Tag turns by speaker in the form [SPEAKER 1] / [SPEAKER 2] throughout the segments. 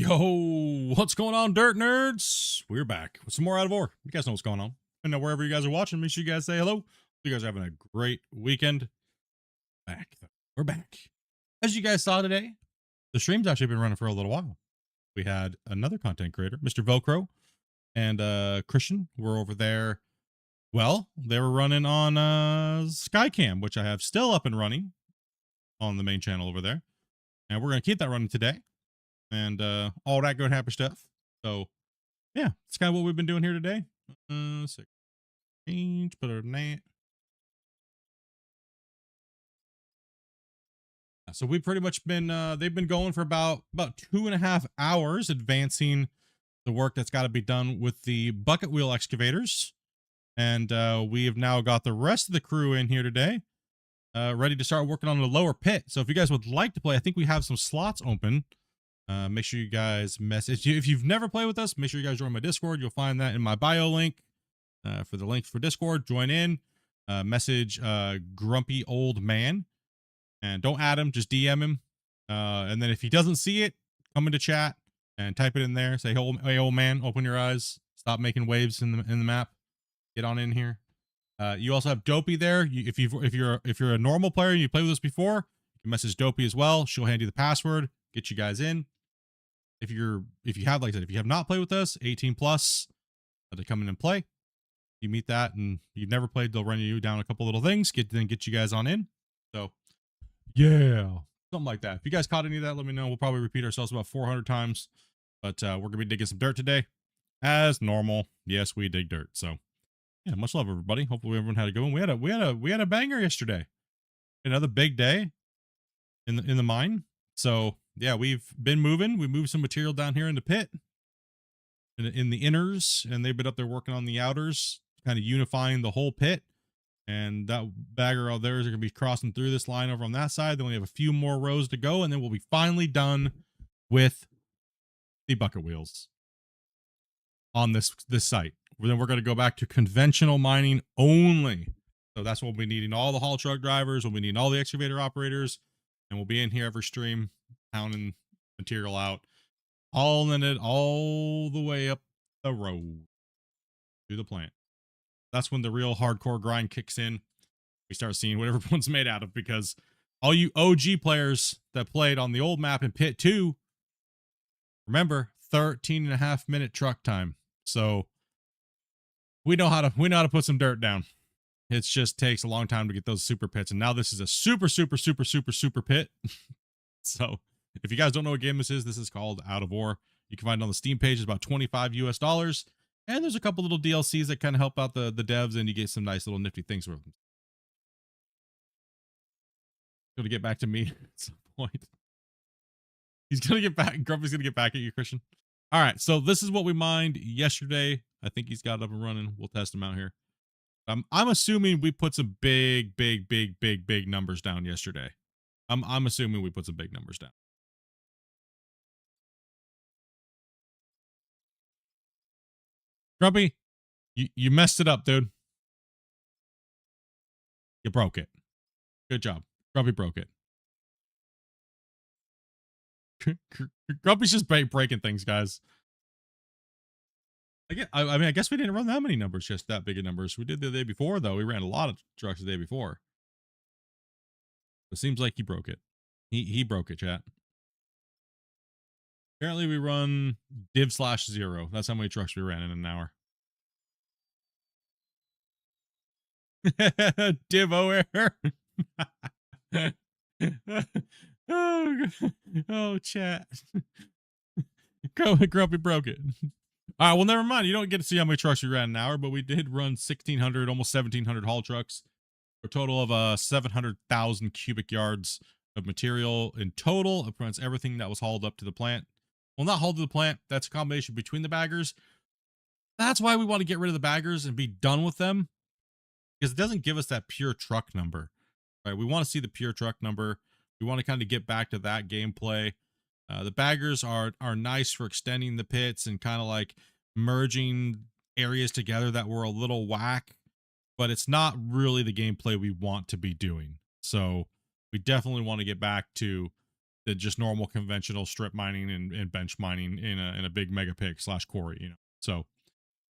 [SPEAKER 1] Yo, what's going on, dirt nerds? We're back with some more Out of Ore. You guys know what's going on. And wherever you guys are watching, make sure you guys say hello. You guys are having a great weekend. We're back. As you guys saw today, the stream's actually been running for a little while. We had another content creator, Mr. Velcro, and Christian were over there. Well, they were running on Skycam, which I have still up and running on the main channel over there. And we're going to keep that running today. And all that good happy stuff. So yeah, it's kind of what we've been doing here today. Change, put it in that. So we've pretty much been they've been going for about 2.5 hours advancing the work that's got to be done with the bucket wheel excavators. And we have now got the rest of the crew in here today, ready to start working on the lower pit. So if you guys would like to play, I think we have some slots open. Make sure you guys message. If you've never played with us, make sure you guys join my Discord. You'll find that in my bio link for the link for Discord. Join in, message Grumpy Old Man, and don't add him, just DM him. And then if he doesn't see it, come into chat and type it in there. Say, hey, old man, open your eyes. Stop making waves in the map. Get on in here. You also have Dopey there. If you're a normal player and you played with us before, you can message Dopey as well. She'll hand you the password, get you guys in. If you have, like I said, if you have not played with us, 18 plus, to come in and play. You meet that and you've never played, they'll run you down a couple little things, get you guys on in. So yeah, something like that. If you guys caught any of that, let me know. We'll probably repeat ourselves about 400 times, but we're gonna be digging some dirt today as normal. Yes, we dig dirt. So yeah, much love, everybody. Hopefully everyone had a good one. We had a banger yesterday. Another big day in the mine. So yeah, we've been moving. We moved some material down here in the pit, in the inners, and they've been up there working on the outers, kind of unifying the whole pit. And that bagger out there is going to be crossing through this line over on that side. Then we have a few more rows to go, and then we'll be finally done with the bucket wheels on this site. Then we're going to go back to conventional mining only. So that's what we'll be needing. All the haul truck drivers, we'll be needing all the excavator operators, and we'll be in here every stream, pounding material out, hauling it all the way up the road to the plant. That's when the real hardcore grind kicks in. We start seeing what everyone's made out of, because all you OG players that played on the old map in Pit 2, remember, 13.5-minute truck time. So we know how to put some dirt down. It just takes a long time to get those super pits. And now this is a super pit. So if you guys don't know what game this is called Out of Ore. You can find it on the Steam page. It's about $25 US. And there's a couple little DLCs that kind of help out the devs, and you get some nice little nifty things with them. Going to get back to me at some point. He's going to get back. Grumpy's going to get back at you, Christian. All right. So this is what we mined yesterday. I think he's got it up and running. We'll test him out here. I'm assuming we put some big numbers down yesterday. I'm assuming we put some big numbers down. Grumpy, you messed it up, dude. You broke it. Good job. Grumpy broke it. Grumpy's just breaking things, guys. I mean, I guess we didn't run that many numbers, just that big of numbers. We did the day before, though. We ran a lot of trucks the day before. It seems like he broke it. He broke it, chat. Apparently, we run div/0. That's how many trucks we ran in an hour. Divo error. Oh, chat. Grumpy broke it. All right, well, never mind. You don't get to see how many trucks we ran in an hour, but we did run 1,600, almost 1,700 haul trucks, for a total of 700,000 cubic yards of material in total. It runs everything that was hauled up to the plant. Well, not hauled to the plant. That's a combination between the baggers. That's why we want to get rid of the baggers and be done with them, because it doesn't give us that pure truck number. Right? We want to see the pure truck number. We want to kind of get back to that gameplay. The baggers are nice for extending the pits and kind of like merging areas together that were a little whack, but it's not really the gameplay we want to be doing. So we definitely want to get back to just normal conventional strip mining and bench mining in a big mega pit slash quarry, So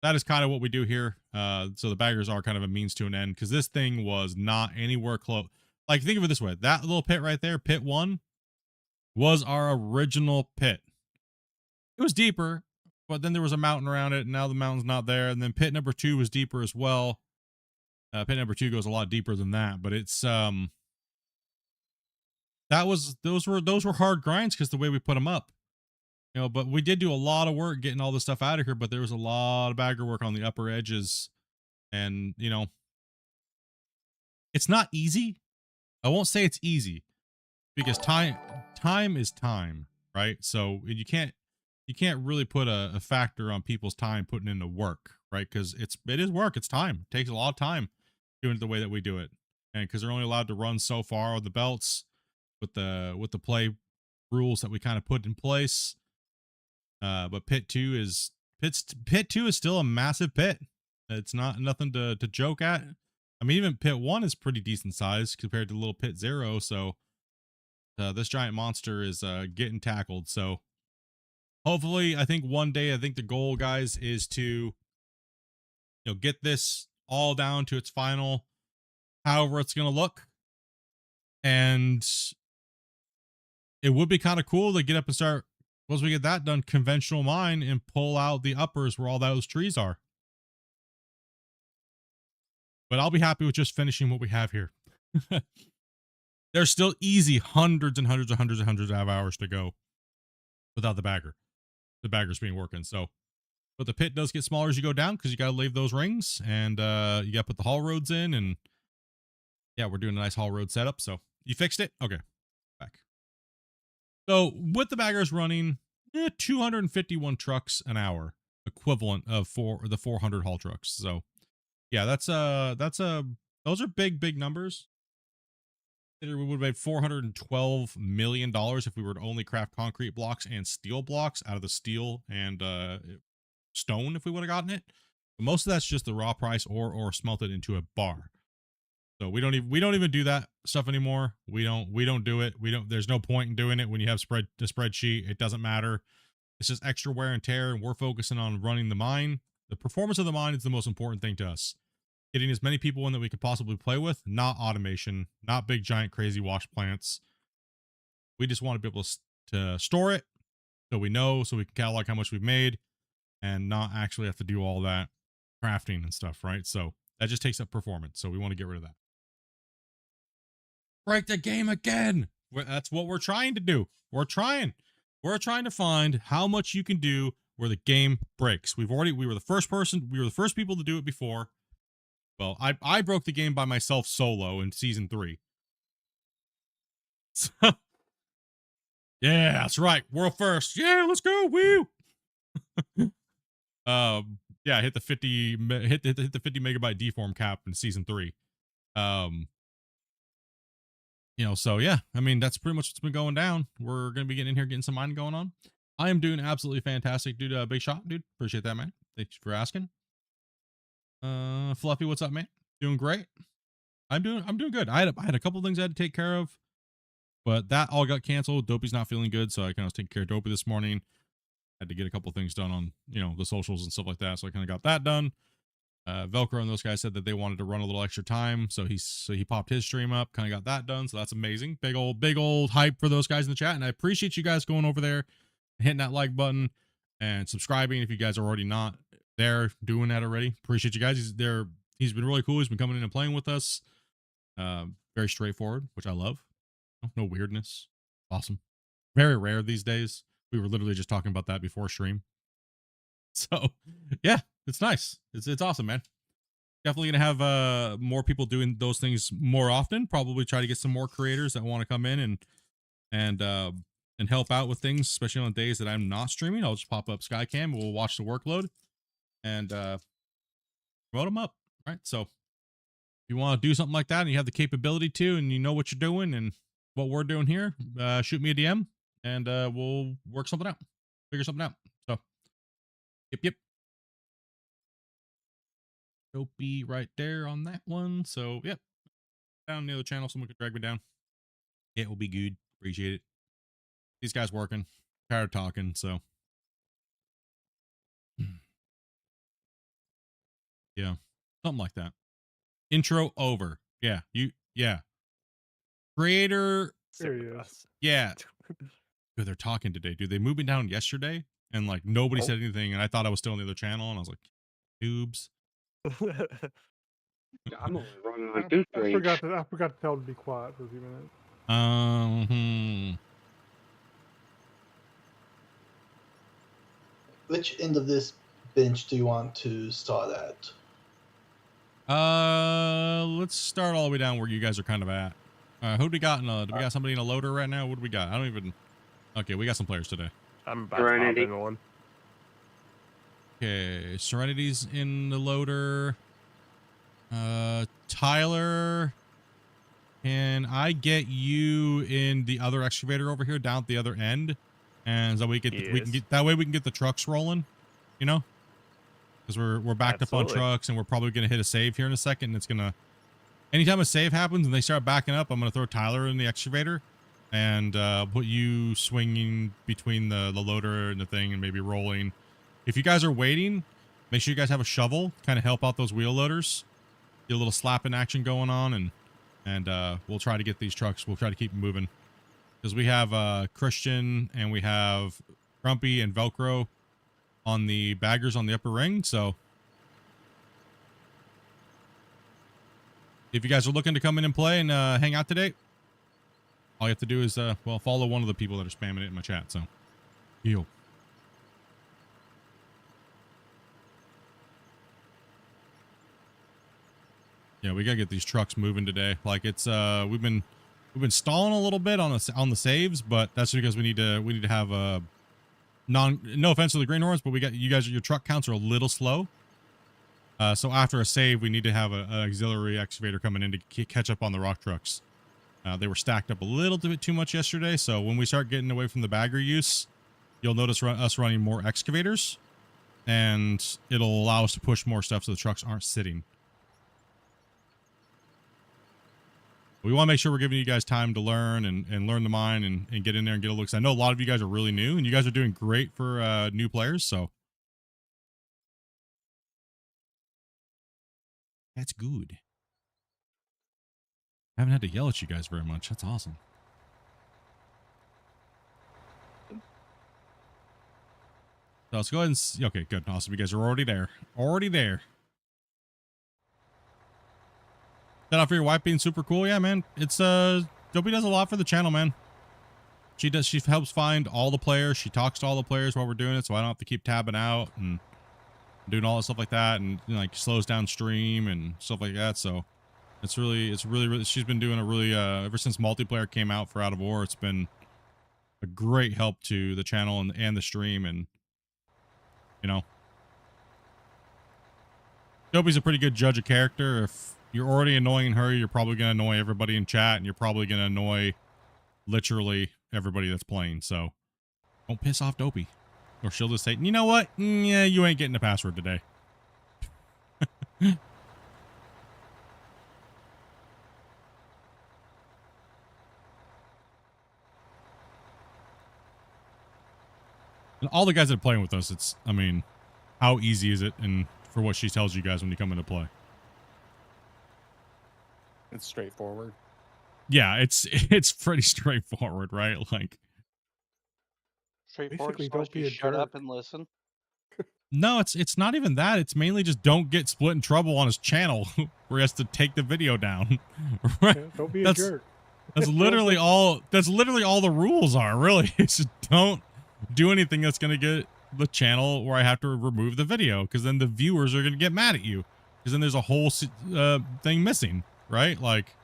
[SPEAKER 1] that is kind of what we do here. So the baggers are kind of a means to an end because this thing was not anywhere close. Like, think of it this way: that little pit right there, pit one, was our original pit. It was deeper, but then there was a mountain around it, and now the mountain's not there. And then pit number two was deeper as well. Pit number two goes a lot deeper than that, but it's those were hard grinds because the way we put them up. But we did do a lot of work getting all this stuff out of here, but there was a lot of bagger work on the upper edges. And, it's not easy. I won't say it's easy because time is time, right? So you can't really put a factor on people's time putting in the work, right? Because it is work, it's time. It takes a lot of time doing it the way that we do it. And because they're only allowed to run so far with the belts with the play rules that we kind of put in place. But pit two is still a massive pit. It's not nothing to joke at. I mean, even pit one is pretty decent size compared to little pit zero. So this giant monster is getting tackled. So hopefully, I think one day, I think the goal, guys, is to get this all down to its final, however it's gonna look, and it would be kind of cool to get up and start. Once we get that done, conventional mine and pull out the uppers where all those trees are. But I'll be happy with just finishing what we have here. There's still easy hundreds and hundreds and hundreds and hundreds of hours to go without the bagger. The bagger's being working. So, but the pit does get smaller as you go down because you got to leave those rings and you got to put the haul roads in. And yeah, we're doing a nice haul road setup. So you fixed it? Okay. Back. So with the baggers running 251 trucks an hour, equivalent of the 400 haul trucks. So yeah, those are big numbers. We would have made $412 million if we were to only craft concrete blocks and steel blocks out of the steel and stone if we would have gotten it. But most of that's just the raw price or smelted into a bar. So we don't even do that stuff anymore. We don't do it. There's no point in doing it when you have the spreadsheet. It doesn't matter. It's just extra wear and tear, and we're focusing on running the mine. The performance of the mine is the most important thing to us. Getting as many people in that we could possibly play with, not automation, not big giant crazy wash plants. We just want to be able to store it so we know, so we can catalog how much we've made and not actually have to do all that crafting and stuff, right? So that just takes up performance. So we want to get rid of that. Break the game again. That's what we're trying to do. We're trying to find how much you can do where the game breaks. We were the first people to do it before. Well, I broke the game by myself solo in season 3. So, yeah, that's right. World first. Yeah, let's go. Woo. Yeah, hit the 50 megabyte deform cap in season 3. So yeah, I mean, that's pretty much what's been going down. We're going to be getting in here, getting some mining going on. I am doing absolutely fantastic, dude. Big shot, dude. Appreciate that, man. Thanks for asking. Fluffy, what's up, man? Doing great. I'm doing good. I had a couple things I had to take care of, but that all got canceled. Dopey's not feeling good, so I kind of was taking care of Dopey this morning. Had to get a couple things done on, the socials and stuff like that. So I kind of got that done. Velcro and those guys said that they wanted to run a little extra time. So he popped his stream up, kind of got that done. So that's amazing. Big old hype for those guys in the chat. And I appreciate you guys going over there, hitting that like button and subscribing. If you guys are already not there doing that already, appreciate you guys. He's been really cool. He's been coming in and playing with us. Very straightforward, which I love. No weirdness. Awesome. Very rare these days. We were literally just talking about that before stream. So yeah, it's nice. It's awesome, man. Definitely gonna have more people doing those things more often. Probably try to get some more creators that want to come in and help out with things, especially on days that I'm not streaming. I'll just pop up Skycam. We'll watch the workload and promote them up. Right. So if you want to do something like that and you have the capability to, and you know what you're doing and what we're doing here, shoot me a DM and we'll work something out, figure something out. So yep. Dopey right there on that one. So yep. Down the other channel, someone could drag me down. It will be good. Appreciate it. these guys working. Tired of talking, so. Yeah. Something like that. Intro over. Yeah. Yeah. Creator.
[SPEAKER 2] There he is.
[SPEAKER 1] Yeah. Dude, they're talking today. Dude, they moved me down yesterday and like nobody said anything. And I thought I was still on the other channel and I was like, tubes.
[SPEAKER 3] I'm only running on
[SPEAKER 2] I
[SPEAKER 3] two
[SPEAKER 2] forgot to tell him to be quiet for a few minutes.
[SPEAKER 4] Which end of this bench do you want to start at?
[SPEAKER 1] Let's start all the way down where you guys are kind of at. Who do we got do we got somebody in a loader right now? What do we got? I don't even. Okay, we got some players today.
[SPEAKER 2] I'm about to hop in one.
[SPEAKER 1] Okay, Serenity's in the loader. Tyler, can I get you in the other excavator over here down at the other end? And so we can get that way we can get the trucks rolling, you know? Because we're backed up on trucks and we're probably gonna hit a save here in a second. And it's gonna anytime a save happens and they start backing up, I'm gonna throw Tyler in the excavator and put you swinging between the loader and the thing and maybe rolling. If you guys are waiting, make sure you guys have a shovel, kind of help out those wheel loaders. Get a little slapping action going on, and we'll try to get these trucks. We'll try to keep them moving because we have Christian and we have Grumpy and Velcro on the baggers on the upper ring. So if you guys are looking to come in and play and hang out today, all you have to do is well, follow one of the people that are spamming it in my chat. So heal. Yeah, we gotta get these trucks moving today. Like it's we've been stalling a little bit on the saves, but that's because we need to have a no offense to the greenhorns, but your truck counts are a little slow. So after a save, we need to have an auxiliary excavator coming in to catch up on the rock trucks. They were stacked up a little bit too much yesterday, so when we start getting away from the bagger use, you'll notice us running more excavators, and it'll allow us to push more stuff so the trucks aren't sitting. We want to make sure we're giving you guys time to learn and learn the mine and get in there and get a look. 'Cause I know a lot of you guys are really new and you guys are doing great for new players. So that's good. I haven't had to yell at you guys very much. That's awesome. So let's go ahead and see. Okay, good. Awesome. You guys are already there. Already there. Shout out for your wife being super cool. Yeah, man. It's Dopey does a lot for the channel, man. She helps find all the players. She talks to all the players while we're doing it, so I don't have to keep tabbing out and doing all that stuff like that, and you know, like slows down stream and stuff like that. So it's really she's been doing a really ever since multiplayer came out for Out of War, it's been a great help to the channel and the stream. And you know, Dopey's a pretty good judge of character. If you're already annoying her, you're probably going to annoy everybody in chat, and you're probably going to annoy literally everybody that's playing. So don't piss off Dopey, or she'll just say, you know what? Yeah, you ain't getting a password today. And all the guys that are playing with us, I mean, how easy is it? And for what she tells you guys when you come into play.
[SPEAKER 5] It's straightforward.
[SPEAKER 1] Yeah, it's pretty straightforward, right? Like
[SPEAKER 3] Straightforward.
[SPEAKER 2] Basically, don't be a
[SPEAKER 3] shut
[SPEAKER 2] jerk.
[SPEAKER 3] up and listen.
[SPEAKER 1] no, it's not even that. It's mainly just don't get Split in trouble on his channel where he has to take the video down. Right?
[SPEAKER 2] Yeah, don't be a jerk.
[SPEAKER 1] That's literally all. That's literally all the rules are. Really, it's just don't do anything that's gonna get the channel where I have to remove the video, because then the viewers are gonna get mad at you, because then there's a whole thing missing, right? Like,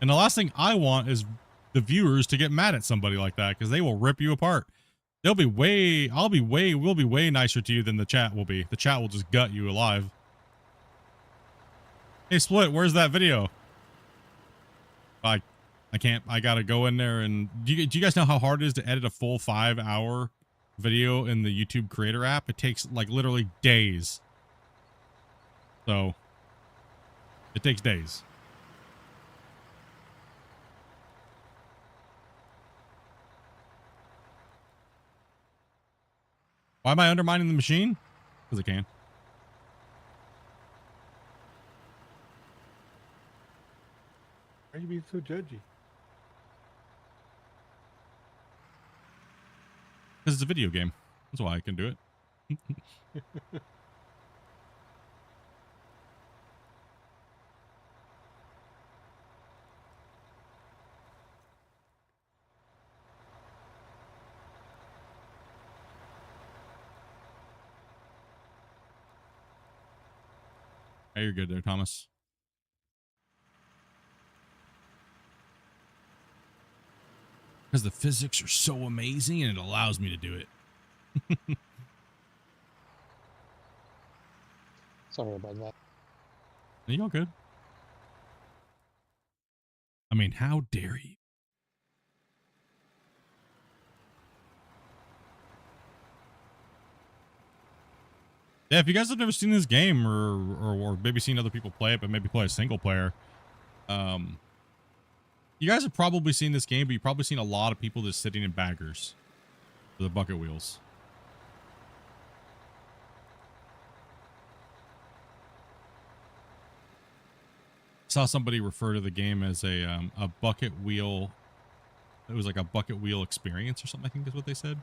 [SPEAKER 1] and the last thing I want is the viewers to get mad at somebody like that, because they will rip you apart. We'll be way nicer to you than the chat will be. The chat will just gut you alive. Hey, Split, where's that video? I can't. I gotta go in there and do you guys know how hard it is to edit a full 5-hour video in the YouTube Creator app? It takes like literally days. So it takes days. Why am I undermining the machine? Because I can.
[SPEAKER 2] Why are you being so judgy?
[SPEAKER 1] Because it's a video game. That's why I can do it. Hey, you're good there, Thomas. Because the physics are so amazing and it allows me to do it.
[SPEAKER 3] Sorry about that.
[SPEAKER 1] Are you all good? I mean, how dare you? Yeah, if you guys have never seen this game or maybe seen other people play it, but maybe play a single player, you guys have probably seen this game, but you've probably seen a lot of people just sitting in baggers for the bucket wheels. Saw somebody refer to the game as a bucket wheel. It was like a bucket wheel experience or something, I think is what they said.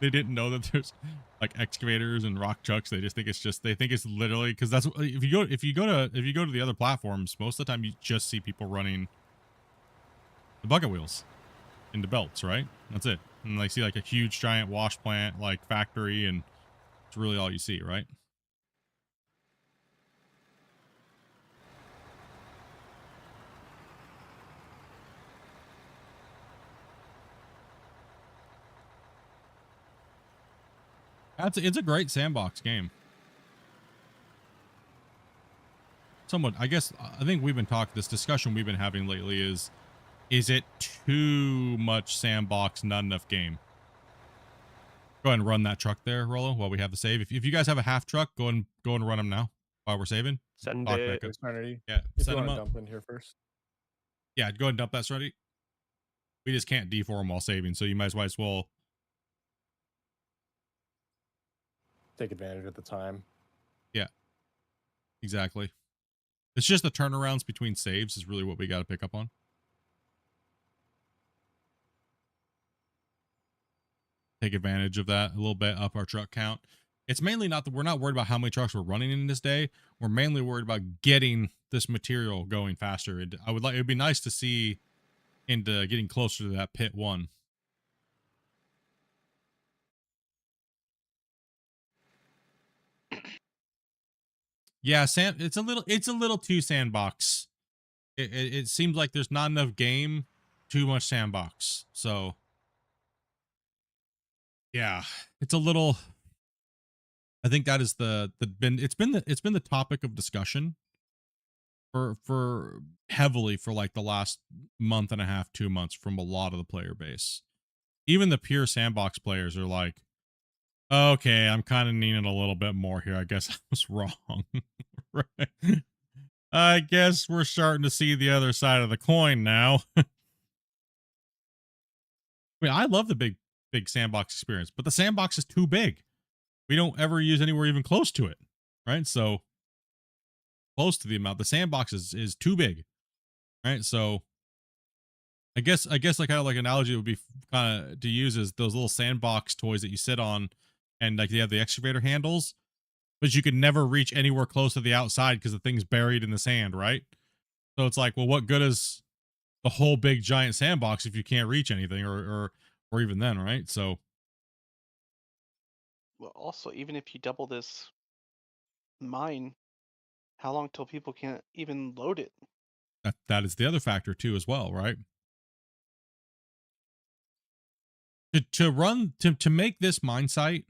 [SPEAKER 1] They didn't know that there's like excavators and rock trucks. They just think they think it's literally, because that's if you go to the other platforms, most of the time you just see people running the bucket wheels into belts, right? That's it. And they see like a huge giant wash plant like factory, and it's really all you see, right? It's a great sandbox game. Somewhat, I guess, I think we've been this discussion we've been having lately is it too much sandbox, not enough game? Go ahead and run that truck there, Rollo, while we have the save. If you guys have a half truck, go and run them now while we're saving.
[SPEAKER 2] Send
[SPEAKER 1] Talk
[SPEAKER 2] it.
[SPEAKER 1] back up.
[SPEAKER 2] Serenity.
[SPEAKER 1] Yeah,
[SPEAKER 2] If
[SPEAKER 1] send
[SPEAKER 2] you
[SPEAKER 1] them
[SPEAKER 2] want to
[SPEAKER 1] up.
[SPEAKER 2] dump in here first.
[SPEAKER 1] Yeah, go ahead and dump that Serenity. We just can't D4 them while saving, so you might as well.
[SPEAKER 2] Take advantage of the time.
[SPEAKER 1] Yeah, exactly. It's just the turnarounds between saves is really what we got to pick up on. Take advantage of that a little bit, up our truck count. It's mainly not that we're not worried about how many trucks we're running in this day. We're mainly worried about getting this material going faster. It would be nice to see into getting closer to that pit 1. Yeah, it's a little too sandbox. It seems like there's not enough game, too much sandbox. So yeah, it's a little. I think that is it's been the topic of discussion for heavily for like the last month and a half, 2 months from a lot of the player base. Even the pure sandbox players are like, okay, I'm kind of needing a little bit more here. I guess I was wrong. Right. I guess we're starting to see the other side of the coin now. I mean, I love the big sandbox experience, but the sandbox is too big. We don't ever use anywhere even close to it, right? So close to the amount. The sandbox is too big, right? So I guess like kind of like analogy would be kind of to use is those little sandbox toys that you sit on, and like they have the excavator handles, but you can never reach anywhere close to the outside because the thing's buried in the sand, right? So it's like, well, what good is the whole big giant sandbox if you can't reach anything, or even then, right? So.
[SPEAKER 5] Well, also, even if you double this mine, how long till people can't even load it?
[SPEAKER 1] That is the other factor too, as well, right? To make this mine site.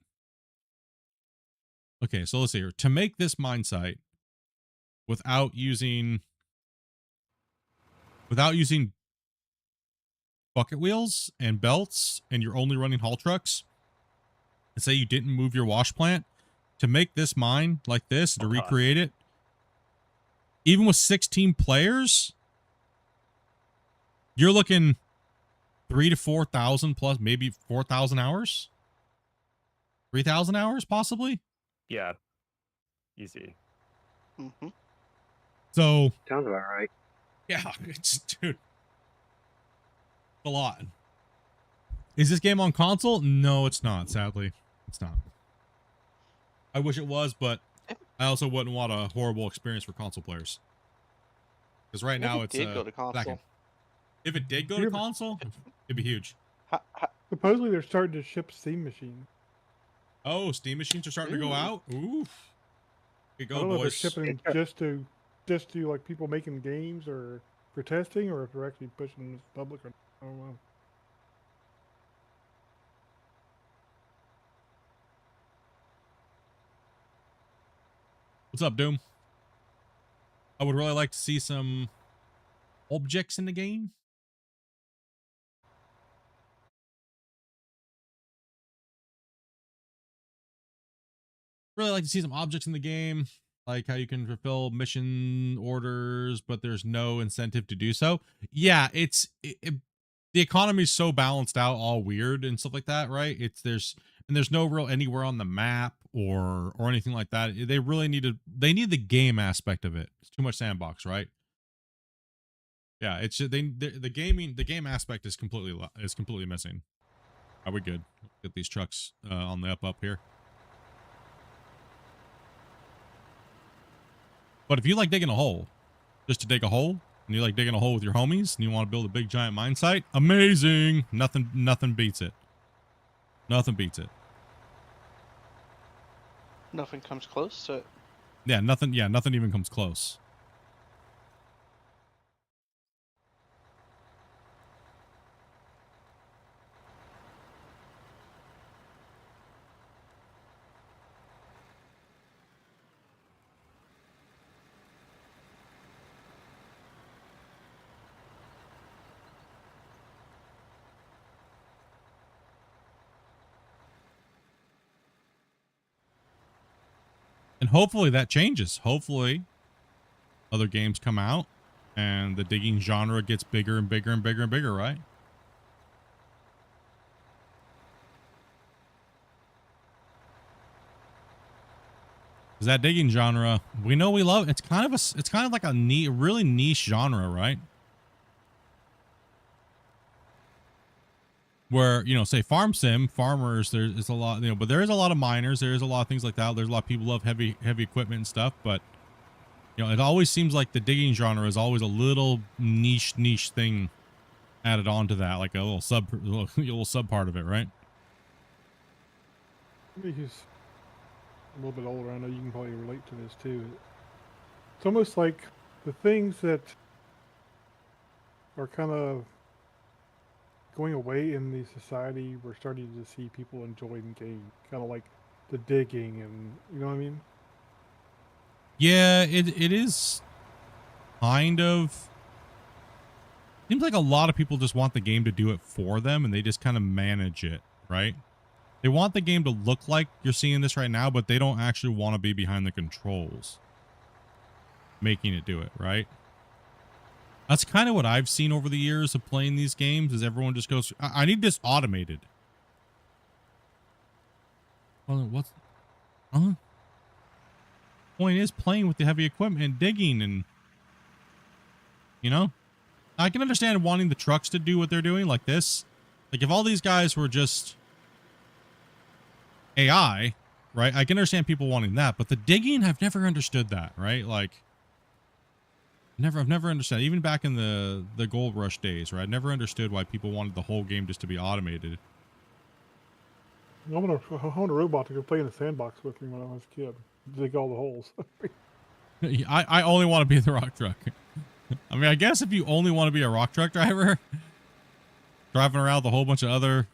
[SPEAKER 1] Okay, so let's see here. To make this mine site without using bucket wheels and belts, and you're only running haul trucks, and say you didn't move your wash plant, to make this mine like this, to recreate it, even with 16 players, you're looking 3,000 to 4,000 plus, maybe 4,000 hours. 3,000 hours, possibly.
[SPEAKER 2] Yeah. Easy.
[SPEAKER 5] Mm-hmm.
[SPEAKER 1] So
[SPEAKER 6] Sounds about right.
[SPEAKER 1] yeah, it's dude, a lot. Is this game on console? No, it's not. Sadly, it's not. I wish it was, but I also wouldn't want a horrible experience for console players. Because right now
[SPEAKER 5] It
[SPEAKER 1] it's
[SPEAKER 5] did go to console.
[SPEAKER 1] lacking. If it did go to
[SPEAKER 2] You're-
[SPEAKER 1] console, it'd be huge.
[SPEAKER 2] Supposedly they're starting to ship Steam machines.
[SPEAKER 1] Oh, Steam machines are starting to go
[SPEAKER 5] Ooh.
[SPEAKER 1] out. Ooh, here
[SPEAKER 2] I
[SPEAKER 1] go
[SPEAKER 2] don't know if they're
[SPEAKER 1] boys.
[SPEAKER 2] shipping just to like people making games or for testing, or if they're actually pushing this public. Or, I don't know.
[SPEAKER 1] What's up, Doom? I would really like to see some objects in the game. Really like to see some objects in the game, like how you can fulfill mission orders, but there's no incentive to do so. Yeah, the economy is so balanced out, all weird and stuff like that, right? There's no real anywhere on the map or anything like that. They really need the game aspect of it. It's too much sandbox, right? Yeah, it's just, the game aspect is completely missing. Are we good? Get these trucks on the up here. But if you like digging a hole, just to dig a hole, and you like digging a hole with your homies, and you want to build a big giant mine site, amazing. Nothing beats it. Nothing beats it.
[SPEAKER 5] Nothing comes close to it.
[SPEAKER 1] Yeah, nothing even comes close. And hopefully that changes. Hopefully other games come out and the digging genre gets bigger and bigger and bigger and bigger, right? Because that digging genre, we know we love. It's kind of like a really niche genre, right? Where, say farm sim, farmers, there's a lot, but there is a lot of miners, there is a lot of things like that. There's a lot of people who love heavy equipment and stuff, but it always seems like the digging genre is always a little niche thing added on to that, like a little sub part of it, right?
[SPEAKER 2] Maybe he's a little bit older. I know you can probably relate to this too. It's almost like the things that are kind of going away in the society, we're starting to see people enjoying games, kind of like the digging, and you know what I mean.
[SPEAKER 1] Yeah, it is kind of. Seems like a lot of people just want the game to do it for them, and they just kind of manage it, right? They want the game to look like you're seeing this right now, but they don't actually want to be behind the controls, making it do it, right? That's kind of what I've seen over the years of playing these games, is everyone just goes, I need this automated. Well, what's... Point is playing with the heavy equipment and digging and... I can understand wanting the trucks to do what they're doing like this. Like, if all these guys were just AI, right? I can understand people wanting that, but the digging, I've never understood that, right? Like... I've never understood. Even back in the Gold Rush days, right? I never understood why people wanted the whole game just to be automated.
[SPEAKER 2] I want a robot to go play in the sandbox with me when I was a kid. Dig all the holes.
[SPEAKER 1] I only want to be the rock truck. I mean, I guess if you only want to be a rock truck driver, driving around with a whole bunch of other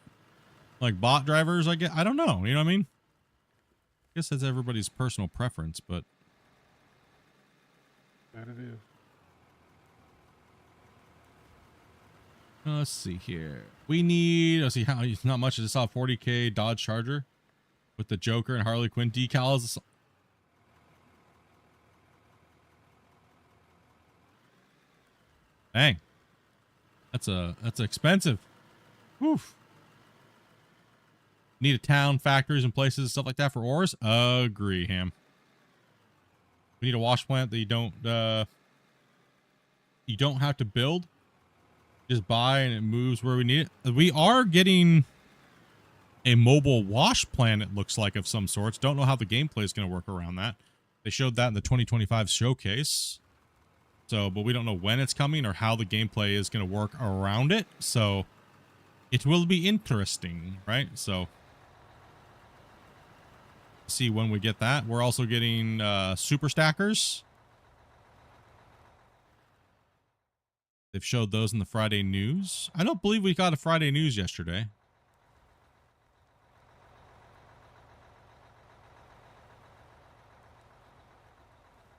[SPEAKER 1] like bot drivers, I don't know. You know what I mean? I guess that's everybody's personal preference, but
[SPEAKER 2] That it is.
[SPEAKER 1] let's see here. We need, let's see how, not much. I just saw 40K Dodge Charger with the Joker and Harley Quinn decals. Dang. That's expensive. Woof. Need a town, factories, and places, stuff like that for ores. Agree, Ham. We need a wash plant that you don't have to build. Just buy and it moves where we need it. We are getting a mobile wash plant, it looks like, of some sorts. Don't know how the gameplay is going to work around that. They showed that in the 2025 showcase. So, but we don't know when it's coming or how the gameplay is going to work around it. So it will be interesting, right? So see when we get that. We're also getting super stackers. They've showed those in the Friday news. I don't believe we got a Friday news yesterday.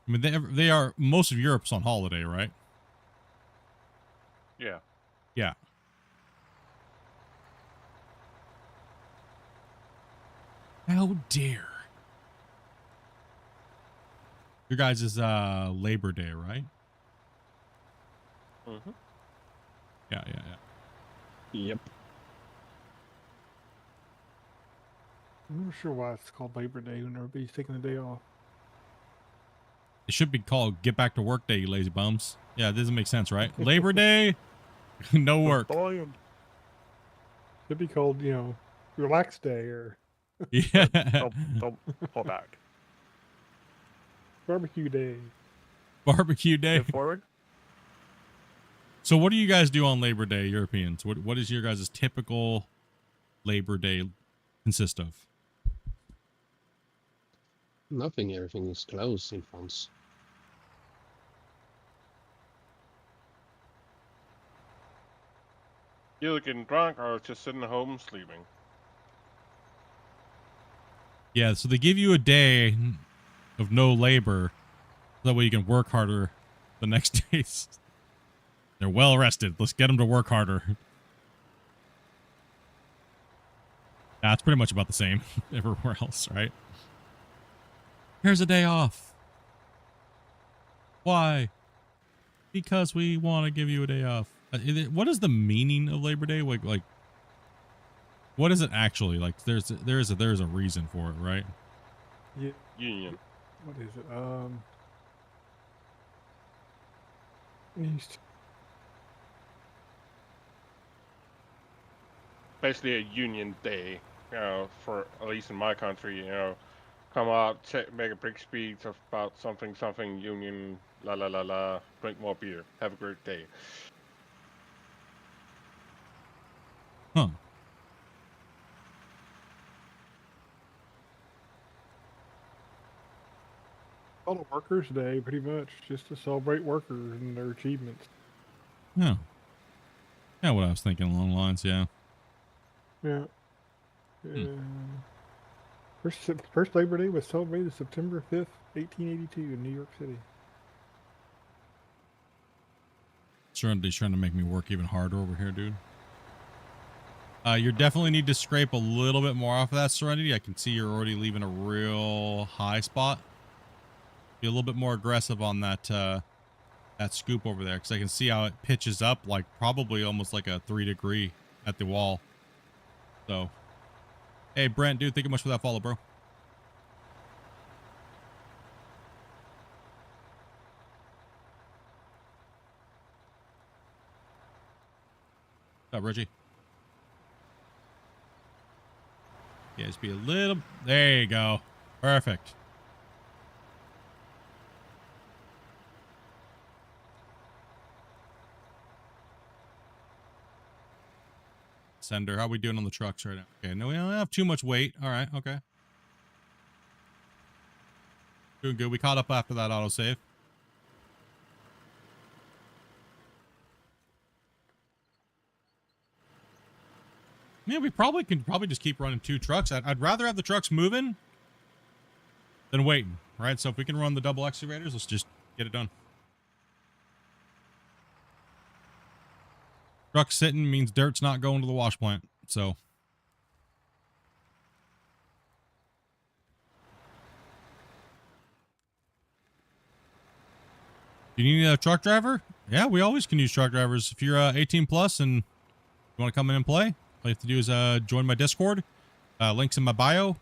[SPEAKER 1] I mean, they are, most of Europe's on holiday, right?
[SPEAKER 6] Yeah.
[SPEAKER 1] Yeah. Oh dear. Your guys is Labor Day, right?
[SPEAKER 6] Mm-hmm.
[SPEAKER 1] Yeah.
[SPEAKER 3] Yep.
[SPEAKER 2] I'm not sure why it's called Labor Day when everybody's taking the day off.
[SPEAKER 1] It should be called Get Back to Work Day, you lazy bums. Yeah, it doesn't make sense, right? Labor Day, no work.
[SPEAKER 2] Should be called, Relax Day or
[SPEAKER 1] Yeah.
[SPEAKER 6] Don't pull back.
[SPEAKER 2] Barbecue Day.
[SPEAKER 1] Barbecue Day.
[SPEAKER 6] Move forward.
[SPEAKER 1] So what do you guys do on Labor Day, Europeans? What is your guys' typical Labor Day consist of?
[SPEAKER 3] Nothing. Everything is closed in France.
[SPEAKER 6] Either getting drunk or just sitting at home sleeping.
[SPEAKER 1] Yeah, so they give you a day of no labor. That way you can work harder the next days. They're well rested. Let's get them to work harder. That's pretty much about the same everywhere else, right? Here's a day off. Why? Because we want to give you a day off. What is the meaning of Labor Day? Like, what is it actually? Like, there's a reason for it, right?
[SPEAKER 2] Yeah.
[SPEAKER 6] Union.
[SPEAKER 2] What is it? East.
[SPEAKER 6] Basically a union day, for at least in my country, come out, make a big speech about something, union, la la la la, drink more beer, have a great day.
[SPEAKER 1] Huh.
[SPEAKER 2] Called a Workers' Day, pretty much, just to celebrate workers and their achievements.
[SPEAKER 1] Yeah. Yeah, what I was thinking along the lines, yeah.
[SPEAKER 2] Yeah. First Labor Day was celebrated September 5th, 1882 in New York City.
[SPEAKER 1] Serenity's trying to make me work even harder over here, dude. You definitely need to scrape a little bit more off of that, Serenity. I can see you're already leaving a real high spot. Be a little bit more aggressive on that that scoop over there, because I can see how it pitches up, like probably almost like a 3-degree at the wall. So, hey Brent, dude, thank you much for that follow, bro. What's up, Reggie? Yeah, just be a little. There you go. Perfect. Sender, how are we doing on the trucks right now? Okay, no, we don't have too much weight. All right, okay. Doing good. We caught up after that autosave. Yeah, we probably can just keep running 2 trucks. I'd rather have the trucks moving than waiting, right? So if we can run the double excavators, let's just get it done. Truck sitting means dirt's not going to the wash plant. So do you need a truck driver? Yeah, we always can use truck drivers. If you're 18 plus and you want to come in and play, all you have to do is join my Discord. Links in my bio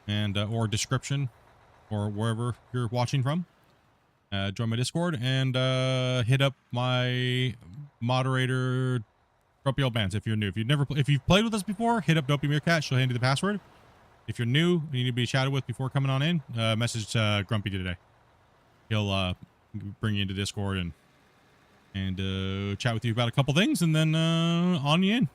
[SPEAKER 1] and or description or wherever you're watching from. Join my Discord and hit up my moderator Grumpy Old Bands if you're new. If you've played with us before, hit up Dopey Meerkat. She'll hand you the password. If you're new, you need to be chatted with before coming on in. Message Grumpy today. He'll bring you into Discord and chat with you about a couple things, and then on you in.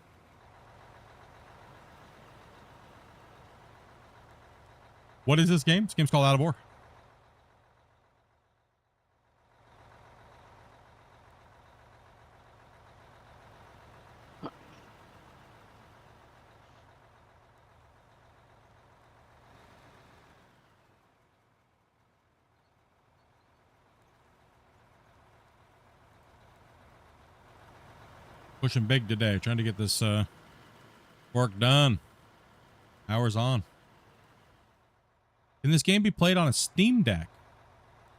[SPEAKER 1] What is this game? This game's called Out of War. Pushing big today, trying to get this work done. Hours on. Can this game be played on a Steam Deck?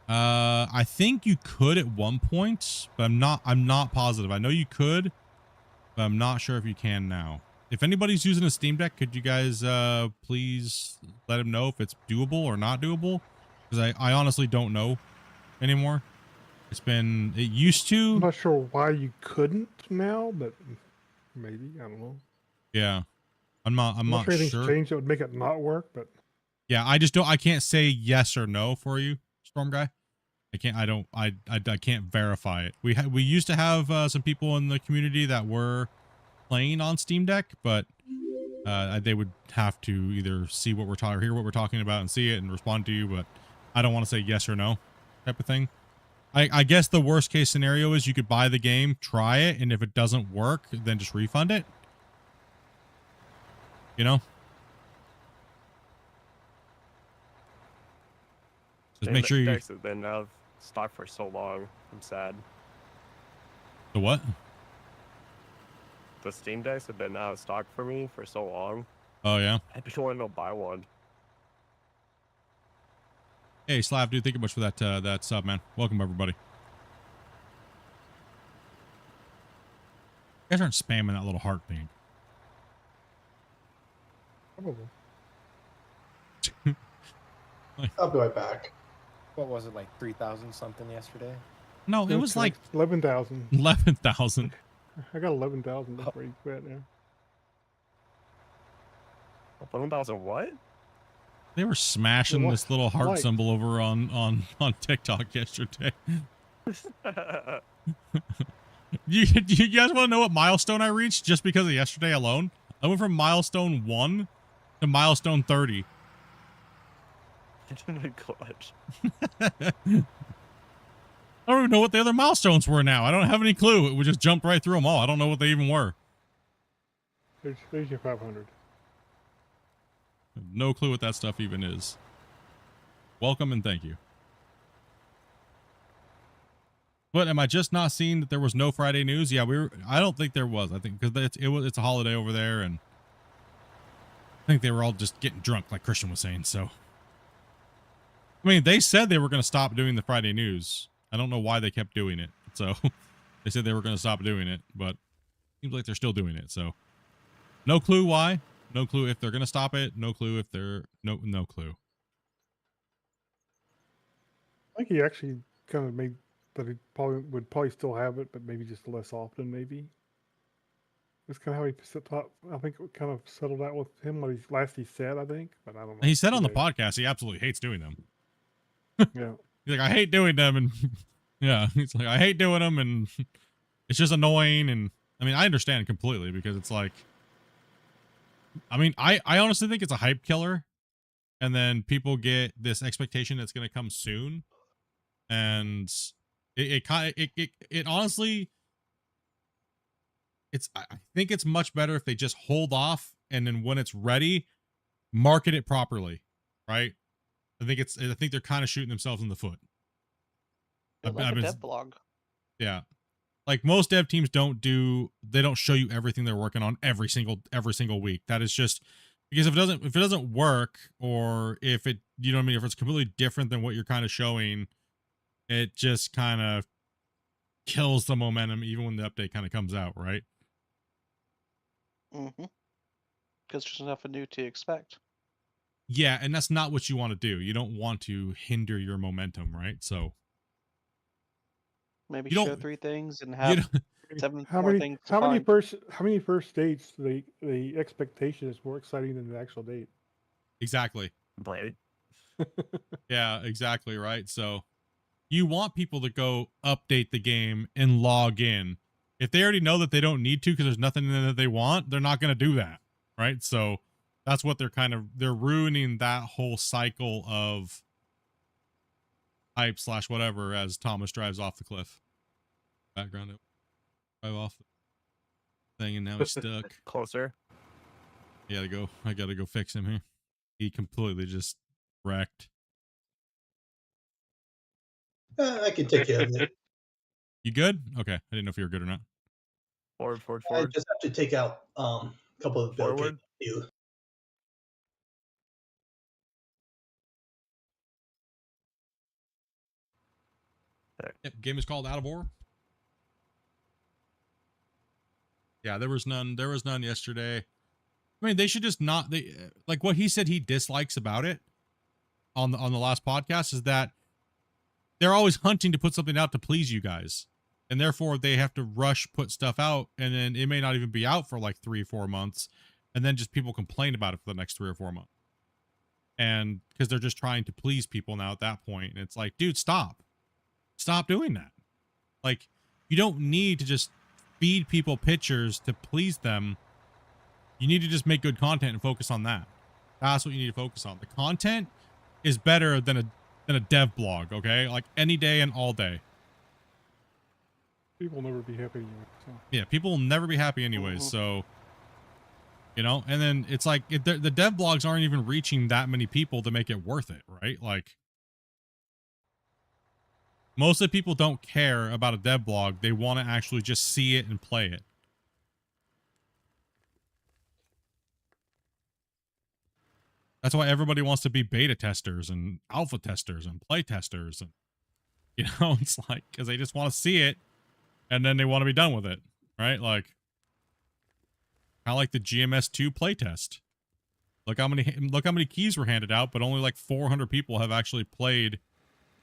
[SPEAKER 1] I think you could at one point, but I'm not positive. I know you could, but I'm not sure if you can now. If anybody's using a Steam Deck, could you guys please let them know if it's doable or not doable? Because I honestly don't know anymore. It used to.
[SPEAKER 2] I'm not sure why you couldn't now, but maybe, I don't know.
[SPEAKER 1] Yeah. I'm not
[SPEAKER 2] sure anything's
[SPEAKER 1] sure.
[SPEAKER 2] changed that would make it not work, but
[SPEAKER 1] yeah, I can't say yes or no for you, Storm Guy. I can't verify it. We used to have some people in the community that were playing on Steam Deck, but they would have to either see what we're talking, hear what we're talking about and see it and respond to you, but I don't want to say yes or no type of thing. I guess the worst case scenario is you could buy the game, try it, and if it doesn't work, then just refund it. You know? Just make sure you...
[SPEAKER 7] Decks have been out of stock for so long. I'm sad.
[SPEAKER 1] The what?
[SPEAKER 7] The Steam Decks have been out of stock for me for so long.
[SPEAKER 1] Oh, yeah?
[SPEAKER 7] I just want to go buy one.
[SPEAKER 1] Hey, Slav, dude, thank you much for that sub, man. Welcome, everybody. You guys aren't spamming that little heart thing.
[SPEAKER 2] probably.
[SPEAKER 4] I'll be right back.
[SPEAKER 8] What was it, like 3,000 something yesterday?
[SPEAKER 1] No, it was like
[SPEAKER 2] 11,000.
[SPEAKER 1] 11,000.
[SPEAKER 2] I got 11,000. That's pretty bad now.
[SPEAKER 7] 11,000 what?
[SPEAKER 1] They were smashing
[SPEAKER 2] What?
[SPEAKER 1] this little heart
[SPEAKER 2] Like-
[SPEAKER 1] symbol over on TikTok yesterday. You guys want to know what milestone I reached just because of yesterday alone? I went from milestone 1 to milestone 30.
[SPEAKER 7] Clutch.
[SPEAKER 1] I don't even know what the other milestones were now. I don't have any clue. We just jumped right through them all. I don't know what they even were.
[SPEAKER 2] There's your 500.
[SPEAKER 1] No clue what that stuff even is. Welcome and thank you. But am I just not seeing that there was no Friday news? Yeah, I don't think there was. I think because it's a holiday over there, and I think they were all just getting drunk, like Christian was saying. So, I mean, they said they were going to stop doing the Friday news. I don't know why they kept doing it. So, they said they were going to stop doing it, but seems like they're still doing it. So, no clue why. No clue if they're going to stop it. No clue if they're no clue.
[SPEAKER 2] I think he actually kind of made that he would probably still have it, but maybe just less often, maybe. That's kind of how he thought. I think it kind of settled out with him what he said, I think, but I don't know.
[SPEAKER 1] He said on the
[SPEAKER 2] today.
[SPEAKER 1] podcast he absolutely hates doing them.
[SPEAKER 2] Yeah.
[SPEAKER 1] He's like, I hate doing them, and yeah, he's like, I hate doing them, and it's just annoying. And I mean, I understand completely because it's like, I mean, I honestly think it's a hype killer, and then people get this expectation that's going to come soon, and it honestly, I think it's much better if they just hold off, and then when it's ready, market it properly, right? I think they're kind of shooting themselves in the foot.
[SPEAKER 5] Like a dev blog.
[SPEAKER 1] Yeah. Like most dev teams they don't show you everything they're working on every single week. That is just because if it doesn't work, or if it, you know what I mean, if it's completely different than what you're kind of showing, it just kind of kills the momentum even when the update kind of comes out, right?
[SPEAKER 5] Because because there's nothing new to expect.
[SPEAKER 1] Yeah, and that's not what you want to do. You don't want to hinder your momentum, right? So
[SPEAKER 5] Maybe
[SPEAKER 1] you
[SPEAKER 5] show
[SPEAKER 1] don't
[SPEAKER 5] 3 things and
[SPEAKER 1] you
[SPEAKER 5] have
[SPEAKER 1] don't,
[SPEAKER 5] 7
[SPEAKER 2] How
[SPEAKER 5] more
[SPEAKER 2] many
[SPEAKER 5] things to
[SPEAKER 2] how many
[SPEAKER 5] find.
[SPEAKER 2] first how many first dates the expectation is more exciting than the actual date?
[SPEAKER 1] exactly.
[SPEAKER 7] Blade.
[SPEAKER 1] Yeah, exactly, right? So you want people to go update the game and log in. If they already know that they don't need to because there's nothing in there that they want, they're not going to do that, right? So that's what they're ruining that whole cycle of hype / whatever as Thomas drives off the cliff. Background drive off the thing and now he's stuck.
[SPEAKER 7] Closer.
[SPEAKER 1] I gotta go fix him here. He completely just wrecked.
[SPEAKER 4] I can take care of it.
[SPEAKER 1] You good? Okay. I didn't know if you were good or not.
[SPEAKER 7] Forward, forward,
[SPEAKER 4] I
[SPEAKER 7] forward.
[SPEAKER 4] just have to take out a couple of
[SPEAKER 7] Forward.
[SPEAKER 4] you.
[SPEAKER 1] Yep, game is called Out of War. Yeah, there was none yesterday. I mean, they should just not like what he said he dislikes about it on the last podcast is that they're always hunting to put something out to please you guys. And therefore they have to rush put stuff out and then it may not even be out for like 3 or 4 months and then just people complain about it for the next 3 or 4 months. And because they're just trying to please people now at that point. And it's like, dude, stop doing that. Like, you don't need to just feed people pictures to please them. You need to just make good content and focus on that. That's what you need to focus on. The content is better than a dev blog, okay? Like any day and all day.
[SPEAKER 2] People will never be happy anyway. So.
[SPEAKER 1] Yeah, people will never be happy anyways. So, you know, and then it's like the dev blogs aren't even reaching that many people to make it worth it, right? Like, most of the people don't care about a dev blog. They want to actually just see it and play it. That's why everybody wants to be beta testers and alpha testers and play testers. And, you know, it's like, because they just want to see it and then they want to be done with it, right? Like, kind of like the GMS2 playtest. Look how many keys were handed out, but only like 400 people have actually played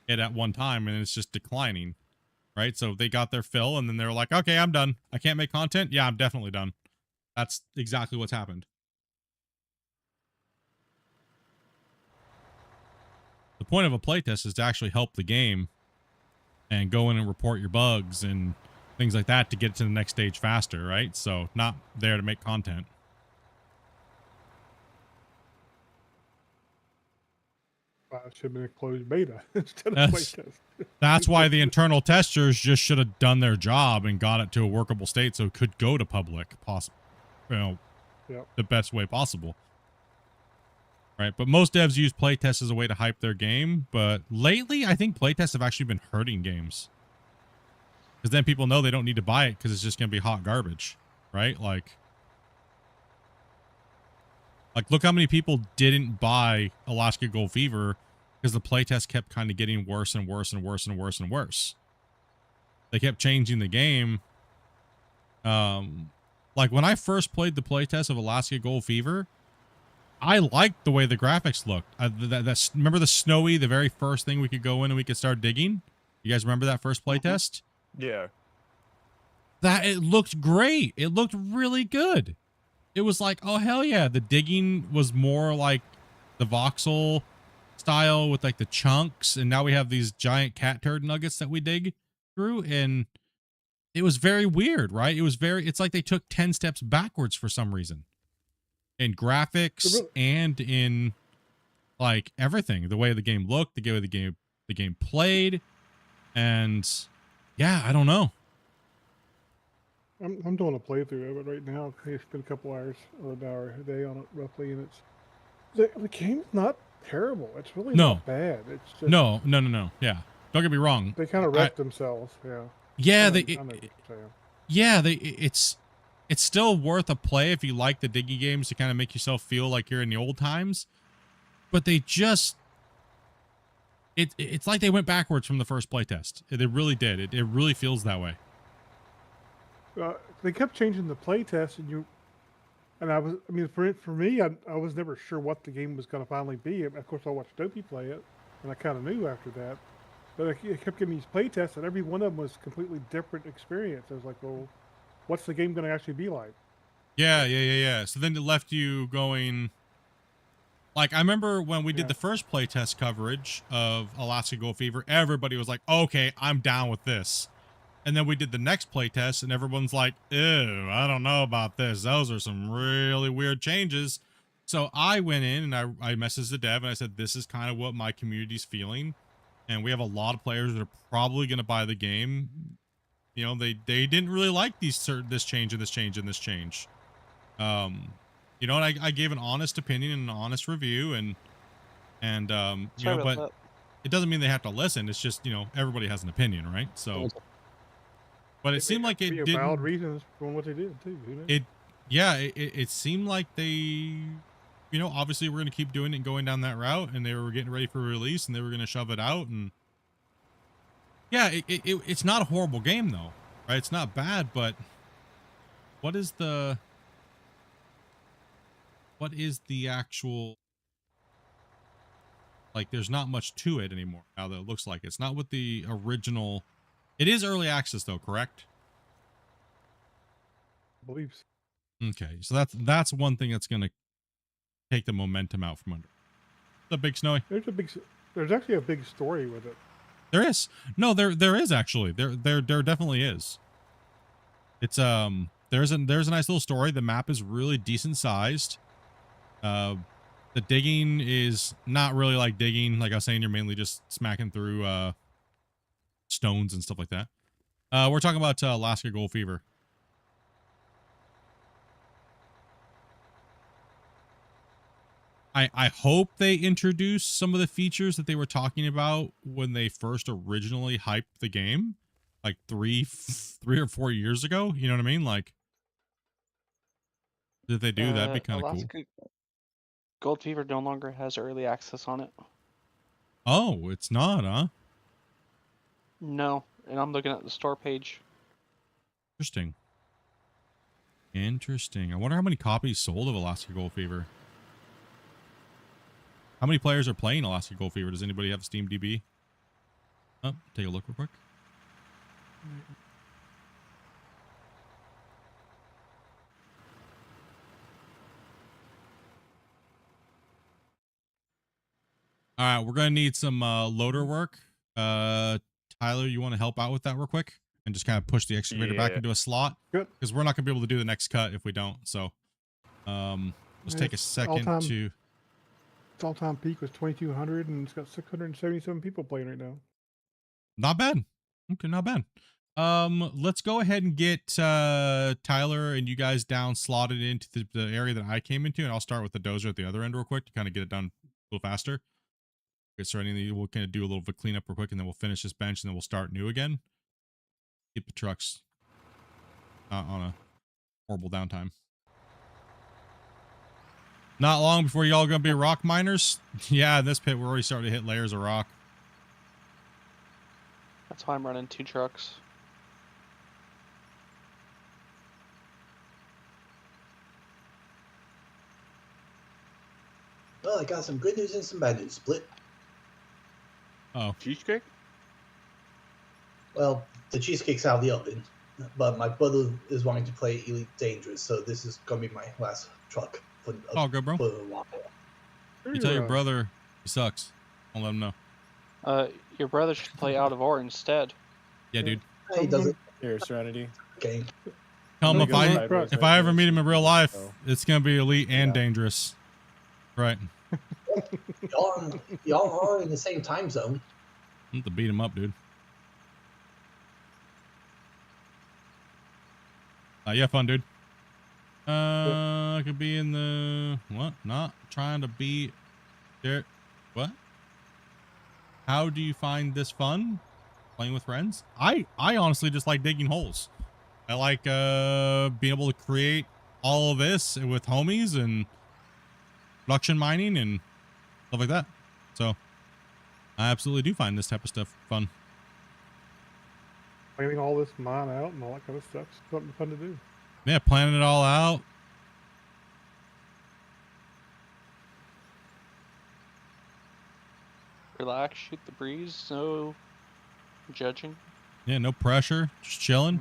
[SPEAKER 1] it at one time, and it's just declining, right? So they got their fill, and then they're like, okay, I'm done. I can't make content. Yeah, I'm definitely done. That's exactly what's happened. The point of a playtest is to actually help the game and go in and report your bugs and things like that to get to the next stage faster, right? So not there to make content.
[SPEAKER 2] It should have been a closed beta instead of playtest.
[SPEAKER 1] That's why the internal testers just should have done their job and got it to a workable state so it could go to public, the best way possible. Right, but most devs use playtests as a way to hype their game. But lately, I think playtests have actually been hurting games. Because then people know they don't need to buy it because it's just going to be hot garbage, right? Like, look how many people didn't buy Alaska Gold Fever because the playtest kept kind of getting worse and worse and worse and worse and worse. They kept changing the game. Like, when I first played the playtest of Alaska Gold Fever, I liked the way the graphics looked. Remember the very first thing we could go in and we could start digging? You guys remember that first playtest?
[SPEAKER 7] Yeah.
[SPEAKER 1] It looked great. It looked really good. It was like, oh, hell yeah. The digging was more like the voxel style with like the chunks. And now we have these giant cat turd nuggets that we dig through. And it was very weird, right? It's like they took 10 steps backwards for some reason. In graphics and in like everything. The way the game looked, the way the game played. And yeah, I don't know.
[SPEAKER 2] I'm doing a playthrough of it right now. I spent a couple hours or an hour a day on it roughly, and it's the game's not terrible. It's really not bad. It's just,
[SPEAKER 1] no. Yeah, don't get me wrong.
[SPEAKER 2] They kind of wrecked themselves. Yeah.
[SPEAKER 1] It's still worth a play if you like the diggy games to kind of make yourself feel like you're in the old times. But they just it's like they went backwards from the first playtest. They really did. It really feels that way.
[SPEAKER 2] They kept changing the playtest, and And I mean, for me, I was never sure what the game was going to finally be. Of course, I watched Dopey play it, and I kind of knew after that. But I kept getting these play tests, and every one of them was completely different experience. I was like, well, what's the game going to actually be like?
[SPEAKER 1] Yeah. So then it left you going. Like, I remember when we did
[SPEAKER 2] Yeah.
[SPEAKER 1] the first playtest coverage of Alaska Gold Fever, everybody was like, okay, I'm down with this. And then we did the next playtest, and everyone's like, ew, I don't know about this. Those are some really weird changes. So I went in and I messaged the dev, and I said, this is kind of what my community's feeling. And we have a lot of players that are probably going to buy the game. You know, they didn't really like this change and this change and this change. You know, and I gave an honest opinion and an honest review, and you
[SPEAKER 5] Sorry
[SPEAKER 1] know,
[SPEAKER 5] about
[SPEAKER 1] but
[SPEAKER 5] that.
[SPEAKER 1] it doesn't mean they have to listen. It's just, you know, everybody has an opinion, right? So, but it seemed like it
[SPEAKER 2] Be
[SPEAKER 1] didn't.
[SPEAKER 2] valid reasons for what they did too. Who knows?
[SPEAKER 1] It seemed like they, you know, obviously we're going to keep doing it and going down that route, and they were getting ready for release, and they were going to shove it out, and yeah, it's not a horrible game though, right? It's not bad, but what is the actual, like, there's not much to it anymore now that it looks like it's not what the original. It is early access though, correct?
[SPEAKER 2] I believe so.
[SPEAKER 1] Okay, so that's one thing that's going to take the momentum out from under. The big Snowy.
[SPEAKER 2] There's actually a big story with it.
[SPEAKER 1] There is. No, there is actually. There definitely is. It's there's a nice little story. The map is really decent sized. The digging is not really like digging. Like I was saying, you're mainly just smacking through stones and stuff like that. We're talking about Alaska Gold Fever. I hope they introduce some of the features that they were talking about when they first originally hyped the game, like three or 4 years ago. You know what I mean? Like, if they do, that'd be kind of cool.
[SPEAKER 5] Alaska Gold Fever no longer has early access on it.
[SPEAKER 1] Oh, it's not, huh?
[SPEAKER 5] No, and I'm looking at the store page.
[SPEAKER 1] Interesting. Interesting. I wonder how many copies sold of Alaska Gold Fever. How many players are playing Alaska Gold Fever? Does anybody have a Steam DB? Oh, take a look real quick. All right, we're gonna need some loader work. Tyler, you want to help out with that real quick and just kind of push the excavator back into a slot?
[SPEAKER 2] Good.
[SPEAKER 1] Because we're not gonna be able to do the next cut if we don't. So, let's take a second to.
[SPEAKER 2] Its all-time peak was 2,200, and it's got 677 people playing right now.
[SPEAKER 1] Not bad. Okay, not bad. Let's go ahead and get Tyler and you guys down slotted into the area that I came into, and I'll start with the dozer at the other end real quick to kind of get it done a little faster. Get started. We'll kind of do a little bit of cleanup real quick, and then we'll finish this bench, and then we'll start new again. Keep the trucks on a horrible downtime. Not long before y'all gonna be rock miners. Yeah, in this pit we're already starting to hit layers of rock.
[SPEAKER 5] That's why I'm running 2 trucks.
[SPEAKER 4] Well, I got some good news and some bad news. Split.
[SPEAKER 1] Oh,
[SPEAKER 6] Cheesecake?
[SPEAKER 4] Well, the cheesecake's out of the oven, but my brother is wanting to play Elite Dangerous, so this is gonna be my last truck for
[SPEAKER 1] good, bro.
[SPEAKER 4] for a while.
[SPEAKER 1] You tell your brother he sucks. I'll let him know.
[SPEAKER 5] Your brother should play Out of Ore instead.
[SPEAKER 1] Yeah, dude.
[SPEAKER 4] He doesn't
[SPEAKER 8] Here, Serenity.
[SPEAKER 4] game.
[SPEAKER 1] Tell him
[SPEAKER 2] Look
[SPEAKER 1] if
[SPEAKER 2] at my
[SPEAKER 1] if I ever meet him in real life,
[SPEAKER 8] So,
[SPEAKER 1] it's gonna be elite and
[SPEAKER 8] Yeah.
[SPEAKER 1] dangerous. Right.
[SPEAKER 4] Y'all are in the same time zone.
[SPEAKER 1] I'm have to beat him up, dude. You have fun, dude. I could be in the what? Not trying to beat there. What? How do you find this fun? Playing with friends? I honestly just like digging holes. I like being able to create all of this with homies and production mining and stuff like that. So I absolutely do find this type of stuff fun.
[SPEAKER 2] Planning all this mine out and all that kind of stuff. It's something fun to do.
[SPEAKER 1] Yeah, planning it all out.
[SPEAKER 5] relax, shoot the breeze, no judging.
[SPEAKER 1] Yeah, no pressure, just chilling.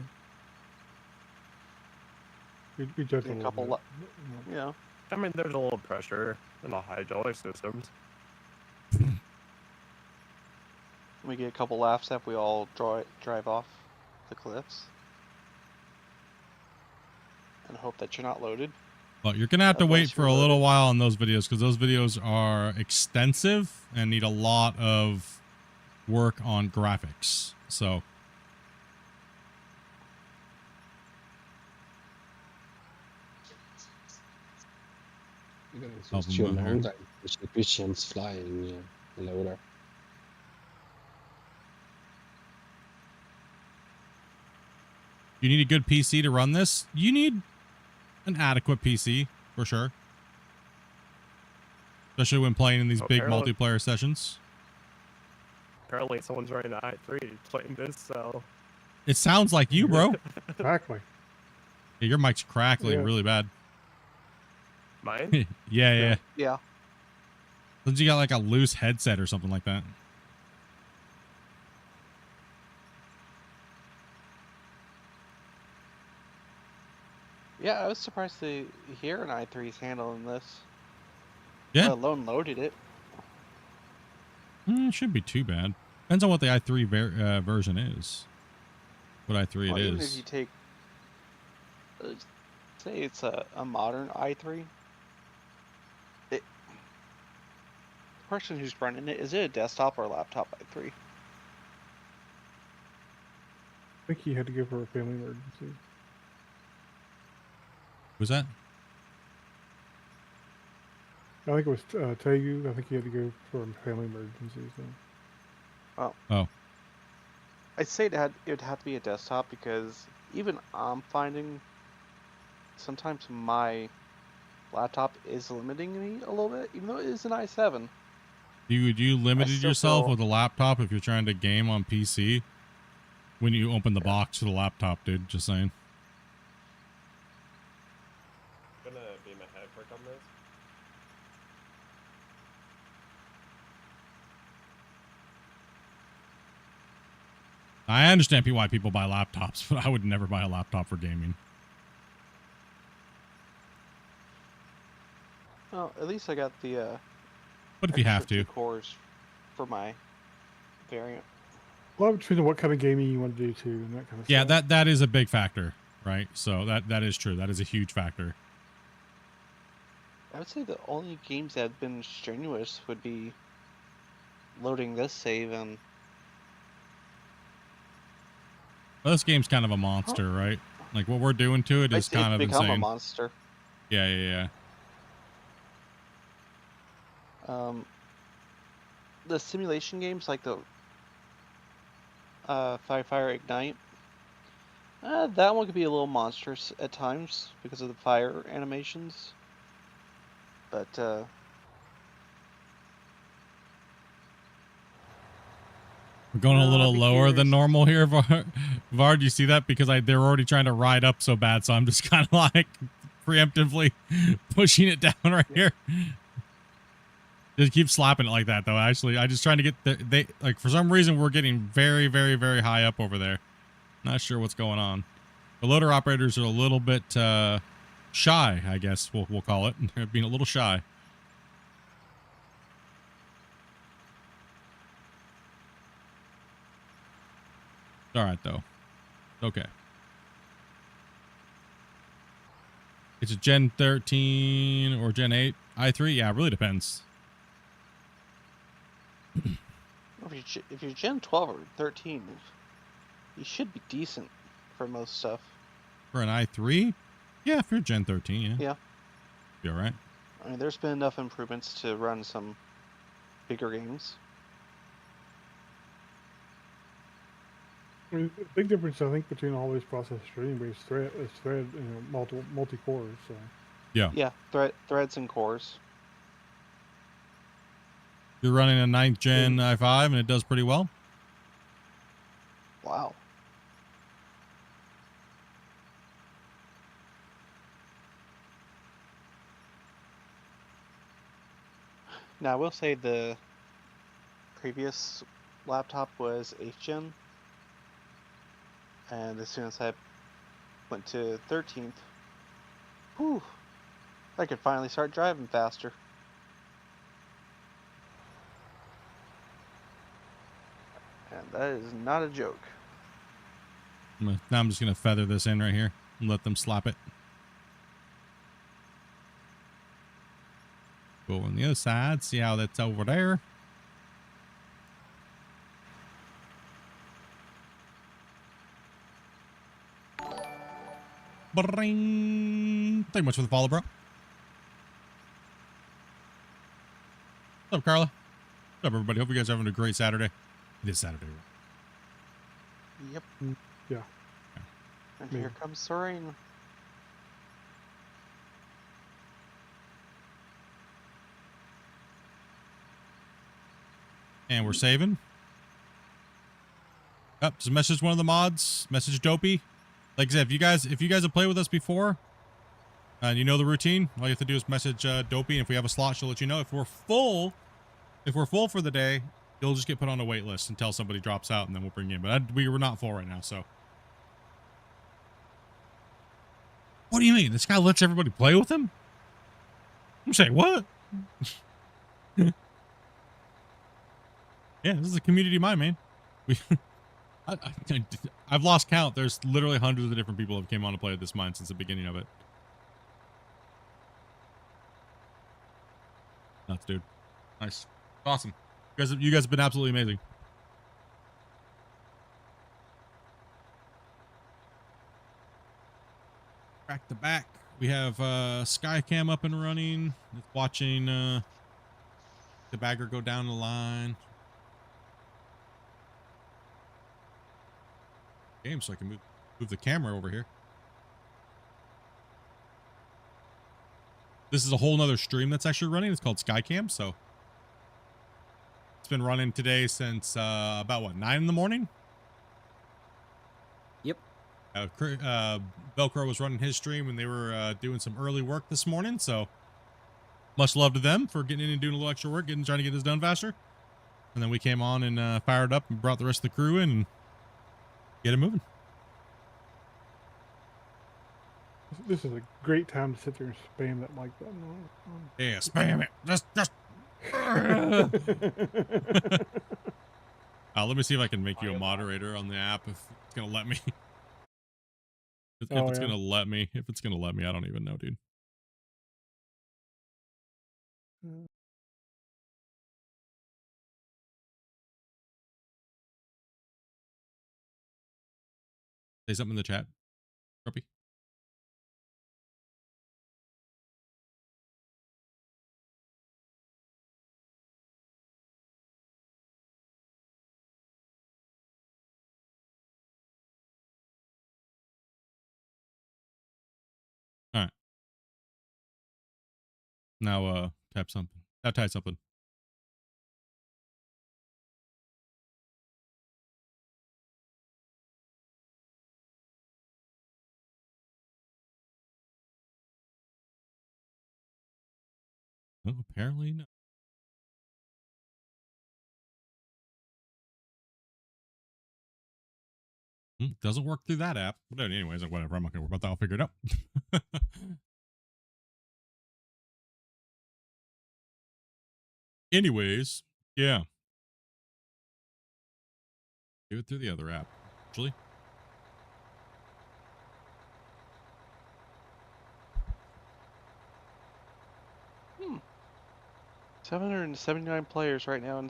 [SPEAKER 2] We judge a
[SPEAKER 5] Yeah, a
[SPEAKER 2] little
[SPEAKER 5] couple
[SPEAKER 2] bit.
[SPEAKER 5] lo-
[SPEAKER 2] You know.
[SPEAKER 5] You know,
[SPEAKER 7] I mean, there's a little pressure in the hydraulic systems.
[SPEAKER 5] we get a couple laughs after we all drive off the cliffs. And hope that you're not loaded.
[SPEAKER 1] Well, you're gonna have to wait
[SPEAKER 5] Unless
[SPEAKER 1] for
[SPEAKER 5] you're
[SPEAKER 1] a little
[SPEAKER 5] loaded.
[SPEAKER 1] while on those videos because those videos are extensive and need a lot of work on graphics. So
[SPEAKER 3] You're gonna
[SPEAKER 1] Help
[SPEAKER 3] just
[SPEAKER 1] him
[SPEAKER 3] too
[SPEAKER 1] out here.
[SPEAKER 3] long that Christian's flying loader.
[SPEAKER 1] you need a good PC to run this. You need an adequate PC for sure, especially when playing in these big
[SPEAKER 7] Apparently-
[SPEAKER 1] multiplayer sessions.
[SPEAKER 7] Apparently, someone's running an i3 playing this, so.
[SPEAKER 1] It sounds like you, bro.
[SPEAKER 2] Exactly.
[SPEAKER 1] Yeah, your mic's crackling
[SPEAKER 2] Yeah.
[SPEAKER 1] really bad.
[SPEAKER 7] Mine?
[SPEAKER 1] Yeah.
[SPEAKER 5] Yeah.
[SPEAKER 1] Since you got like a loose headset or something like that.
[SPEAKER 5] Yeah, I was surprised to hear an i3's handling this.
[SPEAKER 1] Yeah.
[SPEAKER 5] Let alone loaded it.
[SPEAKER 1] It shouldn't be too bad. Depends on what the i3 version is. What i3
[SPEAKER 5] Well,
[SPEAKER 1] it
[SPEAKER 5] even
[SPEAKER 1] is.
[SPEAKER 5] if you take, say it's a modern i3, the person who's running it, is it a desktop or a laptop i3?
[SPEAKER 2] I think he had to go for a family emergency.
[SPEAKER 1] Was that?
[SPEAKER 2] I think it was Tegu. I think he had to go for a family emergency. So.
[SPEAKER 1] Oh.
[SPEAKER 5] I'd say it would have to be a desktop because even I'm finding sometimes my laptop is limiting me a little bit, even though it is an i7.
[SPEAKER 1] You limited
[SPEAKER 5] still
[SPEAKER 1] yourself
[SPEAKER 5] feel-
[SPEAKER 1] with a laptop if you're trying to game on PC when you open the box for the laptop, dude. Just saying.
[SPEAKER 7] Gonna be my head work on this.
[SPEAKER 1] I understand why people buy laptops, but I would never buy a laptop for gaming.
[SPEAKER 5] Well, at least I got the
[SPEAKER 1] But if you have
[SPEAKER 5] extra
[SPEAKER 1] to.
[SPEAKER 5] 2 cores for my variant.
[SPEAKER 2] Well, depending on what kind of gaming you want to do too, and that kind of
[SPEAKER 1] Yeah,
[SPEAKER 2] stuff.
[SPEAKER 1] that is a big factor, right? So that is true. That is a huge factor.
[SPEAKER 5] I would say the only games that have been strenuous would be loading this save and
[SPEAKER 1] Well, this game's kind of a monster, right? Like what we're doing to it is
[SPEAKER 5] it's
[SPEAKER 1] kind of
[SPEAKER 5] become a
[SPEAKER 1] insane.
[SPEAKER 5] monster.
[SPEAKER 1] Yeah.
[SPEAKER 5] The simulation games like the Fire Ignite, that one could be a little monstrous at times because of the fire animations. But
[SPEAKER 1] We're going a
[SPEAKER 5] No,
[SPEAKER 1] little
[SPEAKER 5] I'd be
[SPEAKER 1] lower than
[SPEAKER 5] curious.
[SPEAKER 1] normal here, Vard. Do you see that? Because they're already trying to ride up so bad, so I'm just kind of like preemptively pushing it down right here. Just keep slapping it like that, though. Actually, I just trying to get they like for some reason we're getting very, very, very high up over there. Not sure what's going on. The loader operators are a little bit shy, I guess we'll call it. They're being a little shy. All right, though. Okay. It's a Gen 13 or Gen 8 i3. Yeah, it really depends.
[SPEAKER 5] if you're Gen 12 or 13, you should be decent for most stuff.
[SPEAKER 1] For an i3? Yeah, if you're Gen 13, yeah.
[SPEAKER 5] Yeah.
[SPEAKER 1] Be all right.
[SPEAKER 5] I mean, there's been enough improvements to run some bigger games.
[SPEAKER 2] I mean, the big difference I think between all these processors anyway is thread, multi cores. So.
[SPEAKER 5] Yeah, threads and cores.
[SPEAKER 1] You're running a 9th Gen i5 and it does pretty well.
[SPEAKER 5] Wow. Now I will say the previous laptop was 8th gen, and as soon as I went to 13th, whew, I could finally start driving faster. And that is not a joke.
[SPEAKER 1] Now I'm just going to feather this in right here and let them slap it. Go on the other side, see how that's over there. Bring. Thank you much for the follow, bro. What's up, Carla? What's up, everybody? Hope you guys are having a great Saturday. It is Saturday.
[SPEAKER 5] Yep.
[SPEAKER 2] Yeah.
[SPEAKER 5] And here comes the rain.
[SPEAKER 1] And we're saving. Up, just message one of the mods. Message Dopey. Like I said, if you guys have played with us before, and you know the routine, all you have to do is message Dopey, and if we have a slot, she'll let you know. If we're full for the day, you'll just get put on a wait list until somebody drops out, and then we'll bring you in. But we were not full right now, so. What do you mean? This guy lets everybody play with him? I'm saying, what? Yeah, this is a community mind, man. I've lost count. There's literally hundreds of different people who have came on to play at this mine since the beginning of it. Nuts, dude. Nice. Awesome. You guys have been absolutely amazing. Back to back. We have Skycam up and running. It's watching the bagger go down the line. Game, so I can move the camera over here. This is a whole nother stream that's actually running. It's called Skycam, so it's been running today since about what, 9 in the morning.
[SPEAKER 9] Yep.
[SPEAKER 1] Velcro was running his stream and they were doing some early work this morning, so much love to them for getting in and doing a little extra work, trying to get this done faster. And then we came on and fired up and brought the rest of the crew in and get it moving.
[SPEAKER 2] This is a great time to sit there and spam that like button.
[SPEAKER 1] Yeah, spam it. Just. Let me see if I can make you a moderator on the app if it's gonna let me. If it's gonna let me. If it's gonna let me, I don't even know, dude. Say something in the chat, Grumpy. All right. Now, type something. Type something. Oh, apparently no. Doesn't work through that app. But anyways, whatever. I'm not gonna worry about that. I'll figure it out. Anyways, yeah. Do it through the other app, actually.
[SPEAKER 5] 779 players right now in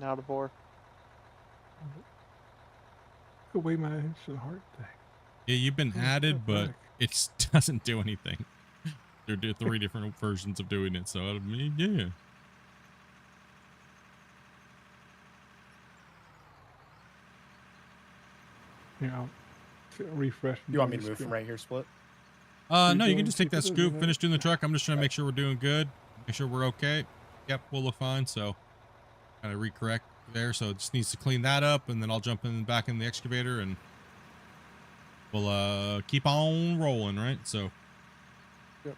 [SPEAKER 5] out of war.
[SPEAKER 2] Go away my instant heart thing.
[SPEAKER 1] Yeah, you've been added, but it doesn't do anything. There are 3 different versions of doing it, so I mean, yeah.
[SPEAKER 2] Yeah, I'll refresh.
[SPEAKER 8] You want me to move from right here, Split?
[SPEAKER 1] No, you can just take that scoop, finish doing the truck. I'm just trying to make sure we're doing good, make sure we're okay. Yep, we'll look fine. So kind of recorrect there. So it just needs to clean that up, and then I'll jump back in the excavator, and we'll keep on rolling, right? So.
[SPEAKER 2] Yep.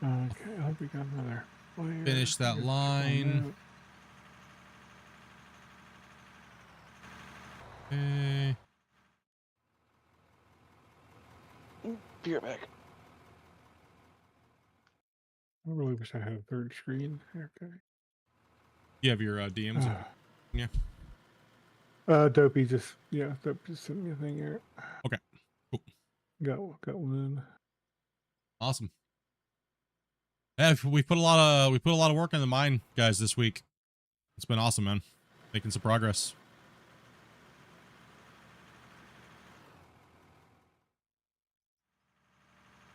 [SPEAKER 2] Okay, I hope we got another.
[SPEAKER 1] Finish that line. Okay.
[SPEAKER 5] Be right back.
[SPEAKER 2] I really wish I had a third screen. Okay.
[SPEAKER 1] You have your DMs? Yeah.
[SPEAKER 2] Dopey just sent me a thing here.
[SPEAKER 1] Okay. Cool.
[SPEAKER 2] Got one.
[SPEAKER 1] Awesome. Yeah, we put a lot of work in the mine, guys, this week. It's been awesome, man. Making some progress.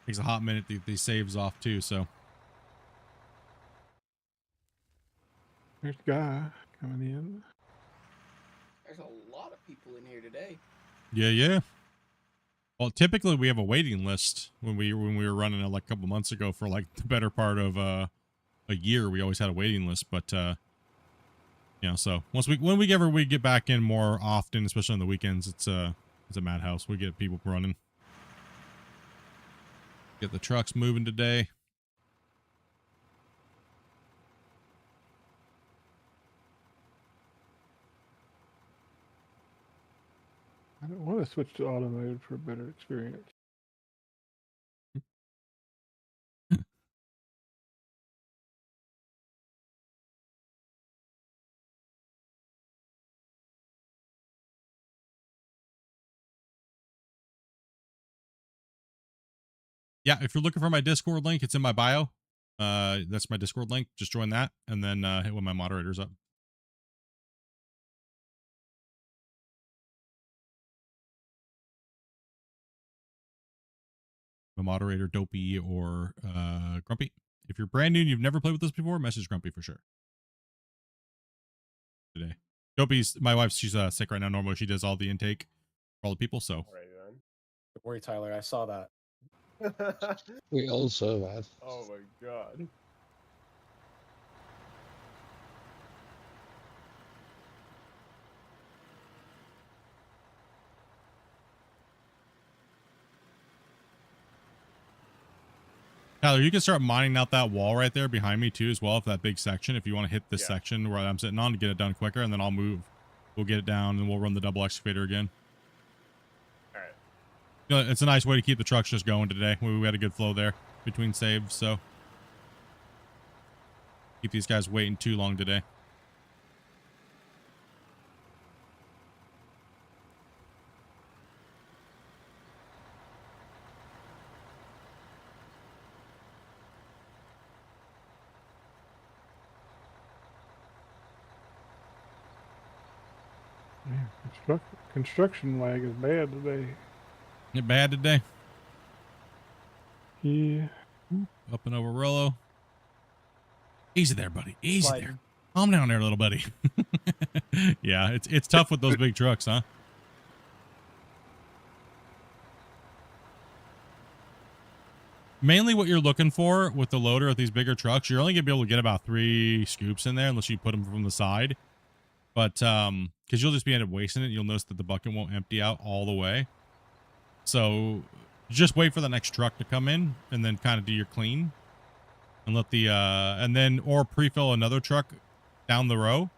[SPEAKER 1] Takes a hot minute to get these saves off too, so.
[SPEAKER 2] There's a guy coming in.
[SPEAKER 9] There's a lot of people in here today.
[SPEAKER 1] Yeah. Well, typically we have a waiting list when we were running it like a couple months ago for like the better part of a year. We always had a waiting list, but so when we get back in more often, especially on the weekends, it's a madhouse. We get people running. Get the trucks moving today.
[SPEAKER 2] I don't want to switch to auto mode for a better experience.
[SPEAKER 1] Yeah, if you're looking for my Discord link, it's in my bio. That's my Discord link. Just join that and then hit one of my moderators up. A moderator, Dopey or Grumpy. If you're brand new and you've never played with us before, message Grumpy for sure. Today. Dopey's my wife, she's sick right now. Normally she does all the intake for all the people, so.
[SPEAKER 6] Right then.
[SPEAKER 8] Don't worry, Tyler. I saw that.
[SPEAKER 3] We also have.
[SPEAKER 6] Oh my god.
[SPEAKER 1] Tyler, you can start mining out that wall right there behind me too as well, if that big section, if you want to hit this section where I'm sitting on to get it done quicker, and then I'll move. We'll get it down and we'll run the double excavator again.
[SPEAKER 6] All right.
[SPEAKER 1] You know, it's a nice way to keep the trucks just going today. We had a good flow there between saves, so keep these guys waiting too long today.
[SPEAKER 2] Yeah, construction lag is bad today.
[SPEAKER 1] It bad today.
[SPEAKER 2] Yeah.
[SPEAKER 1] Up and over Rollo. Easy there, buddy. Easy
[SPEAKER 8] Sliding.
[SPEAKER 1] there. Calm down there, little buddy. Yeah, it's tough with those big trucks, huh? Mainly what you're looking for with the loader with these bigger trucks, you're only going to be able to get about 3 scoops in there unless you put them from the side. But, because you'll just be end up wasting it. You'll notice that the bucket won't empty out all the way. So just wait for the next truck to come in and then kind of do your clean. And let the, or pre-fill another truck down the row.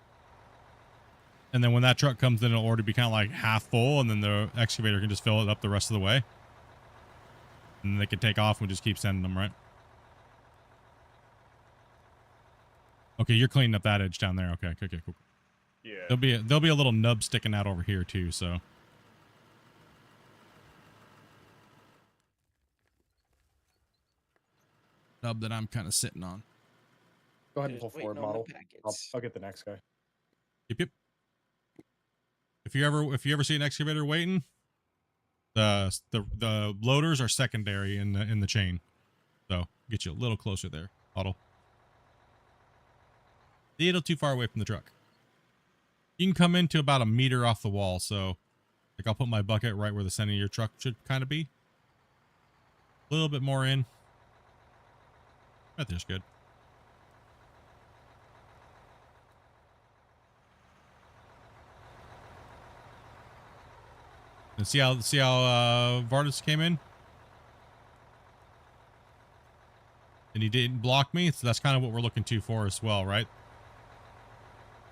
[SPEAKER 1] And then when that truck comes in, it'll already be kind of like half full, and then the excavator can just fill it up the rest of the way. And they can take off and just keep sending them, right? Okay, you're cleaning up that edge down there. Okay, cool.
[SPEAKER 6] Yeah.
[SPEAKER 1] There'll be a little nub sticking out over here too, so. Nub that I'm kind of sitting on.
[SPEAKER 8] Go ahead and
[SPEAKER 9] Just
[SPEAKER 8] pull forward,
[SPEAKER 9] waiting on the
[SPEAKER 8] model.
[SPEAKER 9] packets.
[SPEAKER 8] I'll get the next guy.
[SPEAKER 1] Yep. If you ever see an excavator waiting, the loaders are secondary in the chain. So get you a little closer there, Otto. A little too far away from the truck. You can come into about 1 meter off the wall, so like I'll put my bucket right where the center of your truck should kind of be. A little bit more in. Right there's good. And see how Vardis came in? and he didn't block me, so that's kind of what we're looking to for as well, right?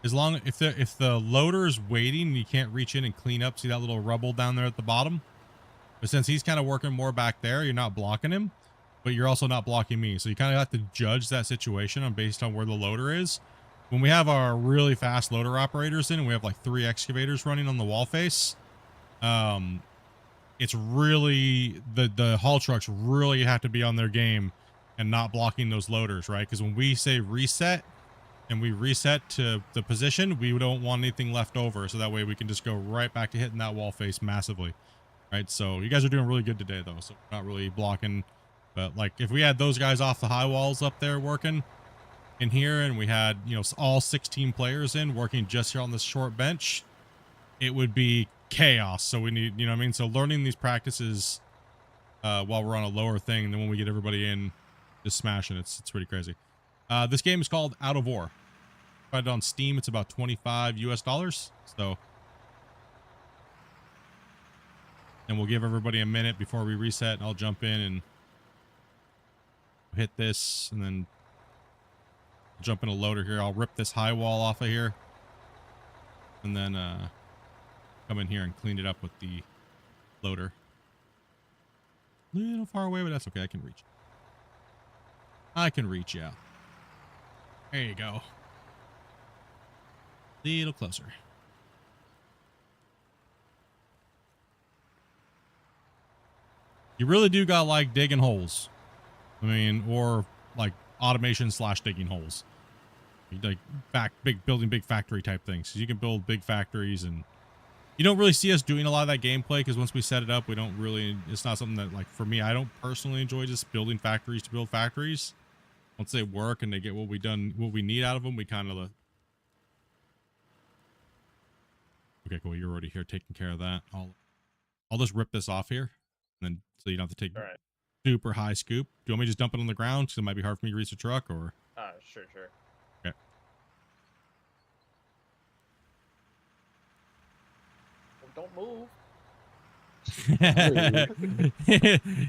[SPEAKER 1] As long if the loader is waiting and you can't reach in and clean up, see that little rubble down there at the bottom? But since he's kind of working more back there, you're not blocking him, but you're also not blocking me. So you kind of have to judge that situation based on where the loader is. When we have our really fast loader operators in and we have like 3 excavators running on the wall face, it's really the haul trucks really have to be on their game and not blocking those loaders, right? Because when we say reset and we reset to the position, we don't want anything left over, so that way we can just go right back to hitting that wall face massively, right? So you guys are doing really good today though, so not really blocking. But like if we had those guys off the high walls up there working in here, and we had, you know, all 16 players in working just here on this short bench, it would be chaos. So we need, you know what I mean? So learning these practices while we're on a lower thing, and then when we get everybody in, just smashing, it's pretty crazy. This game is called Out of War. Find it on Steam. It's about $25 US. So, and we'll give everybody a minute before we reset, and I'll jump in and hit this, and then jump in a loader here. I'll rip this high wall off of here, and then come in here and clean it up with the loader. A little far away, but that's okay. I can reach. I can reach out. There you go. A little closer. You really do got like digging holes. I mean, or like automation / digging holes. Like building big factory type things. You can build big factories, and you don't really see us doing a lot of that gameplay because once we set it up, we don't really, it's not something that, like, for me, I don't personally enjoy just building factories to build factories. Once they work and they get what we need out of them, we kind of okay, cool. You're already here taking care of that. I'll just rip this off here, and then so you don't have to take super high scoop. Do you want me to just dump it on the ground? Because it might be hard for me to reach the truck, or?
[SPEAKER 6] Sure.
[SPEAKER 1] Okay.
[SPEAKER 9] Well, don't move.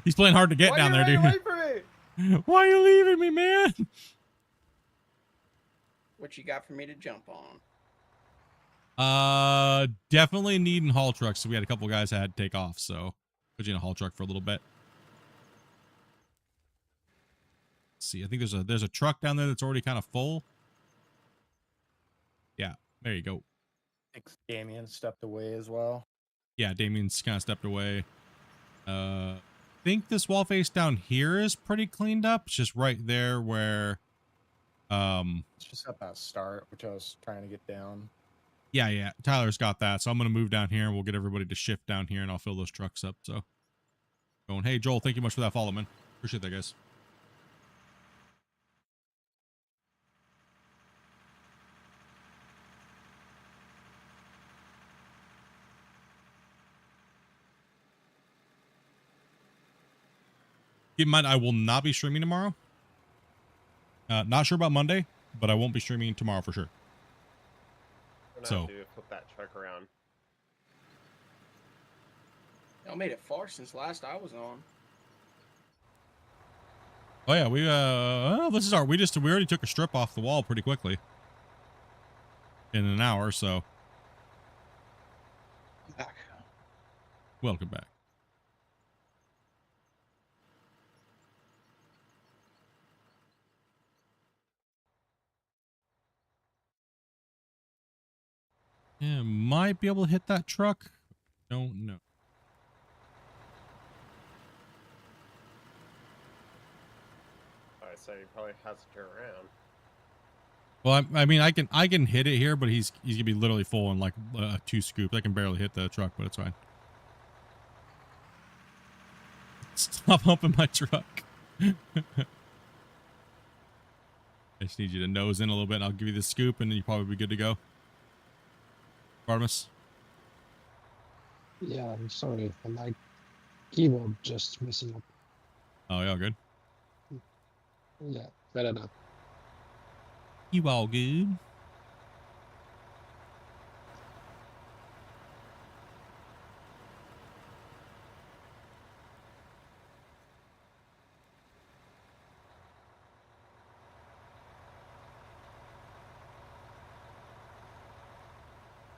[SPEAKER 1] He's playing hard to get down there, dude.
[SPEAKER 9] Away from me?
[SPEAKER 1] Why are you leaving me, man?
[SPEAKER 9] What you got for me to jump on?
[SPEAKER 1] Definitely needing haul trucks. So we had a couple guys that had to take off, so put you in a haul truck for a little bit. Let's see, I think there's a truck down there that's already kind of full. Yeah, there you go.
[SPEAKER 8] I think Damien stepped away as well.
[SPEAKER 1] Yeah, Damien's kind of stepped away. I think this wall face down here is pretty cleaned up. It's just right there where
[SPEAKER 8] It's just at that start, which I was trying to get down.
[SPEAKER 1] yeah, Tyler's got that. So I'm gonna move down here and we'll get everybody to shift down here, and I'll fill those trucks up. So going, hey Joel, thank you much for that follow, man. Appreciate that, guys. Keep in mind, I will not be streaming tomorrow. Not sure about Monday, but I won't be streaming tomorrow for sure.
[SPEAKER 6] We're
[SPEAKER 1] So
[SPEAKER 6] have to flip that truck around.
[SPEAKER 9] Y'all made it far since last I was on.
[SPEAKER 1] oh yeah, this is we already took a strip off the wall pretty quickly in an hour. So
[SPEAKER 9] Back.
[SPEAKER 1] welcome back. Yeah, might be able to hit that truck. Don't know.
[SPEAKER 6] I say he probably has to turn around.
[SPEAKER 1] Well, I mean, I can hit it here, but he's gonna be literally full in like 2 scoops. I can barely hit the truck, but it's fine. Stop humping my truck. I just need you to nose in a little bit, and I'll give you the scoop, and then you'll probably be good to go. Bartimus?
[SPEAKER 3] Yeah, I'm sorry. My keyboard just messing up.
[SPEAKER 1] Oh, yeah, good.
[SPEAKER 3] Yeah, better now.
[SPEAKER 1] You all good?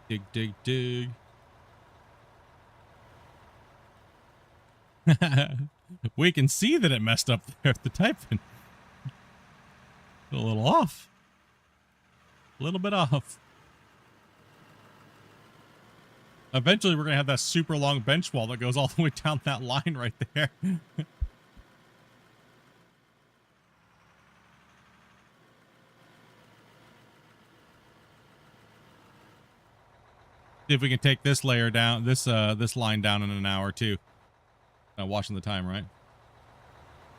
[SPEAKER 1] Dig, dig, dig. We can see that it messed up there at the typing. A little off. A little bit off. Eventually, we're going to have that super long bench wall that goes all the way down that line right there. See if we can take this layer down, this line down in an hour too. Watching the time, right?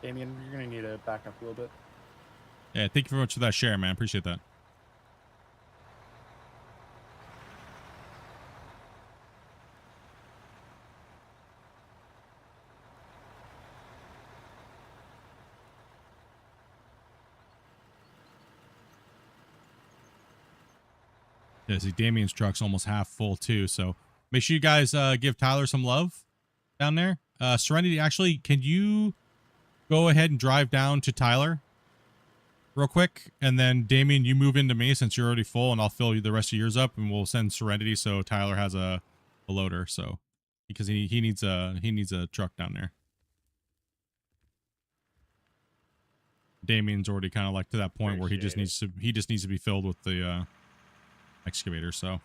[SPEAKER 8] Damien, you're gonna need to back up a little bit.
[SPEAKER 1] Yeah, thank you very much for that share, man. Appreciate that. Yeah, see, Damien's truck's almost half full too, so make sure you guys give Tyler some love down there. Serenity, actually, can you go ahead and drive down to Tyler real quick, and then Damien, you move into me since you're already full, and I'll fill you the rest of yours up, and we'll send Serenity so Tyler has a loader, so because he needs a truck down there. Damien's already kind of like to that point where he just needs to be filled with the excavator, so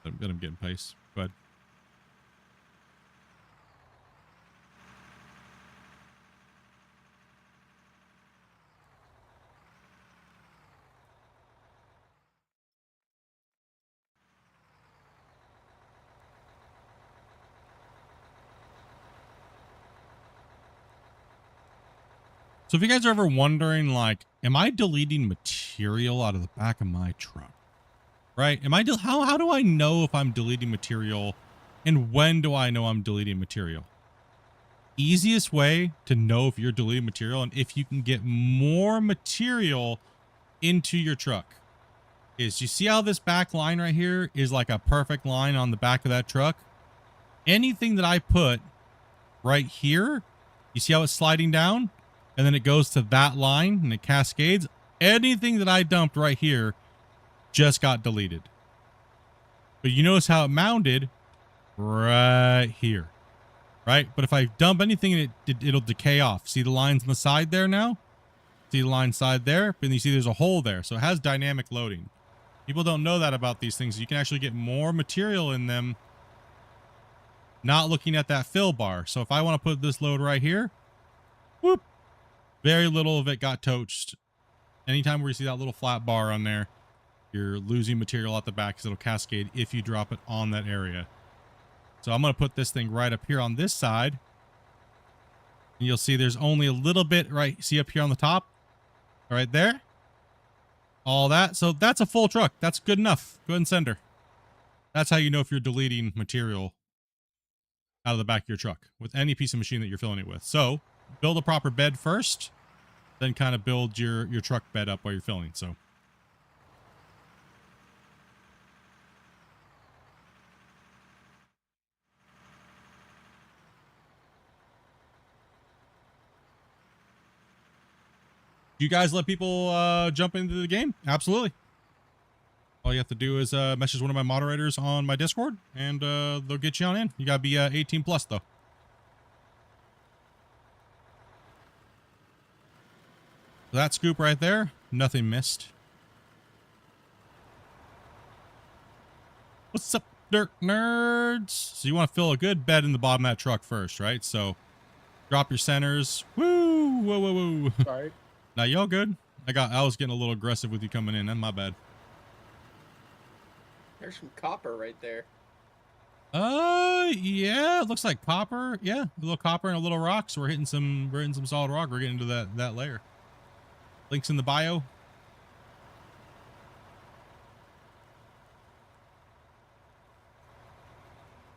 [SPEAKER 1] let him get in place. But so if you guys are ever wondering, like, am I deleting material out of the back of my truck? Right? How do I know if I'm deleting material, and when do I know I'm deleting material? Easiest way to know if you're deleting material and if you can get more material into your truck is, you see how this back line right here is like a perfect line on the back of that truck? Anything that I put right here, you see how it's sliding down? And then it goes to that line and it cascades. Anything that I dumped right here just got deleted. But you notice how it mounted right here, right? But if I dump anything, it'll decay off. See the lines on the side there now? See the line side there? And you see there's a hole there. So it has dynamic loading. People don't know that about these things. You can actually get more material in them not looking at that fill bar. So if I want to put this load right here, whoop, very little of it got toast. Anytime where you see that little flat bar on there, you're losing material at the back because it'll cascade if you drop it on that area. So I'm going to put this thing right up here on this side. And you'll see there's only a little bit right. See up here on the top? Right there? All that. So that's a full truck. That's good enough. Go ahead and send her. That's how you know if you're deleting material out of the back of your truck with any piece of machine that you're filling it with. So build a proper bed first, then kind of build your truck bed up while you're filling. So you guys let people jump into the game? Absolutely. All you have to do is message one of my moderators on my Discord, and they'll get you on in. You gotta be 18 plus though. That scoop right there, nothing missed. What's up, dirt nerds? So you want to fill a good bed in the bottom of that truck first, right? So drop your centers. Woo! Whoa, whoa, whoa.
[SPEAKER 8] Sorry.
[SPEAKER 1] Now y'all good? I was getting a little aggressive with you coming in. That's my bad.
[SPEAKER 9] There's some copper right there.
[SPEAKER 1] Yeah, it looks like copper. Yeah, a little copper and a little rock. So we're hitting some solid rock. We're getting into that layer. Links in the bio.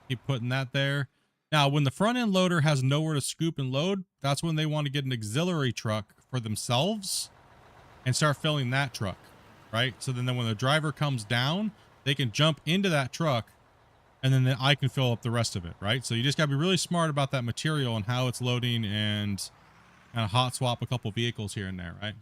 [SPEAKER 1] Keep putting that there. Now, when the front end loader has nowhere to scoop and load, that's when they want to get an auxiliary truck for themselves and start filling that truck, right? So then when the driver comes down, they can jump into that truck, and then I can fill up the rest of it, right? So you just got to be really smart about that material and how it's loading, and kind of hot swap a couple vehicles here and there, right?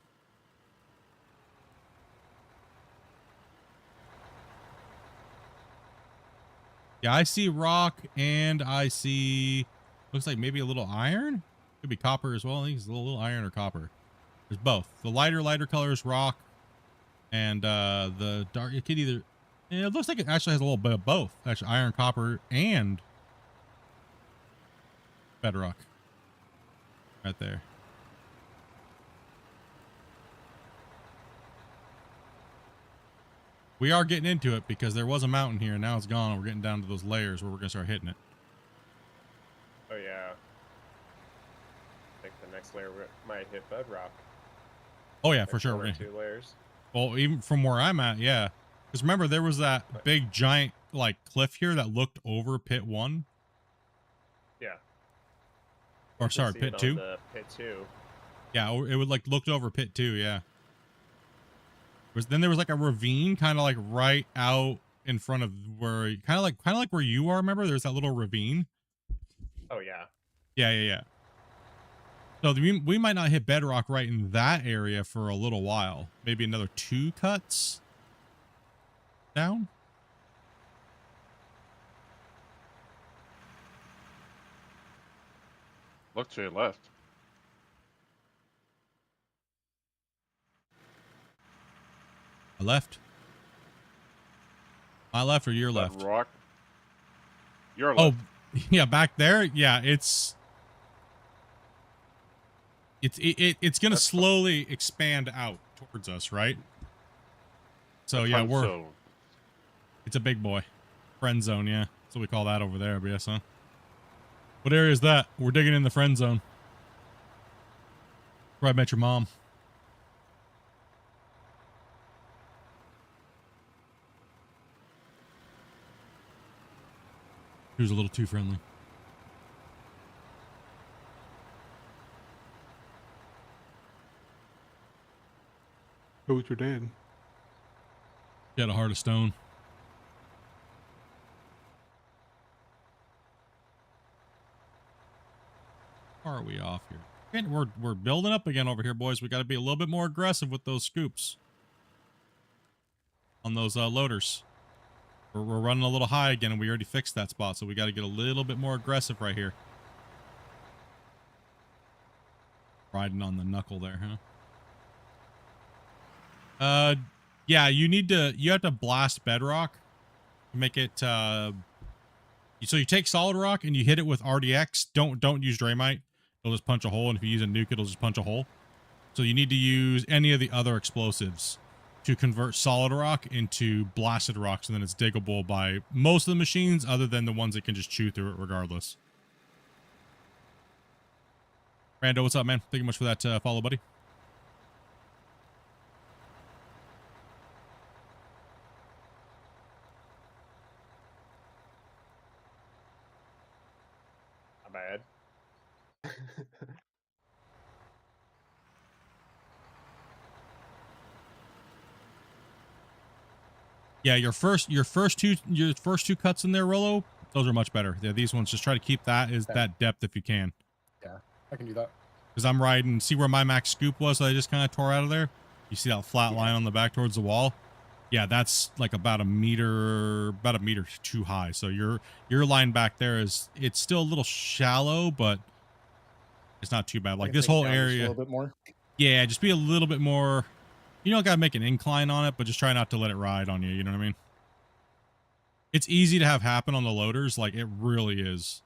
[SPEAKER 1] Yeah, I see rock and I see, looks like maybe a little iron. Could be copper as well. I think it's a little iron or copper. There's both. The lighter color is rock, and the dark, it could either, it looks like it actually has a little bit of both. Actually, iron, copper, and bedrock. Right there. We are getting into it because there was a mountain here and now it's gone. And we're getting down to those layers where we're going to start hitting it.
[SPEAKER 7] Oh yeah. I think the next layer might hit bedrock.
[SPEAKER 1] Oh yeah, for sure.
[SPEAKER 7] One or two layers.
[SPEAKER 1] Well, even from where I'm at, yeah. Because remember, there was that big giant like cliff here that looked over pit 1.
[SPEAKER 7] Yeah.
[SPEAKER 1] Or sorry, pit 2.
[SPEAKER 7] Pit 2.
[SPEAKER 1] Yeah, it would like looked over pit 2. Yeah. Then there was like a ravine, kind of like right out in front of where, kind of like where you are. Remember, there's that little ravine.
[SPEAKER 7] Oh yeah.
[SPEAKER 1] Yeah. So we might not hit bedrock right in that area for a little while. Maybe another 2 cuts down.
[SPEAKER 6] Look to your left.
[SPEAKER 1] My left. My left or your
[SPEAKER 6] That
[SPEAKER 1] left?
[SPEAKER 6] rock. Your left.
[SPEAKER 1] Oh, yeah, back there. Yeah, it's going to slowly expand out towards us, right? So yeah, it's a big boy. Friend zone, yeah. That's what we call that over there, I guess, huh? What area is that? We're digging in the friend zone. Where I met your mom. He was a little too friendly.
[SPEAKER 2] Who was your dad?
[SPEAKER 1] He had a heart of stone. How far are we off here? And we're building up again over here, boys. We got to be a little bit more aggressive with those scoops on those loaders. We're running a little high again, and we already fixed that spot, so we got to get a little bit more aggressive right here. Riding on the knuckle there, huh? Yeah, you have to blast bedrock to make it, so you take solid rock and you hit it with RDX. Don't use Draymite. It'll just punch a hole, and if you use a nuke, it'll just punch a hole. So you need to use any of the other explosives to convert solid rock into blasted rocks, and then it's diggable by most of the machines other than the ones that can just chew through it regardless. Rando, what's up, man? Thank you much for that follow, buddy.
[SPEAKER 7] Not bad.
[SPEAKER 1] Yeah, your first two cuts in there, Rollo, those are much better. Yeah, these ones, just try to keep that depth if you can.
[SPEAKER 8] Yeah, I can do that.
[SPEAKER 1] Because I'm riding, see where my max scoop was that I just kind of tore out of there? You see that flat line on the back towards the wall? Yeah, that's like about a meter too high. So your line back there it's still a little shallow, but it's not too bad. Like this whole area.
[SPEAKER 8] A little bit more.
[SPEAKER 1] Yeah, just be a little bit more. You don't gotta make an incline on it, but just try not to let it ride on you. You know what I mean? It's easy to have happen on the loaders. Like it really is.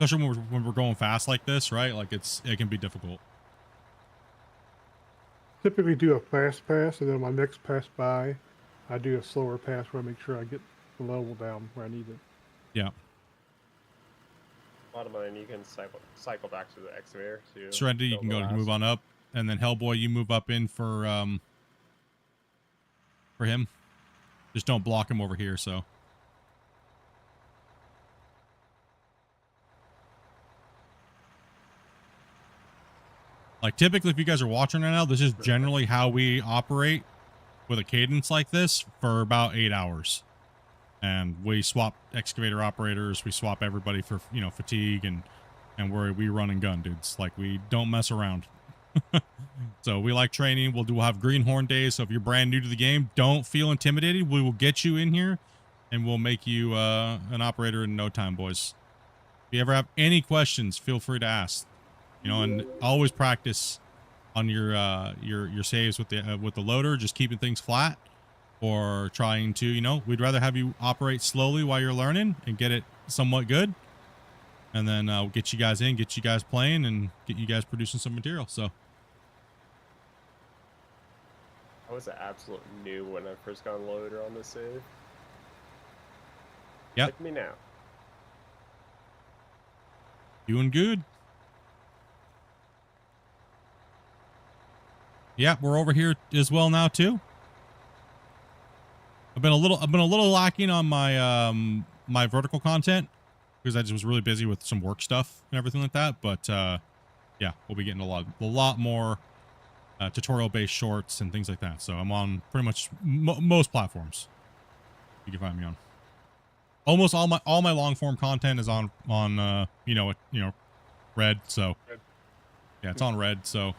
[SPEAKER 1] Especially when we're going fast like this, right? Like it can be difficult.
[SPEAKER 2] Typically do a fast pass, and then my next pass by, I do a slower pass where I make sure I get the level down where I need it.
[SPEAKER 1] Yeah.
[SPEAKER 7] A lot of money, you can cycle back to the excavator.
[SPEAKER 1] Serenity, you can go move on up, and then Hellboy, you move up in for him. Just don't block him over here. So. Like typically, if you guys are watching right now, this is generally how we operate with a cadence like this for about 8 hours. And we swap excavator operators, we swap everybody for, fatigue, and we run and gun, dudes. Like we don't mess around. So we like training. We'll have greenhorn days. So if you're brand new to the game, don't feel intimidated. We will get you in here and we'll make you an operator in no time, boys. If you ever have any questions, feel free to ask. You know, and always practice on your saves with the loader, just keeping things flat, or trying to, you know, we'd rather have you operate slowly while you're learning and get it somewhat good, and then we'll get you guys in, get you guys playing, and get you guys producing some material. So
[SPEAKER 7] I was an absolute noob when I first got a loader on this save.
[SPEAKER 1] Yep.
[SPEAKER 7] Like me now.
[SPEAKER 1] doing good. Yeah, we're over here as well now too. I've been a little lacking on my my vertical content because I just was really busy with some work stuff and everything like that. But yeah, we'll be getting a lot more tutorial based shorts and things like that. So I'm on pretty much most platforms you can find me on. Almost all my long form content is on you know Red. So yeah, it's on Red. So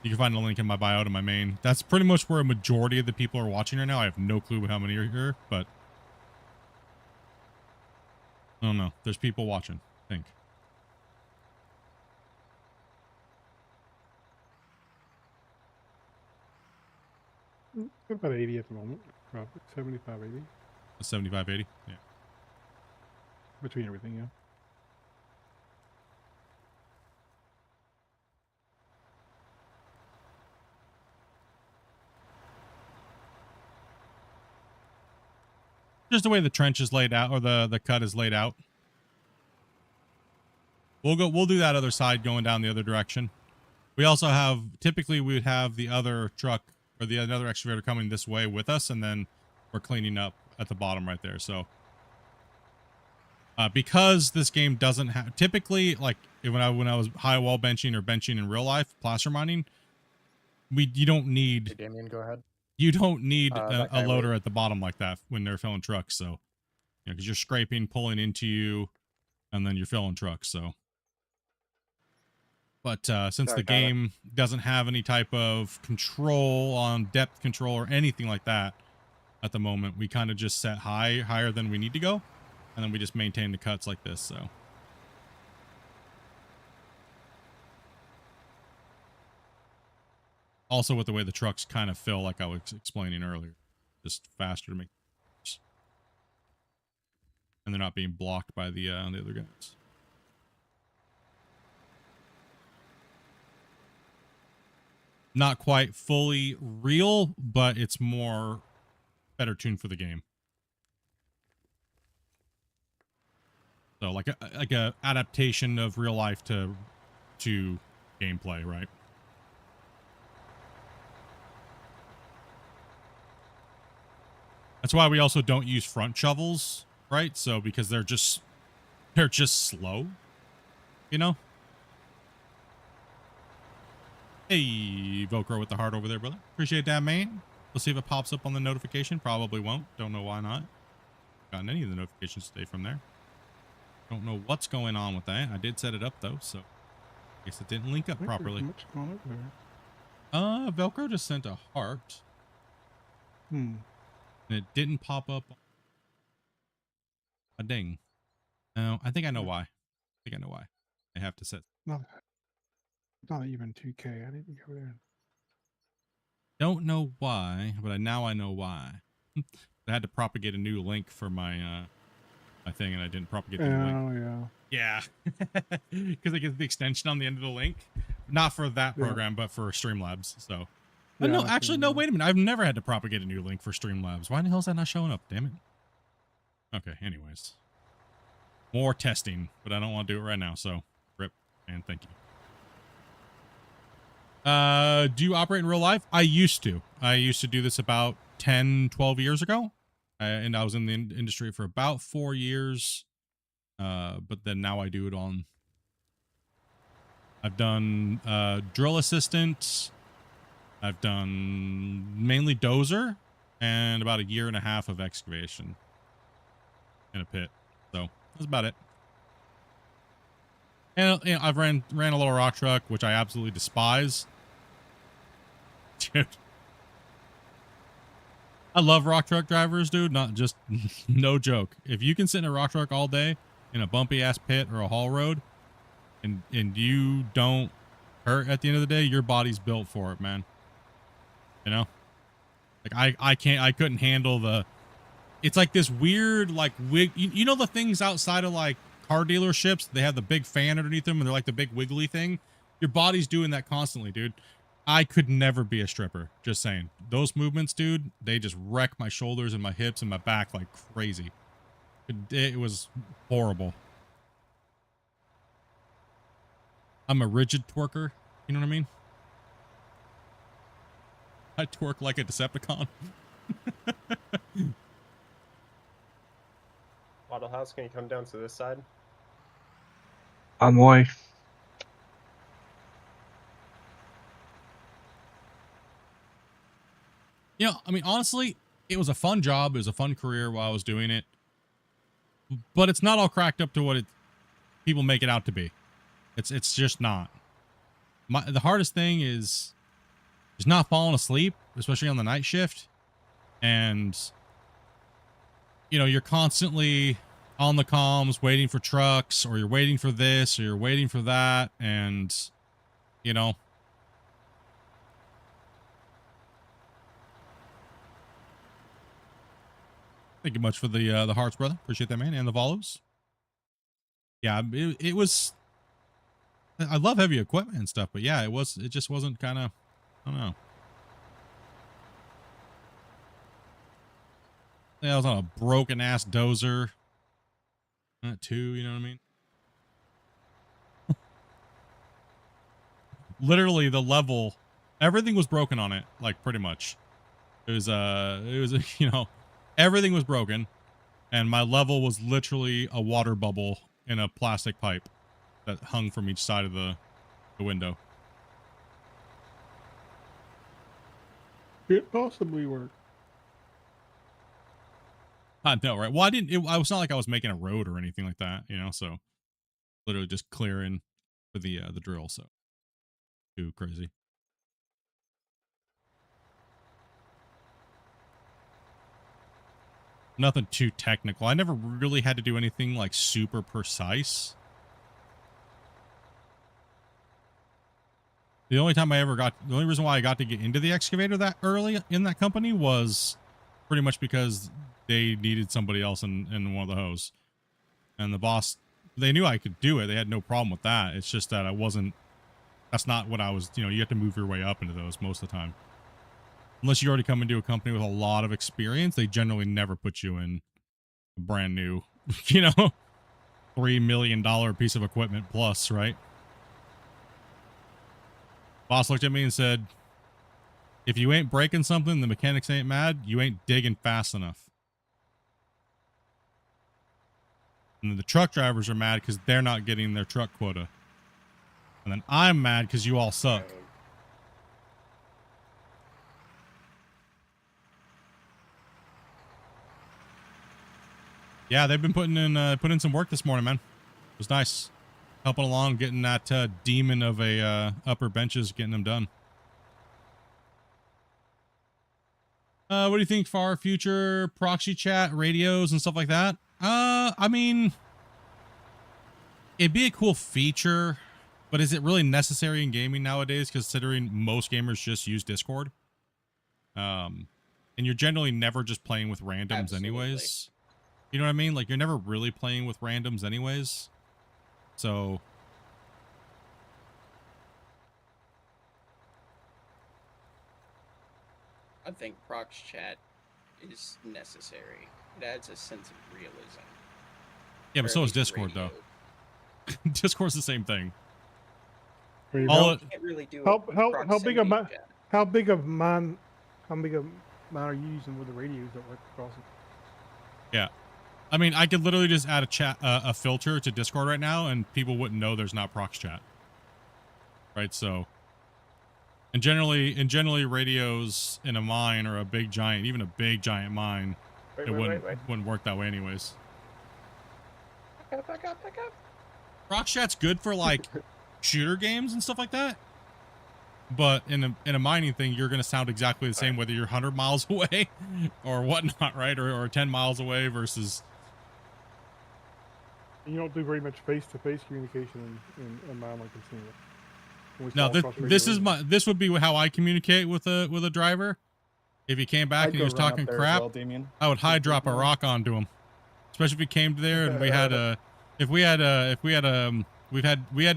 [SPEAKER 1] you can find the link in my bio to my main. That's pretty much where a majority of the people are watching right now. I have no clue how many are here, but I don't know. There's people watching, I think.
[SPEAKER 2] About 80 at the moment. Probably 75, 80.
[SPEAKER 1] 75, 80. Yeah.
[SPEAKER 2] Between everything, yeah.
[SPEAKER 1] Just the way the trench is laid out, or the cut is laid out. We'll do that other side going down the other direction. We also have, typically we would have the other truck or the another excavator coming this way with us, and then we're cleaning up at the bottom right there. So because this game doesn't have, typically, like when I was high wall benching or benching in real life, placer mining, you don't need,
[SPEAKER 8] Hey, Damien, go ahead.
[SPEAKER 1] you don't need a
[SPEAKER 8] guy
[SPEAKER 1] loader at the bottom like that when they're filling trucks. So, you know, because you're scraping, pulling into you, and then you're filling trucks. So, but since the game doesn't have any type of control on depth control or anything like that at the moment, we kind of just set higher than we need to go, and then we just maintain the cuts like this. So. Also with the way the trucks kind of fill, like I was explaining earlier, just faster to make, and they're not being blocked by the other guys. Not quite fully real, but it's more better tuned for the game. So like a adaptation of real life to gameplay, right? That's why we also don't use front shovels, right? So because they're just slow, you know? Hey, Velcro with the heart over there, brother. Appreciate that, man. Let's see if it pops up on the notification. Probably won't. Don't know why not. Gotten any of the notifications today from there. Don't know what's going on with that. I did set it up though, so I guess it didn't link up properly.
[SPEAKER 2] What's going on there?
[SPEAKER 1] Velcro just sent a heart.
[SPEAKER 2] Hmm.
[SPEAKER 1] And it didn't pop up a ding. No, I think I know why. I have to set.
[SPEAKER 2] Not even 2K. I didn't go there.
[SPEAKER 1] Don't know why, but now I know why. I had to propagate a new link for my my thing, and I didn't propagate the new link.
[SPEAKER 2] Oh yeah.
[SPEAKER 1] Yeah, because I get the extension on the end of the link, not for that program, but for Streamlabs. So,
[SPEAKER 2] Yeah,
[SPEAKER 1] no,
[SPEAKER 2] I
[SPEAKER 1] actually,
[SPEAKER 2] see.
[SPEAKER 1] no. Wait a minute. I've never had to propagate a new link for Streamlabs. Why the hell is that not showing up? Damn it. Okay. Anyways, more testing, but I don't want to do it right now. So, rip and thank you. Do you operate in real life? I used to do this about 10, 12 years ago. And I was in the industry for about 4 years. But then now I do it on, I've done, drill assistant. I've done mainly dozer and about 1.5 years of excavation in a pit. So that's about it. And you know, I've ran a little rock truck, which I absolutely despise. Dude. I love rock truck drivers, dude. Not just, no joke. If you can sit in a rock truck all day in a bumpy ass pit or a haul road, and you don't hurt at the end of the day, your body's built for it, man. You know, like I couldn't handle the. It's like this weird like wig. You know the things outside of like car dealerships? They have the big fan underneath them, and they're like the big wiggly thing. Your body's doing that constantly, dude. I could never be a stripper. Just saying. Those movements, dude, they just wreck my shoulders and my hips and my back like crazy. It was horrible. I'm a rigid twerker. You know what I mean? I twerk like a Decepticon.
[SPEAKER 7] Waddle House, can you come down to this side?
[SPEAKER 10] On the way.
[SPEAKER 1] You know, I mean, honestly, it was a fun job. It was a fun career while I was doing it. But it's not all cracked up to what people make it out to be. It's just not. The hardest thing is just not falling asleep, especially on the night shift. And, you know, you're constantly on the comms waiting for trucks, or you're waiting for this, or you're waiting for that. And, you know, thank you much for the hearts, brother. Appreciate that, man. And the follows. Yeah, it was. I love heavy equipment and stuff, but yeah, it just wasn't kind of. I don't know. Yeah, I was on a broken ass dozer. That too, you know what I mean? Literally, the level, everything was broken on it, like pretty much. It was you know. Everything was broken, and my level was literally a water bubble in a plastic pipe that hung from each side of the window.
[SPEAKER 2] It possibly worked.
[SPEAKER 1] I know, right? Well, I was not like I was making a road or anything like that, you know, so literally just clearing for the drill, so too crazy. Nothing too technical. I never really had to do anything like super precise. The only reason why I got to get into the excavator that early in that company was pretty much because they needed somebody else in one of the hoes. And the boss, they knew I could do it. They had no problem with that. It's just that that's not what I was, you know, you have to move your way up into those most of the time. Unless you already come into a company with a lot of experience, they generally never put you in a brand new, you know, $3 million piece of equipment plus, right? Boss looked at me and said, if you ain't breaking something, the mechanics ain't mad, you ain't digging fast enough. And then the truck drivers are mad because they're not getting their truck quota. And then I'm mad because you all suck. Yeah, they've been putting in some work this morning, man. It was nice. Helping along, getting that demon of a upper benches, getting them done. What do you think far future proxy chat, radios, and stuff like that? I mean, it'd be a cool feature, but is it really necessary in gaming nowadays, considering most gamers just use Discord? And you're generally never just playing with randoms anyways. You know what I mean? Like, you're never really playing with randoms anyways. So
[SPEAKER 9] I think prox chat is necessary. It adds a sense of realism.
[SPEAKER 1] yeah, but
[SPEAKER 9] Or
[SPEAKER 1] so
[SPEAKER 9] at
[SPEAKER 1] is
[SPEAKER 9] least
[SPEAKER 1] Discord,
[SPEAKER 9] radio.
[SPEAKER 1] though. Discord's the same thing.
[SPEAKER 2] I mean,
[SPEAKER 1] All
[SPEAKER 9] You can't really do
[SPEAKER 2] how
[SPEAKER 9] a
[SPEAKER 2] big
[SPEAKER 9] proximity
[SPEAKER 2] of
[SPEAKER 9] chat.
[SPEAKER 2] how big of mine are you using with the radios that work across it?
[SPEAKER 1] Yeah. I mean, I could literally just add a filter to Discord right now, and people wouldn't know there's not prox chat. Right? So, and generally radios in a mine or a big giant, even a big giant mine,
[SPEAKER 7] Wait,
[SPEAKER 1] it
[SPEAKER 7] wait.
[SPEAKER 1] wouldn't work that way anyways.
[SPEAKER 9] Back up.
[SPEAKER 1] Prox chat's good for like shooter games and stuff like that. But in a mining thing, you're going to sound exactly the same whether you're 100 miles away or whatnot, right? Or 10 miles away versus.
[SPEAKER 2] You don't do very much face-to-face communication in mine like I'm seeing it.
[SPEAKER 1] No, this would be how I communicate with a driver. If he came back
[SPEAKER 8] I'd
[SPEAKER 1] and he
[SPEAKER 8] go
[SPEAKER 1] was
[SPEAKER 8] run up
[SPEAKER 1] talking
[SPEAKER 8] there as
[SPEAKER 1] crap,
[SPEAKER 8] well, Damien.
[SPEAKER 1] I would high drop a rock onto him. Especially if he came there and we had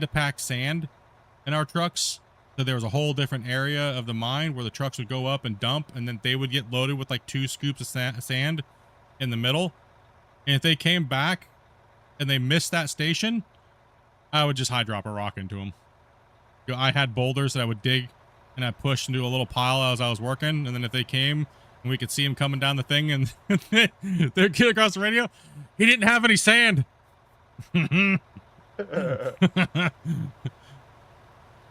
[SPEAKER 1] to pack sand in our trucks. So there was a whole different area of the mine where the trucks would go up and dump, and then they would get loaded with like 2 scoops of sand in the middle. And if they came back and they missed that station, I would just high drop a rock into them. I had boulders that I would dig and I'd push into a little pile as I was working. And then if they came and we could see them coming down the thing and they're kid across the radio, he didn't have any sand.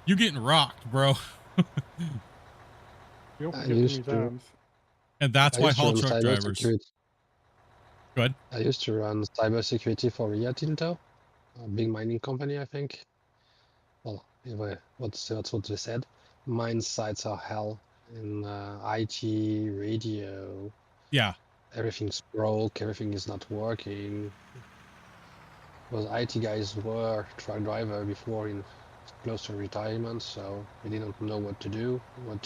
[SPEAKER 1] You getting rocked, bro.
[SPEAKER 2] You don't forget many times.
[SPEAKER 1] And that's why haul truck drivers. Go ahead.
[SPEAKER 3] I used to run cybersecurity for Rio Tinto, a big mining company, I think. Well, anyway, that's what they said. Mine sites are hell in IT, radio.
[SPEAKER 1] Yeah.
[SPEAKER 3] Everything's broke, everything is not working. Those IT guys were truck driver before in close to retirement, so we didn't know what to do, what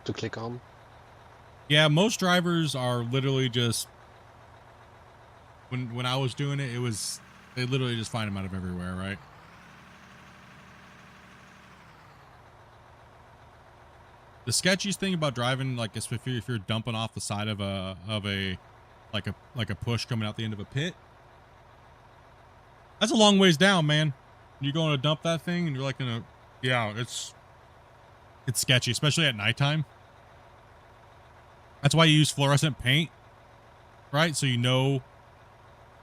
[SPEAKER 3] to click on.
[SPEAKER 1] Yeah, most drivers are literally just when I was doing it, they literally just find them out of everywhere, right? The sketchiest thing about driving, like if you're dumping off the side of a push coming out the end of a pit, that's a long ways down, man. You're going to dump that thing and you're like it's sketchy, especially at nighttime. That's why you use fluorescent paint, right? So you know,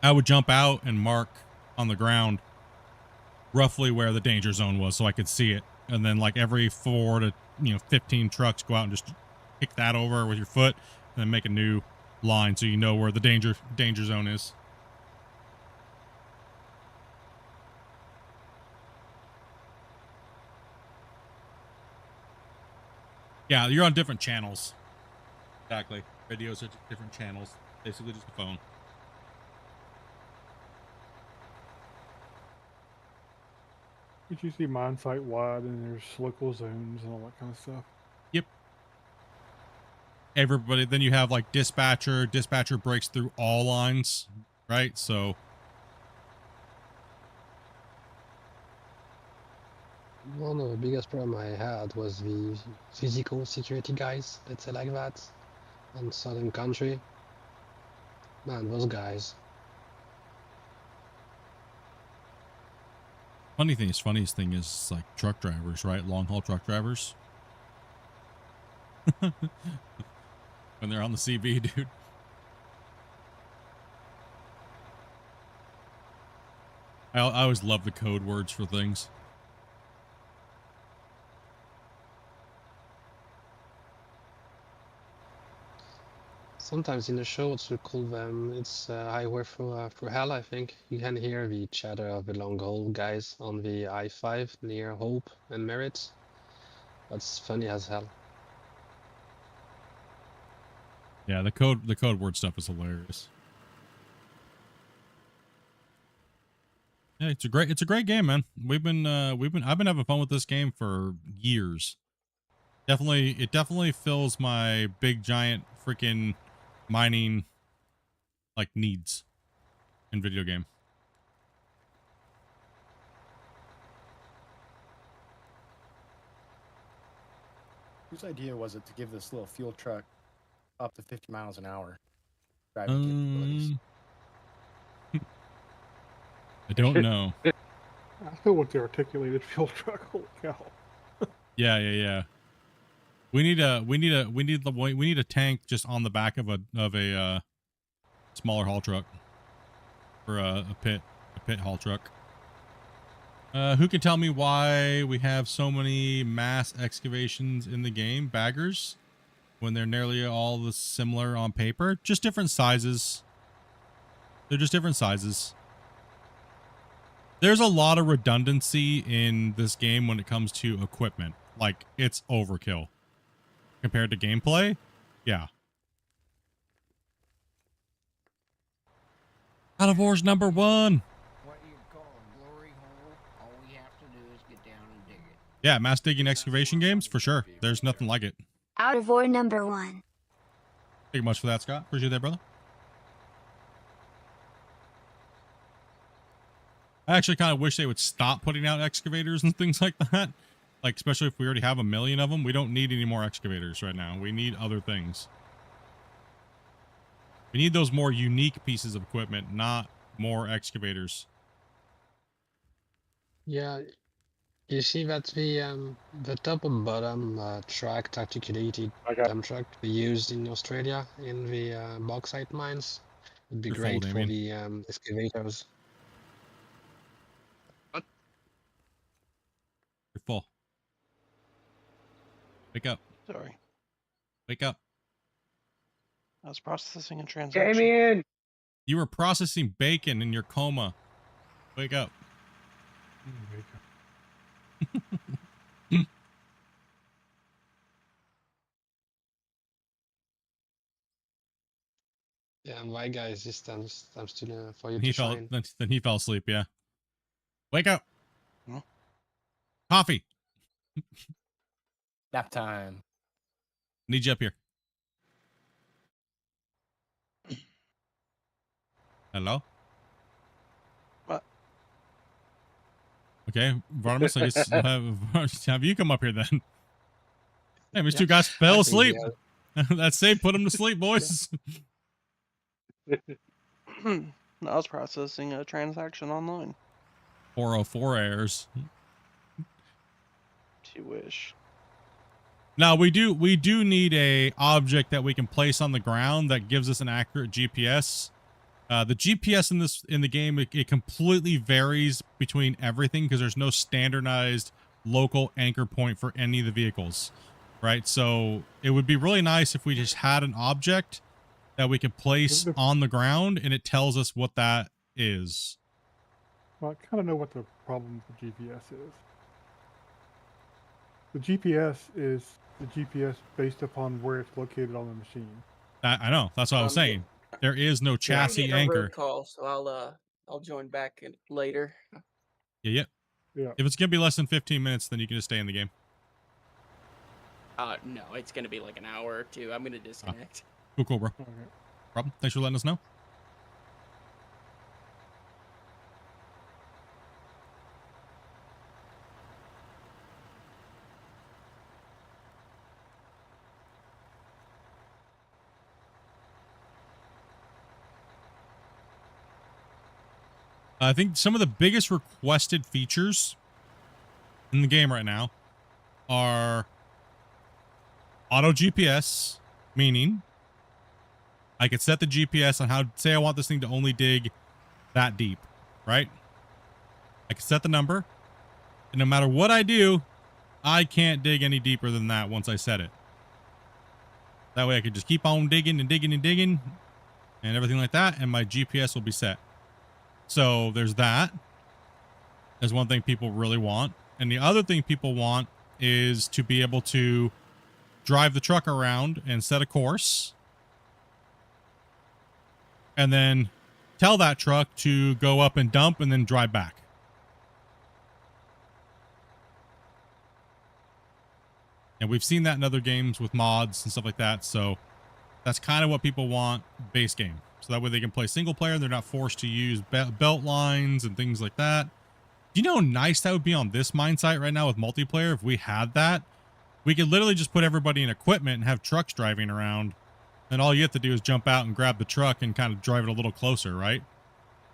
[SPEAKER 1] I would jump out and mark on the ground roughly where the danger zone was so I could see it. And then like every 4 to 15 trucks, go out and just kick that over with your foot and then make a new line so you know where the danger zone is. Yeah, you're on different channels. Exactly. Videos are different channels. Basically just a phone.
[SPEAKER 2] It's usually mine site wide and there's local zones and all that kind of stuff.
[SPEAKER 1] Yep. Everybody, then you have like dispatcher breaks through all lines, right? So
[SPEAKER 3] one of the biggest problem I had was the physical security guys, let's say like that, on southern country. Man, those guys.
[SPEAKER 1] funniest thing is like truck drivers, right? Long haul truck drivers. When they're on the CB, dude. I always love the code words for things.
[SPEAKER 3] Sometimes in the shorts we call them, it's highway through hell, I think. You can hear the chatter of the long haul guys on the I-5 near Hope and Merritt. That's funny as hell.
[SPEAKER 1] Yeah, the code word stuff is hilarious. Yeah, it's a great game, man. I've been having fun with this game for years. It definitely fills my big giant freaking mining like needs in video game.
[SPEAKER 8] Whose idea was it to give this little fuel truck up to 50 miles an hour driving capabilities?
[SPEAKER 1] I don't know.
[SPEAKER 2] I still want the articulated fuel truck. Holy cow.
[SPEAKER 1] Yeah. We need a tank just on the back of a smaller haul truck, or a pit haul truck. Who can tell me why we have so many mass excavations in the game, baggers, when they're nearly all similar on paper? Just different sizes. They're just different sizes. There's a lot of redundancy in this game when it comes to equipment, like it's overkill compared to gameplay. Yeah. God of War's number 1.
[SPEAKER 11] What you call a glory hole, all we have to do is get down and dig it.
[SPEAKER 1] Yeah, mass digging excavation games for sure. There's nothing like it.
[SPEAKER 12] Out of War number 1.
[SPEAKER 1] Thank you much for that, Scott. Appreciate that, brother. I actually kind of wish they would stop putting out excavators and things like that. Like, especially if we already have 1 million of them. We don't need any more excavators right now. We need other things. We need those more unique pieces of equipment, not more excavators.
[SPEAKER 3] Yeah, you see that the top and bottom track technicality dump truck we used in Australia in the bauxite mines would be
[SPEAKER 1] You're full,
[SPEAKER 3] great for
[SPEAKER 1] Damien.
[SPEAKER 3] the excavators.
[SPEAKER 1] You're full. Wake up.
[SPEAKER 5] Sorry.
[SPEAKER 1] Wake up.
[SPEAKER 5] I was processing a transaction.
[SPEAKER 9] Damien!
[SPEAKER 1] You were processing bacon in your coma. Wake up.
[SPEAKER 3] Yeah, and my guys just times to for you
[SPEAKER 1] He
[SPEAKER 3] to
[SPEAKER 1] fell.
[SPEAKER 3] shine.
[SPEAKER 1] Then he fell asleep. Yeah. Wake up.
[SPEAKER 5] Huh?
[SPEAKER 1] Coffee.
[SPEAKER 8] Nap time.
[SPEAKER 1] Need you up here. Hello?
[SPEAKER 5] What?
[SPEAKER 1] Okay, Varmus, I guess have you come up here then. Hey, these
[SPEAKER 3] Yeah,
[SPEAKER 1] two guys fell
[SPEAKER 3] I think,
[SPEAKER 1] asleep. That's safe. Put them to sleep, boys.
[SPEAKER 5] I was processing a transaction online.
[SPEAKER 1] 404 errors.
[SPEAKER 5] If you wish.
[SPEAKER 1] Now we do need a object that we can place on the ground that gives us an accurate GPS. The GPS in the game, it completely varies between everything because there's no standardized local anchor point for any of the vehicles, right? So it would be really nice if we just had an object that we could place on the ground and it tells us what that is.
[SPEAKER 2] Well, I kind of know what the problem with the GPS is. The GPS is the GPS based upon where it's located on the machine.
[SPEAKER 1] I know. That's what I was saying. There is no chassis anchor.
[SPEAKER 9] Call, so I'll join back later.
[SPEAKER 1] Yeah. If it's gonna be less than 15 minutes, then you can just stay in the game.
[SPEAKER 9] No, it's gonna be like an hour or two. I'm gonna disconnect.
[SPEAKER 1] Cool, bro. Problem. Thanks for letting us know. I think some of the biggest requested features in the game right now are auto GPS, meaning I could set the GPS on how, say I want this thing to only dig that deep, right? I could set the number, and no matter what I do, I can't dig any deeper than that once I set it. That way I could just keep on digging and digging and digging and everything like that, and my GPS will be set. So there's that. There's one thing people really want. And the other thing people want is to be able to drive the truck around and set a course. And then tell that truck to go up and dump and then drive back. And we've seen that in other games with mods and stuff like that. So that's kind of what people want base game. So that way they can play single player. They're not forced to use belt lines and things like that. Do you know how nice that would be on this mine site right now with multiplayer? If we had that, we could literally just put everybody in equipment and have trucks driving around. And all you have to do is jump out and grab the truck and kind of drive it a little closer, right?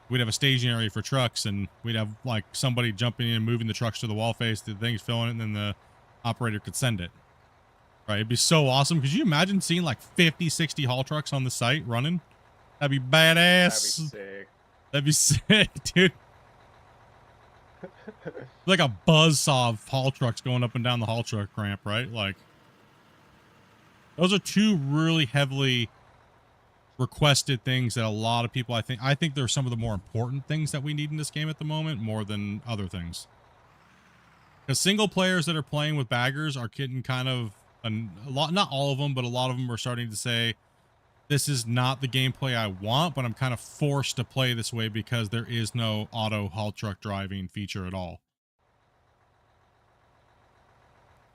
[SPEAKER 1] We'd have a staging area for trucks, and we'd have like somebody jumping in and moving the trucks to the wall face, the thing's filling it, and then the operator could send it. Right? It'd be so awesome. Could you imagine seeing like 50, 60 haul trucks on the site running? That'd be badass. That'd be sick, dude. Like a buzzsaw of haul trucks going up and down the haul truck ramp, right? Like, those are two really heavily requested things that a lot of people, I think they're some of the more important things that we need in this game at the moment, more than other things. Because single players that are playing with baggers are getting kind of a lot, not all of them, but a lot of them are starting to say, this is not the gameplay I want, but I'm kind of forced to play this way because there is no auto haul truck driving feature at all.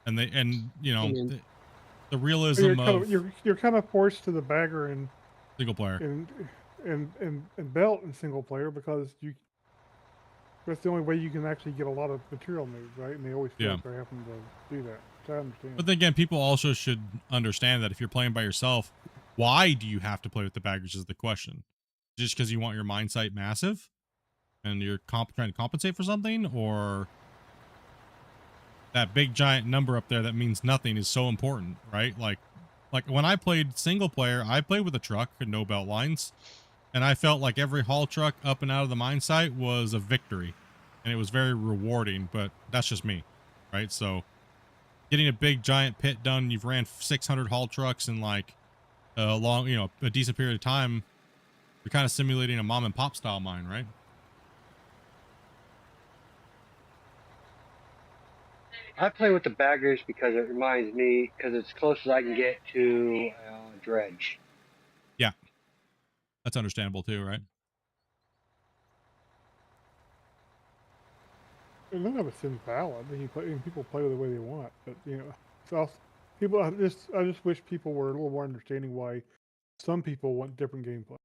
[SPEAKER 1] And you know, the realism
[SPEAKER 2] you're kind of forced to the bagger and
[SPEAKER 1] single player
[SPEAKER 2] and belt in single player because that's the only way you can actually get a lot of material moved, right? And they always feel like they're having to do that. So I understand.
[SPEAKER 1] But then again, people also should understand that if you're playing by yourself, why do you have to play with the baggers is the question. Just because you want your mine site massive and you're trying to compensate for something, or that big giant number up there that means nothing is so important, right? Like when I played single player, I played with a truck and no belt lines, and I felt like every haul truck up and out of the mine site was a victory, and it was very rewarding, but that's just me, right? So getting a big giant pit done, you've ran 600 haul trucks in like a long, you know, a decent period of time, you're kind of simulating a mom and pop style mine, right?
[SPEAKER 13] I play with the baggers because it reminds me, because it's close as I can get to dredge.
[SPEAKER 1] Yeah, that's understandable too, right?
[SPEAKER 2] And none of it's invalid. People play the way they want, but you know, so people. I just wish people were a little more understanding why some people want different gameplay.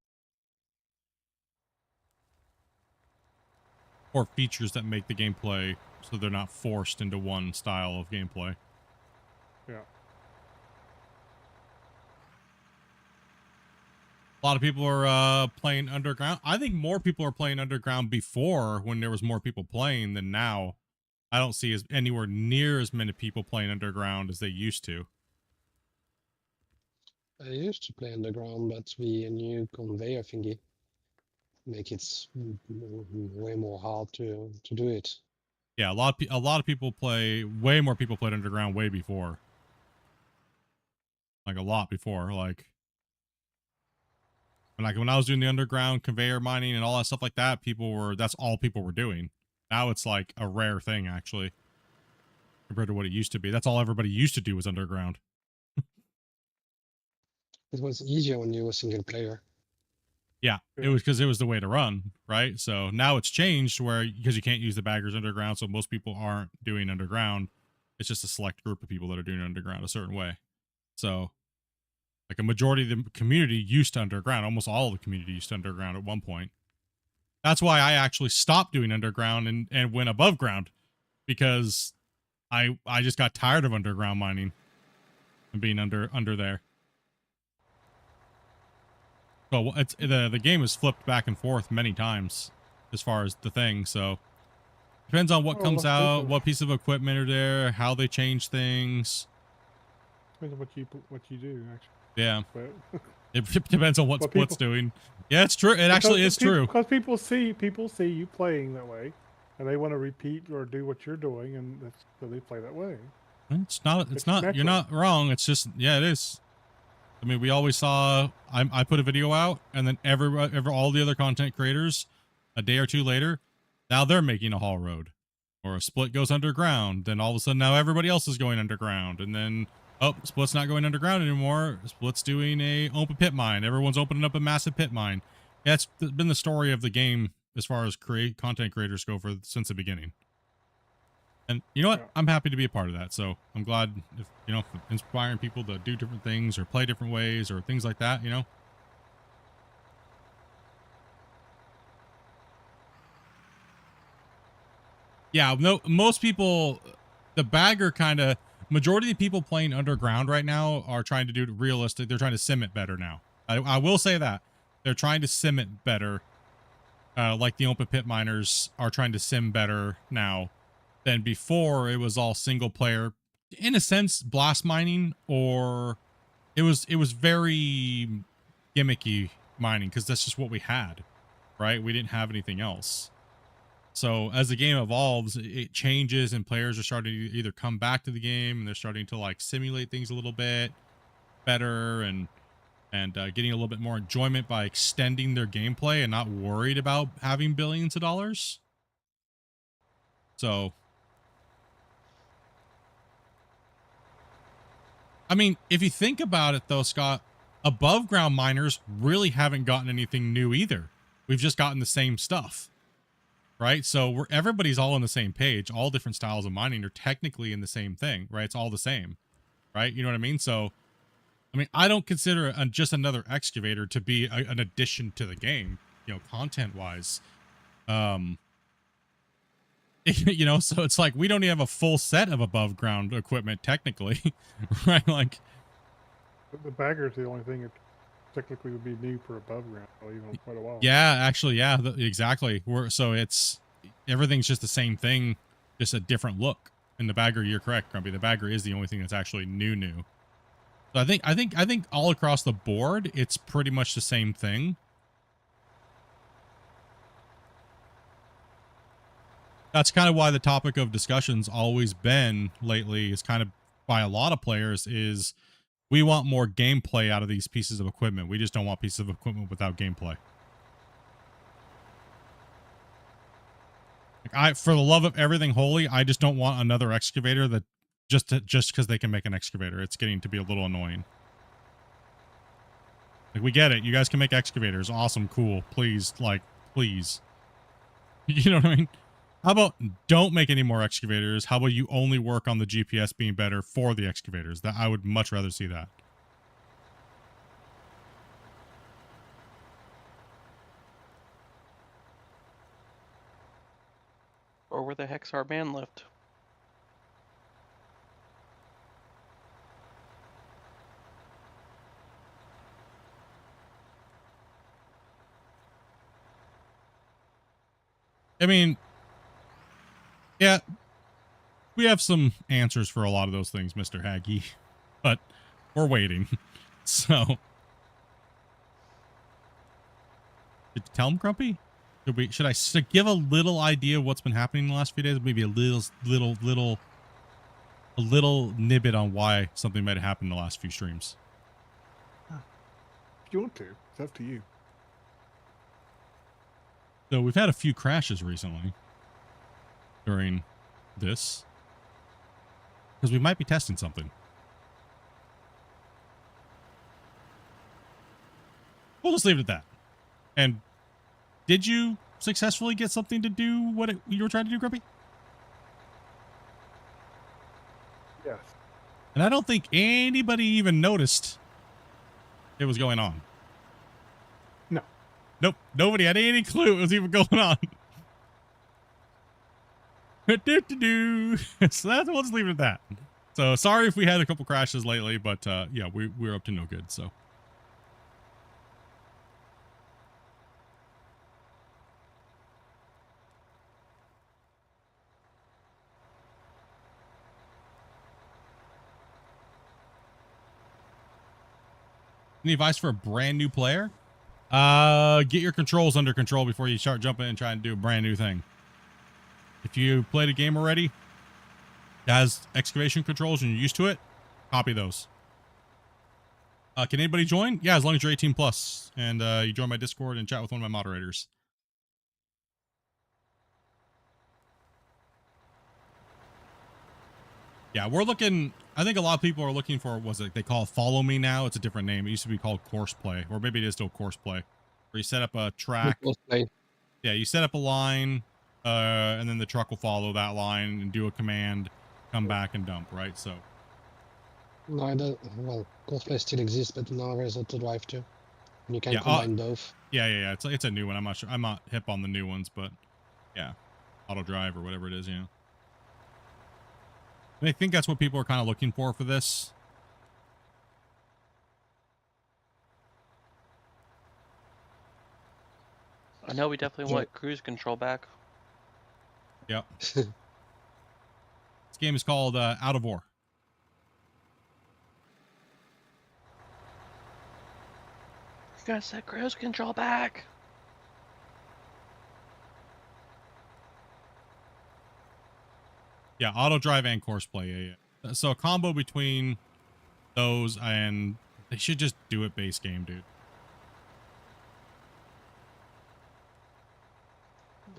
[SPEAKER 1] Or features that make the gameplay so they're not forced into one style of gameplay.
[SPEAKER 2] Yeah.
[SPEAKER 1] A lot of people are playing underground. I think more people are playing underground before, when there was more people playing, than now. I don't see anywhere near as many people playing underground as they used to.
[SPEAKER 3] I used to play underground, but the new conveyor thingy make it way more hard to do it.
[SPEAKER 1] Yeah, a lot of people play. Way more people played underground way before. Like a lot before. Like when I was doing the underground conveyor mining and all that stuff like that, that's all people were doing. Now it's like a rare thing, actually, compared to what it used to be. That's all everybody used to do was underground.
[SPEAKER 3] It was easier when you were single player.
[SPEAKER 1] Yeah, it was because it was the way to run, right? So now it's changed because you can't use the baggers underground, so most people aren't doing underground. It's just a select group of people that are doing underground a certain way. So like a majority of the community used to underground. Almost all of the community used to underground at one point. That's why I actually stopped doing underground and went above ground, because I just got tired of underground mining and being under there. So the game has flipped back and forth many times as far as the thing. So depends on what comes out, what piece of equipment are there, how they change things.
[SPEAKER 2] Depends on what you do, actually.
[SPEAKER 1] Yeah.
[SPEAKER 2] But
[SPEAKER 1] it depends on what Split's doing. Yeah, it's true. It actually is true.
[SPEAKER 2] Because people see you playing that way, and they want to repeat or do what you're doing, and so they play that way.
[SPEAKER 1] It's not. You're not wrong. It's just, yeah, it is. I mean, we always saw. I put a video out, and then all the other content creators, a day or two later, now they're making a haul road, or a Split goes underground. Then all of a sudden, now everybody else is going underground, and then Split's not going underground anymore. Split's doing a open pit mine. Everyone's opening up a massive pit mine. That's been the story of the game as far as content creators go since the beginning. And you know what? Yeah. I'm happy to be a part of that. So I'm glad if inspiring people to do different things or play different ways or things like that, you know? Yeah, no, most people, the bagger majority of the people playing underground right now are trying to do it realistic. They're trying to sim it better now. I will say that. They're trying to sim it better. Like the open pit miners are trying to sim better now than before. It was all single player, in a sense, blast mining, or it was very gimmicky mining because that's just what we had, right? We didn't have anything else. So as the game evolves, it changes, and players are starting to either come back to the game and they're starting to like simulate things a little bit better and getting a little bit more enjoyment by extending their gameplay and not worried about having billions of dollars. So I mean, if you think about it though, Scott, above ground miners really haven't gotten anything new either. We've just gotten the same stuff, right? So everybody's all on the same page. All different styles of mining are technically in the same thing, right? It's all the same, right? You know what I mean? So, I mean, I don't consider just another excavator to be an addition to the game, you know, content wise. You know, so it's like we don't even have a full set of above ground equipment technically, right? Like
[SPEAKER 2] The bagger's the only thing that technically would be new for above ground, even quite a while.
[SPEAKER 1] yeah, actually, yeah, exactly. So it's everything's just the same thing, just a different look. And the bagger, you're correct, Grumpy. The bagger is the only thing that's actually new. So I think all across the board, it's pretty much the same thing. That's kind of why the topic of discussion's always been lately, is kind of by a lot of players, is we want more gameplay out of these pieces of equipment. We just don't want pieces of equipment without gameplay. Like for the love of everything holy, I just don't want another excavator that just because they can make an excavator. It's getting to be a little annoying. Like, we get it. You guys can make excavators. Awesome. Cool. Please. Like, please. You know what I mean? How about don't make any more excavators? How about you only work on the GPS being better for the excavators? That I would much rather see that.
[SPEAKER 5] Or where the heck's our man lift?
[SPEAKER 1] I mean, yeah, we have some answers for a lot of those things, Mr. Haggy, but we're waiting. So, did you tell him, Grumpy? Should I give a little idea of what's been happening in the last few days? Maybe a little nibbit on why something might have happened in the last few streams.
[SPEAKER 2] If you want to, it's up to you.
[SPEAKER 1] So we've had a few crashes recently during this because we might be testing something. We'll just leave it at that. And did you successfully get something to do what you were trying to do, Grumpy?
[SPEAKER 2] Yes.
[SPEAKER 1] And I don't think anybody even noticed it was going on.
[SPEAKER 2] No.
[SPEAKER 1] Nope. Nobody had any clue it was even going on. So we'll just leave it at that. So sorry if we had a couple crashes lately, but yeah, we're up to no good. So. Any advice for a brand new player? Get your controls under control before you start jumping and trying to do a brand new thing. If you played a game already that has excavation controls and you're used to it, copy those. Can anybody join? Yeah, as long as you're 18 plus and you join my Discord and chat with one of my moderators. Yeah, we're looking. I think a lot of people are looking for, was it they call it Follow Me now? It's a different name. It used to be called Course Play, or maybe it is still Course Play, where you set up a track. Yeah, you set up a line, and then the truck will follow that line and do a command, come back and dump, right? So.
[SPEAKER 3] No, I don't. Well, Course Play still exists, but now there's Auto Drive too. And you can combine both.
[SPEAKER 1] Yeah. It's a new one. I'm not sure. I'm not hip on the new ones, but yeah, Auto Drive or whatever it is, you know. And I think that's what people are kind of looking for this.
[SPEAKER 5] I know we definitely want cruise control back.
[SPEAKER 1] Yep. This game is called Out of War.
[SPEAKER 5] You gotta set cruise control back.
[SPEAKER 1] Yeah, auto drive and course play. Yeah. So a combo between those, and they should just do it base game, dude.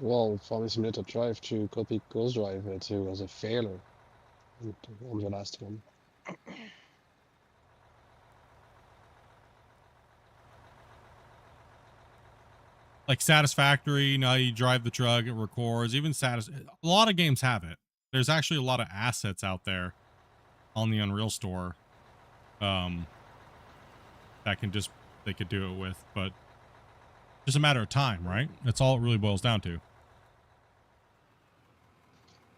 [SPEAKER 3] Well, Farming Simulator Drive to copy Course Drive, it was a failure on the last one.
[SPEAKER 1] like Satisfactory, you know, you drive the truck, it records. Even a lot of games have it. There's actually a lot of assets out there on the Unreal Store that can just, they could do it with, but just a matter of time, right? That's all it really boils down to.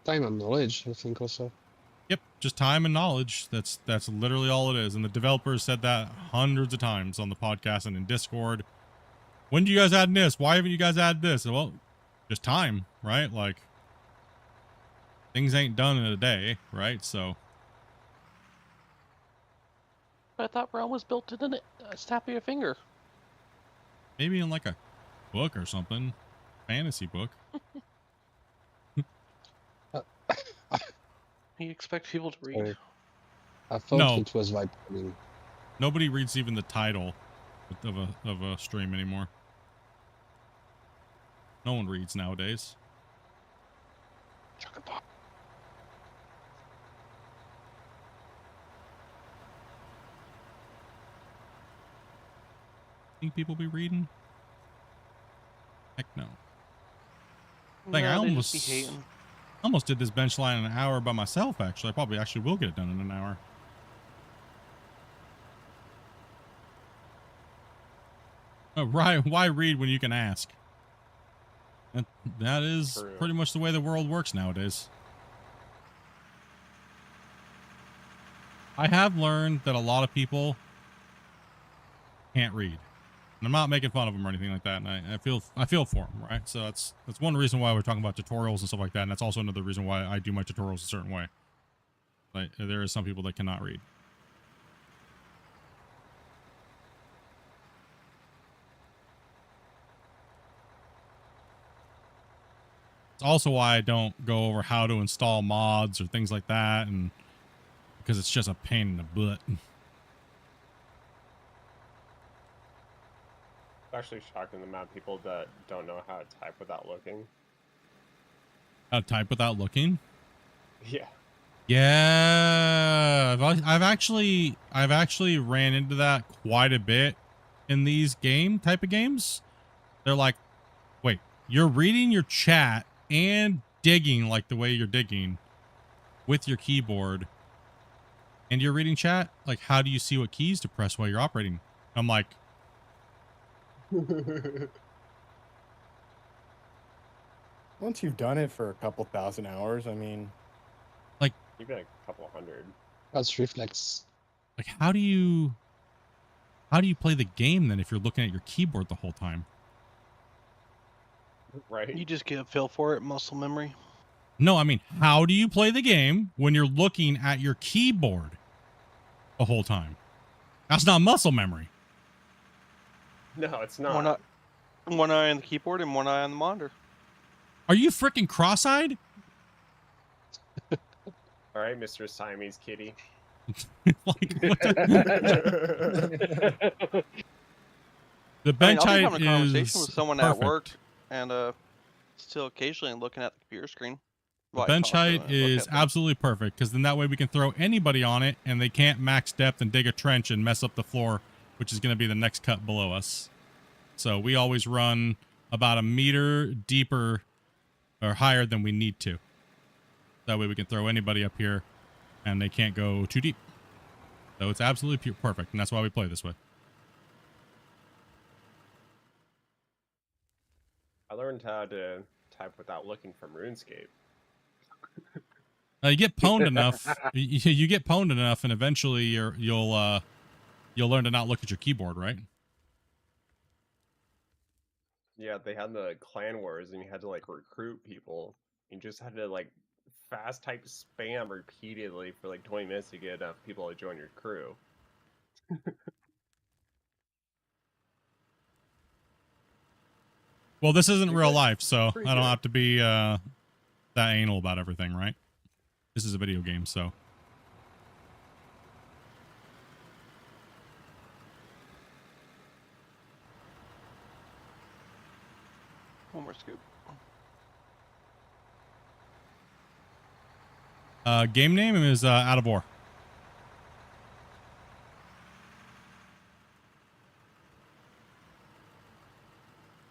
[SPEAKER 3] Time and knowledge, I think also.
[SPEAKER 1] Yep, just time and knowledge. That's literally all it is. And the developers said that hundreds of times on the podcast and in Discord. When do you guys add this? Why haven't you guys added this? Well, just time, right? Like, things ain't done in a day, right? So.
[SPEAKER 5] I thought Realm was built in a snap of your finger.
[SPEAKER 1] Maybe in like a book or something. Fantasy book.
[SPEAKER 5] You expect people to read?
[SPEAKER 3] I thought
[SPEAKER 1] No.
[SPEAKER 3] it was vibrating.
[SPEAKER 1] Nobody reads even the title of a stream anymore. No one reads nowadays. Think people be reading? Heck no. Like, I
[SPEAKER 5] they just be hating.
[SPEAKER 1] almost did this bench line in an hour by myself, actually. I probably actually will get it done in an hour. Why read when you can ask? That is
[SPEAKER 7] True.
[SPEAKER 1] pretty much the way the world works nowadays. I have learned that a lot of people can't read. And I'm not making fun of them or anything like that, and I feel for them, right? So that's one reason why we're talking about tutorials and stuff like that, and that's also another reason why I do my tutorials a certain way. Like, there are some people that cannot read. It's also why I don't go over how to install mods or things like that, and because it's just a pain in the butt.
[SPEAKER 7] It's actually shocking the amount of people that don't know how to type without looking.
[SPEAKER 1] How to type without looking?
[SPEAKER 7] Yeah.
[SPEAKER 1] Yeah, I've actually ran into that quite a bit in these type of games. They're like, wait, you're reading your chat and digging like the way you're digging with your keyboard, and you're reading chat? Like, how do you see what keys to press while you're operating? I'm like,
[SPEAKER 8] Once you've done it for a couple thousand hours, I mean,
[SPEAKER 1] like,
[SPEAKER 7] Even a couple hundred.
[SPEAKER 3] That's reflex.
[SPEAKER 1] like how do you play the game then if you're looking at your keyboard the whole time?
[SPEAKER 7] Right?
[SPEAKER 5] You just get a feel for it, muscle memory.
[SPEAKER 1] No, I mean, how do you play the game when you're looking at your keyboard the whole time? That's not muscle memory.
[SPEAKER 7] No, it's not.
[SPEAKER 5] One eye on the keyboard and one eye on the monitor.
[SPEAKER 1] Are you freaking cross-eyed?
[SPEAKER 7] All right, Mr. Siamese kitty.
[SPEAKER 1] Like, what the bench height
[SPEAKER 5] I'll be having a conversation
[SPEAKER 1] is
[SPEAKER 5] with someone
[SPEAKER 1] perfect.
[SPEAKER 5] at work and still occasionally looking at the computer screen.
[SPEAKER 1] The
[SPEAKER 5] while I
[SPEAKER 1] bench
[SPEAKER 5] talk to
[SPEAKER 1] height
[SPEAKER 5] them and look
[SPEAKER 1] is
[SPEAKER 5] at them.
[SPEAKER 1] absolutely perfect, because then that way we can throw anybody on it and they can't max depth and dig a trench and mess up the floor, which is going to be the next cut below us. So we always run about a meter deeper or higher than we need to. That way we can throw anybody up here and they can't go too deep. So it's absolutely perfect, and that's why we play this way.
[SPEAKER 7] I learned how to type without looking from RuneScape.
[SPEAKER 1] You get pwned enough, you get pwned enough, and eventually you'll learn to not look at your keyboard, right?
[SPEAKER 7] Yeah, they had the clan wars, and you had to like recruit people. You just had to like fast type spam repeatedly for like 20 minutes to get enough people to join your crew.
[SPEAKER 1] Well, this isn't real
[SPEAKER 7] Pretty-
[SPEAKER 1] life, so
[SPEAKER 7] pretty
[SPEAKER 1] I don't
[SPEAKER 7] good.
[SPEAKER 1] have to be that anal about everything, right? This is a video game, so.
[SPEAKER 5] One more scoop.
[SPEAKER 1] Game name is Out of War.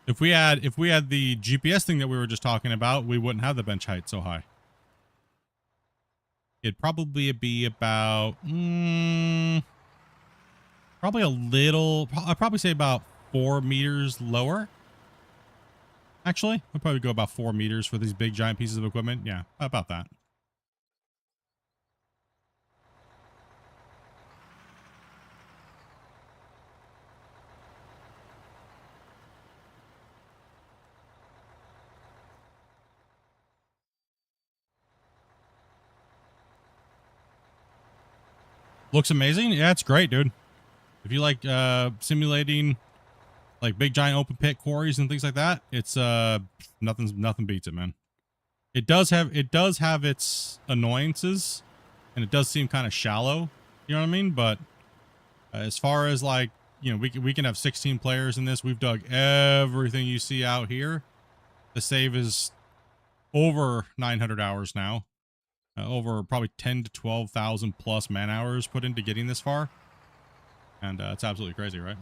[SPEAKER 1] If we had the GPS thing that we were just talking about, we wouldn't have the bench height so high. It'd probably be about probably a little. I'd probably say about 4 meters lower. Actually, I'd probably go about 4 meters for these big giant pieces of equipment. Yeah, about that. Looks amazing. Yeah, it's great, dude. If you like simulating like big giant open pit quarries and things like that, it's nothing beats it, man. It does have its annoyances, and it does seem kind of shallow. You know what I mean? But as far as like, you know, we can have 16 players in this. We've dug everything you see out here. The save is over 900 hours now. Over probably 10 to 12,000 plus man hours put into getting this far. And it's absolutely crazy, right?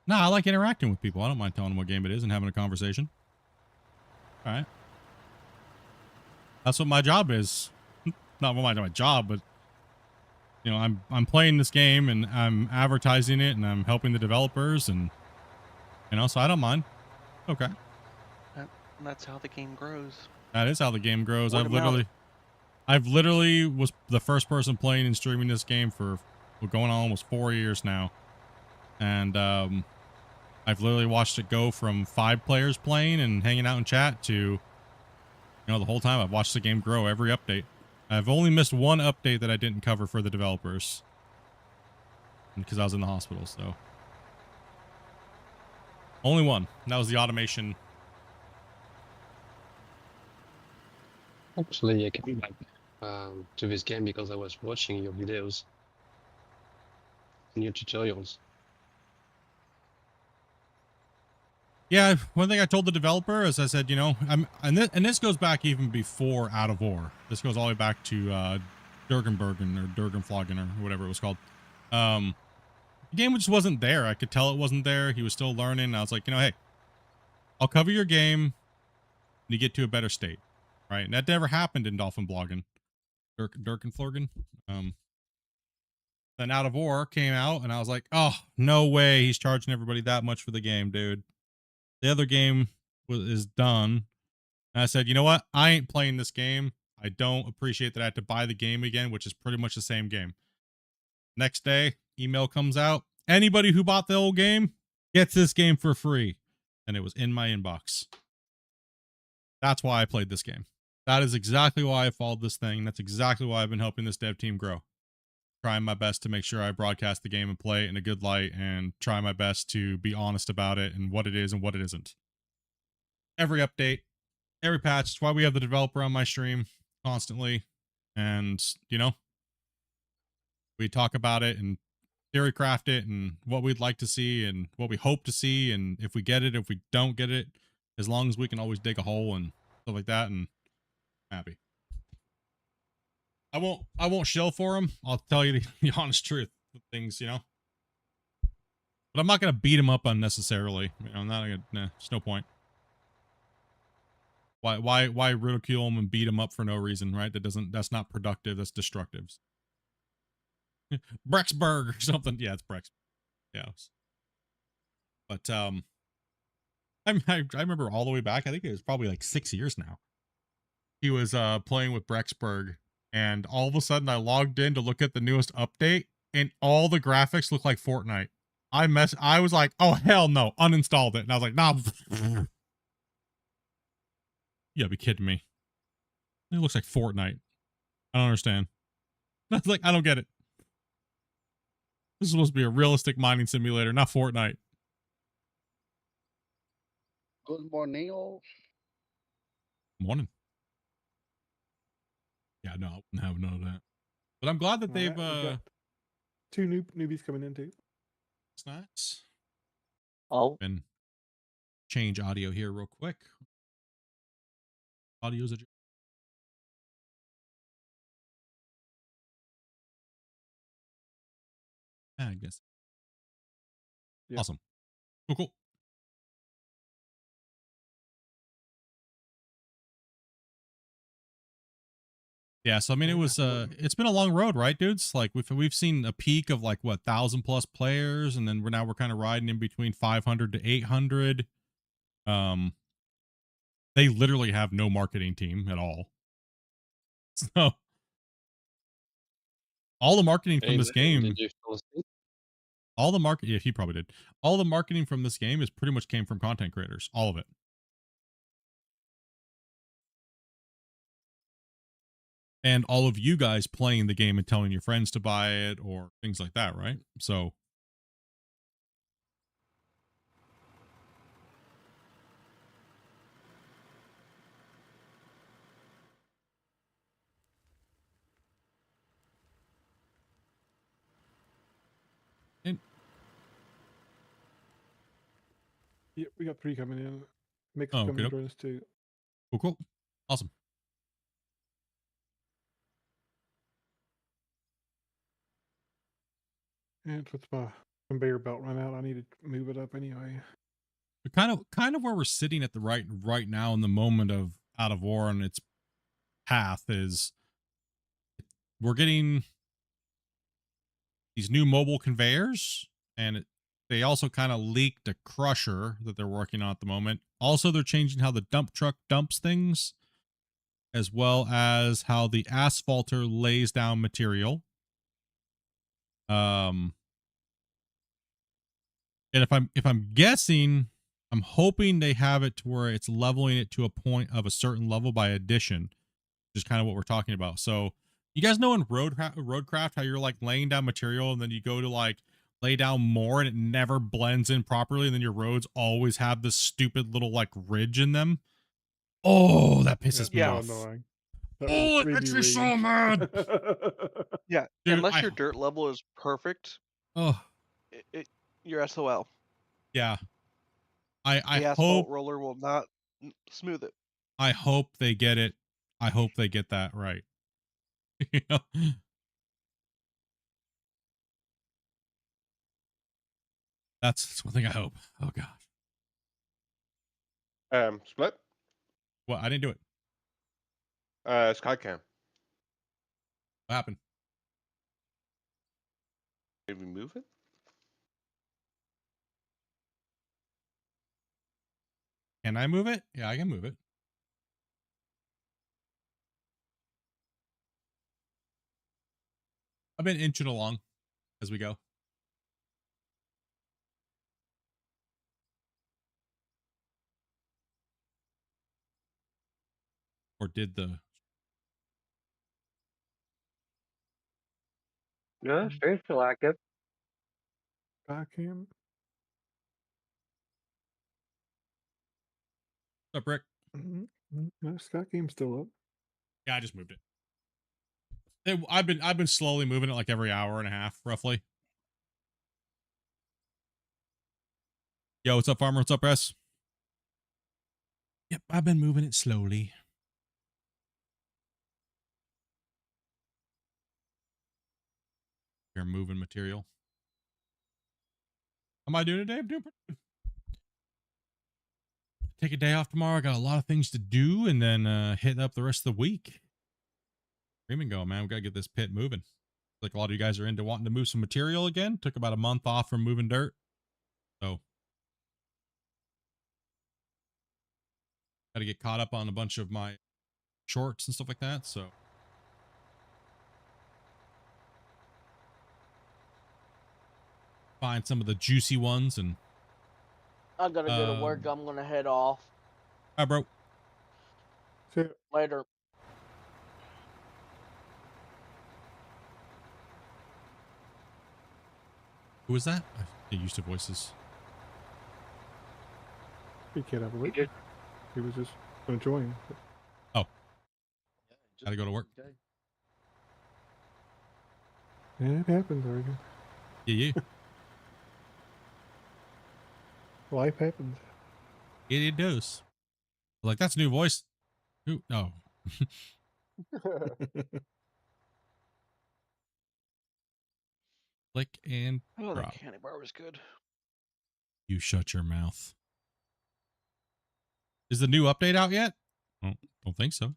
[SPEAKER 1] No, I like interacting with people. I don't mind telling them what game it is and having a conversation. All right. That's what my job is. Not what my job, but you know, I'm playing this game and I'm advertising it and I'm helping the developers, and you know, so I don't mind. Okay.
[SPEAKER 5] That's how the game grows.
[SPEAKER 1] That is how the game grows.
[SPEAKER 5] Word of
[SPEAKER 1] I've literally was the first person playing and streaming this game for going on almost 4 years now. And I've literally watched it go from 5 players playing and hanging out in chat to, you know, the whole time I've watched the game grow every update. I've only missed one update that I didn't cover for the developers because I was in the hospital, so. Only one. That was the automation.
[SPEAKER 3] Actually, I came back to this game because I was watching your videos and your tutorials.
[SPEAKER 1] Yeah, one thing I told the developer is I said, you know, and this goes back even before Out of War. This goes all the way back to Durgenbergen or Durgenflogen or whatever it was called. The game just wasn't there. I could tell it wasn't there. He was still learning. I was like, you know, hey, I'll cover your game when you get to a better state, right? And that never happened in Dolphinbloggen, Durgenflogen. Then Out of War came out, and I was like, oh, no way, he's charging everybody that much for the game, dude. The other game is done. And I said, you know what? I ain't playing this game. I don't appreciate that I had to buy the game again, which is pretty much the same game. Next day, email comes out. Anybody who bought the old game gets this game for free. And it was in my inbox. That's why I played this game. That is exactly why I followed this thing. That's exactly why I've been helping this dev team grow. Trying my best to make sure I broadcast the game and play it in a good light, and try my best to be honest about it and what it is and what it isn't. Every update, every patch. That's why we have the developer on my stream constantly. And, you know, we talk about it and theory craft it and what we'd like to see and what we hope to see. And if we get it, if we don't get it, as long as we can always dig a hole and stuff like that, and I'm happy. I won't shill for him. I'll tell you the honest truth of things, you know. But I'm not gonna beat him up unnecessarily. You know, I'm not gonna. Nah, there's no point. Why ridicule him and beat him up for no reason, right? That's not productive. That's destructive. Brexburg or something. Yeah, it's Brex. Yeah. But I remember all the way back. I think it was probably like 6 years now. He was playing with Brexburg. And all of a sudden, I logged in to look at the newest update, and all the graphics look like Fortnite. I was like, oh, hell no. Uninstalled it. And I was like, nah. You gotta be kidding me. It looks like Fortnite. I don't understand. That's like, I don't get it. This is supposed to be a realistic mining simulator, not Fortnite.
[SPEAKER 14] Good morning, all.
[SPEAKER 1] Morning. Yeah, no, I wouldn't have none of that. But I'm glad that
[SPEAKER 2] All
[SPEAKER 1] they've
[SPEAKER 2] right, we've got 2 newbies coming in too.
[SPEAKER 1] it's nice.
[SPEAKER 5] Oh.
[SPEAKER 1] And change audio here real quick. Audio's a I guess.
[SPEAKER 2] Yep.
[SPEAKER 1] Awesome. Cool, cool. Yeah, so I mean, it was it's been a long road, right, dudes? Like we've seen a peak of like what 1,000+ players, and then we're kind of riding in between 500 to 800. They literally have no marketing team at all. So all the marketing from this game,
[SPEAKER 3] Did you fall asleep?
[SPEAKER 1] all the market, yeah, he probably did. All the marketing from this game is pretty much came from content creators, all of it. And all of you guys playing the game and telling your friends to buy it or things like that, right? So and
[SPEAKER 2] Yep, we got 3 coming in. Mix
[SPEAKER 1] Oh,
[SPEAKER 2] coming
[SPEAKER 1] okay.
[SPEAKER 2] to join us too.
[SPEAKER 1] Cool, cool. Awesome.
[SPEAKER 2] And with my conveyor belt run out, I need to move it up anyway.
[SPEAKER 1] But kind of where we're sitting at the right now in the moment of Out of War and its path is we're getting these new mobile conveyors, and they also kind of leaked a crusher that they're working on at the moment. Also, they're changing how the dump truck dumps things, as well as how the asphalter lays down material. And if I'm guessing, I'm hoping they have it to where it's leveling it to a point of a certain level by addition, which is kind of what we're talking about. So you guys know in Roadcraft how you're like laying down material and then you go to like lay down more and it never blends in properly, and then your roads always have this stupid little like ridge in them. Oh, that pisses me
[SPEAKER 2] so
[SPEAKER 1] off.
[SPEAKER 2] annoying. That
[SPEAKER 1] Oh, it
[SPEAKER 2] made
[SPEAKER 1] makes
[SPEAKER 2] me
[SPEAKER 1] me so
[SPEAKER 2] rage.
[SPEAKER 1] mad.
[SPEAKER 5] Yeah,
[SPEAKER 1] Dude,
[SPEAKER 5] unless your dirt level is perfect,
[SPEAKER 1] oh,
[SPEAKER 5] you're SOL.
[SPEAKER 1] yeah.
[SPEAKER 5] The
[SPEAKER 1] I
[SPEAKER 5] asphalt
[SPEAKER 1] hope
[SPEAKER 5] roller will not smooth it.
[SPEAKER 1] I hope they get it. I hope they get that right. You know? That's one thing I hope. Oh gosh.
[SPEAKER 6] Split.
[SPEAKER 1] Well, I didn't do it.
[SPEAKER 6] Skycam.
[SPEAKER 1] What happened?
[SPEAKER 6] Did we move it?
[SPEAKER 1] Can I move it? Yeah, I can move it. I've been inching along as we go. Or did the
[SPEAKER 13] No, stream's still active.
[SPEAKER 2] Skycam.
[SPEAKER 1] What's up, Rick?
[SPEAKER 2] No, Skycam's still up.
[SPEAKER 1] Yeah, I just moved it. I've been slowly moving it like every hour and a half, roughly. Yo, what's up, Farmer? What's up, Press? Yep, I've been moving it slowly. You're moving material. How am I doing today? I'm doing pretty good. Take a day off tomorrow. I got a lot of things to do, and then hit up the rest of the week. Scream and go, man. We got to get this pit moving. Like a lot of you guys are into wanting to move some material again. Took about a month off from moving dirt. So got to get caught up on a bunch of my shorts and stuff like that. So find some of the juicy ones. And
[SPEAKER 11] I gotta go to work. I'm gonna head off.
[SPEAKER 1] All right, bro.
[SPEAKER 2] See ya.
[SPEAKER 11] Later.
[SPEAKER 1] Who was that? I get used to voices.
[SPEAKER 2] He can't have a week. He was just enjoying.
[SPEAKER 1] Oh. Gotta go to work.
[SPEAKER 2] Yeah, it happens, Oregon.
[SPEAKER 1] Yeah.
[SPEAKER 2] Life happens.
[SPEAKER 1] It does. Like, that's a new voice. Who? No. Click and
[SPEAKER 5] Oh, that
[SPEAKER 1] drop.
[SPEAKER 5] candy bar was good.
[SPEAKER 1] You shut your mouth. Is the new update out yet? Oh, don't think so.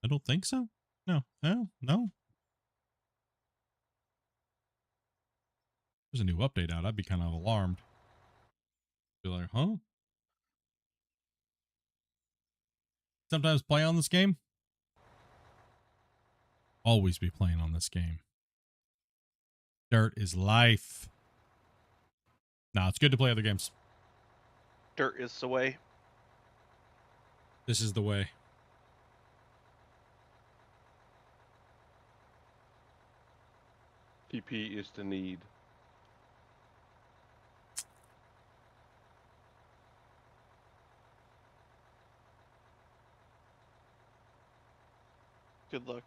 [SPEAKER 1] I don't think so. No. No. There's a new update out. I'd be kind of alarmed. Be like, huh? Sometimes play on this game. Always be playing on this game. Dirt is life. Nah, it's good to play other games.
[SPEAKER 5] Dirt is the way.
[SPEAKER 1] This is the way.
[SPEAKER 6] TP is the need.
[SPEAKER 5] Good luck.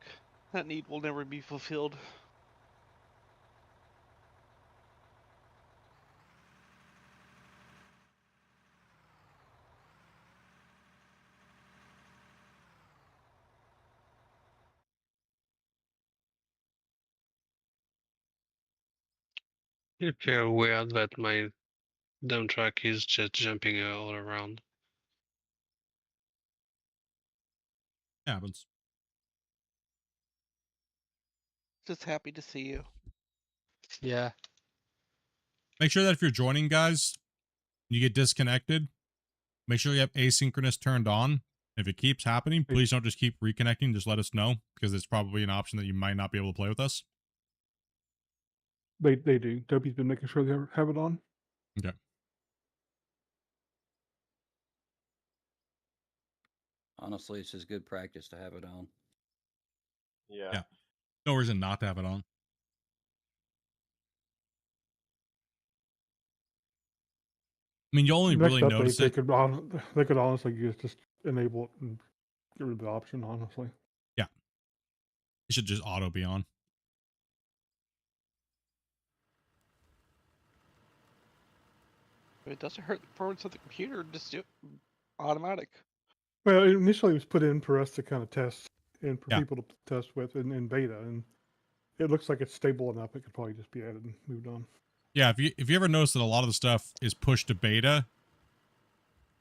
[SPEAKER 5] That need will never be fulfilled.
[SPEAKER 3] If you're aware that my dump truck is just jumping all around.
[SPEAKER 1] Happens.
[SPEAKER 5] Just happy to see you.
[SPEAKER 3] Yeah.
[SPEAKER 1] Make sure that if you're joining, guys, you get disconnected. Make sure you have asynchronous turned on. If it keeps happening, please don't just keep reconnecting. Just let us know, because it's probably an option that you might not be able to play with us.
[SPEAKER 2] They do. Dopey's been making sure they have it on.
[SPEAKER 1] Okay.
[SPEAKER 15] Honestly, it's just good practice to have it on.
[SPEAKER 6] Yeah.
[SPEAKER 1] No reason not to have it on. I mean, you only
[SPEAKER 2] Next
[SPEAKER 1] really
[SPEAKER 2] update,
[SPEAKER 1] notice
[SPEAKER 2] they
[SPEAKER 1] it.
[SPEAKER 2] could honestly just enable it and get rid of the option. Honestly,
[SPEAKER 1] Yeah. It should just auto be on.
[SPEAKER 5] It doesn't hurt the performance of the computer. Just do it automatic.
[SPEAKER 2] well, initially it was put in for us to kind of test and for
[SPEAKER 1] Yeah.
[SPEAKER 2] people to test with in beta, and it looks like it's stable enough. It could probably just be added and moved on.
[SPEAKER 1] Yeah, if you ever notice that a lot of the stuff is pushed to beta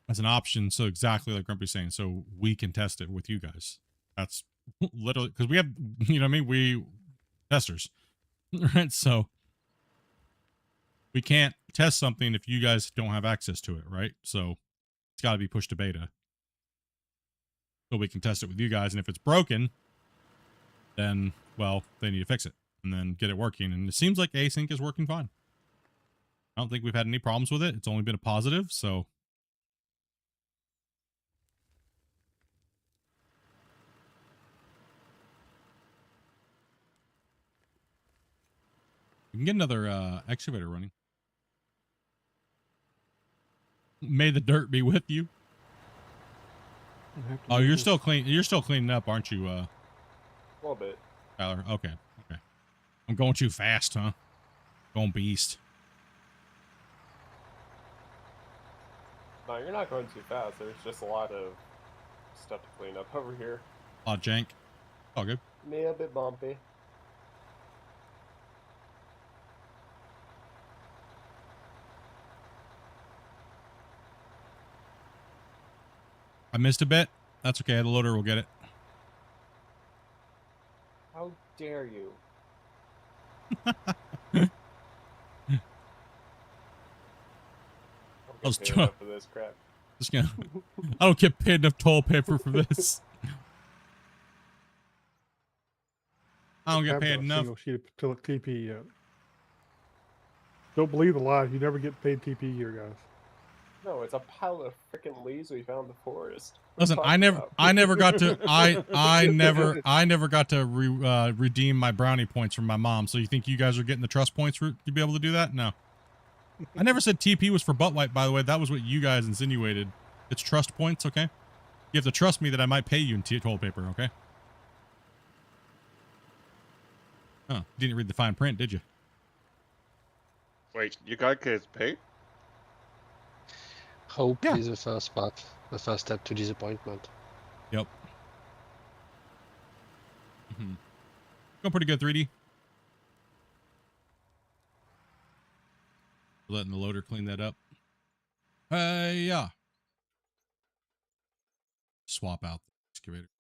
[SPEAKER 1] as an option, so exactly like Grumpy's saying, so we can test it with you guys. That's literally because we have, you know what I mean? We testers, right? So we can't test something if you guys don't have access to it, right? So it's got to be pushed to beta so we can test it with you guys. And if it's broken, then, well, they need to fix it and then get it working. And it seems like async is working fine. I don't think we've had any problems with it. It's only been a positive, so. We can get another excavator running. May the dirt be with you. Oh, you're still clean. You're still cleaning up, aren't you,
[SPEAKER 6] A little bit.
[SPEAKER 1] Tyler? Okay. Okay. I'm going too fast, huh? Going beast.
[SPEAKER 6] No, you're not going too fast. There's just a lot of stuff to clean up over here.
[SPEAKER 1] A lot of jank. All good.
[SPEAKER 6] Me a bit bumpy.
[SPEAKER 1] I missed a bit. That's okay. The loader will get it.
[SPEAKER 6] How dare you?
[SPEAKER 1] I was
[SPEAKER 6] I'm getting paid enough for this crap.
[SPEAKER 1] Just gonna. I don't get paid enough toll paper for this. I don't get paid enough.
[SPEAKER 2] Single sheet of TP yet. Don't believe the lie. You never get paid TP here, guys.
[SPEAKER 6] No, it's a pile of freaking leaves we found in the forest.
[SPEAKER 1] Listen, I never got to, I never got to redeem my brownie points from my mom. So you think you guys are getting the trust points to be able to do that? No. I never said TP was for butt wipe, by the way. That was what you guys insinuated. It's trust points, okay? You have to trust me that I might pay you in toll paper, okay? Huh. You didn't read the fine print, did you?
[SPEAKER 6] Wait, you got kids paid?
[SPEAKER 3] Hope is the first part, the first step to disappointment.
[SPEAKER 1] Yep. Going pretty good, 3D. Letting the loader clean that up. Yeah. Swap out the excavator.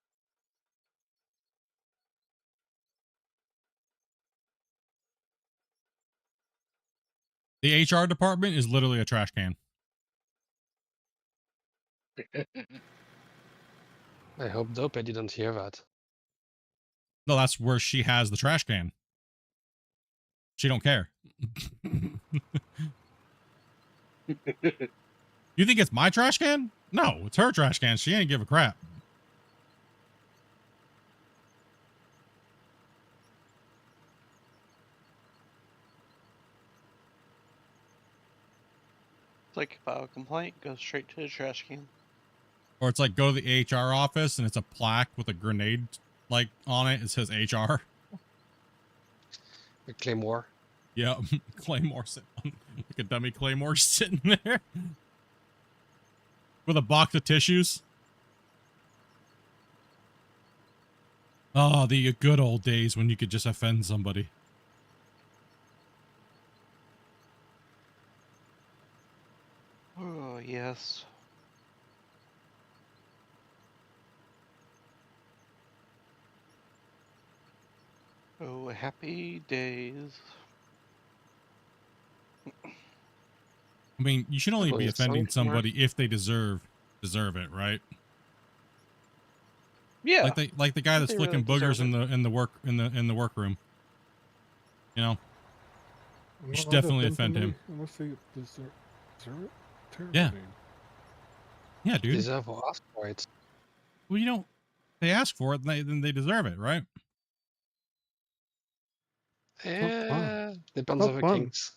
[SPEAKER 1] The HR department is literally a trash can.
[SPEAKER 3] I hope Dope didn't hear that.
[SPEAKER 1] No, that's where she has the trash can. She don't care. You think it's my trash can? No, it's her trash can. She ain't give a crap.
[SPEAKER 5] It's like file a complaint, go straight to the trash can.
[SPEAKER 1] Or it's like go to the HR office and it's a plaque with a grenade like on it. It says HR.
[SPEAKER 3] A Claymore.
[SPEAKER 1] Yeah, Claymore sitting on, like a dummy Claymore sitting there with a box of tissues. Oh, the good old days when you could just offend somebody.
[SPEAKER 5] Oh, yes. Oh, happy days.
[SPEAKER 1] I mean, you should only
[SPEAKER 3] Oh,
[SPEAKER 1] be
[SPEAKER 3] it's
[SPEAKER 1] offending
[SPEAKER 3] sunk more.
[SPEAKER 1] somebody if they deserve it, right?
[SPEAKER 5] Yeah.
[SPEAKER 1] Like the guy that's
[SPEAKER 5] They
[SPEAKER 1] flicking
[SPEAKER 5] really
[SPEAKER 1] boogers
[SPEAKER 5] deserve
[SPEAKER 1] in the workroom. You know,
[SPEAKER 2] I'm
[SPEAKER 1] you
[SPEAKER 2] not
[SPEAKER 1] should
[SPEAKER 2] allowed to
[SPEAKER 1] definitely offend him.
[SPEAKER 2] Unless they deserve it. Terrible
[SPEAKER 1] Yeah.
[SPEAKER 2] name.
[SPEAKER 1] Yeah, dude.
[SPEAKER 3] Deserve or ask for it.
[SPEAKER 1] Well, you don't. They ask for it, then they deserve it, right?
[SPEAKER 3] Yeah, depends
[SPEAKER 2] Not
[SPEAKER 3] on the
[SPEAKER 2] fun.
[SPEAKER 3] kinks.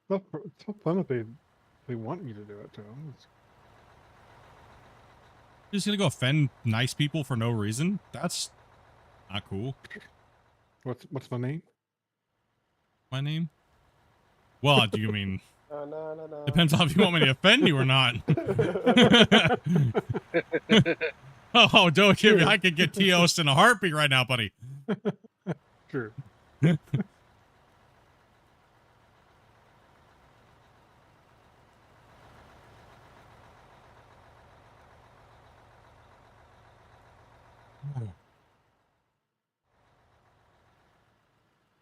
[SPEAKER 2] It's not fun if they want you to do it to them.
[SPEAKER 1] You're just gonna go offend nice people for no reason? That's not cool.
[SPEAKER 2] What's my name?
[SPEAKER 1] My name? Well, do you mean?
[SPEAKER 7] No.
[SPEAKER 1] Depends on if you want me to offend you or not. Oh, don't give me. I could get T-Ost in a heartbeat right now, buddy.
[SPEAKER 2] Sure.
[SPEAKER 1] I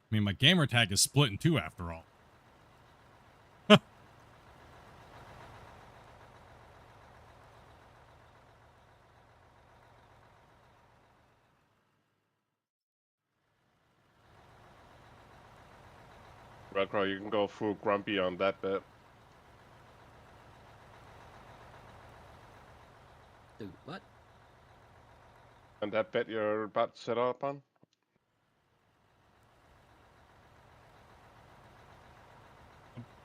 [SPEAKER 1] mean, my gamer tag is Splitintwo after all.
[SPEAKER 6] Retro, you can go full grumpy on that bit.
[SPEAKER 15] Dude, what?
[SPEAKER 6] And that bit you're about to set up on?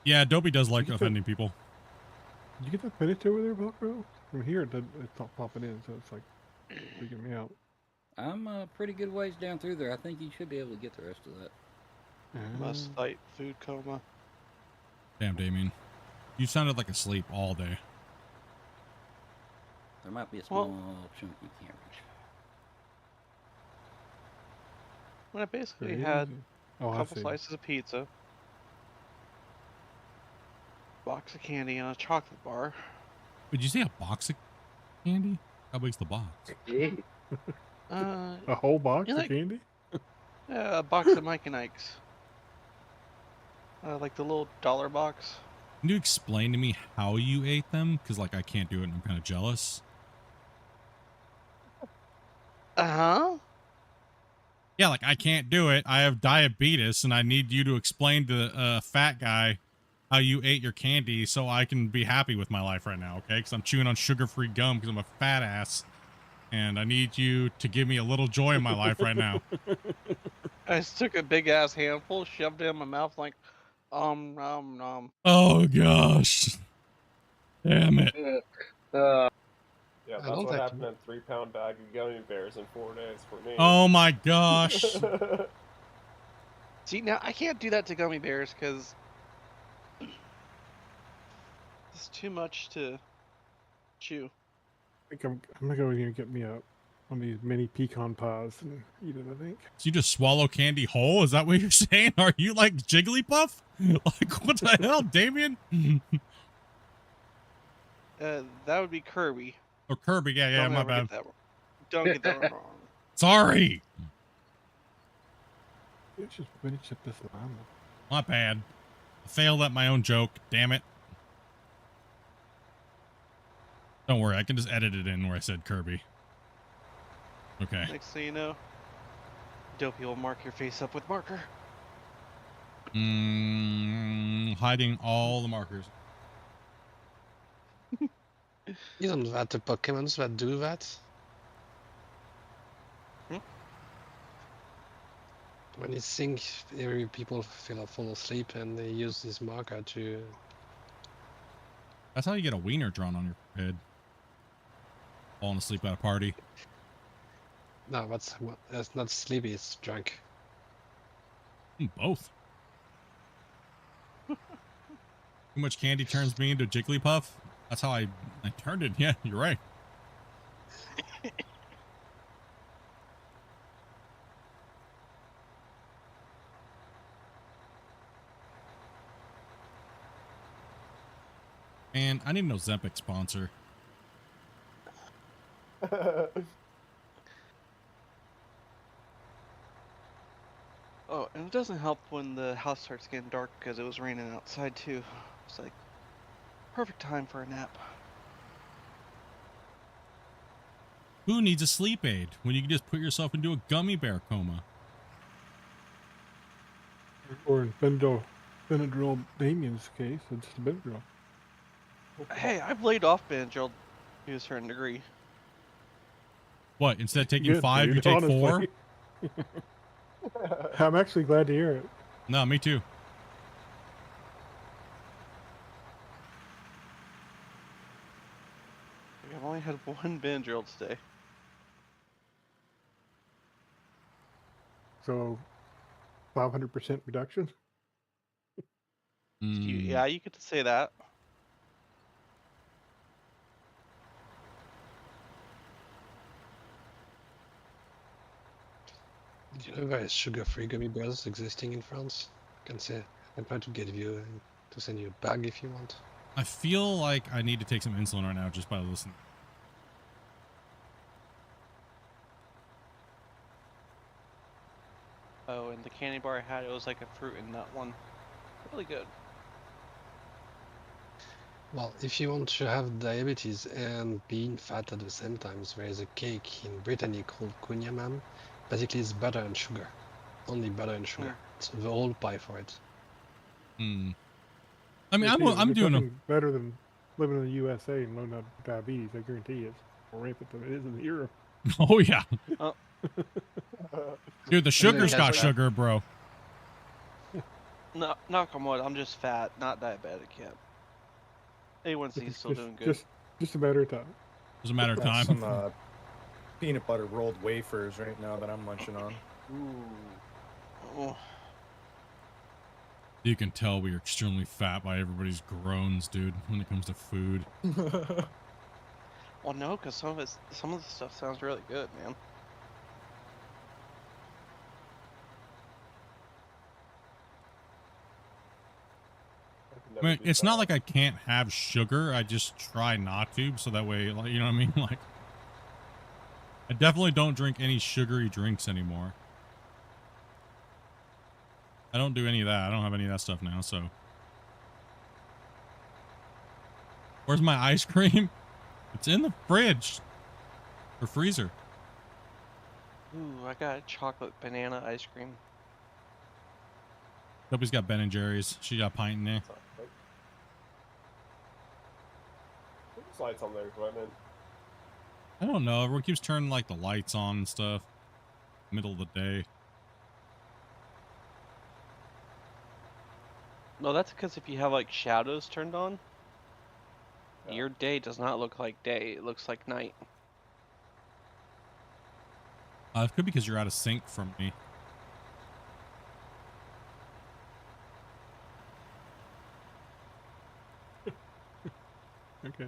[SPEAKER 1] Yeah, Dopey does like offending people.
[SPEAKER 2] Did you get that finished over there, Velcro? From here, it's not popping in, so it's like freaking me out.
[SPEAKER 15] I'm a pretty good ways down through there. I think you should be able to get the rest of that.
[SPEAKER 5] Must fight food coma.
[SPEAKER 1] Damn, Damien. You sounded like asleep all day.
[SPEAKER 15] There might be a small chunk you can't reach.
[SPEAKER 5] When I basically
[SPEAKER 2] Crazy.
[SPEAKER 5] had
[SPEAKER 2] Oh,
[SPEAKER 5] a
[SPEAKER 2] I
[SPEAKER 5] couple
[SPEAKER 2] see.
[SPEAKER 5] slices of pizza, box of candy, and a chocolate bar.
[SPEAKER 1] Would you say a box of candy? How big's the box?
[SPEAKER 2] A whole box of candy?
[SPEAKER 5] Yeah, a box of Mike and Ike's. Like the little dollar box.
[SPEAKER 1] Can you explain to me how you ate them? Because, like, I can't do it and I'm kind of jealous.
[SPEAKER 5] Uh-huh.
[SPEAKER 1] Yeah, like, I can't do it. I have diabetes, and I need you to explain to a fat guy how you ate your candy so I can be happy with my life right now, okay? Because I'm chewing on sugar-free gum because I'm a fat ass, and I need you to give me a little joy in my life right now.
[SPEAKER 5] I just took a big-ass handful, shoved it in my mouth like, nom.
[SPEAKER 1] Oh, gosh. Damn it.
[SPEAKER 7] Yeah, that's what happened in a 3-pound bag of gummy bears in 4 days for me.
[SPEAKER 1] Oh, my gosh.
[SPEAKER 5] See, now I can't do that to gummy bears because it's too much to chew.
[SPEAKER 2] I think I'm gonna go in here and get me a on these mini pecan pies and eat it, I think.
[SPEAKER 1] So you just swallow candy whole? Is that what you're saying? Are you like Jigglypuff? Like, what the hell, Damien?
[SPEAKER 5] That would be Kirby.
[SPEAKER 1] Or Kirby, yeah,
[SPEAKER 5] Don't
[SPEAKER 1] my
[SPEAKER 5] ever
[SPEAKER 1] bad.
[SPEAKER 5] get that. Don't get that wrong.
[SPEAKER 1] Sorry.
[SPEAKER 2] Let's just finish up this line.
[SPEAKER 1] My bad. I failed at my own joke. Damn it. Don't worry, I can just edit it in where I said Kirby. Okay.
[SPEAKER 5] Next thing you know, Dopey will mark your face up with marker.
[SPEAKER 1] Hiding all the markers.
[SPEAKER 3] Isn't that the Pokemons that do that? When you think people fall asleep and they use this marker to...
[SPEAKER 1] That's how you get a wiener drawn on your head. Falling asleep at a party.
[SPEAKER 3] No, that's not sleepy, it's drunk.
[SPEAKER 1] Both. Too much candy turns me into Jigglypuff. That's how I turned it. Yeah, you're right. And I need no Ozempic sponsor.
[SPEAKER 5] Oh, and it doesn't help when the house starts getting dark because it was raining outside too. It's like perfect time for a nap.
[SPEAKER 1] Who needs a sleep aid when you can just put yourself into a gummy bear coma?
[SPEAKER 2] Or in Benadryl Damien's case, it's the Benadryl.
[SPEAKER 5] Hey, I've laid off Benadryl to a certain degree.
[SPEAKER 1] What, instead of taking
[SPEAKER 2] Good,
[SPEAKER 1] 5,
[SPEAKER 2] dude,
[SPEAKER 1] you take
[SPEAKER 2] honestly.
[SPEAKER 1] 4?
[SPEAKER 2] I'm actually glad to hear it.
[SPEAKER 1] No, me too.
[SPEAKER 5] I've only had one Benadryl today.
[SPEAKER 2] So, 500% reduction?
[SPEAKER 5] Yeah, you get to say that.
[SPEAKER 3] Do you know guys sugar-free gummy bears existing in France? I can try to get you to send you a bag if you want.
[SPEAKER 1] I feel like I need to take some insulin right now just by listening.
[SPEAKER 5] Oh, and the candy bar I had, it was like a fruit and nut one. Really good.
[SPEAKER 3] Well, if you want to have diabetes and being fat at the same time, there is a cake in Brittany called Kunyaman. Basically, it's butter and sugar. Only butter and sugar. It's the whole pie for it.
[SPEAKER 1] I mean, I'm doing
[SPEAKER 2] nothing better than living in the USA and learning about diabetes. I guarantee it's more rampant than it is in Europe.
[SPEAKER 1] Oh, yeah.
[SPEAKER 5] Oh.
[SPEAKER 1] Dude, the sugar's got sugar, bro.
[SPEAKER 5] No, knock on wood, I'm just fat, not diabetic yet. A1C's still doing good.
[SPEAKER 2] Just a matter of time.
[SPEAKER 1] Just a matter of time.
[SPEAKER 8] Some peanut butter rolled wafers right now that I'm munching on.
[SPEAKER 5] Ooh. Oh.
[SPEAKER 1] You can tell we are extremely fat by everybody's groans, dude, when it comes to food.
[SPEAKER 5] Well, no, because some of the stuff sounds really good, man.
[SPEAKER 1] I mean, it's not like I can't have sugar. I just try not to, so that way, like, you know what I mean? Like, I definitely don't drink any sugary drinks anymore. I don't do any of that. I don't have any of that stuff now, so. Where's my ice cream? It's in the fridge. Or freezer.
[SPEAKER 5] Ooh, I got chocolate banana ice cream.
[SPEAKER 1] Sophie's got Ben and Jerry's. She got a pint in there.
[SPEAKER 7] Whose lights on their equipment?
[SPEAKER 1] I don't know. Everyone keeps turning like the lights on and stuff. Middle of the day.
[SPEAKER 5] No, that's because if you have like shadows turned on, your day does not look like day. It looks like night.
[SPEAKER 1] It could be because you're out of sync from me.
[SPEAKER 2] Okay.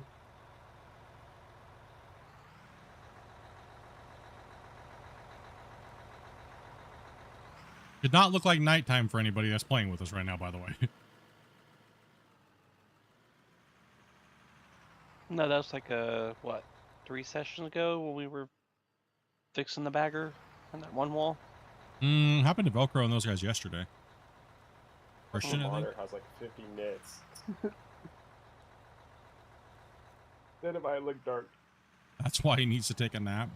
[SPEAKER 1] Did not look like nighttime for anybody that's playing with us right now, by the way.
[SPEAKER 5] No, that was like what, 3 sessions ago when we were fixing the bagger on that one wall.
[SPEAKER 1] Happened to Velcro and those guys yesterday. Christian, I think.
[SPEAKER 7] Monitor has like 50 nits. Then it might look dark.
[SPEAKER 1] That's why he needs to take a nap.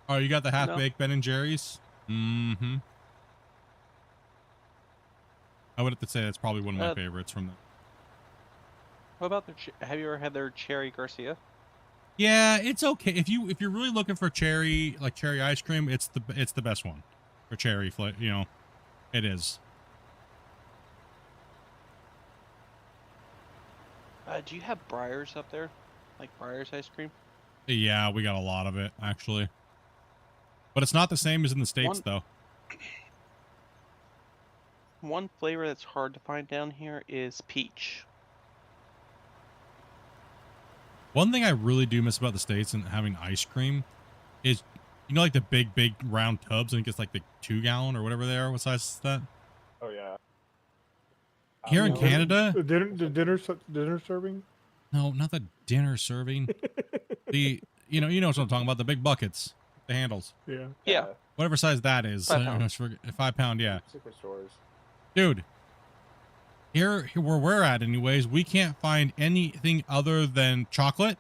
[SPEAKER 1] Oh, you got the half-baked Ben and Jerry's? Mm-hmm. I would have to say that's probably one of my favorites from them.
[SPEAKER 5] What about their? Have you ever had their cherry Garcia?
[SPEAKER 1] Yeah, it's okay if you're really looking for cherry ice cream. It's the best one for cherry flavor. You know, it is.
[SPEAKER 5] Do you have Breyers up there, like Breyers ice cream?
[SPEAKER 1] Yeah, we got a lot of it actually, but it's not the same as in the States though.
[SPEAKER 5] One flavor that's hard to find down here is peach.
[SPEAKER 1] One thing I really do miss about the States and having ice cream is, you know, like the big round tubs, and it gets like the 2-gallon or whatever they are. What size is that?
[SPEAKER 7] Oh yeah.
[SPEAKER 1] Here in Canada,
[SPEAKER 2] the dinner serving.
[SPEAKER 1] No, not the dinner serving. You know what I'm talking about. The big buckets, the handles.
[SPEAKER 2] Yeah.
[SPEAKER 5] Yeah.
[SPEAKER 1] Whatever size that is.
[SPEAKER 5] 5 pound.
[SPEAKER 1] 5 pound. Yeah.
[SPEAKER 7] Superstores.
[SPEAKER 1] Dude, here where we're at anyways, we can't find anything other than chocolate,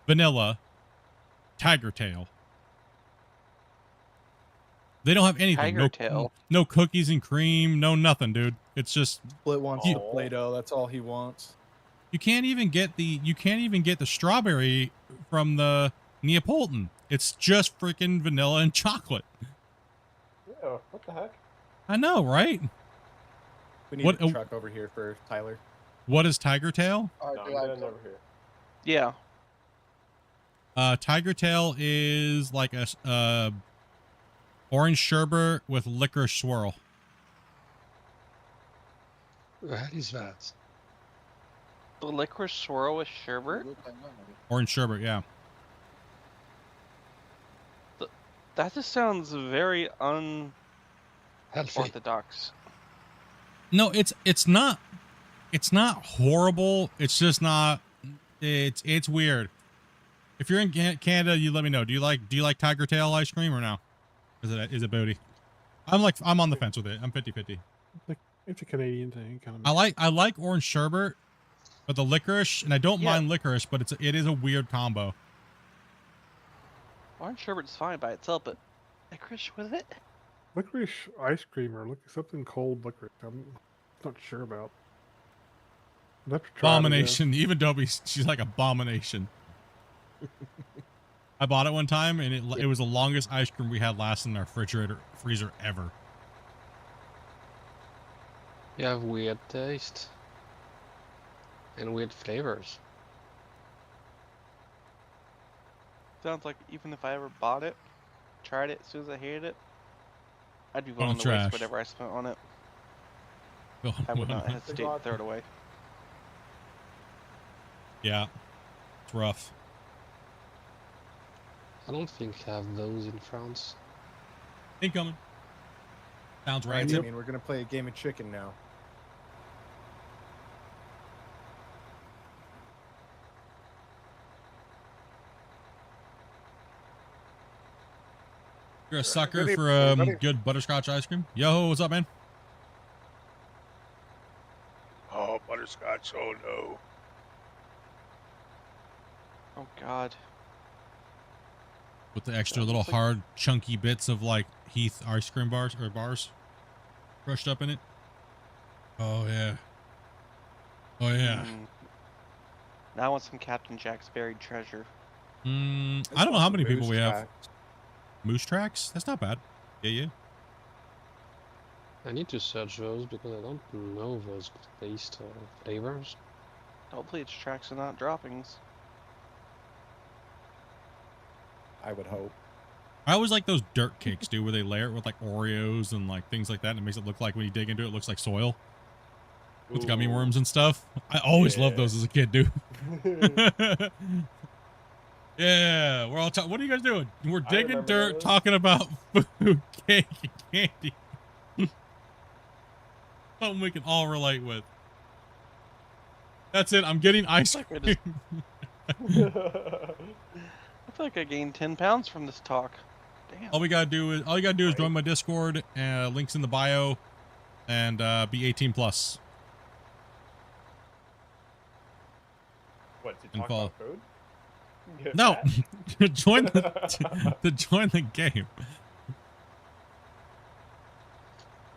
[SPEAKER 1] vanilla, tiger tail. They don't have anything.
[SPEAKER 5] Tiger tail.
[SPEAKER 1] No cookies and cream, no nothing, dude. It's just
[SPEAKER 16] Split wants the Play-Doh. That's all he wants.
[SPEAKER 1] you can't even get the strawberry from the Neapolitan. It's just freaking vanilla and chocolate.
[SPEAKER 7] Yeah, what the heck?
[SPEAKER 1] I know, right?
[SPEAKER 8] We need a truck over here for Tyler.
[SPEAKER 1] What is tiger tail?
[SPEAKER 7] Over here.
[SPEAKER 5] Yeah.
[SPEAKER 1] Tiger tail is like a orange sherbet with licorice swirl.
[SPEAKER 3] What is that?
[SPEAKER 5] The licorice swirl with sherbet?
[SPEAKER 1] Orange sherbet, yeah.
[SPEAKER 5] That just sounds very unorthodox.
[SPEAKER 1] No, it's not horrible. It's just not. It's weird. If you're in Canada, you let me know. Do you like tiger tail ice cream or no? Is it booty? I'm on the fence with it. I'm 50-50.
[SPEAKER 2] It's a Canadian thing, kind of.
[SPEAKER 1] I like orange sherbet, but the licorice, and I don't mind licorice, but it is a weird combo.
[SPEAKER 5] Orange sherbet's fine by itself, but licorice with it?
[SPEAKER 2] Licorice ice cream or something cold licorice. I'm not sure about. I'd have to try it, I guess.
[SPEAKER 1] Abomination. Even Dobie, she's like abomination. I bought it one time, and it was the longest ice cream we had last in our freezer ever.
[SPEAKER 3] You have weird taste and weird flavors.
[SPEAKER 5] Sounds like even if I ever bought it, tried it as soon as I hated it, I'd be
[SPEAKER 1] Oh,
[SPEAKER 5] willing to
[SPEAKER 1] trash.
[SPEAKER 5] waste whatever I spent on it.
[SPEAKER 1] Oh,
[SPEAKER 5] I would not hesitate to throw it away.
[SPEAKER 1] Yeah, it's rough.
[SPEAKER 3] I don't think you have those in France.
[SPEAKER 1] Incoming. Sounds right.
[SPEAKER 8] I mean, we're gonna play a game of chicken now.
[SPEAKER 1] You're a sucker for good butterscotch ice cream. Yo, what's up, man?
[SPEAKER 17] Oh, butterscotch. Oh, no.
[SPEAKER 5] Oh, God.
[SPEAKER 1] With the extra little hard, chunky bits of like Heath ice cream bars crushed up in it. Oh yeah. Oh yeah.
[SPEAKER 5] Now I want some Captain Jack's buried treasure.
[SPEAKER 1] I don't know how many people we have. Moose tracks? That's not bad. Yeah.
[SPEAKER 3] I need to search those because I don't know those taste or flavors.
[SPEAKER 5] Hopefully it's tracks and not droppings.
[SPEAKER 8] I would hope.
[SPEAKER 1] I always like those dirt cakes, dude, where they layer it with like Oreos and like things like that, and it makes it look like when you dig into it, it looks like soil with the gummy worms and stuff. I always loved those as a kid, dude. Yeah, we're all talking. What are you guys doing? We're
[SPEAKER 7] I
[SPEAKER 1] digging
[SPEAKER 7] remember
[SPEAKER 1] dirt,
[SPEAKER 7] those.
[SPEAKER 1] talking about food, cake, and candy. Something we can all relate with. That's it. I'm getting ice
[SPEAKER 5] Like I
[SPEAKER 1] cream.
[SPEAKER 5] just- I feel like I gained 10 pounds from this talk. Damn.
[SPEAKER 1] All you gotta do is join my Discord. Links in the bio, and be 18 plus.
[SPEAKER 7] What, to
[SPEAKER 1] And
[SPEAKER 7] talk
[SPEAKER 1] follow.
[SPEAKER 7] about food? Get
[SPEAKER 1] No,
[SPEAKER 7] fat?
[SPEAKER 1] join to join the game.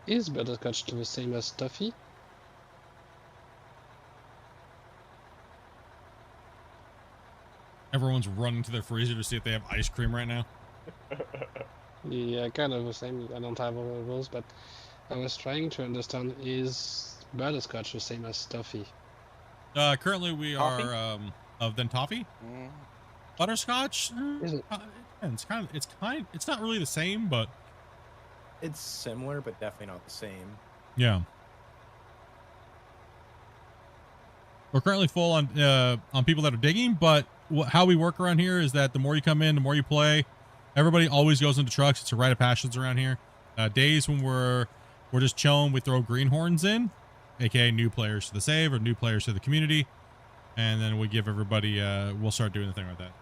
[SPEAKER 3] Is butterscotch the same as toffee?
[SPEAKER 1] Everyone's running to their freezer to see if they have ice cream right now.
[SPEAKER 3] Yeah, kind of the same. I don't have all of those, but I was trying to understand, is butterscotch the same as toffee?
[SPEAKER 1] Currently we
[SPEAKER 5] Toffee?
[SPEAKER 1] are then toffee.
[SPEAKER 5] Mm.
[SPEAKER 1] Butterscotch.
[SPEAKER 3] Is it?
[SPEAKER 1] It's not really the same, but
[SPEAKER 16] It's similar, but definitely not the same.
[SPEAKER 1] yeah. We're currently full on people that are digging, but how we work around here is that the more you come in, the more you play. Everybody always goes into trucks. It's a rite of passions around here. Days when we're just chilling, we throw greenhorns in, aka new players to the save or new players to the community, and then we give everybody. We'll start doing the thing like that.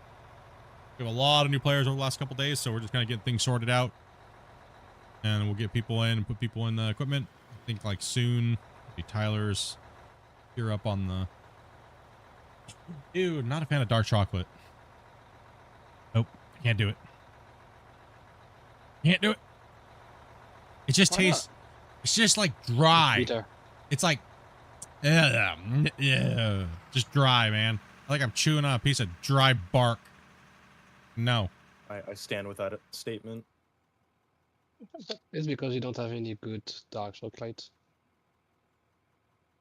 [SPEAKER 1] We have a lot of new players over the last couple days, so we're just kind of getting things sorted out, and we'll get people in and put people in the equipment. I think like soon, be Tyler's here up on the. Dude, not a fan of dark chocolate. Nope, I can't do it. Can't do it. It just
[SPEAKER 5] Why
[SPEAKER 1] tastes. It's just like dry.
[SPEAKER 3] Bitter.
[SPEAKER 1] It's like, yeah, just dry, man. Like I'm chewing on a piece of dry bark. No.
[SPEAKER 16] I stand with that statement.
[SPEAKER 3] It's because you don't have any good dark chocolate.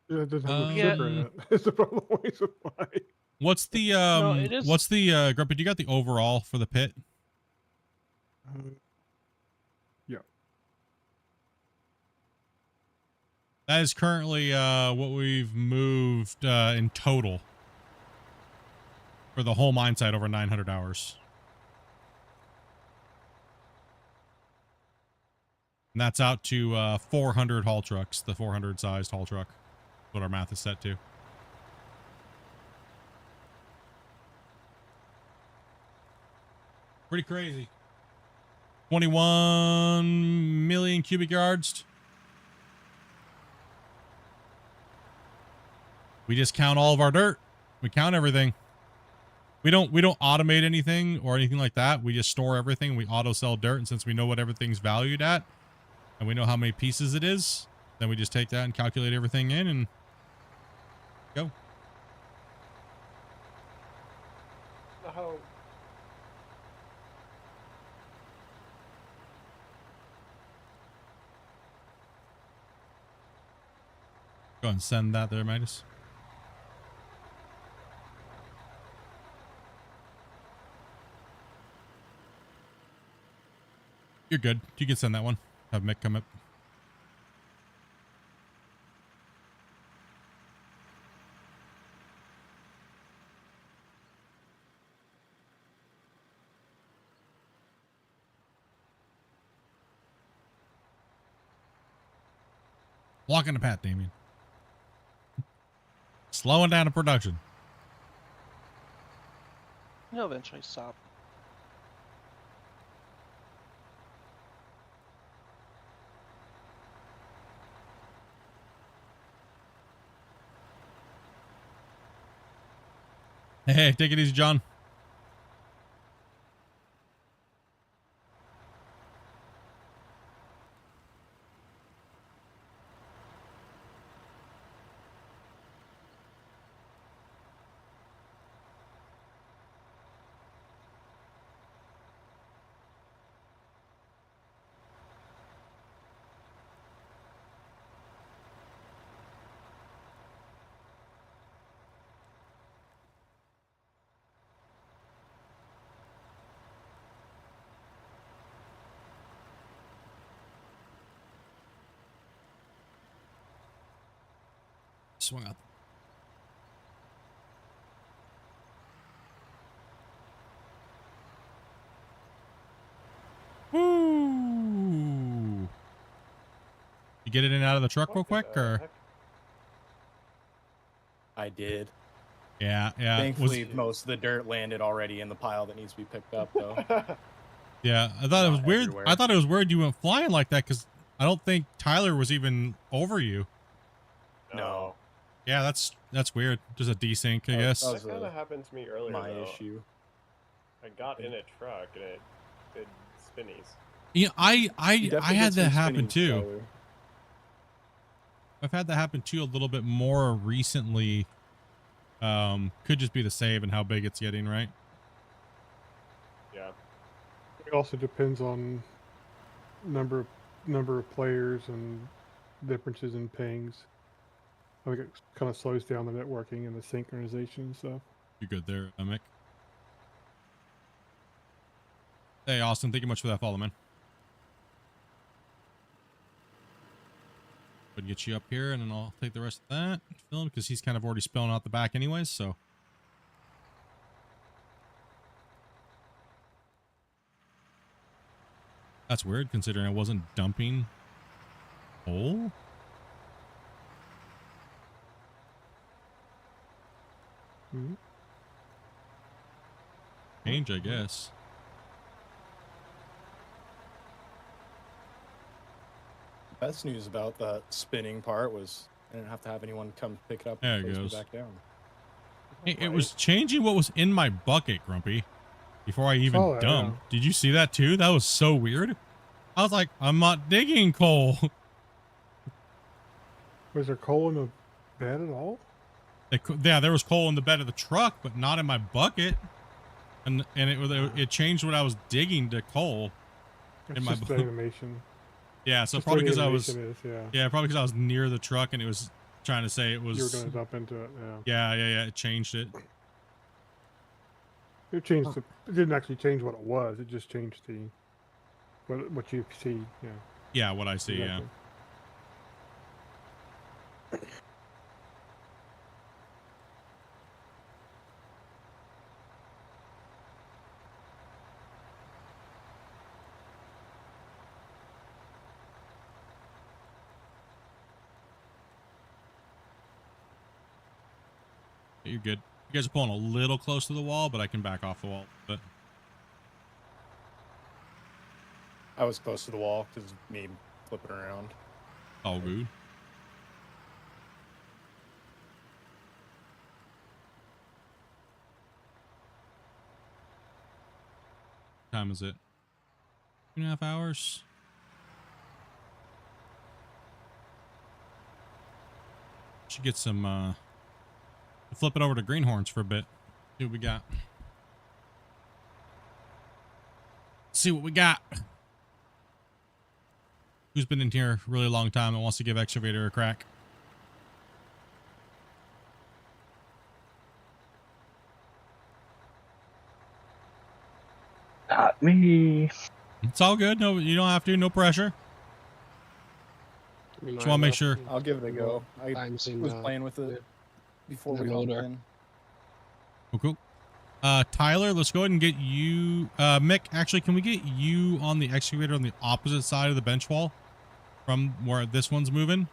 [SPEAKER 2] Yeah, it doesn't have enough
[SPEAKER 5] Yeah.
[SPEAKER 2] sugar in it. It's the problem. Always with mine.
[SPEAKER 1] What's the
[SPEAKER 5] it is-
[SPEAKER 1] what's the Grumpy? Do you got the overall for the pit?
[SPEAKER 2] Yeah.
[SPEAKER 1] That is currently what we've moved in total for the whole mine site, over 900 hours. And that's out to 400 haul trucks, the 400 sized haul truck. What our math is set to. Pretty crazy. 21 million cubic yards. We just count all of our dirt. We count everything. We don't automate anything or anything like that. We just store everything. We auto sell dirt, and since we know what everything's valued at, and we know how many pieces it is, then we just take that and calculate everything in and go.
[SPEAKER 7] Oh.
[SPEAKER 1] Go ahead and send that there, Midas. You're good. You can send that one. Have Mick come up. Blocking the path, Damien. Slowing down the production.
[SPEAKER 5] He'll eventually stop.
[SPEAKER 1] Hey, take it easy, John. Swung out. get it in and out of the truck real quick, or?
[SPEAKER 16] I did.
[SPEAKER 1] Yeah, yeah.
[SPEAKER 16] Thankfully, most of the dirt landed already in the pile that needs to be picked up, though.
[SPEAKER 1] Yeah, I thought it was weird.
[SPEAKER 16] everywhere.
[SPEAKER 1] I thought it was weird you went flying like that because I don't think Tyler was even over you.
[SPEAKER 16] No.
[SPEAKER 1] Yeah, that's weird. Just a desync, I guess.
[SPEAKER 7] That kind of happened to me earlier.
[SPEAKER 16] My
[SPEAKER 7] though.
[SPEAKER 16] issue.
[SPEAKER 7] I got in a truck and it did spinnies.
[SPEAKER 1] Yeah, I
[SPEAKER 16] definitely
[SPEAKER 1] had
[SPEAKER 16] did some
[SPEAKER 1] that happen
[SPEAKER 16] spinning,
[SPEAKER 1] too.
[SPEAKER 16] Tyler.
[SPEAKER 1] I've had that happen too a little bit more recently. Could just be the save and how big it's getting, right?
[SPEAKER 7] Yeah.
[SPEAKER 2] It also depends on number of players and differences in pings. I think it kind of slows down the networking and the synchronization and stuff.
[SPEAKER 1] You're good there, Mick. Hey, Austin, thank you much for that follow, man. Would get you up here, and then I'll take the rest of that film because he's kind of already spilling out the back anyways, so. That's weird considering I wasn't dumping coal.
[SPEAKER 2] Mm-hmm.
[SPEAKER 1] Change, I guess.
[SPEAKER 16] Best news about the spinning part was I didn't have to have anyone come pick it up
[SPEAKER 1] There
[SPEAKER 16] and
[SPEAKER 1] it
[SPEAKER 16] place me
[SPEAKER 1] goes.
[SPEAKER 16] back down.
[SPEAKER 1] It was changing what was in my bucket, Grumpy, before I even
[SPEAKER 2] Oh,
[SPEAKER 1] dumped.
[SPEAKER 2] yeah.
[SPEAKER 1] Did you see that too? That was so weird. I was like, I'm not digging coal.
[SPEAKER 2] Was there coal in the bed at all?
[SPEAKER 1] Yeah, there was coal in the bed of the truck, but not in my bucket. And it changed what I was digging to coal
[SPEAKER 2] It's
[SPEAKER 1] in my
[SPEAKER 2] just the
[SPEAKER 1] bucket.
[SPEAKER 2] animation.
[SPEAKER 1] Yeah, so
[SPEAKER 2] Just
[SPEAKER 1] probably
[SPEAKER 2] the
[SPEAKER 1] because I was
[SPEAKER 2] animation is,
[SPEAKER 1] yeah, probably because I was near the truck and it was trying to say it was.
[SPEAKER 2] You were going to dump into it, yeah.
[SPEAKER 1] Yeah. It changed it.
[SPEAKER 2] It changed. It didn't actually change what it was. It just changed the what you see. Yeah.
[SPEAKER 1] Yeah, what I see.
[SPEAKER 2] Exactly.
[SPEAKER 1] Yeah. You're good. You guys are pulling a little close to the wall, but I can back off the wall. But
[SPEAKER 16] I was close to the wall because me flipping around.
[SPEAKER 1] all good. What time is it? 2.5 hours. Should get some flip it over to greenhorns for a bit. See what we got. See what we got. Who's been in here a really long time and wants to give excavator a crack?
[SPEAKER 10] Not me.
[SPEAKER 1] It's all good. No, you don't have to. No pressure. Just want to make sure.
[SPEAKER 16] I'll give it a go. I
[SPEAKER 3] Times in,
[SPEAKER 16] was playing with it before
[SPEAKER 3] the
[SPEAKER 16] we hopped
[SPEAKER 3] loader.
[SPEAKER 16] in.
[SPEAKER 1] Cool. Tyler, let's go ahead and get you. Mick, actually, can we get you on the excavator on the opposite side of the bench wall from where this one's moving?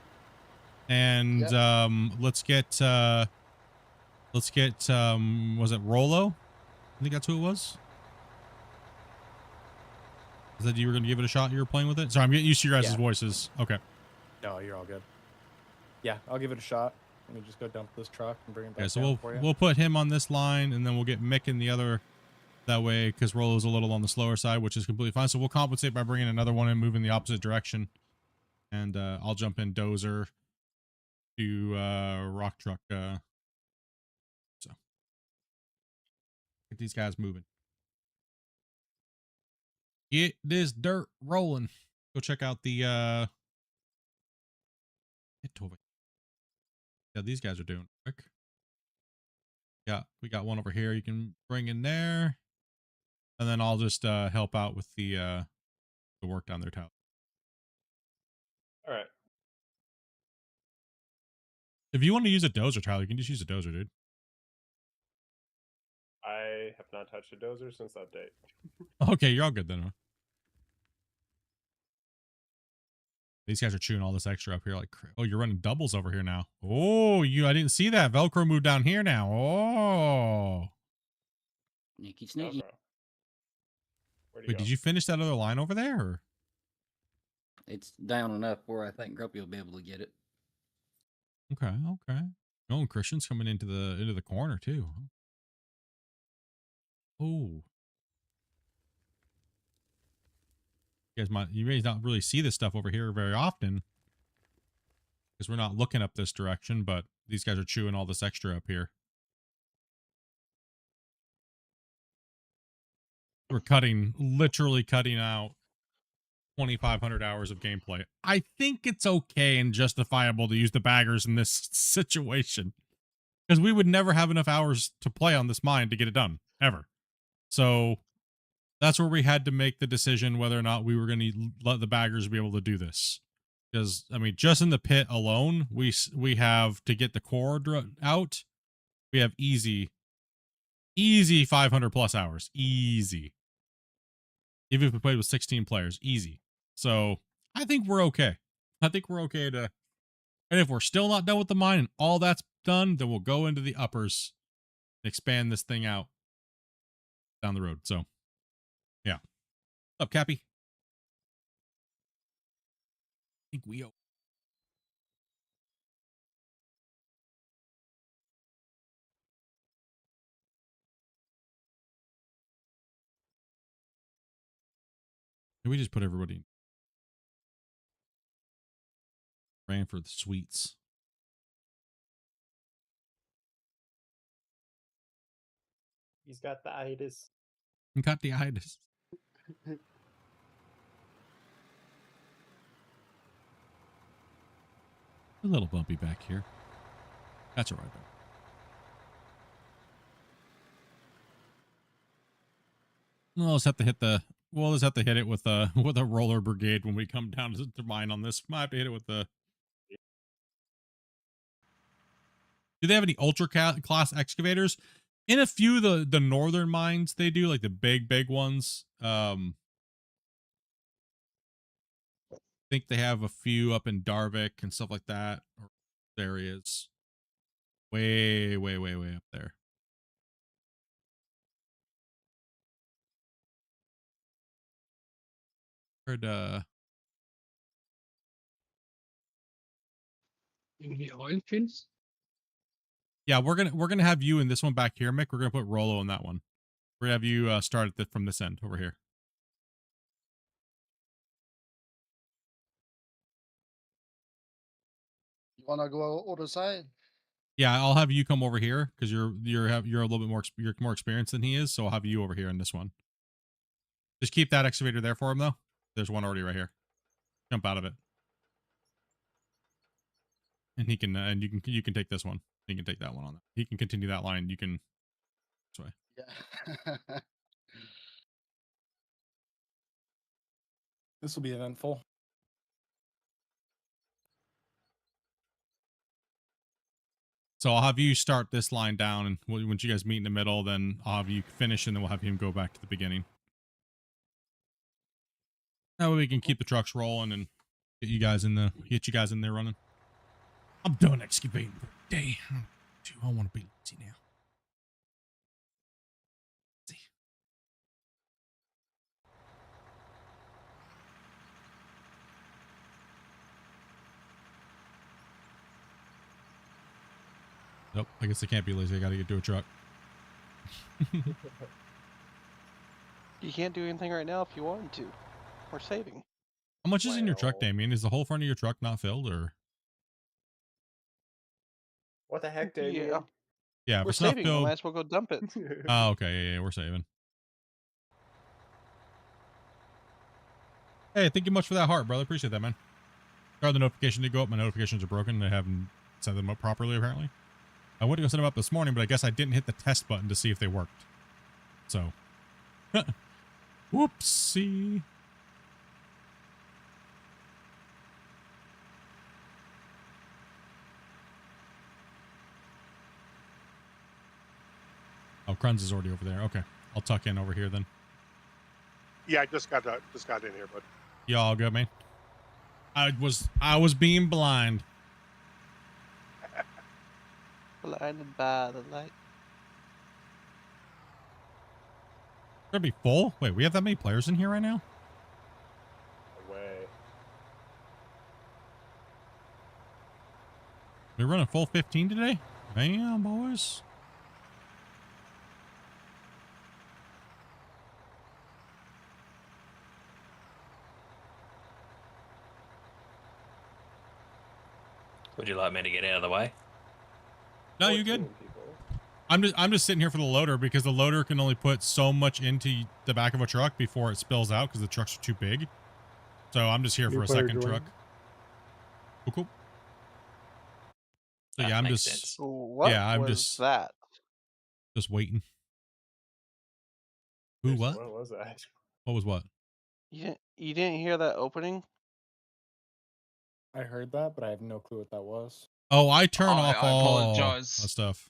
[SPEAKER 1] And let's get was it Rolo? I think that's who it was. Is that you were going to give it a shot? You were playing with it? Sorry, I'm getting used to your guys' voices. Okay.
[SPEAKER 16] No, you're all good. Yeah, I'll give it a shot. Let me just go dump this truck and bring it back
[SPEAKER 1] Okay, so
[SPEAKER 16] down for you.
[SPEAKER 1] we'll put him on this line, and then we'll get Mick in the other that way because Rolo's a little on the slower side, which is completely fine. So we'll compensate by bringing another one and moving the opposite direction. And I'll jump in Dozer to Rock Truck. So get these guys moving. Get this dirt rolling. Go check out the yeah, these guys are doing quick. Yeah, we got one over here you can bring in there. And then I'll just help out with the work down there, Tyler.
[SPEAKER 7] All right.
[SPEAKER 1] If you want to use a dozer, Tyler, you can just use a dozer, dude.
[SPEAKER 7] I have not touched a dozer since that date.
[SPEAKER 1] Okay, you're all good then. Huh? These guys are chewing all this extra up here. Like, oh, you're running doubles over here now. Oh, I didn't see that. Velcro moved down here now. Oh.
[SPEAKER 15] Sneaky, sneaky.
[SPEAKER 7] Where'd he
[SPEAKER 1] Wait,
[SPEAKER 7] go?
[SPEAKER 1] did you finish that other line over there? Or?
[SPEAKER 15] It's down enough where I think Grumpy will be able to get it.
[SPEAKER 1] Okay, okay. Oh, and Christian's coming into the corner too. Oh. You may not really see this stuff over here very often because we're not looking up this direction, but these guys are chewing all this extra up here. We're literally cutting out 2,500 hours of gameplay. I think it's okay and justifiable to use the baggers in this situation because we would never have enough hours to play on this mine to get it done, ever. So that's where we had to make the decision whether or not we were going to let the baggers be able to do this. Because, I mean, just in the pit alone, we have to get the core out. We have easy 500 plus hours. Easy. Even if we played with 16 players. Easy. So I think we're okay. I think we're okay to... And if we're still not done with the mine and all that's done, then we'll go into the uppers and expand this thing out down the road. So, yeah. What's up, Cappy? I think we... We just put everybody in. Ran for the sweets.
[SPEAKER 7] He's got the itis.
[SPEAKER 1] Got the itis. A little bumpy back here. That's all right, though. We'll just have to hit it with a roller brigade when we come down to mine on this. Might have to hit it with the... Do they have any ultra class excavators? In a few of the northern mines they do, like the big ones. I think they have a few up in Darvik and stuff like that. Or areas. Way up there. Heard
[SPEAKER 3] In the oil fins?
[SPEAKER 1] yeah, we're gonna have you in this one back here, Mick. We're gonna put Rolo in that one. We're gonna have you start from this end over here.
[SPEAKER 14] You wanna go other side?
[SPEAKER 1] Yeah, I'll have you come over here because you're a little bit more experienced than he is. So I'll have you over here in this one. Just keep that excavator there for him though. There's one already right here. Jump out of it, and he can and you can take this one. He can take that one on that. He can continue that line. You can this way.
[SPEAKER 14] Yeah.
[SPEAKER 16] This will be eventful.
[SPEAKER 1] So I'll have you start this line down, and once you guys meet in the middle, then I'll have you finish, and then we'll have him go back to the beginning. That way we can keep the trucks rolling and get you guys in there running. I'm done excavating for the day. I want to be lazy now. Let's see. Nope, I guess I can't be lazy. I gotta get to a truck.
[SPEAKER 5] You can't do anything right now if you wanted to. We're saving.
[SPEAKER 1] How much is in your truck, Damien? Is the whole front of your truck not filled, or?
[SPEAKER 7] What the heck, Damien?
[SPEAKER 5] Yeah.
[SPEAKER 1] Yeah, if
[SPEAKER 5] We're
[SPEAKER 1] it's not
[SPEAKER 5] saving. We
[SPEAKER 1] filled.
[SPEAKER 5] might as well go dump it.
[SPEAKER 1] Oh, okay. Yeah, we're saving. Hey, thank you much for that heart, brother. Appreciate that, man. Sorry, the notification did go up. My notifications are broken. I haven't set them up properly, apparently. I went to go set them up this morning, but I guess I didn't hit the test button to see if they worked. So, whoopsie. Oh, Kruns is already over there. Okay, I'll tuck in over here then.
[SPEAKER 17] Yeah, I just got in here, but
[SPEAKER 1] You all good, man? I was being blind.
[SPEAKER 5] Blinded by the light.
[SPEAKER 1] Gonna be full? Wait, we have that many players in here right now?
[SPEAKER 7] Away.
[SPEAKER 1] We're running full 15 today? Damn, boys.
[SPEAKER 18] Would you like me to get out of the way?
[SPEAKER 1] No, you good. I'm just sitting here for the loader because the loader can only put so much into the back of a truck before it spills out because the trucks are too big. So I'm just here for a second truck. Cool, cool. So yeah, I'm just
[SPEAKER 5] What was that?
[SPEAKER 1] Just waiting. Who? What?
[SPEAKER 7] What was that?
[SPEAKER 1] What was what?
[SPEAKER 5] You didn't hear that opening?
[SPEAKER 16] I heard that, but I have no clue what that was.
[SPEAKER 1] Oh, I turn off
[SPEAKER 19] I
[SPEAKER 1] all
[SPEAKER 19] apologize.
[SPEAKER 1] that stuff.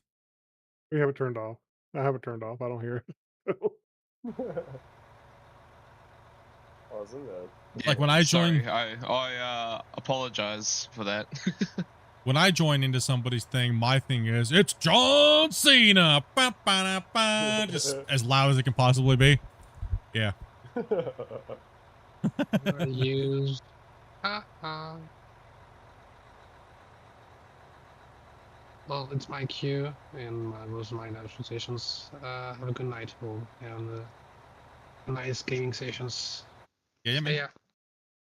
[SPEAKER 2] We have it turned off. I have it turned off. I don't hear it.
[SPEAKER 7] Wasn't it?
[SPEAKER 1] Like when I join,
[SPEAKER 19] Sorry, I apologize for that.
[SPEAKER 1] when I join into somebody's thing, my thing is it's John Cena, ba, ba, da, ba, just as loud as it can possibly be. Yeah.
[SPEAKER 3] Use. Well, it's my cue, and those are my notifications. Have a good night, all, and nice gaming sessions.
[SPEAKER 1] Yeah, man.
[SPEAKER 3] Yeah.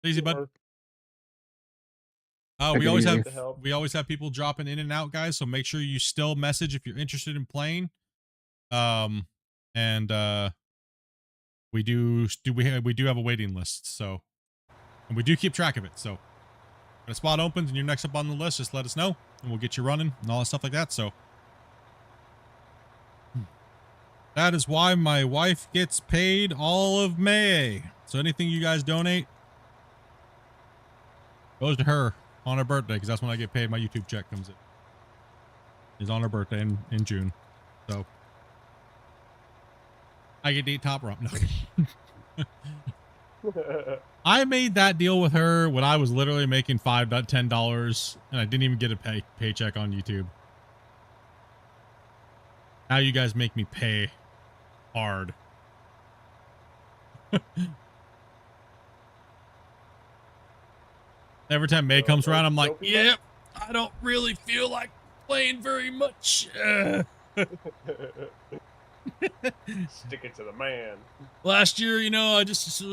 [SPEAKER 1] Easy, bud. We always have people dropping in and out, guys. So make sure you still message if you're interested in playing. We do have a waiting list, so, and we do keep track of it. So when a spot opens and you're next up on the list, just let us know and we'll get you running and all that stuff like that. So that is why my wife gets paid all of May. So anything you guys donate goes to her on her birthday, because that's when I get paid. My YouTube check comes in. It's on her birthday in June. So I get to eat top rump. No. I made that deal with her when I was literally making $5 to $10 and I didn't even get a paycheck on YouTube. Now you guys make me pay hard. Every time May comes around, I'm like, yep, I don't really feel like playing very much.
[SPEAKER 7] Stick it to the man.
[SPEAKER 1] Last year, you know, I just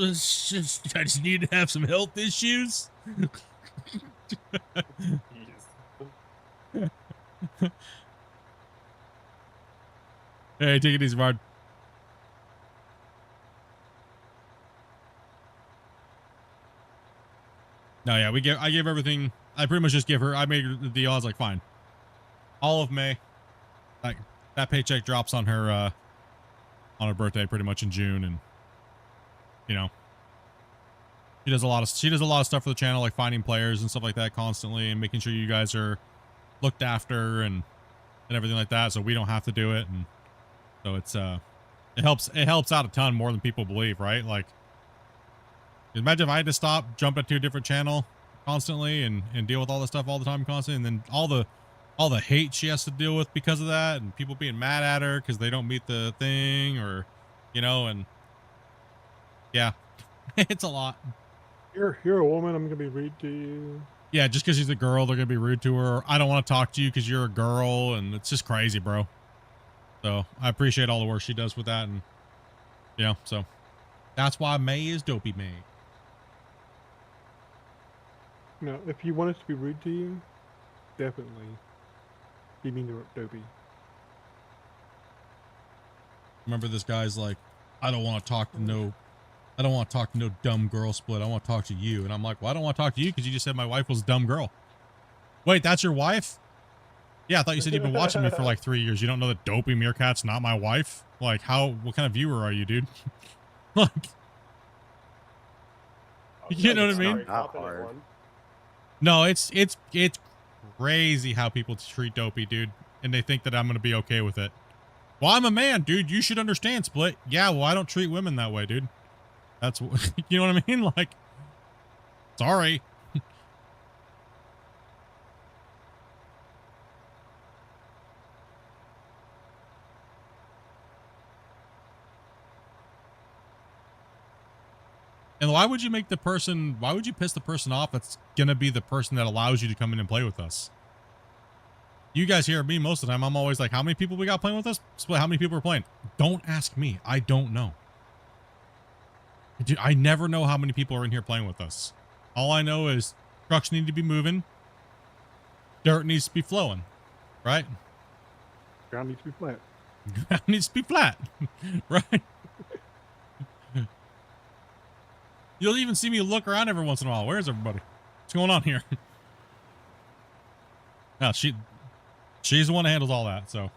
[SPEAKER 1] needed to have some health issues. Hey, take it easy, Bard. No, yeah, I gave everything. I pretty much just give her. I made the deal. I was like, fine. All of May, like that paycheck drops on her birthday, pretty much in June, and you know, she does a lot of stuff for the channel, like finding players and stuff like that constantly, and making sure you guys are looked after and everything like that, so we don't have to do it, and so it's it helps out a ton more than people believe, right? Like, imagine if I had to stop, jump into a different channel constantly and deal with all this stuff all the time constantly, and then all the hate she has to deal with because of that, and people being mad at her because they don't meet the thing, or, you know, and yeah, it's a lot.
[SPEAKER 2] You're a woman, I'm gonna be rude to you.
[SPEAKER 1] Yeah, just because she's a girl, they're gonna be rude to her. I don't want to talk to you because you're a girl, and it's just crazy, bro. So I appreciate all the work she does with that, and you know, so that's why May is Dopey May.
[SPEAKER 2] No, if you want us to be rude to you, definitely be mean to Dopey.
[SPEAKER 1] Remember, this guy's like, I don't want to talk to no dumb girl, Split. I want to talk to you. And I'm like, well, I don't want to talk to you because you just said my wife was a dumb girl. Wait, that's your wife? Yeah, I thought you said you've been watching me for like 3 years. You don't know that Dopey Meerkat's not my wife? Like, what kind of viewer are you, dude? Like, you know what I mean?
[SPEAKER 7] Not hard.
[SPEAKER 1] No, it's crazy how people treat Dopey, dude. And they think that I'm going to be okay with it. Well, I'm a man, dude. You should understand, Split. Yeah, well, I don't treat women that way, dude. That's, you know what I mean? Like, sorry. And why would you make the person, why would you piss the person off that's going to be the person that allows you to come in and play with us? You guys hear me most of the time. I'm always like, how many people we got playing with us? Split, how many people are playing? Don't ask me. I don't know. Dude, I never know how many people are in here playing with us. All I know is trucks need to be moving. Dirt needs to be flowing. Right?
[SPEAKER 2] Ground needs to be flat.
[SPEAKER 1] Ground needs to be flat. Right? You'll even see me look around every once in a while. Where's everybody? What's going on here? No, she's the one that handles all that, so.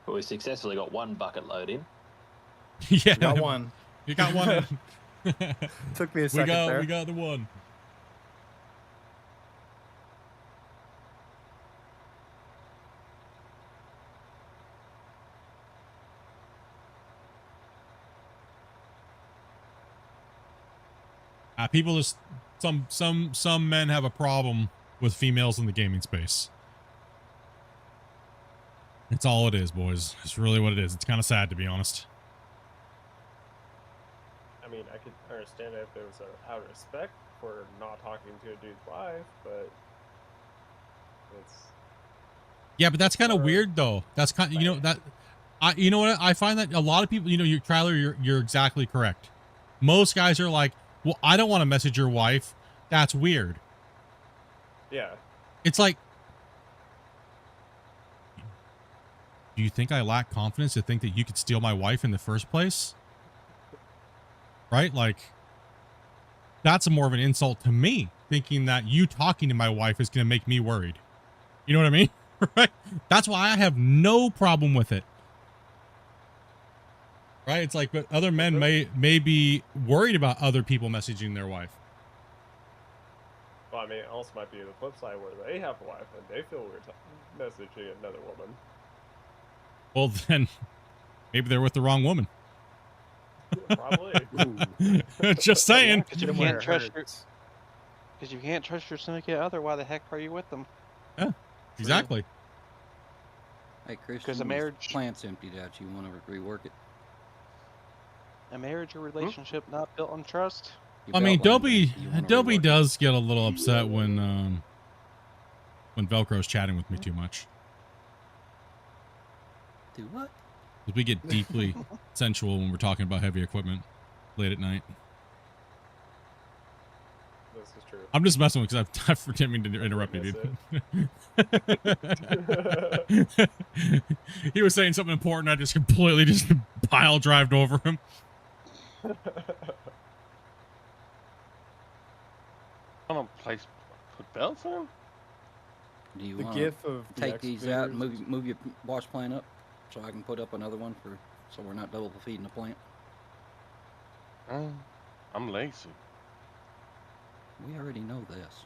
[SPEAKER 18] But we successfully got one bucket load in.
[SPEAKER 1] Yeah.
[SPEAKER 16] Got one.
[SPEAKER 1] You got one.
[SPEAKER 16] Took me a second there.
[SPEAKER 1] We got the one. People just some men have a problem with females in the gaming space. It's all it is, boys. It's really what it is. It's kind of sad, to be honest.
[SPEAKER 7] I mean, I could understand it if it was out of respect for not talking to a dude's wife, but it's.
[SPEAKER 1] Yeah, but that's kind of weird, though. That's kind of, you know, that you know what? I find that a lot of people, you know, Tyler, you're exactly correct. Most guys are like, well, I don't want to message your wife. That's weird.
[SPEAKER 7] Yeah.
[SPEAKER 1] It's like, do you think I lack confidence to think that you could steal my wife in the first place? Right? Like, that's more of an insult to me, thinking that you talking to my wife is going to make me worried. You know what I mean? Right? That's why I have no problem with it. Right? It's like, but other men may be worried about other people messaging their wife.
[SPEAKER 7] Well, I mean, it also might be the flip side where they have a wife and they feel weird messaging another woman.
[SPEAKER 1] Well, then maybe they're with the wrong woman.
[SPEAKER 7] Probably.
[SPEAKER 1] Just saying.
[SPEAKER 5] Because you can't trust because you can't trust your significant other. Why the heck are you with them?
[SPEAKER 1] Yeah, exactly.
[SPEAKER 15] Hey, Christian,
[SPEAKER 5] Because a marriage,
[SPEAKER 15] plant's emptied out. You want to rework it?
[SPEAKER 5] a marriage or relationship not built on trust.
[SPEAKER 1] I mean, Dobie does get a little upset when Velcro's chatting with me too much.
[SPEAKER 15] Do what?
[SPEAKER 1] Because we get deeply sensual when we're talking about heavy equipment late at night.
[SPEAKER 7] This is true.
[SPEAKER 1] I'm just messing with because I forget me to interrupt you, dude. He was saying something important. I just completely just pile drived over him.
[SPEAKER 6] I don't place put belts on.
[SPEAKER 15] Do you
[SPEAKER 16] The
[SPEAKER 15] want
[SPEAKER 16] gif of the
[SPEAKER 15] take these out and
[SPEAKER 16] excavators
[SPEAKER 15] move your wash plant up so I can put up another one so we're not double feeding the plant?
[SPEAKER 6] I'm lazy.
[SPEAKER 15] We already know this.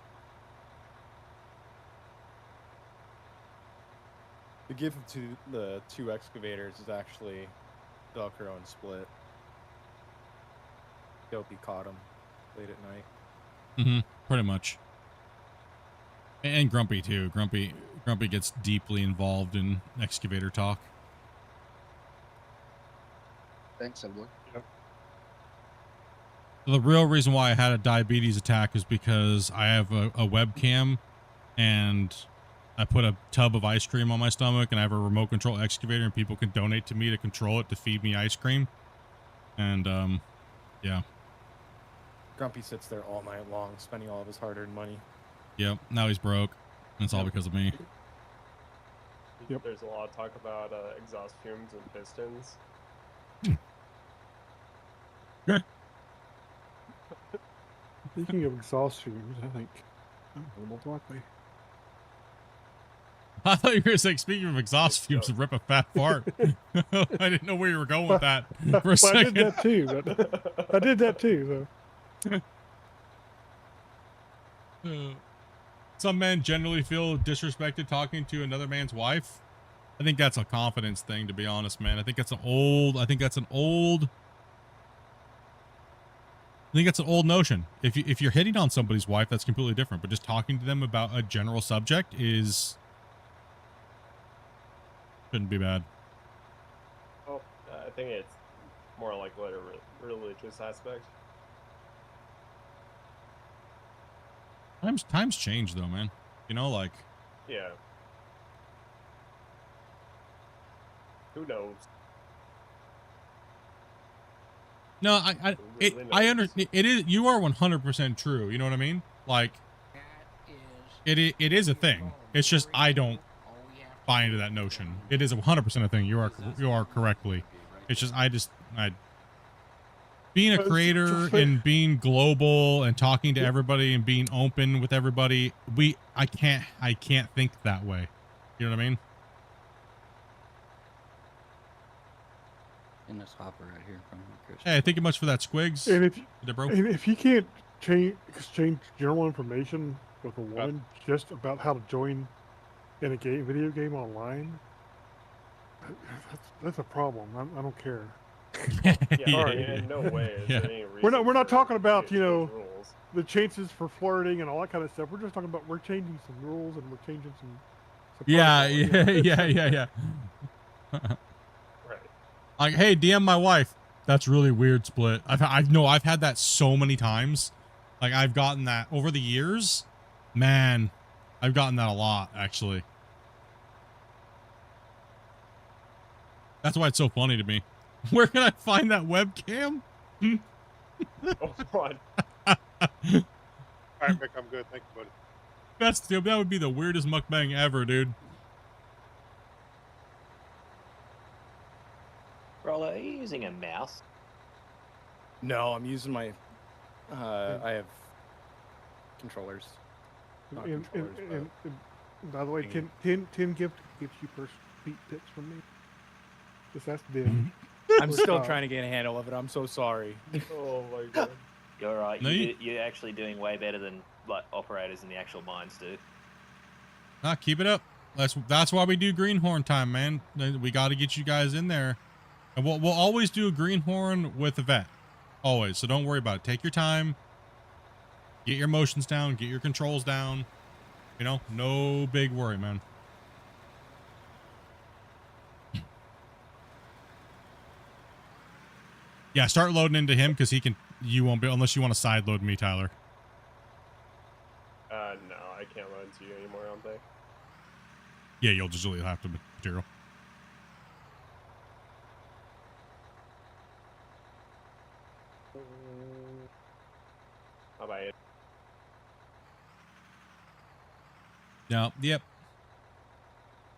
[SPEAKER 16] The gift to the two excavators is actually Velcro and Split. Dopey caught him late at night.
[SPEAKER 1] Mm-hmm. Pretty much. And Grumpy too. Grumpy gets deeply involved in excavator talk.
[SPEAKER 14] Thanks, everyone.
[SPEAKER 7] Yep.
[SPEAKER 1] The real reason why I had a diabetes attack is because I have a webcam and I put a tub of ice cream on my stomach and I have a remote control excavator and people can donate to me to control it to feed me ice cream. And, yeah.
[SPEAKER 16] Grumpy sits there all night long, spending all of his hard-earned money.
[SPEAKER 1] Yep. Now he's broke. And it's all because of me.
[SPEAKER 2] Yep.
[SPEAKER 7] There's a lot of talk about exhaust fumes and pistons.
[SPEAKER 2] Speaking of exhaust fumes, I think. Most likely.
[SPEAKER 1] I thought you were going to say, speaking of exhaust fumes, to rip a fat fart. I didn't know where you were going with that for a second.
[SPEAKER 2] I did that too. But I did that too. So.
[SPEAKER 1] Some men generally feel disrespected talking to another man's wife. I think that's a confidence thing, to be honest, man. I think that's an old notion. If you're hitting on somebody's wife, that's completely different. But just talking to them about a general subject shouldn't be bad.
[SPEAKER 7] Well, think it's more like what a religious aspect.
[SPEAKER 1] Times change though, man. You know, like.
[SPEAKER 7] Yeah. Who knows?
[SPEAKER 1] No, I understand. It is. You are 100% true. You know what I mean? Like, it is a thing. It's just I don't buy into that notion. It is 100% a thing. You are correctly. It's just I being a creator and being global and talking to everybody and being open with everybody. I can't think that way. You know what I mean?
[SPEAKER 15] In this hopper right here from Chris.
[SPEAKER 1] Hey, thank you much for that, Squigs.
[SPEAKER 2] And if you can't exchange general information with a woman just about how to join in a video game online, that's a problem. I don't care.
[SPEAKER 7] Yeah, in no way is there any reason
[SPEAKER 2] We're not talking about
[SPEAKER 7] rules.
[SPEAKER 2] the chances for flirting and all that kind of stuff. We're just talking about we're changing some rules and we're changing some.
[SPEAKER 1] Yeah.
[SPEAKER 7] Right.
[SPEAKER 1] Like, hey, DM my wife. That's really weird, Split. I've had that so many times. Like, I've gotten that over the years. Man, I've gotten that a lot, actually. That's why it's so funny to me. Where can I find that webcam?
[SPEAKER 7] Oh, God.
[SPEAKER 17] All right, Mick, I'm good. Thank you, buddy.
[SPEAKER 1] That would be the weirdest mukbang ever, dude.
[SPEAKER 18] Roller, are you using a mouse?
[SPEAKER 16] No, I'm using my. I have controllers. Not
[SPEAKER 2] And,
[SPEAKER 16] controllers,
[SPEAKER 2] and by the way, 10 gift gives you first beat tips from me. Just ask them.
[SPEAKER 16] I'm still trying to get a handle of it. I'm so sorry.
[SPEAKER 7] Oh my god.
[SPEAKER 18] You're right.
[SPEAKER 1] No,
[SPEAKER 18] You're actually doing way better than like operators in the actual mines do.
[SPEAKER 1] Nah, keep it up. That's why we do greenhorn time, man. We got to get you guys in there, and we'll always do a greenhorn with a vet, always. So don't worry about it. Take your time. Get your emotions down. Get your controls down. You know, no big worry, man. Yeah, start loading into him because you won't be unless you want to side load me, Tyler.
[SPEAKER 7] No, I can't run into you anymore, I don't think.
[SPEAKER 1] Yeah, you'll just really have to material.
[SPEAKER 7] How about it?
[SPEAKER 1] Yeah, yep.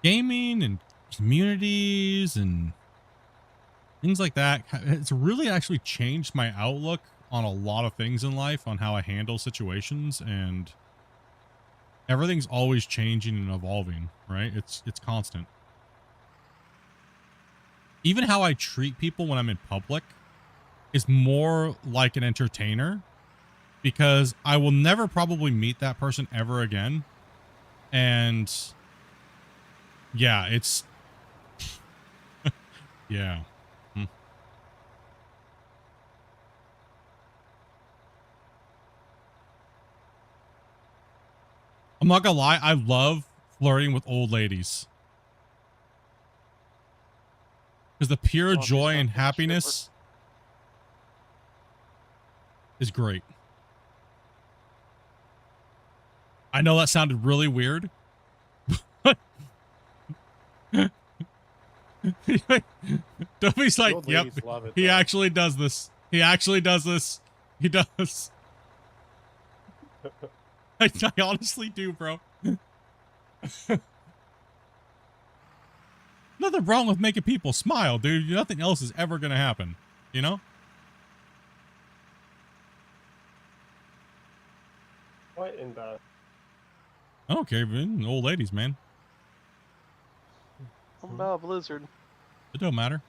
[SPEAKER 1] Gaming and communities and things like that. It's really actually changed my outlook on a lot of things in life, on how I handle situations, and everything's always changing and evolving, right? It's constant. Even how I treat people when I'm in public is more like an entertainer, because I will never probably meet that person ever again. And yeah, it's yeah. I'm not gonna lie, I love flirting with old ladies. Because the pure joy and happiness is great. I know that sounded really weird. Dobby's like, yep, he actually does this. He actually does this. He does. I honestly do, bro. Nothing wrong with making people smile, dude. Nothing else is ever going to happen, you know?
[SPEAKER 7] What in the...
[SPEAKER 1] I don't care, man. Old ladies, man.
[SPEAKER 5] What about Blizzard?
[SPEAKER 1] It don't matter.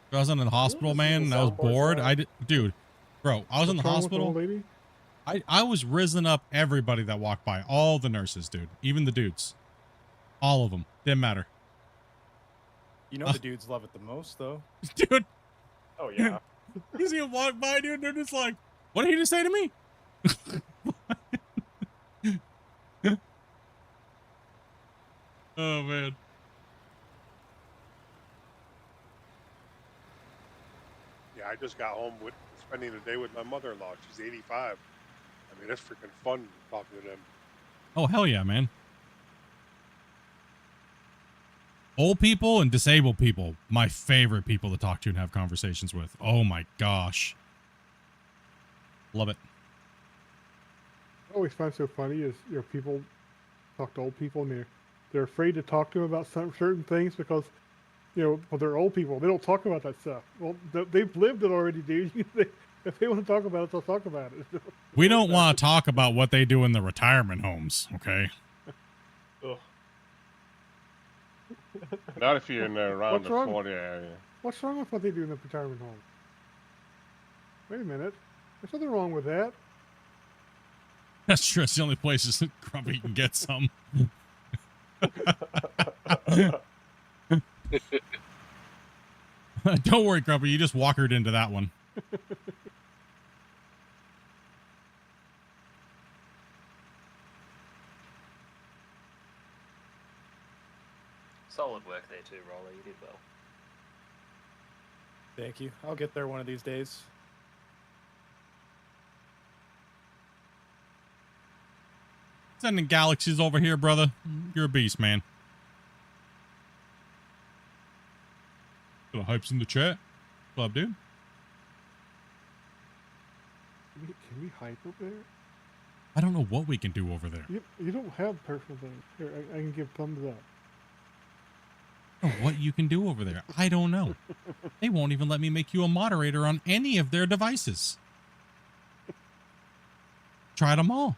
[SPEAKER 1] If I was in the hospital, man, and I was bored, dude, bro, I was in the hospital. I was rizzing up everybody that walked by. All the nurses, dude. Even the dudes. All of them. Didn't matter.
[SPEAKER 16] You know the dudes love it the most, though.
[SPEAKER 1] Dude.
[SPEAKER 7] Oh, yeah.
[SPEAKER 1] You see him walk by, dude, and they're just like, what did he just say to me? Oh, man.
[SPEAKER 17] Yeah, I just got home with spending the day with my mother-in-law. She's 85. I mean, it's freaking fun talking to them.
[SPEAKER 1] Oh, hell yeah, man. Old people and disabled people, my favorite people to talk to and have conversations with. Oh my gosh. Love it.
[SPEAKER 2] I always find so funny is, people talk to old people and they're afraid to talk to them about certain things because, well, they're old people. They don't talk about that stuff. Well, they've lived it already, dude. If they want to talk about it, they'll talk about it.
[SPEAKER 1] We don't want to talk about what they do in the retirement homes, okay?
[SPEAKER 7] Ugh.
[SPEAKER 6] Not if you're in around
[SPEAKER 2] What's
[SPEAKER 6] the
[SPEAKER 2] wrong?
[SPEAKER 6] 40 area.
[SPEAKER 2] What's wrong with what they do in the retirement home? Wait a minute. There's nothing wrong with that.
[SPEAKER 1] That's true. It's the only places that Grumpy can get some. Don't worry, Grumpy. You just walkered into that one.
[SPEAKER 18] Solid work there too, Roller. You did well.
[SPEAKER 16] Thank you. I'll get there one of these days.
[SPEAKER 1] Sending galaxies over here, brother. You're a beast, man. Got hypes in the chat. What's up, dude?
[SPEAKER 2] Can we hype up there?
[SPEAKER 1] I don't know what we can do over there.
[SPEAKER 2] You don't have personal things. Here, I can give thumbs up.
[SPEAKER 1] Oh, what you can do over there? I don't know. They won't even let me make you a moderator on any of their devices. Tried them all.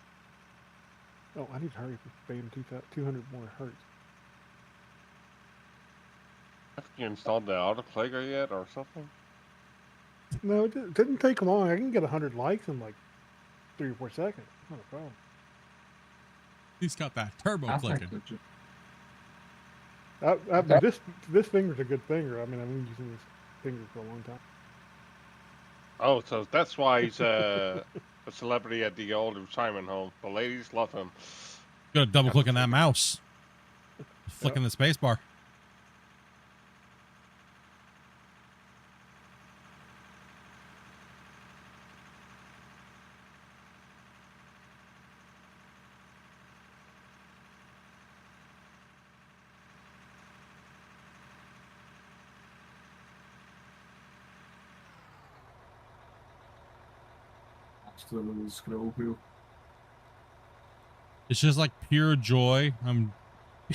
[SPEAKER 2] Oh, I need to hurry up and pay him 200 more hertz.
[SPEAKER 6] Have you installed the autoplayer yet or something?
[SPEAKER 2] No, it didn't take long. I can get 100 likes in like 3 or 4 seconds. Not a problem.
[SPEAKER 1] He's got that turbo clicking.
[SPEAKER 2] This finger's a good finger. I mean, I've been using this finger for a long time.
[SPEAKER 6] Oh, so that's why he's a celebrity at the old retirement home. The ladies love him.
[SPEAKER 1] Gotta double click on that mouse. Flicking the space bar.
[SPEAKER 10] The little scroll wheel.
[SPEAKER 1] It's just like pure joy. I'm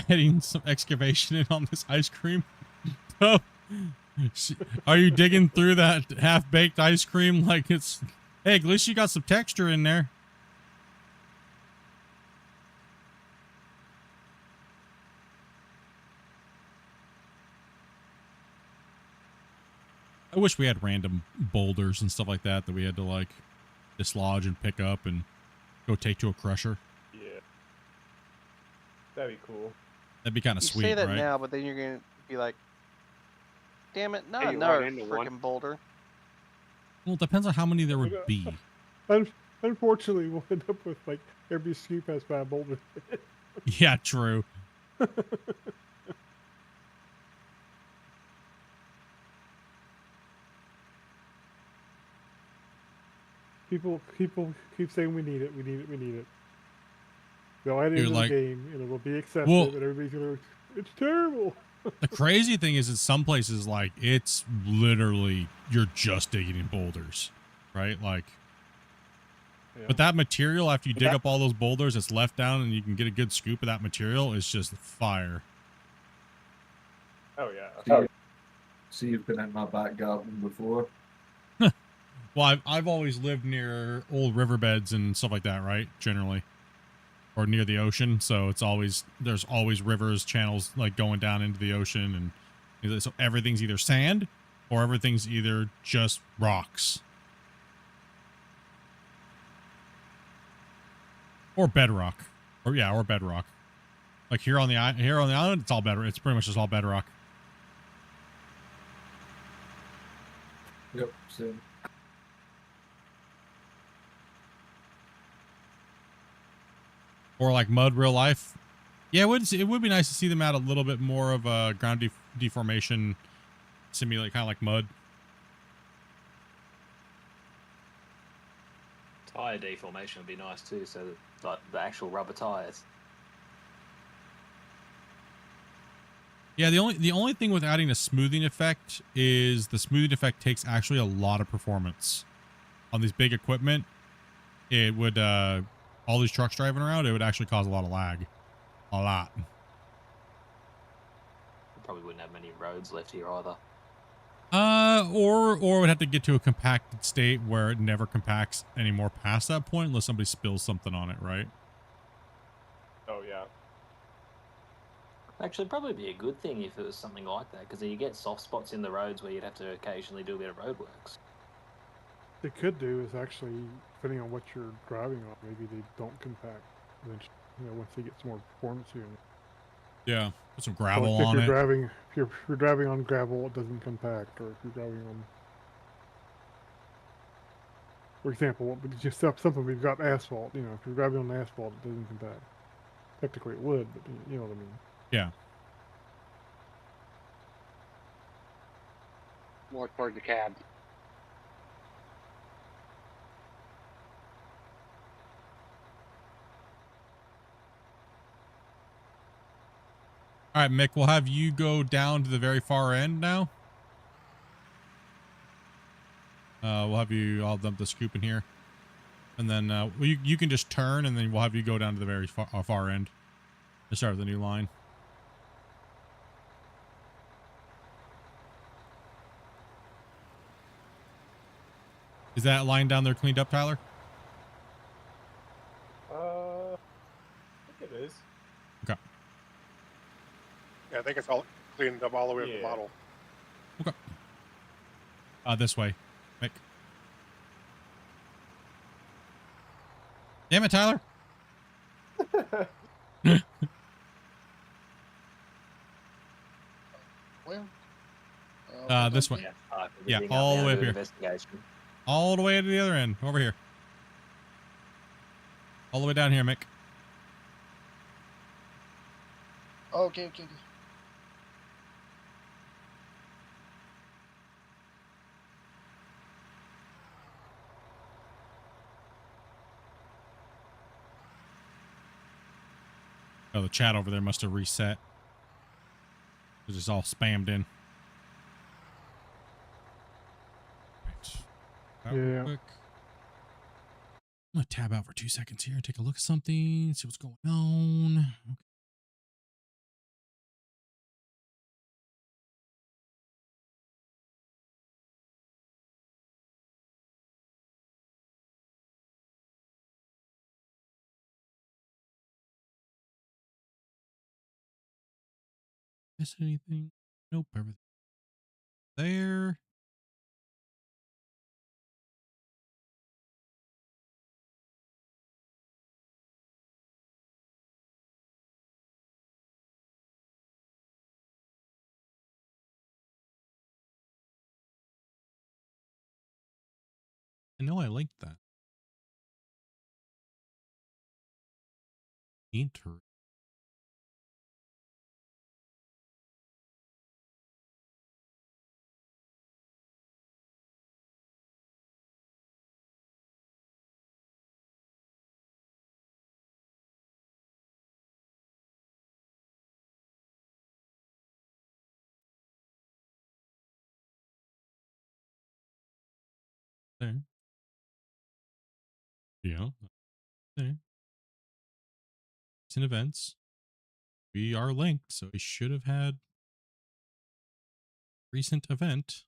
[SPEAKER 1] getting some excavation in on this ice cream. Oh, are you digging through that half-baked ice cream like it's... Hey, at least you got some texture in there. I wish we had random boulders and stuff like that we had to like dislodge and pick up and go take to a crusher.
[SPEAKER 7] Yeah. That'd be cool.
[SPEAKER 1] That'd be kind of sweet,
[SPEAKER 5] You say that
[SPEAKER 1] right?
[SPEAKER 5] now, but then you're going to be like, damn it, not
[SPEAKER 13] Hey, you
[SPEAKER 5] another
[SPEAKER 13] run into one.
[SPEAKER 5] freaking boulder.
[SPEAKER 1] Well, it depends on how many there would be.
[SPEAKER 2] Unfortunately, we'll end up with like every scoop has 5 boulders.
[SPEAKER 1] Yeah, true.
[SPEAKER 2] People keep saying we need it. They'll add it
[SPEAKER 1] You're
[SPEAKER 2] into
[SPEAKER 1] like,
[SPEAKER 2] the game and it will be excessive,
[SPEAKER 1] well,
[SPEAKER 2] and everybody's gonna. It's terrible.
[SPEAKER 1] The crazy thing is in some places, like, it's literally, you're just digging in boulders, right? Like, but that material, after you dig up all those boulders, it's left down and you can get a good scoop of that material, is just fire.
[SPEAKER 7] Oh, yeah.
[SPEAKER 10] So you've been in my back garden before?
[SPEAKER 1] Well, I've always lived near old riverbeds and stuff like that, right? Generally. Or near the ocean, so it's always, there's always rivers, channels, like, going down into the ocean, and so everything's either sand, or everything's either just rocks. Or bedrock. Or bedrock. Like here on the island, it's all bedrock. It's pretty much just all bedrock.
[SPEAKER 10] Yep, same.
[SPEAKER 1] Or like mud, real life. Yeah, it would be nice to see them add a little bit more of a ground deformation simulate, kind of like mud.
[SPEAKER 18] tire deformation would be nice too. So like the actual rubber tires.
[SPEAKER 1] Yeah, the only thing with adding a smoothing effect is the smoothing effect takes actually a lot of performance on these big equipment. It would all these trucks driving around, it would actually cause a lot of lag, a lot.
[SPEAKER 18] We probably wouldn't have many roads left here either.
[SPEAKER 1] Or would have to get to a compacted state where it never compacts anymore past that point unless somebody spills something on it, right?
[SPEAKER 7] Oh yeah.
[SPEAKER 18] Actually, probably be a good thing if it was something like that, because you get soft spots in the roads where you'd have to occasionally do a bit of roadworks.
[SPEAKER 2] They could do is actually, depending on what you're driving on, maybe they don't compact eventually, once they get some more performance here.
[SPEAKER 1] Yeah, put some
[SPEAKER 2] So,
[SPEAKER 1] gravel
[SPEAKER 2] like,
[SPEAKER 1] on it.
[SPEAKER 2] if you're driving on gravel, it doesn't compact, or if you're driving on, for example, just something we've got asphalt. If you're driving on asphalt, it doesn't compact. Technically, it would, but you know what I mean.
[SPEAKER 1] Yeah.
[SPEAKER 13] More toward the cab.
[SPEAKER 1] All right, Mick, we'll have you go down to the very far end now. We'll have you all dump the scoop in here. And then you can just turn, and then we'll have you go down to the very far end. Let's start with a new line. Is that line down there cleaned up, Tyler?
[SPEAKER 7] I think it is.
[SPEAKER 1] Okay.
[SPEAKER 17] Yeah, I think it's all cleaned up all the way to the bottle.
[SPEAKER 1] Okay. This way, Mick. Damn it, Tyler.
[SPEAKER 8] Where?
[SPEAKER 1] This way. Yeah,
[SPEAKER 18] Yeah,
[SPEAKER 1] all the way up here.
[SPEAKER 18] Investigation.
[SPEAKER 1] All the way to the other end. Over here. All the way down here, Mick.
[SPEAKER 8] Oh, okay.
[SPEAKER 1] Oh, the chat over there must have reset. It's just all spammed in. Right.
[SPEAKER 2] Yeah.
[SPEAKER 1] Quick. I'm going to tab out for 2 seconds here and take a look at something, see what's going on. Okay. Miss anything? Nope, everything there. I know I linked that. Interesting. There. Yeah. There. Recent events. We are linked, so we should have had recent event.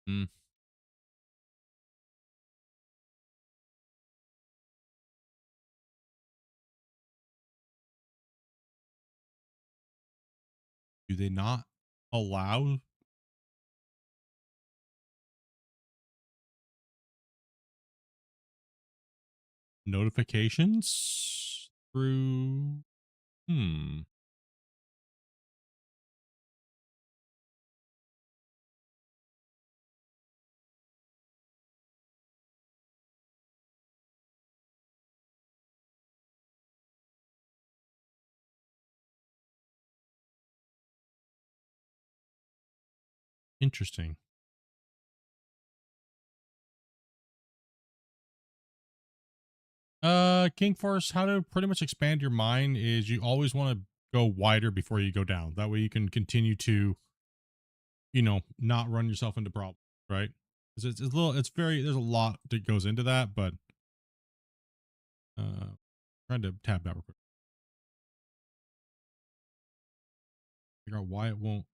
[SPEAKER 1] Hmm. Do they not allow notifications through? Interesting. King Force, how to pretty much expand your mine is you always want to go wider before you go down. That way you can continue to, you know, not run yourself into problems, right? 'Cause it's a little, it's very, there's a lot that goes into that, but trying to tab that real quick. Figure out why it won't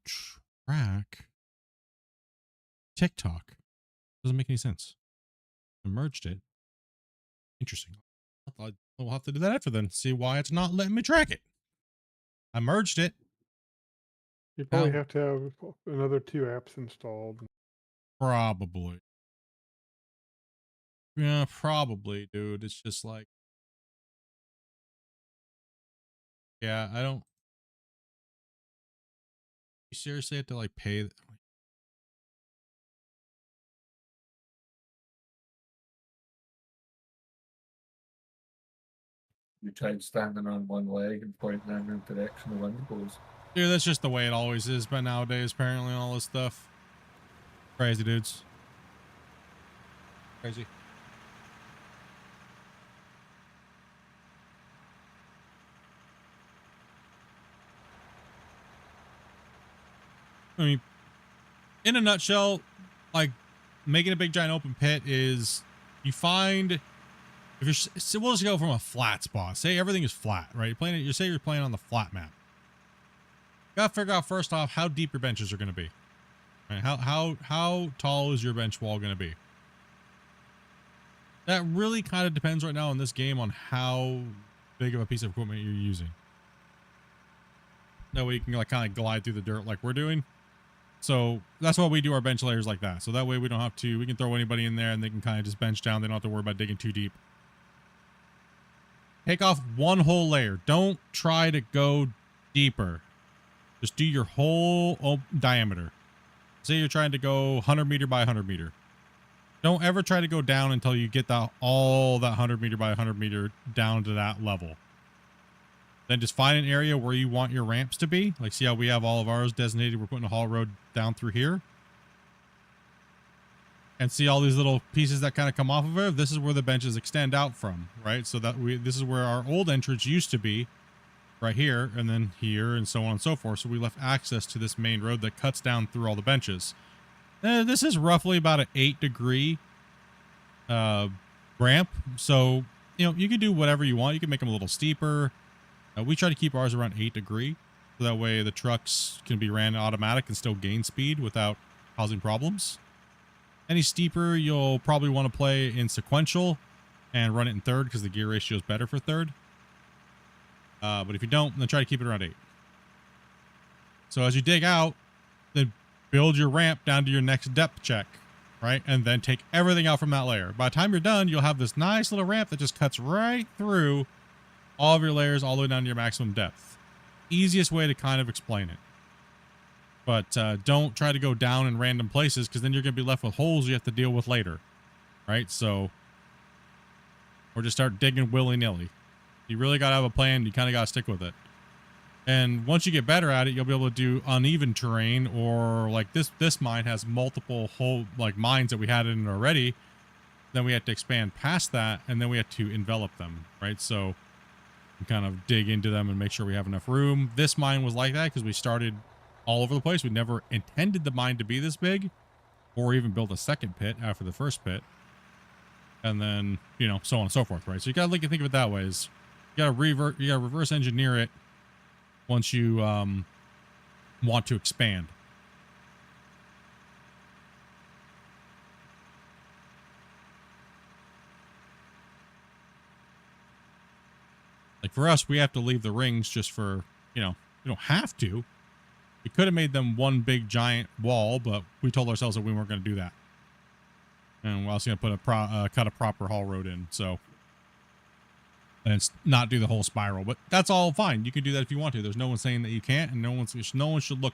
[SPEAKER 1] track TikTok. Doesn't make any sense. I merged it. Interesting. We'll have to do that after then. See why it's not letting me track it. I merged it.
[SPEAKER 2] You probably have to have another 2 apps installed.
[SPEAKER 1] Probably. Yeah, probably, dude. It's just like, yeah, I don't. You seriously have to like pay.
[SPEAKER 10] You tried standing on one leg and pointing in the direction the wind goes.
[SPEAKER 1] Dude, that's just the way it always is, but nowadays, apparently, all this stuff. Crazy, dudes. Crazy. I mean, in a nutshell, like, making a big giant open pit is, you find, if you're, so we'll just go from a flat spot. Say everything is flat, right? You're playing, you say you're playing on the flat map. You gotta figure out first off how deep your benches are gonna be. Right? How tall is your bench wall gonna be? That really kind of depends right now in this game on how big of a piece of equipment you're using. That way you can like kind of glide through the dirt like we're doing. So that's why we do our bench layers like that. So that way we don't have to, we can throw anybody in there and they can kind of just bench down. They don't have to worry about digging too deep. Take off one whole layer. Don't try to go deeper. Just do your whole diameter. Say you're trying to go 100 meter by 100 meter. Don't ever try to go down until you get all that 100 meter by 100 meter down to that level. Then just find an area where you want your ramps to be. Like, see how we have all of ours designated. We're putting a haul road down through here. And see all these little pieces that kind of come off of it. This is where the benches extend out from, right? So that this is where our old entrance used to be, right here, and then here, and so on and so forth. So we left access to this main road that cuts down through all the benches. This is roughly about an 8-degree ramp. So, you know, you can do whatever you want. You can make them a little steeper. We try to keep ours around 8 degree. So that way the trucks can be ran automatic and still gain speed without causing problems. Any steeper, you'll probably want to play in sequential and run it in third because the gear ratio is better for third. But if you don't, then try to keep it around 8. So as you dig out, then build your ramp down to your next depth check, right? And then take everything out from that layer. By the time you're done, you'll have this nice little ramp that just cuts right through all of your layers all the way down to your maximum depth. Easiest way to kind of explain it. But don't try to go down in random places because then you're going to be left with holes you have to deal with later, right? So, or just start digging willy-nilly. You really got to have a plan. You kind of got to stick with it. And once you get better at it, you'll be able to do uneven terrain, or like this mine has multiple whole like mines that we had in it already. Then we had to expand past that, and then we had to envelop them, right? So we kind of dig into them and make sure we have enough room. This mine was like that because we started all over the place. We never intended the mine to be this big, or even build a second pit after the first pit. And then, you know, so on and so forth, right? So you gotta think of it that way. Is you gotta reverse engineer it once you want to expand. Like for us, we have to leave the rings just for, you know, you don't have to. We could have made them one big giant wall, but we told ourselves that we weren't going to do that. And we're also going to put cut a proper haul road in. So, and it's not do the whole spiral, but that's all fine. You can do that if you want to. There's no one saying that you can't, and no one should look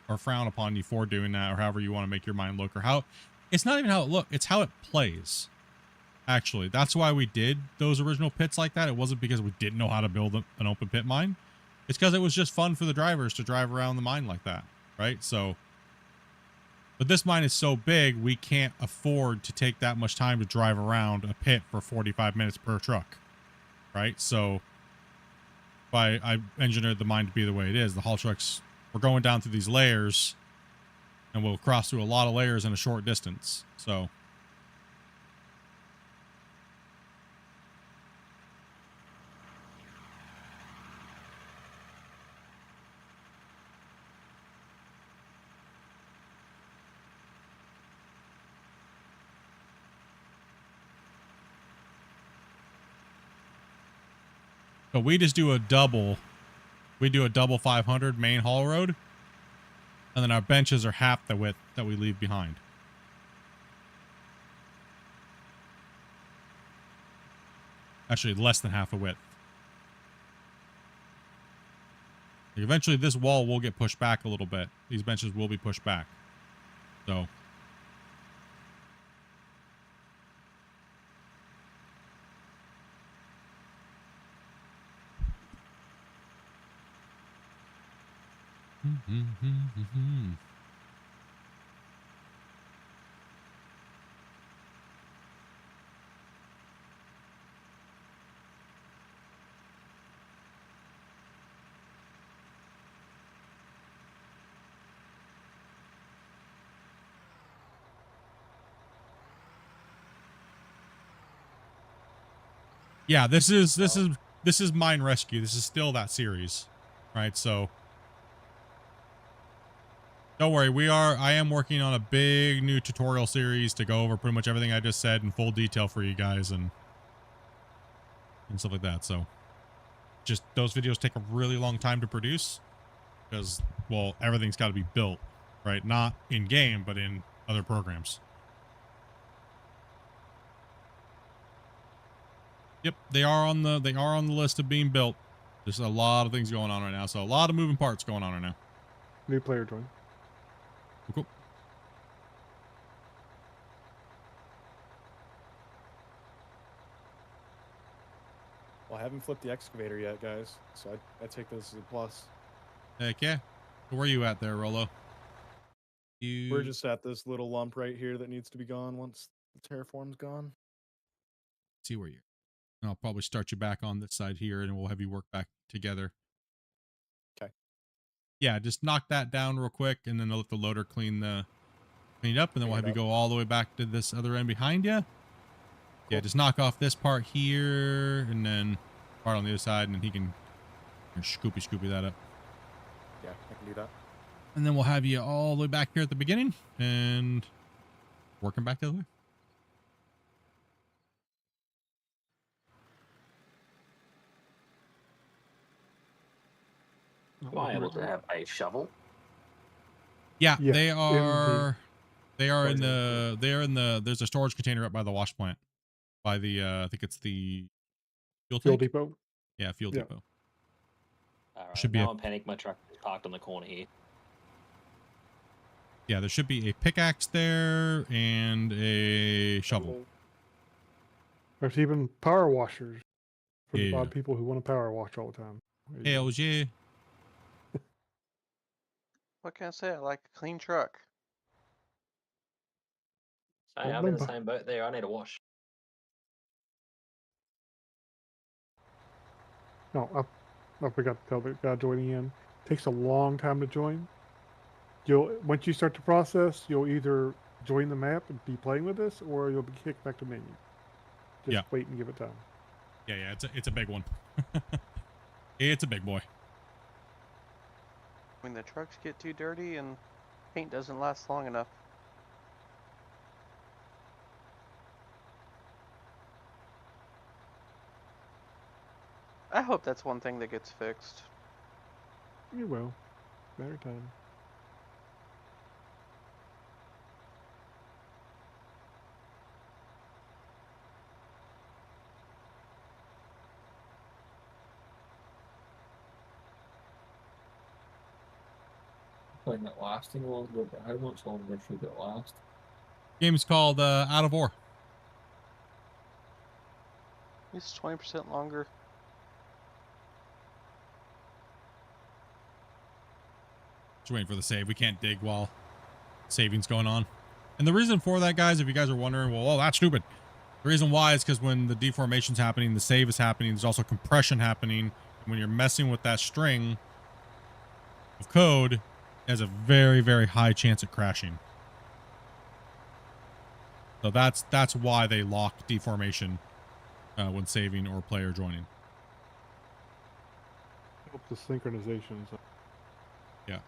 [SPEAKER 1] or frown upon you for doing that, or however you want to make your mind look, or how. It's not even how it looks; it's how it plays. Actually, that's why we did those original pits like that. It wasn't because we didn't know how to build an open pit mine. It's because it was just fun for the drivers to drive around the mine like that, right? So, but this mine is so big, we can't afford to take that much time to drive around a pit for 45 minutes per truck, right? So, I engineered the mine to be the way it is. The haul trucks, we're going down through these layers, and we'll cross through a lot of layers in a short distance. So, but we just do a double. We do a double 500 main haul road, and then our benches are half the width that we leave behind. Actually, less than half a width. Like eventually, this wall will get pushed back a little bit. These benches will be pushed back. So. Yeah, this is Mine Rescue. This is still that series, right? So don't worry, I am working on a big new tutorial series to go over pretty much everything I just said in full detail for you guys and stuff like that. So just those videos take a really long time to produce because, well, everything's got to be built, right? Not in game, but in other programs. Yep, they are on the list of being built. There's a lot of things going on right now, so a lot of moving parts going on right now.
[SPEAKER 2] New player join.
[SPEAKER 1] Cool.
[SPEAKER 16] Well, I haven't flipped the excavator yet, guys, so I take this as a plus.
[SPEAKER 1] Heck yeah. Where are you at there, Rolo?
[SPEAKER 16] We're just at this little lump right here that needs to be gone once the terraform's gone.
[SPEAKER 1] See where you're. I'll probably start you back on this side here, and we'll have you work back together.
[SPEAKER 16] Okay.
[SPEAKER 1] Yeah, just knock that down real quick, and then I'll let the loader clean it up, and then we'll have you go all the way back to this other end behind you. Cool. Yeah, just knock off this part here, and then part on the other side, and then he can scoopy that up.
[SPEAKER 16] Yeah, I can do that.
[SPEAKER 1] And then we'll have you all the way back here at the beginning, and working back the other way.
[SPEAKER 18] Am I able to have a shovel?
[SPEAKER 1] Yeah,
[SPEAKER 2] Yeah,
[SPEAKER 1] they are.
[SPEAKER 2] in
[SPEAKER 1] There's a storage container up by the wash plant, by the I think it's the fuel
[SPEAKER 2] Fuel
[SPEAKER 1] tank?
[SPEAKER 2] depot.
[SPEAKER 1] Yeah, fuel
[SPEAKER 2] Yeah.
[SPEAKER 1] depot.
[SPEAKER 18] All right,
[SPEAKER 1] Should be
[SPEAKER 18] now
[SPEAKER 1] a-
[SPEAKER 18] I'm panicked. My truck is parked on the corner here.
[SPEAKER 1] Yeah, there should be a pickaxe there and a shovel.
[SPEAKER 2] There's even power washers for the
[SPEAKER 1] Yeah.
[SPEAKER 2] odd people who want to power wash all the time. There you
[SPEAKER 1] Hell yeah.
[SPEAKER 5] What can I say? I like a clean truck.
[SPEAKER 18] Hey, I'm in the same boat there. I need a wash.
[SPEAKER 2] go. No, I forgot to tell the guy joining in. It takes a long time to join. Once you start the process, you'll either join the map and be playing with us, or you'll be kicked back to menu. Just
[SPEAKER 1] Yeah.
[SPEAKER 2] wait and give it time.
[SPEAKER 1] Yeah, it's a big one. It's a big boy.
[SPEAKER 5] When the trucks get too dirty and paint doesn't last long enough. I hope that's one thing that gets fixed.
[SPEAKER 2] You will. Matter of time.
[SPEAKER 10] Playing that lasting one, but how much longer should it last?
[SPEAKER 1] Game's called Out of Ore.
[SPEAKER 5] It's 20% longer.
[SPEAKER 1] Just waiting for the save. We can't dig while saving's going on. And the reason for that, guys, if you guys are wondering, well, oh, that's stupid. The reason why is because when the deformation's happening, the save is happening, there's also compression happening. And when you're messing with that string of code, it has a very, very high chance of crashing. So that's why they lock deformation when saving or player joining.
[SPEAKER 2] Help the synchronizations.
[SPEAKER 1] Yeah.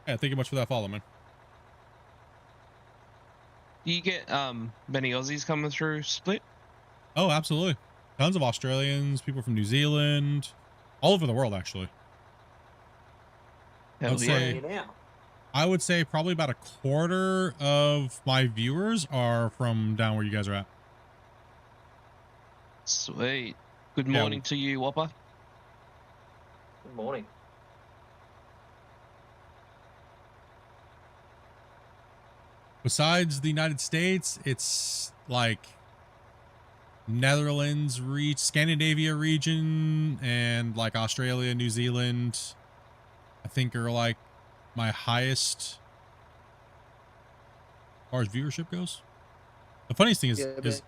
[SPEAKER 1] Yeah, thank you much for that follow, man.
[SPEAKER 19] Do you get many Aussies coming through Split?
[SPEAKER 1] Oh, absolutely. Tons of Australians, people from New Zealand, all over the world, actually. I would say probably about a quarter of my viewers are from down where you guys are at.
[SPEAKER 19] Sweet. Good morning to you, Whopper.
[SPEAKER 18] Good morning.
[SPEAKER 1] Besides the United States, it's like Netherlands, Scandinavia region, and like Australia, New Zealand, I think are like my highest as far as viewership goes. The funniest thing is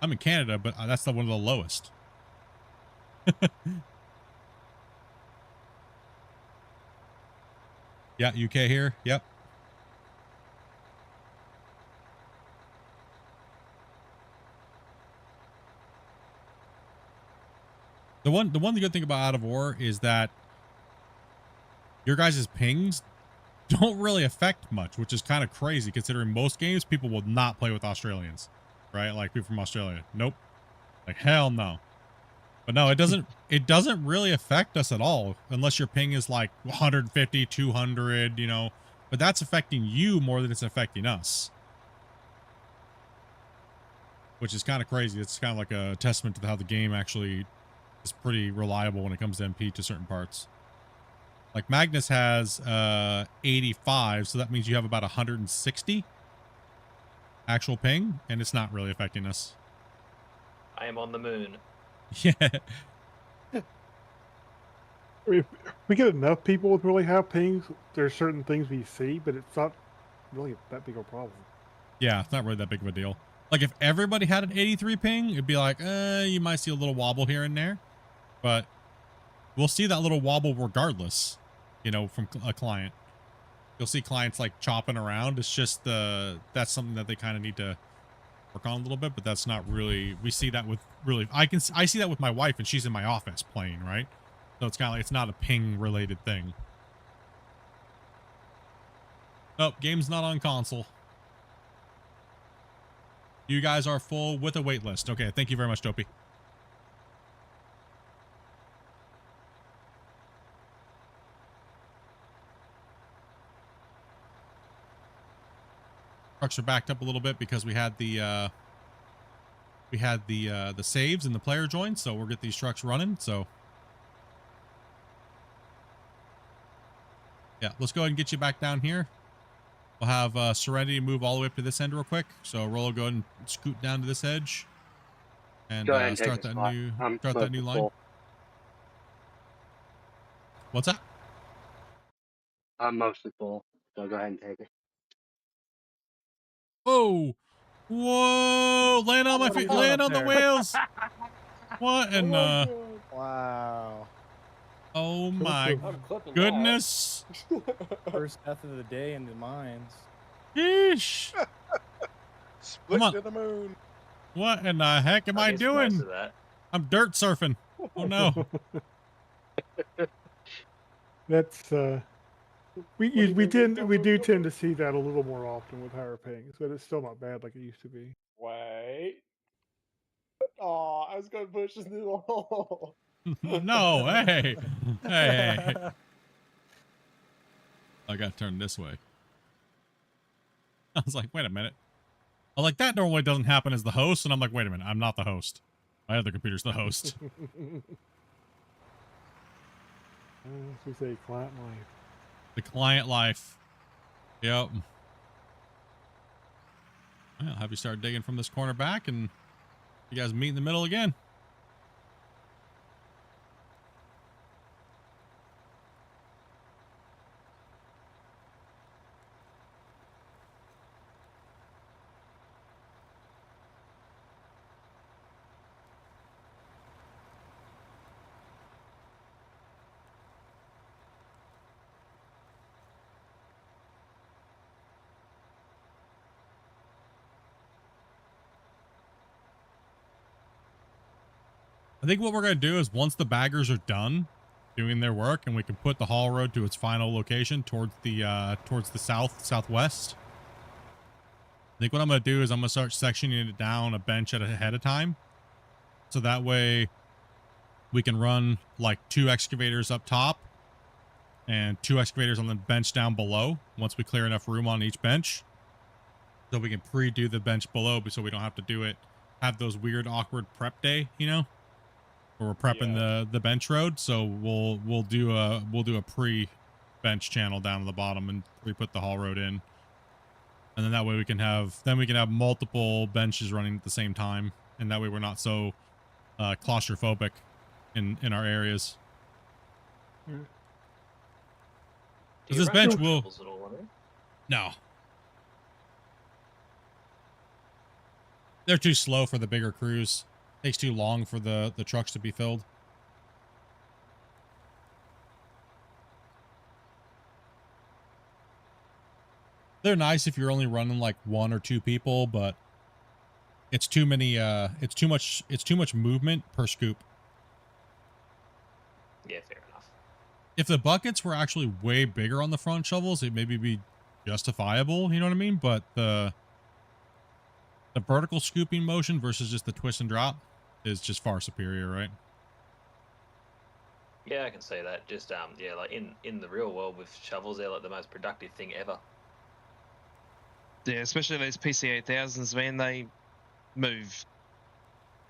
[SPEAKER 1] I'm in Canada, but that's one of the lowest. Yeah, UK here. Yep. The one good thing about Out of War is that your guys' pings don't really affect much, which is kind of crazy considering most games people will not play with Australians, right? Like people from Australia. Nope. Like hell no. But no, it doesn't really affect us at all unless your ping is like 150, 200, you know, but that's affecting you more than it's affecting us. Which is kind of crazy. It's kind of like a testament to how the game actually is pretty reliable when it comes to MP to certain parts. Like Magnus has 85, so that means you have about 160 actual ping, and it's not really affecting us.
[SPEAKER 18] I am on the moon.
[SPEAKER 1] Yeah.
[SPEAKER 2] If we get enough people with really high pings, there's certain things we see, but it's not really that big of a problem.
[SPEAKER 1] Yeah, it's not really that big of a deal. Like if everybody had an 83 ping, it'd be like, you might see a little wobble here and there, but we'll see that little wobble regardless, you know, from a client. You'll see clients like chopping around. It's just that's something that they kind of need to work on a little bit, but that's not really, we see that with really, I see that with my wife and she's in my office playing, right? So it's kind of like, it's not a ping related thing. Nope, game's not on console. You guys are full with a wait list. Okay, thank you very much, Dopey. Trucks are backed up a little bit because we had the saves and the player joins, so we'll get these trucks running. So yeah, let's go ahead and get you back down here. We'll have Serenity move all the way up to this end real quick. So Rollo, go ahead and scoot down to this edge and start that new line.
[SPEAKER 13] Full.
[SPEAKER 1] What's that?
[SPEAKER 13] I'm mostly full, so go ahead and take it.
[SPEAKER 1] Whoa! Whoa! Land on my feet! Land on the wheels! What in
[SPEAKER 16] Wow.
[SPEAKER 1] Oh my goodness!
[SPEAKER 16] First death of the day in the mines.
[SPEAKER 1] Yeesh!
[SPEAKER 17] Split to the moon.
[SPEAKER 1] What in the heck am I doing? I'm dirt surfing. Oh no!
[SPEAKER 2] That's we do tend to see that a little more often with higher pings, but it's still not bad like it used to be.
[SPEAKER 20] Wait. Oh, I was going to push this new hole.
[SPEAKER 1] No, hey. Hey. I got turned this way. I was like, wait a minute. I was like, that normally doesn't happen as the host, and I'm like, wait a minute, I'm not the host. My other computer's the host.
[SPEAKER 2] We say client life.
[SPEAKER 1] The client life. Yep. I'll have you start digging from this corner back, and you guys meet in the middle again. think what we're going to do is once the baggers are done doing their work and we can put the haul road to its final location towards the southwest. I think what I'm going to do is I'm going to start sectioning it down a bench ahead of time. So that way we can run like 2 excavators up top and 2 excavators on the bench down below once we clear enough room on each bench. So we can pre-do the bench below so we don't have to have those weird awkward prep day, you know? Where we're prepping the bench road. So we'll do a pre-bench channel down at the bottom and pre-put the haul road in. And then that way we can have multiple benches running at the same time. And that way we're not so claustrophobic in our areas.
[SPEAKER 2] Yeah.
[SPEAKER 1] This bench will... No. They're too slow for the bigger crews. Takes too long for the trucks to be filled. They're nice if you're only running like 1 or 2 people, but it's too many it's too much movement per scoop.
[SPEAKER 18] Yeah, fair enough.
[SPEAKER 1] If the buckets were actually way bigger on the front shovels, it maybe be justifiable, you know what I mean? But the vertical scooping motion versus just the twist and drop is just far superior, right?
[SPEAKER 18] Yeah, I can see that. Just yeah, like in the real world with shovels, they're like the most productive thing ever.
[SPEAKER 19] Yeah, especially those PC8000s, man. They move,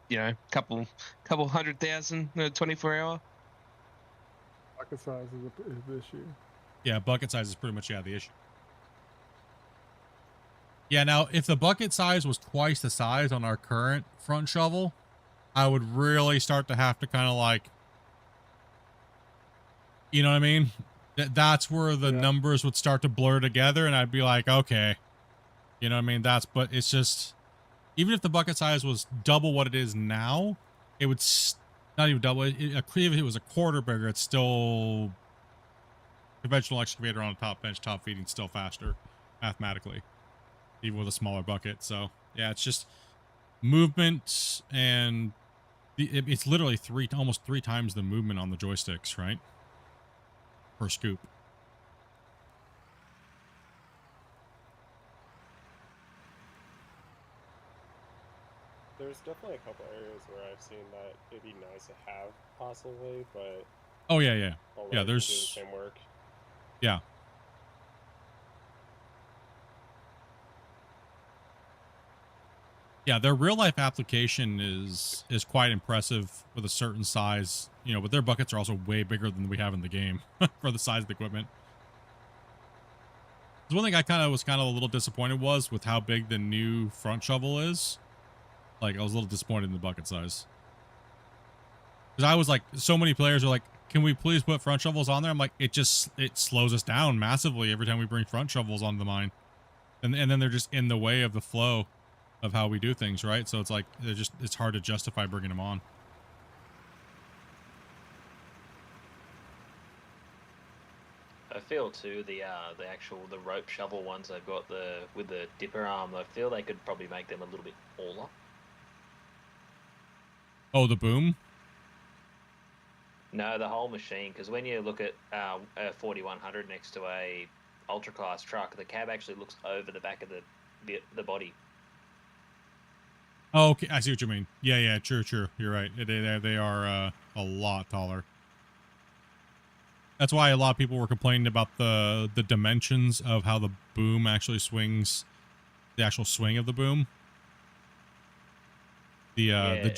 [SPEAKER 19] you know, couple 100,000 in a 24-hour.
[SPEAKER 2] Bucket size is the issue.
[SPEAKER 1] Yeah, bucket size is pretty much the issue. Yeah, now if the bucket size was twice the size on our current front shovel, I would really start to have to kind of like, you know what I mean? That's where the numbers would start to blur together, and I'd be like, okay, you know what I mean? But it's just, even if the bucket size was double what it is now, it would not even double. If it was a quarter bigger, it's still conventional excavator on a top bench, top feeding, still faster mathematically, even with a smaller bucket. So yeah, it's just movement, and it's literally almost three times the movement on the joysticks, right? Per scoop.
[SPEAKER 16] There's definitely a couple areas where I've seen that it'd be nice to have, possibly, but...
[SPEAKER 1] Oh, yeah.
[SPEAKER 16] Yeah,
[SPEAKER 1] there's...
[SPEAKER 16] do the same work.
[SPEAKER 1] Yeah. Yeah, their real-life application is quite impressive with a certain size, you know, but their buckets are also way bigger than we have in the game for the size of the equipment. The one thing I was a little disappointed was with how big the new front shovel is. Like, I was a little disappointed in the bucket size. Because I was like, so many players are like, can we please put front shovels on there? I'm like, it slows us down massively every time we bring front shovels onto the mine. And then they're just in the way of the flow of how we do things, right? So it's like, it's hard to justify bringing them on.
[SPEAKER 18] I feel too the rope shovel ones they've got with the dipper arm, I feel they could probably make them a little bit smaller.
[SPEAKER 1] Oh, the boom?
[SPEAKER 18] No, the whole machine, because when you look at a 4100 next to a ultra class truck, the cab actually looks over the back of the body.
[SPEAKER 1] Oh, okay, I see what you mean. Yeah, true. You're right. They are a lot taller. That's why a lot of people were complaining about the dimensions of how the boom actually swings, the actual swing of the boom. The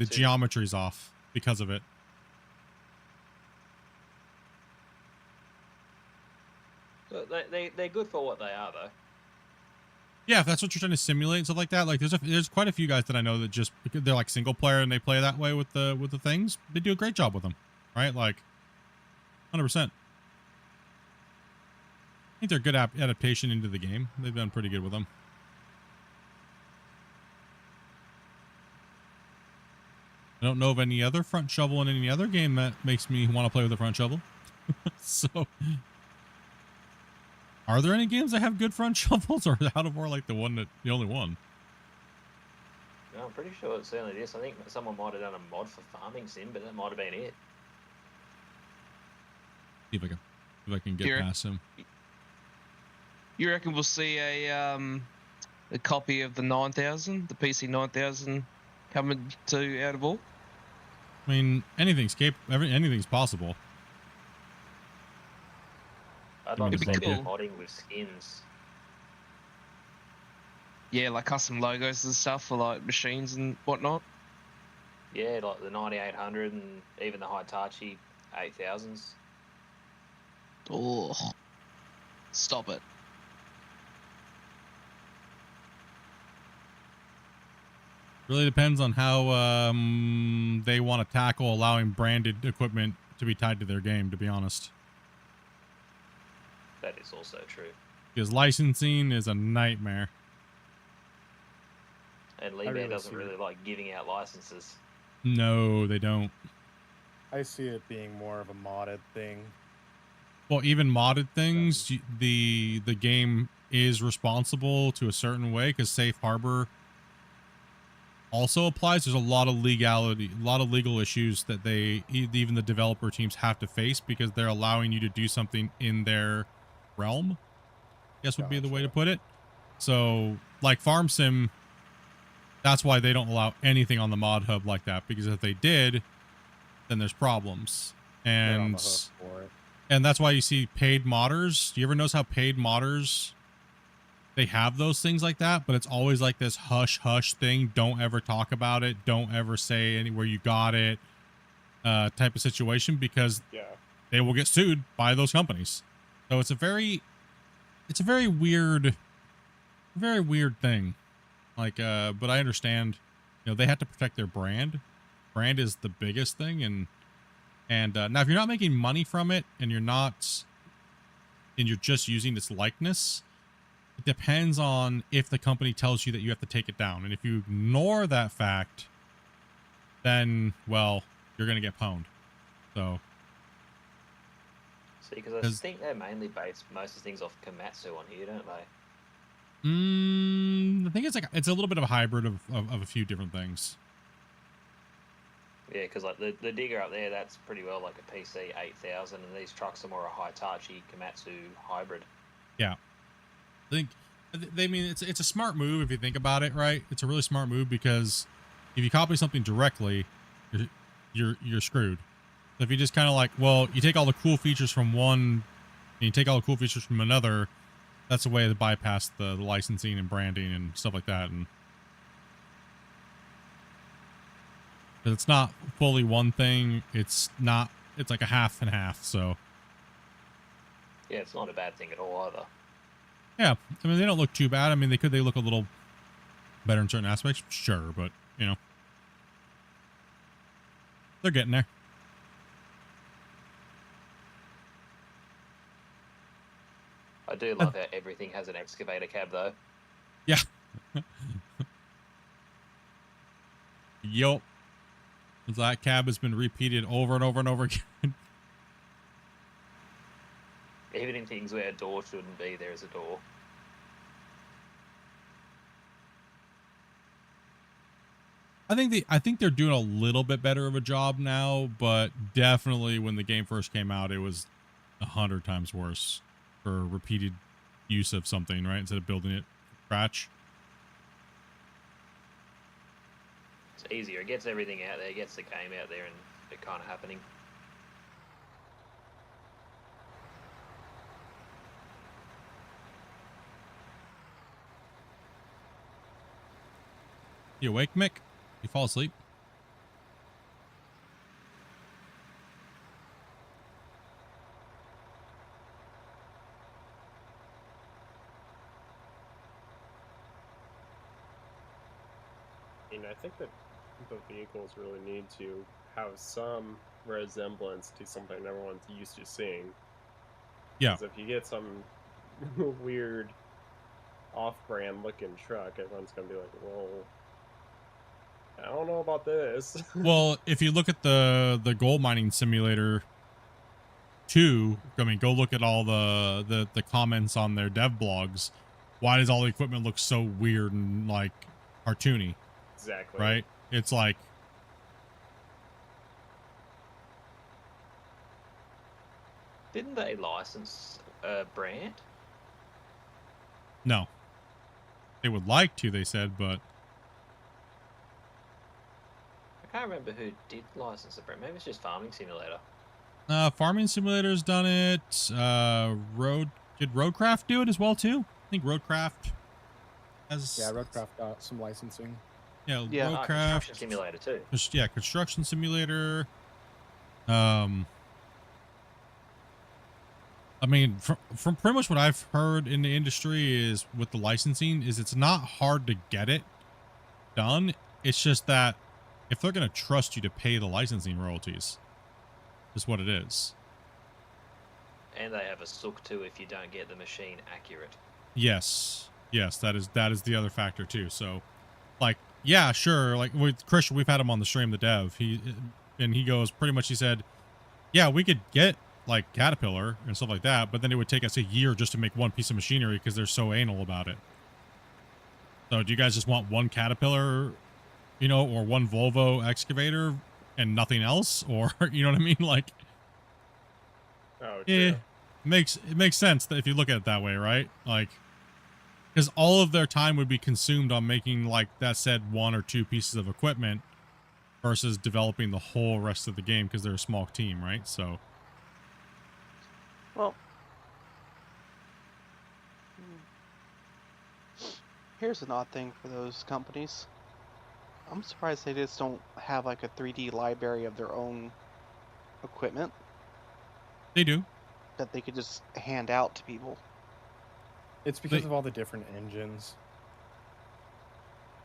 [SPEAKER 1] geometry's off because of it.
[SPEAKER 18] So they're good for what they are, though.
[SPEAKER 1] Yeah, if that's what you're trying to simulate and stuff like that, like there's quite a few guys that I know that just, they're like single player and they play that way with the things. They do a great job with them, right? Like 100%. I think they're good adaptation into the game. They've done pretty good with them. I don't know of any other front shovel in any other game that makes me want to play with a front shovel. So, are there any games that have good front shovels, or is out of more like the only one?
[SPEAKER 18] No, I'm pretty sure it certainly is. I think someone might have done a mod for farming sim, but that might have been it.
[SPEAKER 1] See if I can get past him.
[SPEAKER 19] You reckon we'll see a copy of the 9000, the PC 9000, coming to Out of All?
[SPEAKER 1] I mean, anything's possible.
[SPEAKER 18] I'd like to see
[SPEAKER 19] cool.
[SPEAKER 18] modding with skins.
[SPEAKER 19] Yeah, like custom logos and stuff for like machines and whatnot.
[SPEAKER 18] Yeah, like the 9800 and even the Hitachi 8000s.
[SPEAKER 19] Oh, stop it.
[SPEAKER 1] Really depends on how they want to tackle allowing branded equipment to be tied to their game, to be honest.
[SPEAKER 18] That is also true.
[SPEAKER 1] Because licensing is a nightmare.
[SPEAKER 18] And Lee Man doesn't really like giving out licenses.
[SPEAKER 1] No, they don't.
[SPEAKER 8] I see it being more of a modded thing.
[SPEAKER 1] Well, even modded things, the game is responsible to a certain way because Safe Harbor also applies. There's a lot of legal issues that even the developer teams have to face because they're allowing you to do something in their realm, I guess would be the way to put it. So like Farm Sim, that's why they don't allow anything on the mod hub like that, because if they did, then there's problems. And that's why you see paid modders. Do you ever notice how paid modders, they have those things like that, but it's always like this hush hush thing. Don't ever talk about it. Don't ever say anywhere you got it type of situation, because they will get sued by those companies. So it's a very weird thing. Like, but I understand, they have to protect their brand. Brand is the biggest thing. And now if you're not making money from it and you're just using its likeness, it depends on if the company tells you that you have to take it down. And if you ignore that fact, then, well, you're going to get pwned. So.
[SPEAKER 18] See, because I think they mainly base most of things off Komatsu on here, don't they?
[SPEAKER 1] I think it's a little bit of a hybrid of a few different things.
[SPEAKER 18] Yeah, because like the digger up there, that's pretty well like a PC 8000, and these trucks are more a Hitachi Komatsu hybrid.
[SPEAKER 1] Yeah, I mean it's a smart move if you think about it, right? It's a really smart move because if you copy something directly, you're screwed. So if you just kind of like, well, you take all the cool features from one and you take all the cool features from another, that's a way to bypass the licensing and branding and stuff like that. And it's not fully one thing. It's like a half and half. So
[SPEAKER 18] yeah, it's not a bad thing at all either.
[SPEAKER 1] Yeah, I mean, they don't look too bad. I mean, they look a little better in certain aspects, sure, but they're getting there.
[SPEAKER 18] I do love how everything has an excavator cab, though.
[SPEAKER 1] Yeah. Yup. That cab has been repeated over and over and over again.
[SPEAKER 18] Even in things where a door shouldn't be, there is a door.
[SPEAKER 1] I think they're doing a little bit better of a job now, but definitely when the game first came out, it was 100 times worse for repeated use of something, right? Instead of building it from scratch.
[SPEAKER 18] It's easier. It gets everything out there. It gets the game out there and it kind of happening.
[SPEAKER 1] You awake, Mick? You fall asleep?
[SPEAKER 16] I think that the vehicles really need to have some resemblance to something everyone's used to seeing.
[SPEAKER 1] Yeah.
[SPEAKER 16] Because if you get some weird off-brand looking truck, everyone's going to be like, well, I don't know about this.
[SPEAKER 1] Well, if you look at the gold mining simulator 2, I mean, go look at all the comments on their dev blogs. Why does all the equipment look so weird and like cartoony?
[SPEAKER 7] Exactly.
[SPEAKER 1] right? It's like,
[SPEAKER 18] Didn't they license a brand?
[SPEAKER 1] no. They would like to, they said, but
[SPEAKER 18] I can't remember who did license the brand. Maybe it's just Farming Simulator.
[SPEAKER 1] Farming Simulator's done it. Did Roadcraft do it as well too? I think Roadcraft has.
[SPEAKER 8] Yeah, Roadcraft got some licensing.
[SPEAKER 1] Yeah,
[SPEAKER 18] Yeah,
[SPEAKER 1] Roadcraft.
[SPEAKER 18] Construction Simulator too.
[SPEAKER 1] Yeah, Construction Simulator. I mean, from pretty much what I've heard in the industry is with the licensing is it's not hard to get it done. It's just that if they're going to trust you to pay the licensing royalties, is what it is.
[SPEAKER 18] And they have a sook too if you don't get the machine accurate.
[SPEAKER 1] Yes, that is the other factor too. So, like, yeah, sure. Like with Christian, we've had him on the stream, the dev. He goes pretty much. He said, yeah, we could get like Caterpillar and stuff like that, but then it would take us a year just to make one piece of machinery because they're so anal about it. So, do you guys just want one Caterpillar, or one Volvo excavator and nothing else, or you know what I mean? Like,
[SPEAKER 7] Oh,
[SPEAKER 1] it makes sense that if you look at it that way, right? Like, because all of their time would be consumed on making like that said one or two pieces of equipment versus developing the whole rest of the game because they're a small team, right? So,
[SPEAKER 5] well, here's an odd thing for those companies. I'm surprised they just don't have like a 3D library of their own equipment
[SPEAKER 1] they do.
[SPEAKER 5] that they could just hand out to people.
[SPEAKER 8] It's because of all the different engines.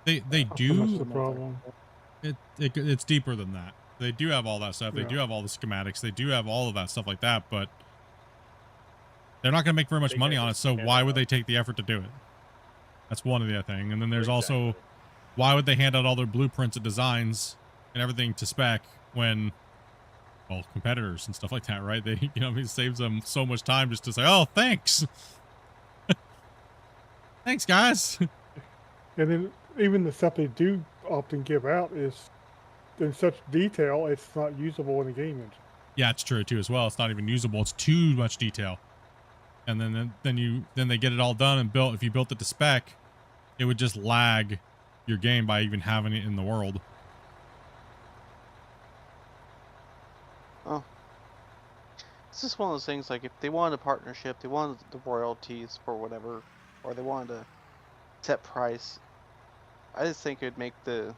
[SPEAKER 1] They
[SPEAKER 2] That's
[SPEAKER 1] do.
[SPEAKER 2] the problem.
[SPEAKER 1] It's deeper than that. They do have all that stuff. They
[SPEAKER 2] Yeah.
[SPEAKER 1] do have all the schematics. They do have all of that stuff like that, but they're not going to make very much
[SPEAKER 7] They
[SPEAKER 1] money
[SPEAKER 7] can't
[SPEAKER 1] on it.
[SPEAKER 7] just
[SPEAKER 1] So
[SPEAKER 7] hand
[SPEAKER 1] why
[SPEAKER 7] it
[SPEAKER 1] would
[SPEAKER 7] out.
[SPEAKER 1] they take the effort to do it? That's one of the thing. And then there's also, why would they hand out all their blueprints and designs and everything to spec when, well, competitors and stuff like that, right? They, it saves them so much time just to say, oh, thanks. Thanks, guys.
[SPEAKER 2] And then even the stuff they do often give out is in such detail it's not usable in the game engine.
[SPEAKER 1] Yeah, it's true too as well. It's not even usable. It's too much detail. And then they get it all done and built. If you built it to spec, it would just lag your game by even having it in the world.
[SPEAKER 5] Oh. It's just one of those things, like, if they wanted a partnership, they wanted the royalties for whatever, or they wanted a set price, I just think it would make the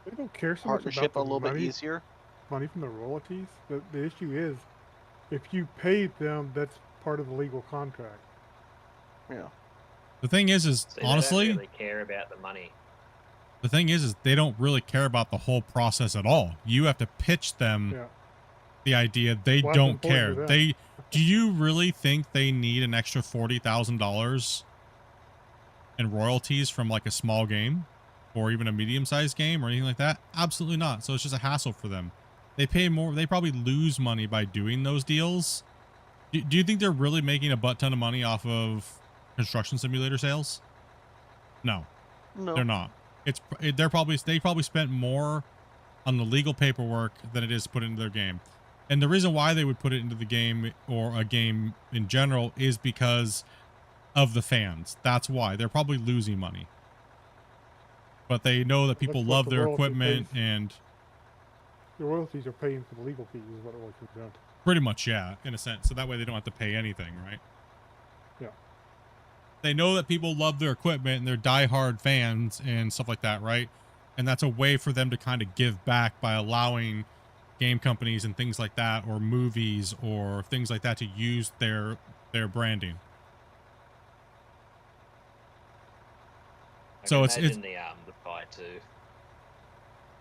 [SPEAKER 2] They don't care so
[SPEAKER 5] partnership a
[SPEAKER 2] much about the
[SPEAKER 5] little bit
[SPEAKER 2] money,
[SPEAKER 5] easier.
[SPEAKER 2] money from the royalties. The issue is, if you paid them, that's part of the legal contract.
[SPEAKER 5] Yeah.
[SPEAKER 1] The thing is
[SPEAKER 18] See,
[SPEAKER 1] honestly,
[SPEAKER 18] they don't really care about the money.
[SPEAKER 1] the thing is they don't really care about the whole process at all. You have to pitch them the idea. They
[SPEAKER 2] Well, that's
[SPEAKER 1] don't
[SPEAKER 2] important
[SPEAKER 1] care.
[SPEAKER 2] to them.
[SPEAKER 1] Do you really think they need an extra $40,000 in royalties from like a small game or even a medium-sized game or anything like that? Absolutely not. So it's just a hassle for them. They pay more. They probably lose money by doing those deals. Do you think they're really making a butt ton of money off of Construction Simulator sales? No,
[SPEAKER 5] No.
[SPEAKER 1] they're not. They probably spent more on the legal paperwork than it is to put into their game. And the reason why they would put it into the game or a game in general is because of the fans. That's why. They're probably losing money. But they know that people
[SPEAKER 2] That's what
[SPEAKER 1] love
[SPEAKER 2] the
[SPEAKER 1] their
[SPEAKER 2] royalty
[SPEAKER 1] equipment
[SPEAKER 2] pays.
[SPEAKER 1] and
[SPEAKER 2] The royalties are paying for the legal fees is what it really comes down to.
[SPEAKER 1] pretty much, yeah, in a sense. So that way they don't have to pay anything, right?
[SPEAKER 2] Yeah.
[SPEAKER 1] They know that people love their equipment and they're diehard fans and stuff like that, right? And that's a way for them to kind of give back by allowing game companies and things like that, or movies or things like that, to use their branding.
[SPEAKER 18] I
[SPEAKER 1] So
[SPEAKER 18] can
[SPEAKER 1] it's
[SPEAKER 18] imagine the fight too.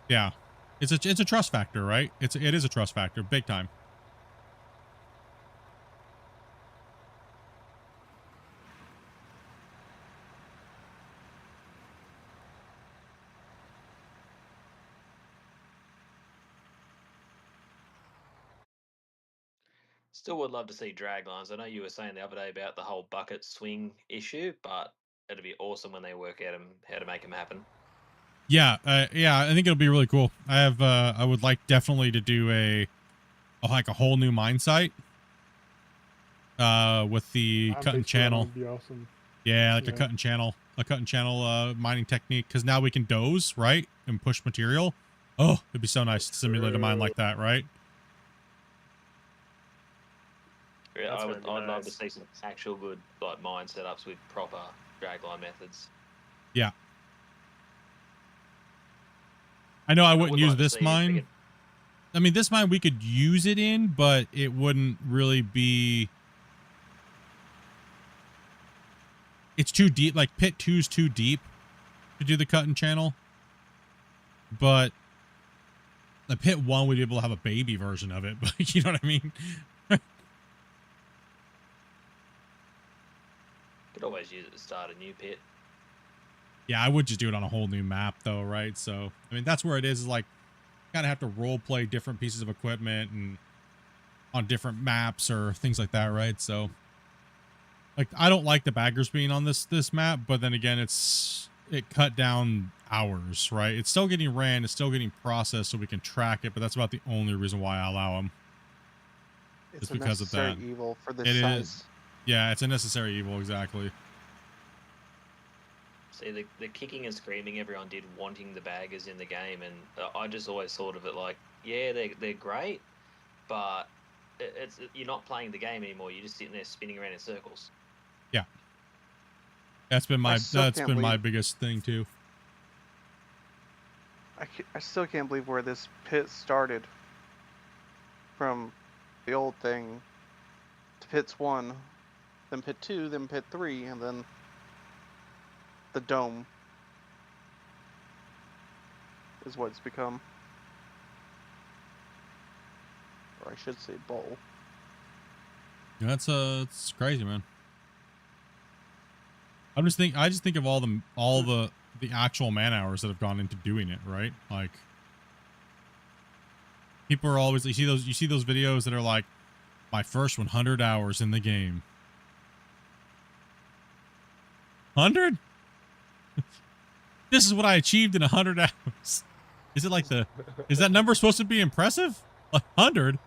[SPEAKER 1] yeah, it's a trust factor, right? It is a trust factor, big time.
[SPEAKER 18] Still would love to see draglines. I know you were saying the other day about the whole bucket swing issue, but it'd be awesome when they work out how to make them happen.
[SPEAKER 1] Yeah, yeah, I think it'll be really cool. I would like definitely to do like a whole new mine site. With the cut and channel.
[SPEAKER 2] Would be awesome.
[SPEAKER 1] Yeah, like
[SPEAKER 2] Yeah.
[SPEAKER 1] a cut and channel mining technique. Because now we can doze, right, and push material. Oh, it'd be so nice to simulate a mine like that, right?
[SPEAKER 18] Yeah,
[SPEAKER 7] That's
[SPEAKER 18] I'd
[SPEAKER 7] gonna be
[SPEAKER 18] love to
[SPEAKER 7] nice.
[SPEAKER 18] see some actual good like mine setups with proper dragline methods.
[SPEAKER 1] Yeah. I know I wouldn't
[SPEAKER 18] would
[SPEAKER 1] use
[SPEAKER 18] like to
[SPEAKER 1] this
[SPEAKER 18] see
[SPEAKER 1] mine. I mean, this mine we could use it in, but it wouldn't really be. It's too deep. Like pit 2's too deep to do the cut and channel. But the pit 1 we'd be able to have a baby version of it. But you know what I mean?
[SPEAKER 18] Could always use it to start a new pit.
[SPEAKER 1] Yeah, I would just do it on a whole new map though, right? So, I mean, that's where it is like kind of have to role play different pieces of equipment and on different maps or things like that, right? So, like, I don't like the baggers being on this map, but then again, it cut down hours, right? It's still getting ran, it's still getting processed so we can track it, but that's about the only reason why I allow them.
[SPEAKER 5] It's
[SPEAKER 1] Just
[SPEAKER 5] a
[SPEAKER 1] because of that.
[SPEAKER 5] necessary evil for this
[SPEAKER 1] It
[SPEAKER 5] size.
[SPEAKER 1] is. Yeah, it's a necessary evil, exactly.
[SPEAKER 18] See, the kicking and screaming everyone did wanting the baggers in the game, and I just always thought of it like, yeah, they're great, but you're not playing the game anymore. You're just sitting there spinning around in circles.
[SPEAKER 1] Yeah. That's been my biggest thing too.
[SPEAKER 5] I still can't believe where this pit started. From the old thing to pits 1, then pit 2, then pit 3, and then the dome is what it's become. Or I should say bowl.
[SPEAKER 1] Yeah, it's crazy, man. I just think of all the actual man hours that have gone into doing it, right? Like people are always, you see those videos that are like my first 100 hours in the game. 100? This is what I achieved in 100 hours. Is it like is that number supposed to be impressive? 100?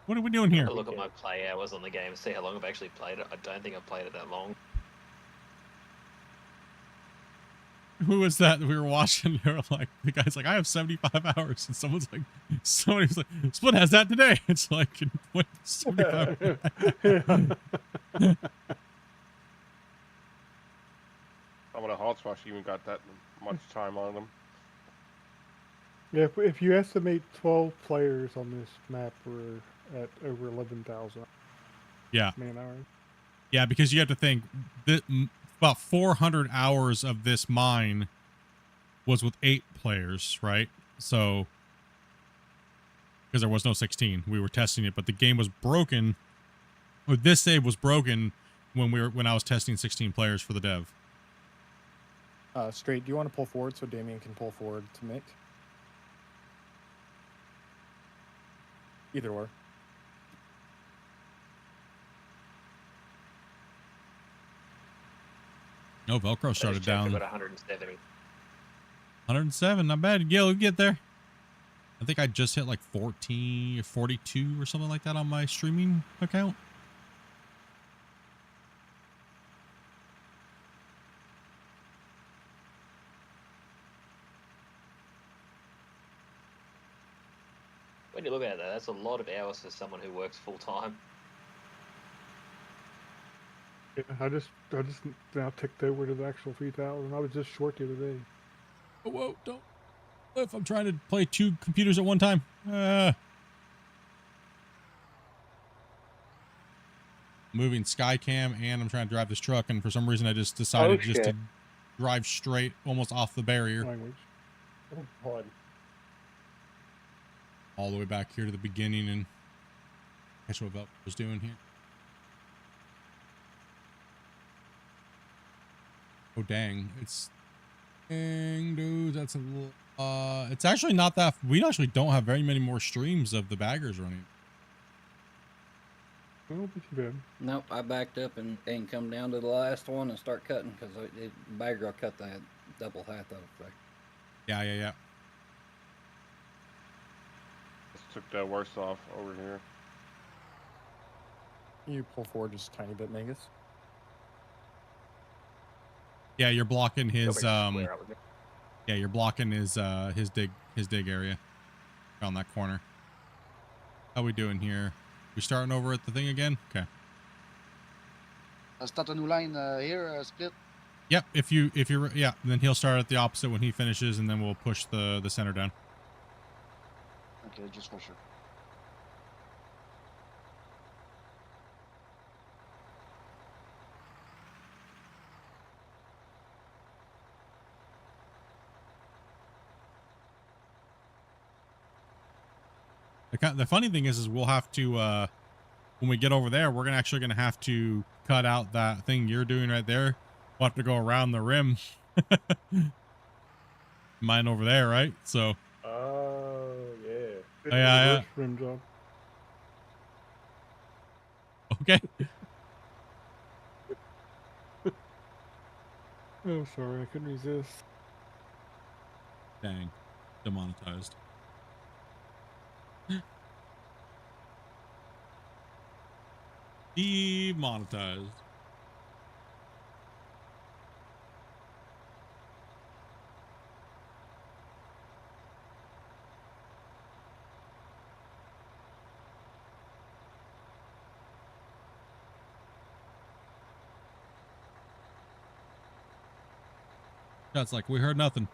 [SPEAKER 1] What are we doing here?
[SPEAKER 18] I'll look at my play hours on the game and see how long I've actually played it. I don't think I've played it that long.
[SPEAKER 1] Who was that we were watching? They were like, the guy's like, I have 75 hours. And somebody was like, Split has that today. It's like, 75
[SPEAKER 6] I'm on a hot swash even got that much time on them.
[SPEAKER 2] Yeah, if you estimate 12 players on this map, we're at over 11,000.
[SPEAKER 1] Yeah.
[SPEAKER 2] Man hours.
[SPEAKER 1] Yeah, because you have to think that about 400 hours of this mine was with 8 players, right? So, because there was no 16, we were testing it, but the game was broken. Or this save was broken when I was testing 16 players for the dev.
[SPEAKER 8] Straight, do you want to pull forward so Damien can pull forward to Mick? Either or.
[SPEAKER 1] No, Velcro started down.
[SPEAKER 18] About 170.
[SPEAKER 1] 107, not bad. Gil, you get there. I think I just hit like 42 or something like that on my streaming account.
[SPEAKER 18] When you look at that, that's a lot of hours for someone who works full time.
[SPEAKER 2] Yeah, I just now ticked over to the actual 3,000. I was just short the other day.
[SPEAKER 1] Oh, whoa, don't. If I'm trying to play 2 computers at one time. Moving Skycam and I'm trying to drive this truck, and for some reason I just decided just to drive straight almost off the barrier.
[SPEAKER 2] Language.
[SPEAKER 16] Oh, God.
[SPEAKER 1] All the way back here to the beginning and catch what Velcro was doing here. Oh dang, dude, that's a little it's actually not that we actually don't have very many more streams of the baggers running.
[SPEAKER 2] Won't be too bad.
[SPEAKER 15] Nope, I backed up and come down to the last one and start cutting because the bagger will cut the double hat that effect.
[SPEAKER 1] Yeah.
[SPEAKER 6] Just took that worst off over here.
[SPEAKER 8] Can you pull forward just a tiny bit, Mangus?
[SPEAKER 1] Yeah, you're blocking his
[SPEAKER 7] Square out with me.
[SPEAKER 1] yeah, you're blocking his dig area around that corner. How we doing here? We starting over at the thing again? Okay.
[SPEAKER 14] Start a new line here, Split.
[SPEAKER 1] Yep, if you're yeah, then he'll start at the opposite when he finishes, and then we'll push the center down.
[SPEAKER 14] Okay, just for sure.
[SPEAKER 1] The funny thing is we'll have to when we get over there, we're actually gonna have to cut out that thing you're doing right there. We'll have to go around the rim. Mine over there, right? So.
[SPEAKER 16] Oh yeah.
[SPEAKER 1] Yeah.
[SPEAKER 2] Rim job.
[SPEAKER 1] Okay.
[SPEAKER 2] Oh, sorry, I couldn't resist.
[SPEAKER 1] Dang, demonetized. Demonetized. That's like, we heard nothing.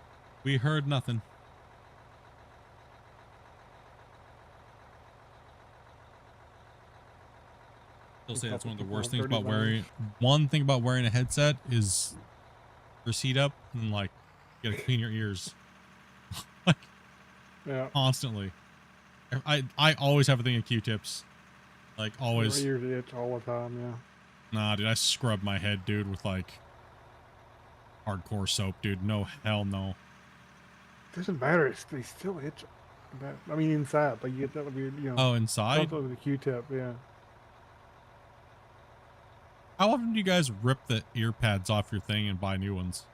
[SPEAKER 1] We heard nothing. I'll say that's one of the worst things about wearing. One thing about wearing a headset is your seat up and like you gotta clean your ears. Like,
[SPEAKER 2] yeah,
[SPEAKER 1] constantly. I always have a thing of Q-tips. Like always.
[SPEAKER 2] Your ears itch all the time. Yeah.
[SPEAKER 1] Nah, dude, I scrub my head, dude, with like hardcore soap, dude. No, hell no.
[SPEAKER 2] Doesn't matter. They still itch. I mean, inside, but you get that weird, you know.
[SPEAKER 1] Oh, inside?
[SPEAKER 2] With the Q-tip, yeah.
[SPEAKER 1] How often do you guys rip the ear pads off your thing and buy new ones?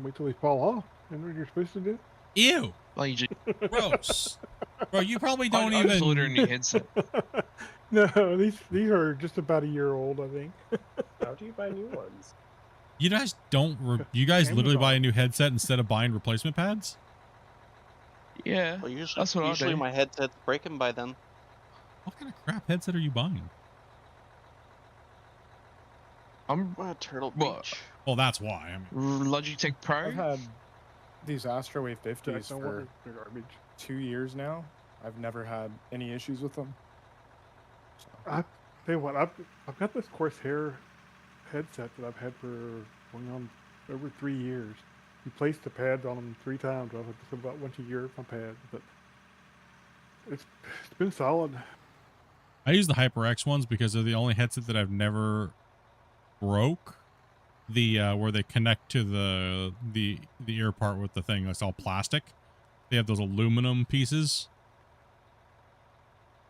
[SPEAKER 2] Wait till they fall off. Isn't what you're supposed to do?
[SPEAKER 1] Ew.
[SPEAKER 19] Well, you just
[SPEAKER 1] gross. Bro, you probably don't
[SPEAKER 19] I
[SPEAKER 1] even.
[SPEAKER 19] just ordered a new headset.
[SPEAKER 2] No, these are just about a year old, I think.
[SPEAKER 16] How do you buy new ones?
[SPEAKER 1] You guys don't. You guys literally buy a new headset instead of buying replacement pads?
[SPEAKER 19] Yeah,
[SPEAKER 5] Well, usually,
[SPEAKER 19] that's what I do.
[SPEAKER 5] my headset's breaking by then.
[SPEAKER 1] What kind of crap headset are you buying?
[SPEAKER 19] I'm
[SPEAKER 5] Turtle Beach.
[SPEAKER 1] Well, that's why. I mean,
[SPEAKER 19] Logitech Pro.
[SPEAKER 8] I've had these Astro Wave 50s
[SPEAKER 2] don't
[SPEAKER 8] for
[SPEAKER 2] worry, they're garbage.
[SPEAKER 8] 2 years now. I've never had any issues with them. So.
[SPEAKER 2] I tell you what, I've got this Corsair headset that I've had for going on over 3 years. Replaced the pads on them 3 times. I've just about once a year with my pads, but it's been solid.
[SPEAKER 1] I use the HyperX ones because they're the only headset that I've never broke. The where they connect to the ear part with the thing that's all plastic. They have those aluminum pieces.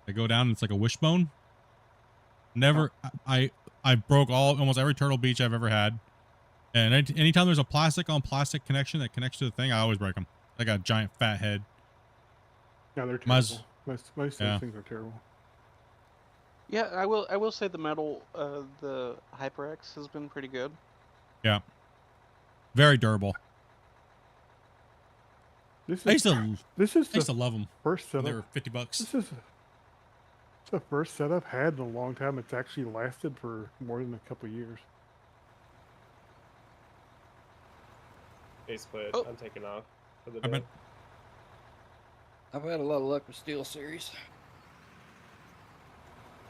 [SPEAKER 1] They go down and it's like a wishbone. Never, I broke almost every Turtle Beach I've ever had. And anytime there's a plastic on plastic connection that connects to the thing, I always break them. I got a giant fat head.
[SPEAKER 2] Yeah, they're terrible. Most of those things are terrible.
[SPEAKER 5] Yeah, I will say the metal, the HyperX has been pretty good.
[SPEAKER 1] Yeah. Very durable. I used to love them.
[SPEAKER 2] First setup.
[SPEAKER 1] They were $50.
[SPEAKER 2] This is the first set I've had in a long time. It's actually lasted for more than a couple of years.
[SPEAKER 16] Hey, Split.
[SPEAKER 5] Oh.
[SPEAKER 16] I'm taking off for the
[SPEAKER 1] I
[SPEAKER 16] day.
[SPEAKER 1] bet.
[SPEAKER 15] I've had a lot of luck with Steel Series.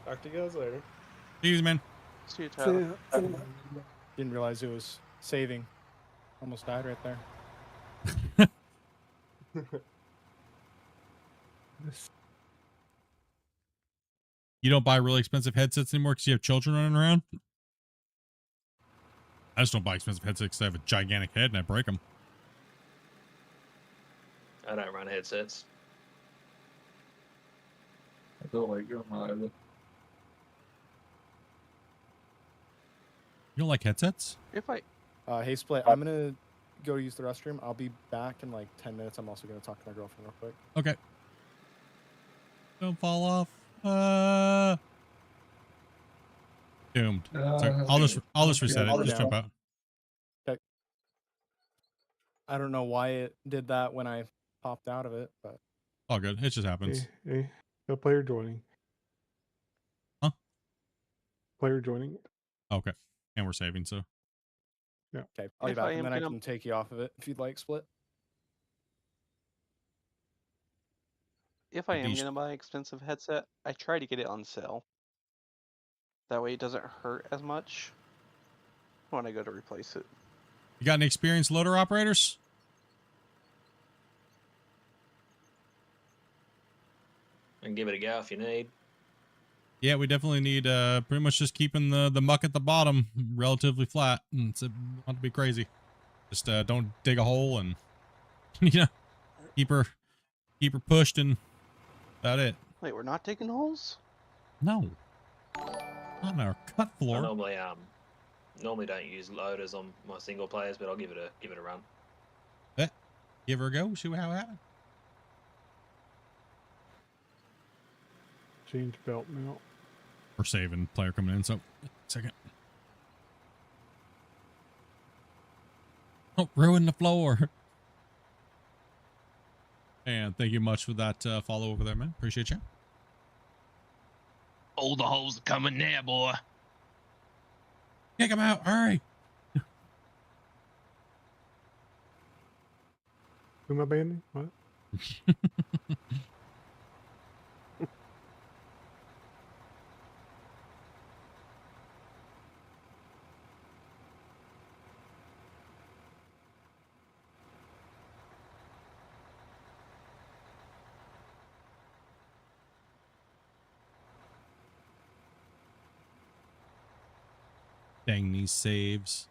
[SPEAKER 16] Talk to you guys later.
[SPEAKER 1] Easy, man.
[SPEAKER 5] See you, Tyler.
[SPEAKER 8] Didn't realize it was saving. Almost died right there.
[SPEAKER 1] You don't buy really expensive headsets anymore because you have children running around? I just don't buy expensive headsets because I have a gigantic head and I break them.
[SPEAKER 18] I don't run headsets.
[SPEAKER 10] I don't like them either.
[SPEAKER 1] You don't like headsets?
[SPEAKER 5] If I
[SPEAKER 8] Hey, Split, I'm gonna go use the restroom. I'll be back in like 10 minutes. I'm also gonna talk to my girlfriend real quick.
[SPEAKER 1] Okay. Don't fall off. Doomed. So I'll just reset it. Just jump out.
[SPEAKER 8] Okay. I don't know why it did that when I popped out of it, but
[SPEAKER 1] All good. It just happens.
[SPEAKER 2] Hey, no player joining.
[SPEAKER 1] Huh?
[SPEAKER 2] Player joining.
[SPEAKER 1] Okay. And we're saving, so.
[SPEAKER 2] Yeah.
[SPEAKER 8] okay. I'll be
[SPEAKER 5] If I
[SPEAKER 8] back, and
[SPEAKER 5] am
[SPEAKER 8] then I
[SPEAKER 5] gonna-
[SPEAKER 8] can take you off of it if you'd like, Split.
[SPEAKER 5] If I am
[SPEAKER 1] These-
[SPEAKER 5] gonna buy an expensive headset, I try to get it on sale. That way it doesn't hurt as much when I go to replace it.
[SPEAKER 1] You got any experienced loader operators?
[SPEAKER 18] And give it a go if you need.
[SPEAKER 1] Yeah, we definitely need pretty much just keeping the muck at the bottom relatively flat. It's not to be crazy. Just don't dig a hole and keep her pushed and about it.
[SPEAKER 5] Wait, we're not digging holes?
[SPEAKER 1] No. Not on our cut
[SPEAKER 18] I
[SPEAKER 1] floor.
[SPEAKER 18] normally don't use loaders on my single players, but I'll give it a run.
[SPEAKER 1] Give her a go, see how it happens.
[SPEAKER 2] Change belt mount.
[SPEAKER 1] We're saving player coming in, so second. Don't ruin the floor. And thank you much for that follow over there, man. Appreciate you.
[SPEAKER 19] All the holes are coming now, boy.
[SPEAKER 1] Kick him out. Hurry.
[SPEAKER 2] Who am I banning? What?
[SPEAKER 1] Dang these saves.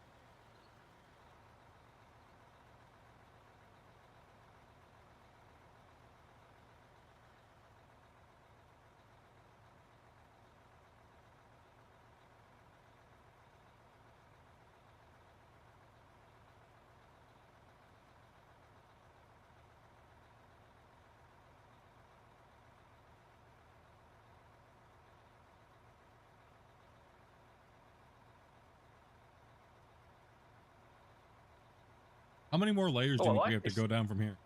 [SPEAKER 1] How many more layers do you think we have to go down from here?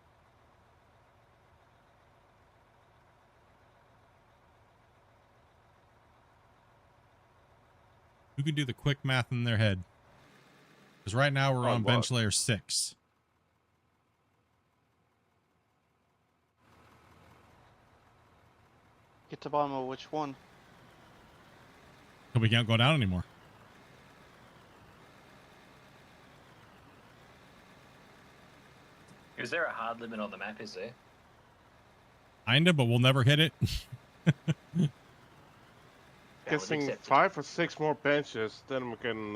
[SPEAKER 1] Who can do the quick math in their head? Because right now we're on bench layer 6.
[SPEAKER 5] Get to the bottom of which one?
[SPEAKER 1] So we can't go down anymore.
[SPEAKER 18] Is there a hard limit on the map, is there?
[SPEAKER 1] Kinda, but we'll never hit it.
[SPEAKER 6] Guessing 5 or 6 more benches, then we can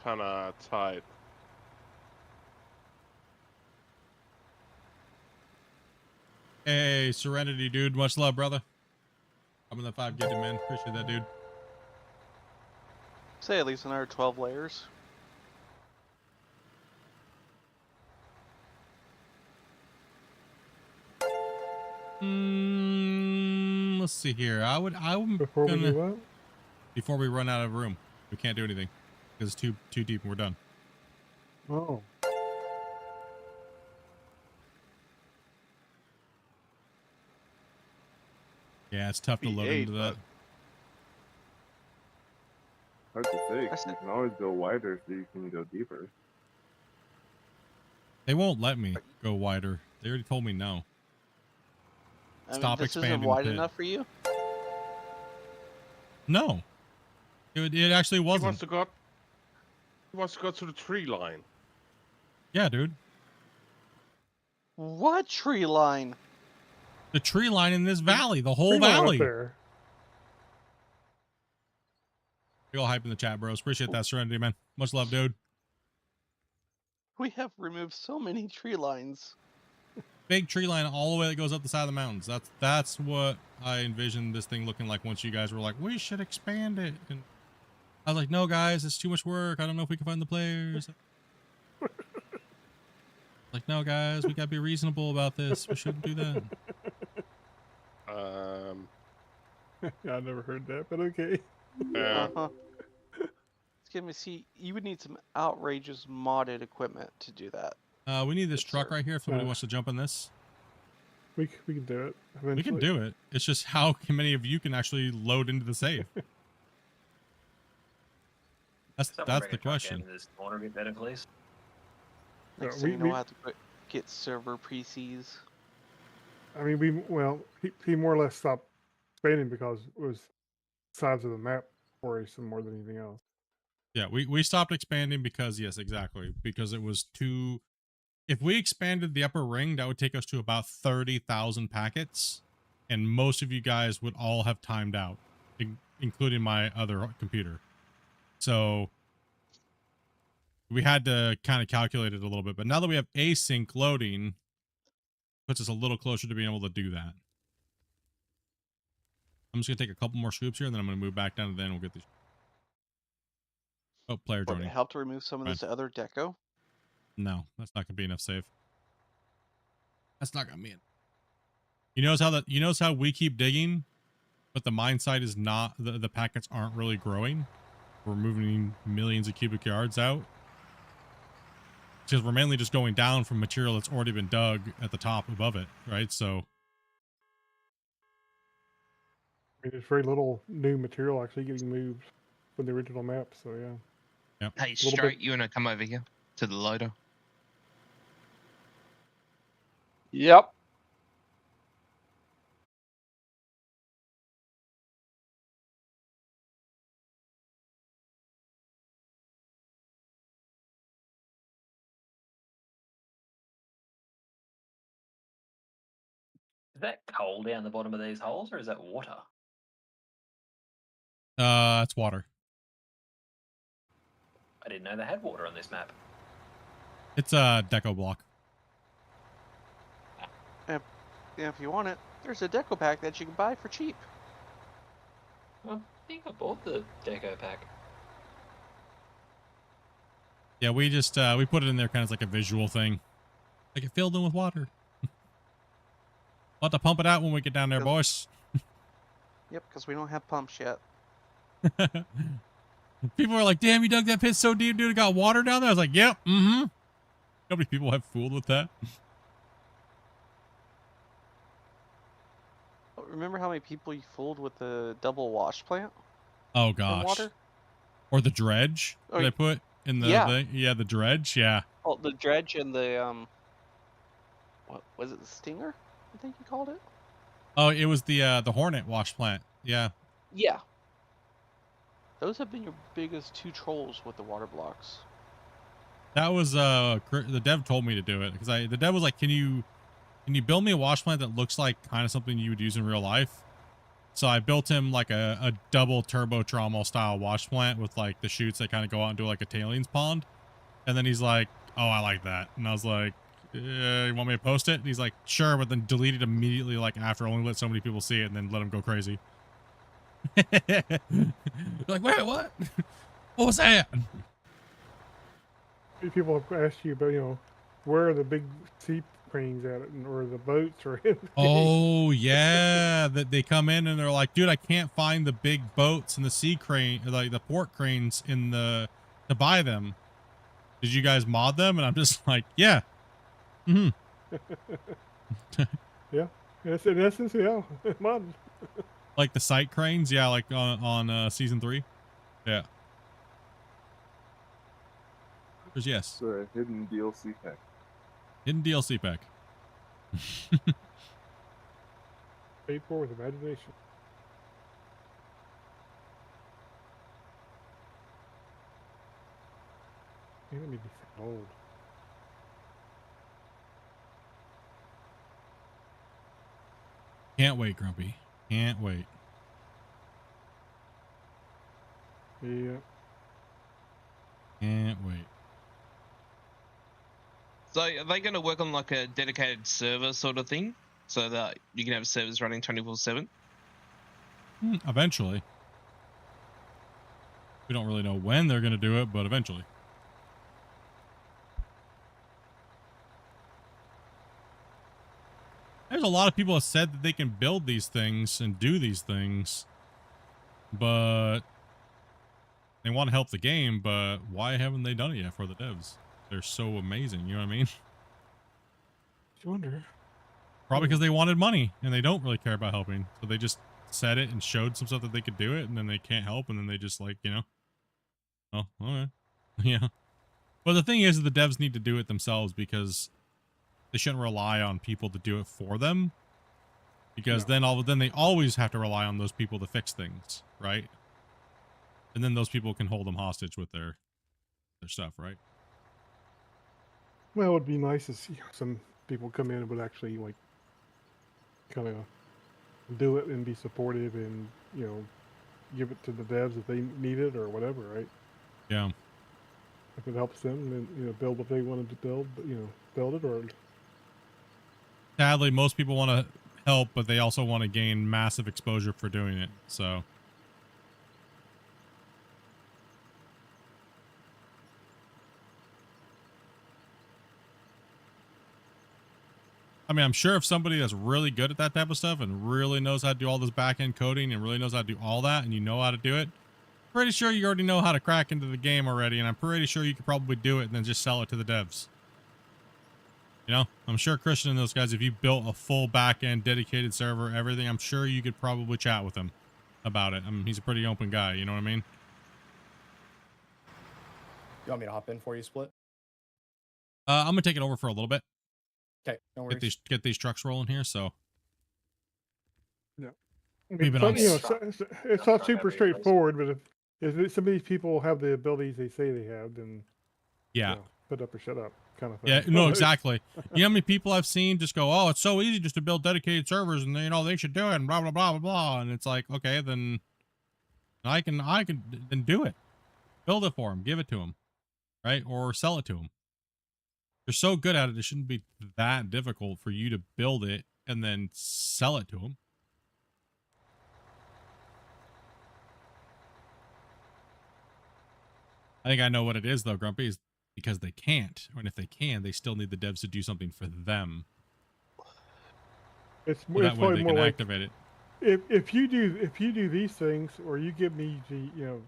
[SPEAKER 6] kind of tie it.
[SPEAKER 1] Hey, Serenity, dude. Much love, brother. I'm in the 5 getting, man. Appreciate that, dude.
[SPEAKER 5] Say at least another 12 layers.
[SPEAKER 1] Let's see here.
[SPEAKER 2] Before we do what?
[SPEAKER 1] Before we run out of room, we can't do anything because it's too deep and we're done.
[SPEAKER 2] Oh.
[SPEAKER 1] Yeah, it's tough to load into that.
[SPEAKER 21] Hard to say. You can always go wider so you can go deeper.
[SPEAKER 1] They won't let me go wider. They already told me no.
[SPEAKER 5] I mean,
[SPEAKER 1] Stop
[SPEAKER 5] this
[SPEAKER 1] expanding
[SPEAKER 5] isn't
[SPEAKER 1] the
[SPEAKER 5] wide
[SPEAKER 1] pit.
[SPEAKER 5] enough for you?
[SPEAKER 1] No. It actually wasn't.
[SPEAKER 6] He wants to go to the tree line.
[SPEAKER 1] Yeah, dude.
[SPEAKER 5] What tree line?
[SPEAKER 1] The tree line in this valley, the whole
[SPEAKER 2] Tree line up
[SPEAKER 1] valley.
[SPEAKER 2] there.
[SPEAKER 1] Big ol' hype in the chat, bros. Appreciate that, Serenity, man. Much love, dude.
[SPEAKER 5] We have removed so many tree lines.
[SPEAKER 1] Big tree line all the way that goes up the side of the mountains. That's what I envisioned this thing looking like once you guys were like, we should expand it. And I was like, no, guys, it's too much work. I don't know if we can find the players. Like, no, guys, we gotta be reasonable about this. We shouldn't do that.
[SPEAKER 2] Yeah, I never heard that, but okay.
[SPEAKER 5] Uh-huh. It's gonna see. You would need some outrageous modded equipment to do that.
[SPEAKER 1] We need this truck right here if somebody wants to jump in this.
[SPEAKER 2] We can do it. Eventually.
[SPEAKER 1] We can do it. It's just how many of you can actually load into the safe. That's the question.
[SPEAKER 18] This corner a bit better, please.
[SPEAKER 5] Next thing you know, I have to get server precies.
[SPEAKER 2] I mean, he more or less stopped expanding because it was size of the map worrisome more than anything else.
[SPEAKER 1] Yeah, we stopped expanding because, yes, exactly. Because it was too... If we expanded the upper ring, that would take us to about 30,000 packets. And most of you guys would all have timed out, including my other computer. So we had to kind of calculate it a little bit. But now that we have async loading, puts us a little closer to being able to do that. I'm just going to take a couple more scoops here, and then I'm going to move back down to the end. We'll get these. Oh, player
[SPEAKER 5] Would
[SPEAKER 1] joining.
[SPEAKER 5] it help to remove some of this other deco?
[SPEAKER 1] No, that's not gonna be enough save. That's not gonna be it. You notice how we keep digging, but the mine site is not, the packets aren't really growing. We're moving millions of cubic yards out. Because we're mainly just going down from material that's already been dug at the top above it, right? So
[SPEAKER 2] I mean, there's very little new material actually getting moved from the original map, so yeah.
[SPEAKER 1] Yep.
[SPEAKER 19] Hey, Straight, you want to come over here to the loader?
[SPEAKER 20] Yep.
[SPEAKER 18] Is that coal down the bottom of these holes, or is that water?
[SPEAKER 1] it's water.
[SPEAKER 18] I didn't know they had water on this map.
[SPEAKER 1] It's a deco block.
[SPEAKER 5] Yeah, if you want it, there's a deco pack that you can buy for cheap.
[SPEAKER 18] Well, I think I bought the deco pack.
[SPEAKER 1] Yeah, we just we put it in there kind of like a visual thing. Like it filled in with water. We'll have to pump it out when we get down there, boys.
[SPEAKER 5] Yep, because we don't have pumps yet.
[SPEAKER 1] People are like, damn, you dug that pit so deep, dude, it got water down there? I was like, yep, mm-hmm. How many people have fooled with that?
[SPEAKER 5] Remember how many people you fooled with the double wash plant?
[SPEAKER 1] Oh, gosh.
[SPEAKER 5] Water?
[SPEAKER 1] Or the dredge that I put in the thing? Yeah, the dredge, yeah.
[SPEAKER 5] Oh, the dredge and the, what was it, the stinger? I think you called it?
[SPEAKER 1] Oh, it was the Hornet wash plant. Yeah.
[SPEAKER 5] Yeah. Those have been your biggest two trolls with the water blocks.
[SPEAKER 1] That was the dev told me to do it because the dev was like, can you build me a wash plant that looks like kind of something you would use in real life? So I built him like a double turbo trommel style wash plant with like the chutes that kind of go out and do like a tailings pond. And then he's like, oh, I like that. And I was like, you want me to post it? And he's like, sure, but then delete it immediately, like after, only let so many people see it, and then let him go crazy. Like, wait, what? What was that?
[SPEAKER 2] People have asked you about, where are the big sea cranes at, or the boats, or anything.
[SPEAKER 1] Oh yeah, that they come in and they're like, dude, I can't find the big boats and the sea crane, like the port cranes to buy them. Did you guys mod them? And I'm just like, yeah. Mm-hmm.
[SPEAKER 2] Yeah, in essence, yeah, mod.
[SPEAKER 1] Like the sight cranes, yeah, like on season 3, yeah. There's yes.
[SPEAKER 21] It's a hidden DLC pack.
[SPEAKER 1] Hidden DLC pack.
[SPEAKER 2] Paid for with imagination. You need to be old.
[SPEAKER 1] Can't wait, Grumpy. Can't wait.
[SPEAKER 2] Yeah.
[SPEAKER 1] Can't wait.
[SPEAKER 19] So are they going to work on like a dedicated server sort of thing, so that you can have servers running 24/7?
[SPEAKER 1] Eventually. We don't really know when they're going to do it, but eventually. There's a lot of people that said that they can build these things and do these things, but they want to help the game, but why haven't they done it yet for the devs? They're so amazing, you know what I mean?
[SPEAKER 2] I wonder.
[SPEAKER 1] Probably because they wanted money and they don't really care about helping. So they just said it and showed some stuff that they could do it, and then they can't help, and then they just like, you know, oh, okay. Yeah. But the thing is, the devs need to do it themselves because they shouldn't rely on people to do it for them. Because then they always have to rely on those people to fix things, right? And then those people can hold them hostage with their stuff, right?
[SPEAKER 2] Well, it'd be nice to see some people come in and would actually like kind of do it and be supportive and, you know, give it to the devs if they need it or whatever, right?
[SPEAKER 1] Yeah.
[SPEAKER 2] If it helps them, then, you know, build what they wanted to build, but, you know, build it or...
[SPEAKER 1] Sadly, most people want to help, but they also want to gain massive exposure for doing it, so... I mean, I'm sure if somebody that's really good at that type of stuff and really knows how to do all this back-end coding and really knows how to do all that and you know how to do it, pretty sure you already know how to crack into the game already, and I'm pretty sure you could probably do it and then just sell it to the devs. You know, I'm sure Christian and those guys, if you built a full back-end dedicated server, everything, I'm sure you could probably chat with him about it. I mean, he's a pretty open guy, you know what I mean?
[SPEAKER 8] You want me to hop in for you, Split?
[SPEAKER 1] I'm gonna take it over for a little bit.
[SPEAKER 8] Okay, no worries.
[SPEAKER 1] Get these trucks rolling here, so.
[SPEAKER 2] Yeah. I
[SPEAKER 1] We've
[SPEAKER 2] mean,
[SPEAKER 1] been on
[SPEAKER 2] you know, it's not super straightforward, but if some of these people have the abilities they say they have, then
[SPEAKER 1] yeah,
[SPEAKER 2] you know, put up or shut up kind of thing.
[SPEAKER 1] Yeah, no, exactly. You know how many people I've seen just go, oh, it's so easy just to build dedicated servers and, you know, they should do it and blah, blah, blah, blah, blah. And it's like, okay, then I can then do it. Build it for them. Give it to them. Right? Or sell it to them. They're so good at it, it shouldn't be that difficult for you to build it and then sell it to them. I think I know what it is, though, Grumpy, is because they can't. And if they can, they still need the devs to do something for them.
[SPEAKER 2] It's
[SPEAKER 1] So that way
[SPEAKER 2] probably
[SPEAKER 1] they
[SPEAKER 2] more
[SPEAKER 1] can
[SPEAKER 2] like
[SPEAKER 1] activate it.
[SPEAKER 2] if you do these things, or you give me the, you know,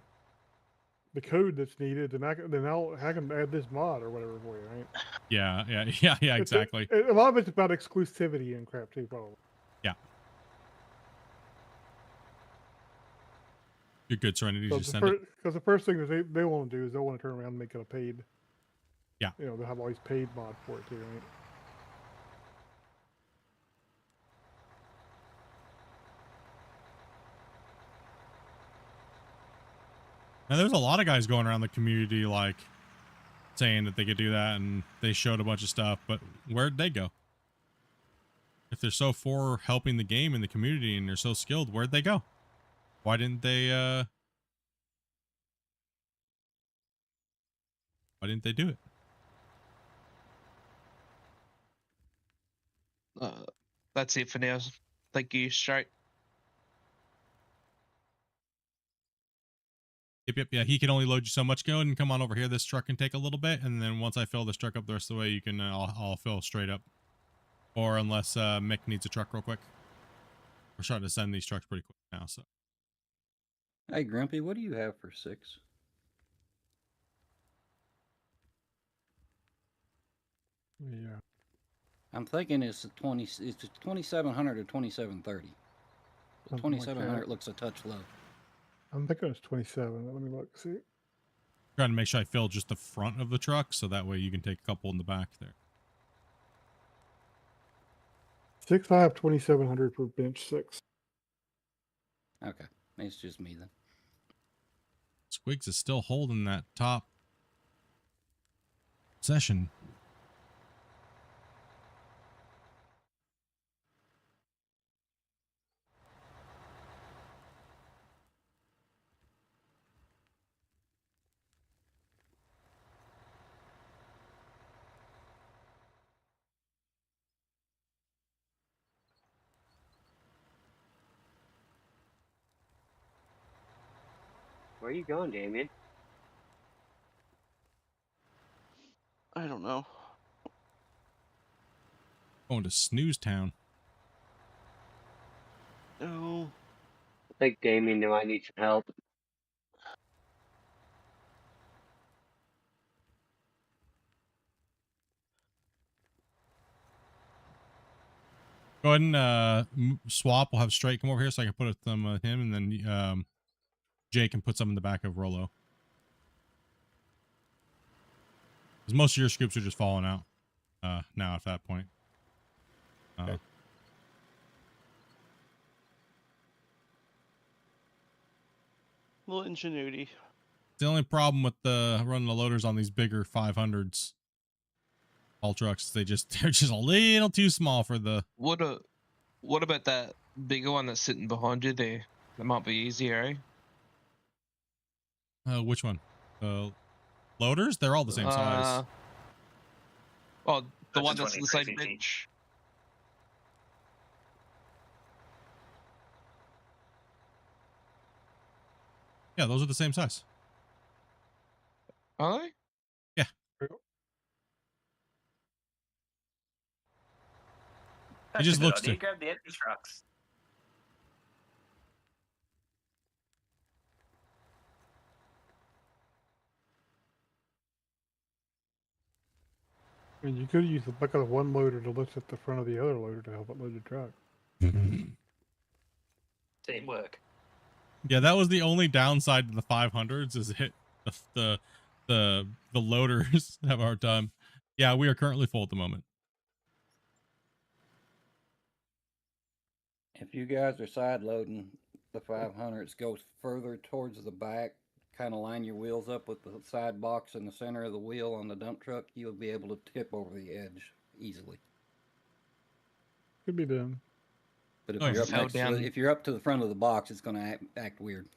[SPEAKER 2] the code that's needed, then I can add this mod or whatever for you, right?
[SPEAKER 1] Yeah, exactly.
[SPEAKER 2] A lot of it's about exclusivity and crap too, probably.
[SPEAKER 1] Yeah. You're good, Serenity. Just send it.
[SPEAKER 2] Because the first thing that they want to do is they want to turn around and make it a paid.
[SPEAKER 1] Yeah.
[SPEAKER 2] You know, they'll have all these paid mod for it too, right?
[SPEAKER 1] Now, there's a lot of guys going around the community, like, saying that they could do that, and they showed a bunch of stuff, but where'd they go? If they're so for helping the game in the community and they're so skilled, where'd they go? Why didn't they do it?
[SPEAKER 19] That's it for now. Thank you, straight.
[SPEAKER 1] Yep. Yeah, he can only load you so much. Go and come on over here. This truck can take a little bit, and then once I fill this truck up the rest of the way, you can I'll fill straight up. Or unless Mick needs a truck real quick. We're starting to send these trucks pretty quick now, so.
[SPEAKER 15] Hey, Grumpy, what do you have for 6?
[SPEAKER 2] Yeah.
[SPEAKER 15] I'm thinking it's 2700 or 2730. But 2700 looks a touch low.
[SPEAKER 2] I'm thinking it's 27. Let me look. See.
[SPEAKER 1] Trying to make sure I fill just the front of the truck, so that way you can take a couple in the back there.
[SPEAKER 2] 6, I have 2700 for bench 6.
[SPEAKER 15] Okay, it's just me then.
[SPEAKER 1] Squigs is still holding that top session.
[SPEAKER 13] Where are you going, Damien?
[SPEAKER 5] I don't know.
[SPEAKER 1] Going to Snooze Town.
[SPEAKER 5] No.
[SPEAKER 13] I think Damien might need some help.
[SPEAKER 1] Go ahead and swap. We'll have Straight come over here so I can put some him, and then Jay can put some in the back of Rolo. Because most of your scoops are just falling out now at that point.
[SPEAKER 2] Okay.
[SPEAKER 5] A little ingenuity.
[SPEAKER 1] The only problem with running the loaders on these bigger 500s, haul trucks, they're just a little too small for the.
[SPEAKER 19] What about that bigger one that's sitting behind you there? That might be easier, eh?
[SPEAKER 1] Which one? Loaders? They're all the same size.
[SPEAKER 19] Oh, the
[SPEAKER 18] That's
[SPEAKER 19] one
[SPEAKER 18] a
[SPEAKER 19] that's on the same
[SPEAKER 18] 2350.
[SPEAKER 19] bench.
[SPEAKER 1] Yeah, those are the same size.
[SPEAKER 19] Are they?
[SPEAKER 1] Yeah.
[SPEAKER 18] That's
[SPEAKER 1] just
[SPEAKER 18] a good
[SPEAKER 1] looks
[SPEAKER 18] idea.
[SPEAKER 1] to-
[SPEAKER 18] Grab the empty trucks.
[SPEAKER 2] I mean, you could use the bucket of one loader to lift at the front of the other loader to help it load the truck.
[SPEAKER 18] Teamwork.
[SPEAKER 1] Yeah, that was the only downside to the 500s is the loaders have a hard time. Yeah, we are currently full at the moment.
[SPEAKER 15] If you guys are side loading the 500s, go further towards the back, kind of line your wheels up with the side box in the center of the wheel on the dump truck, you'll be able to tip over the edge easily.
[SPEAKER 2] Could be done.
[SPEAKER 15] But if
[SPEAKER 1] Oh,
[SPEAKER 15] you're
[SPEAKER 1] yeah.
[SPEAKER 15] up next to if you're up to the front of the box, it's going to act weird.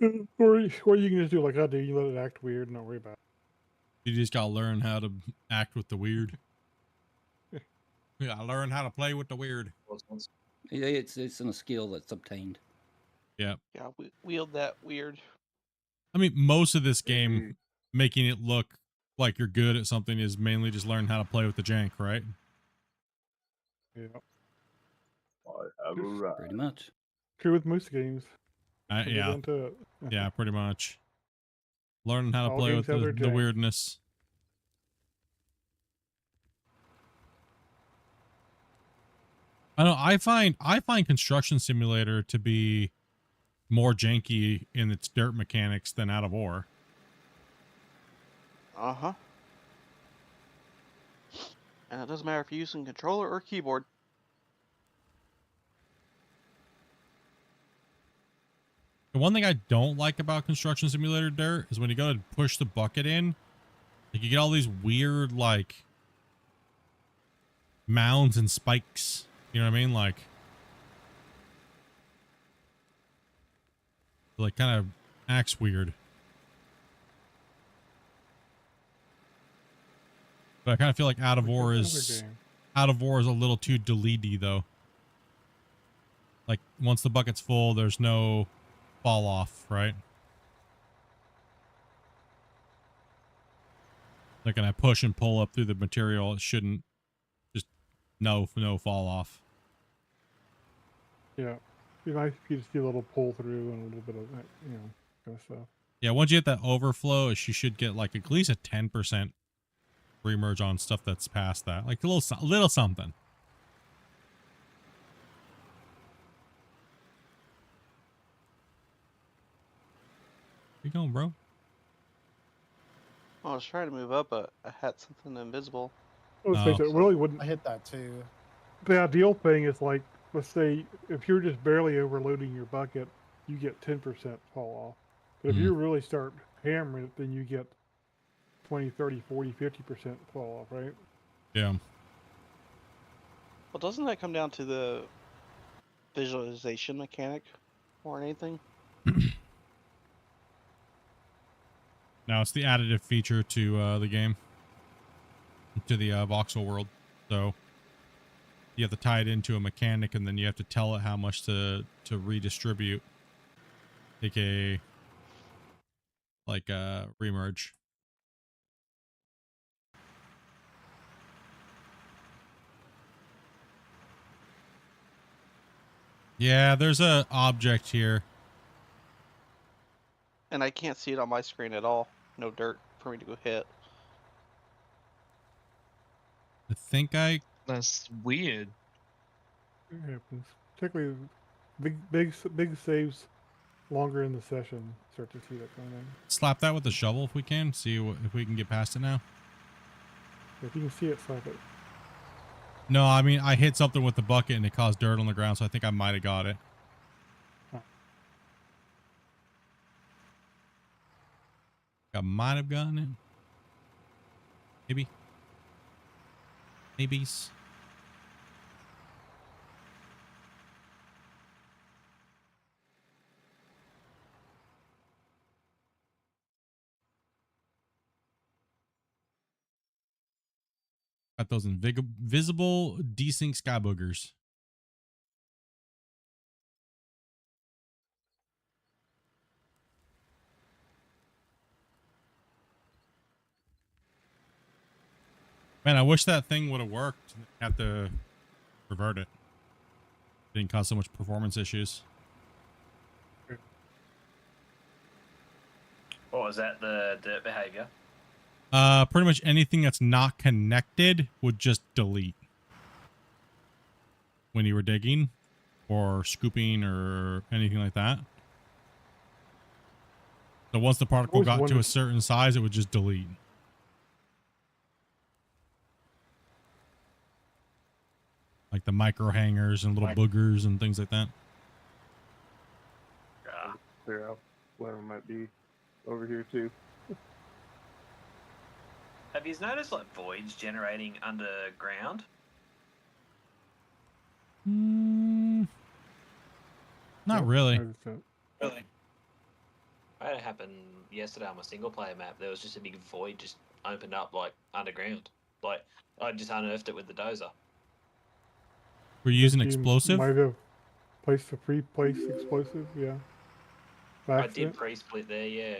[SPEAKER 2] Or you can just do like I do. You let it act weird and not worry about it.
[SPEAKER 1] You just gotta learn how to act with the weird. You gotta learn how to play with the weird.
[SPEAKER 15] Yeah, it's a skill that's obtained.
[SPEAKER 1] Yeah.
[SPEAKER 5] Yeah, we wield that weird.
[SPEAKER 1] I mean, most of this game, making it look like you're good at something is mainly just learn how to play with the jank, right?
[SPEAKER 2] Yeah.
[SPEAKER 15] Pretty much.
[SPEAKER 2] True with most games. Comes
[SPEAKER 1] Yeah.
[SPEAKER 2] down to it.
[SPEAKER 1] Yeah, pretty much. Learning how to
[SPEAKER 2] All
[SPEAKER 1] play
[SPEAKER 2] games
[SPEAKER 1] with
[SPEAKER 2] have
[SPEAKER 1] the
[SPEAKER 2] their jank.
[SPEAKER 1] weirdness. I know. I find Construction Simulator to be more janky in its dirt mechanics than Out of Ore.
[SPEAKER 5] Uh-huh. And it doesn't matter if you're using controller or keyboard.
[SPEAKER 1] The one thing I don't like about Construction Simulator Dirt is when you go to push the bucket in, like you get all these weird like mounds and spikes. You know what I mean? Like kind of acts weird. But I kind of feel like Out of Ore is a little too deletey though. Like once the bucket's full, there's no fall off, right? Like when I push and pull up through the material, it shouldn't just no fall off.
[SPEAKER 2] Yeah. It'd be nice if you just do a little pull through and a little bit of that, kind of stuff.
[SPEAKER 1] Yeah, once you hit that overflow, you should get like at least a 10% remerge on stuff that's past that. Like a little something. Where you going, bro?
[SPEAKER 5] I was trying to move up, but I had something invisible.
[SPEAKER 2] Let's face it, it really wouldn't.
[SPEAKER 8] I hit that too.
[SPEAKER 2] The ideal thing is like, let's say, if you're just barely overloading your bucket, you get 10% fall off. But if you really start hammering it, then you get 20, 30, 40, 50% fall off, right?
[SPEAKER 1] Yeah.
[SPEAKER 5] Well, doesn't that come down to the visualization mechanic more than anything?
[SPEAKER 1] Now it's the additive feature to the game, to the voxel world. So you have to tie it into a mechanic, and then you have to tell it how much to redistribute, aka like remerge. Yeah, there's a object here.
[SPEAKER 5] And I can't see it on my screen at all. No dirt for me to go hit.
[SPEAKER 1] I think
[SPEAKER 19] That's weird.
[SPEAKER 2] It happens. Particularly big saves longer in the session. Start to see that going on.
[SPEAKER 1] Slap that with the shovel if we can. See if we can get past it now.
[SPEAKER 2] If you can see it, slap it.
[SPEAKER 1] No, I mean, I hit something with the bucket and it caused dirt on the ground, so I think I might have got it. I might have gotten it. Maybe. Maybes. Got those invisible desync sky boogers. Man, I wish that thing would have worked. Have to revert it. Didn't cause so much performance issues.
[SPEAKER 18] What was that? The dirt behavior?
[SPEAKER 1] Pretty much anything that's not connected would just delete when you were digging or scooping or anything like that. So once the particle got to a certain size, it would just delete. Like the micro hangers and little boogers and things like that.
[SPEAKER 21] Yeah. Clear out whatever might be over here too.
[SPEAKER 18] Have you noticed like voids generating underground?
[SPEAKER 1] Not really.
[SPEAKER 18] Really? I had it happen yesterday on my single player map. There was just a big void just opened up like underground. Like I just unearthed it with the dozer.
[SPEAKER 1] We're using explosive?
[SPEAKER 2] Might have placed a pre-placed explosive, yeah.
[SPEAKER 18] I did pre-split there, yeah.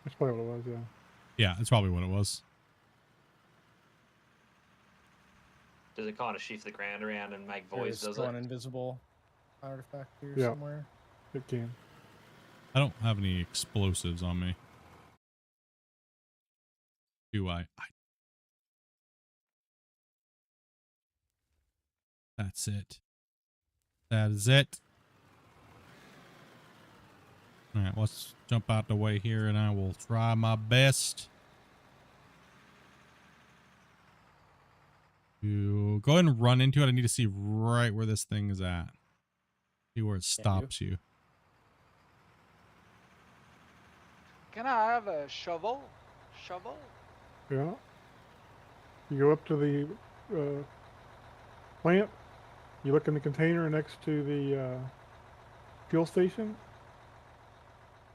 [SPEAKER 2] That's probably what it was, yeah.
[SPEAKER 1] Yeah, that's probably what it was.
[SPEAKER 18] Does it kind of shift the ground around and make voids, does
[SPEAKER 8] An
[SPEAKER 18] it?
[SPEAKER 8] invisible artifact here
[SPEAKER 2] Yeah.
[SPEAKER 8] somewhere.
[SPEAKER 2] It can.
[SPEAKER 1] I don't have any explosives on me. Do I? That's it. That is it. All right, let's jump out the way here and I will try my best to go ahead and run into it. I need to see right where this thing is at. See where it stops you.
[SPEAKER 4] Can I have a shovel? Shovel?
[SPEAKER 2] Yeah. You go up to the plant. You look in the container next to the fuel station.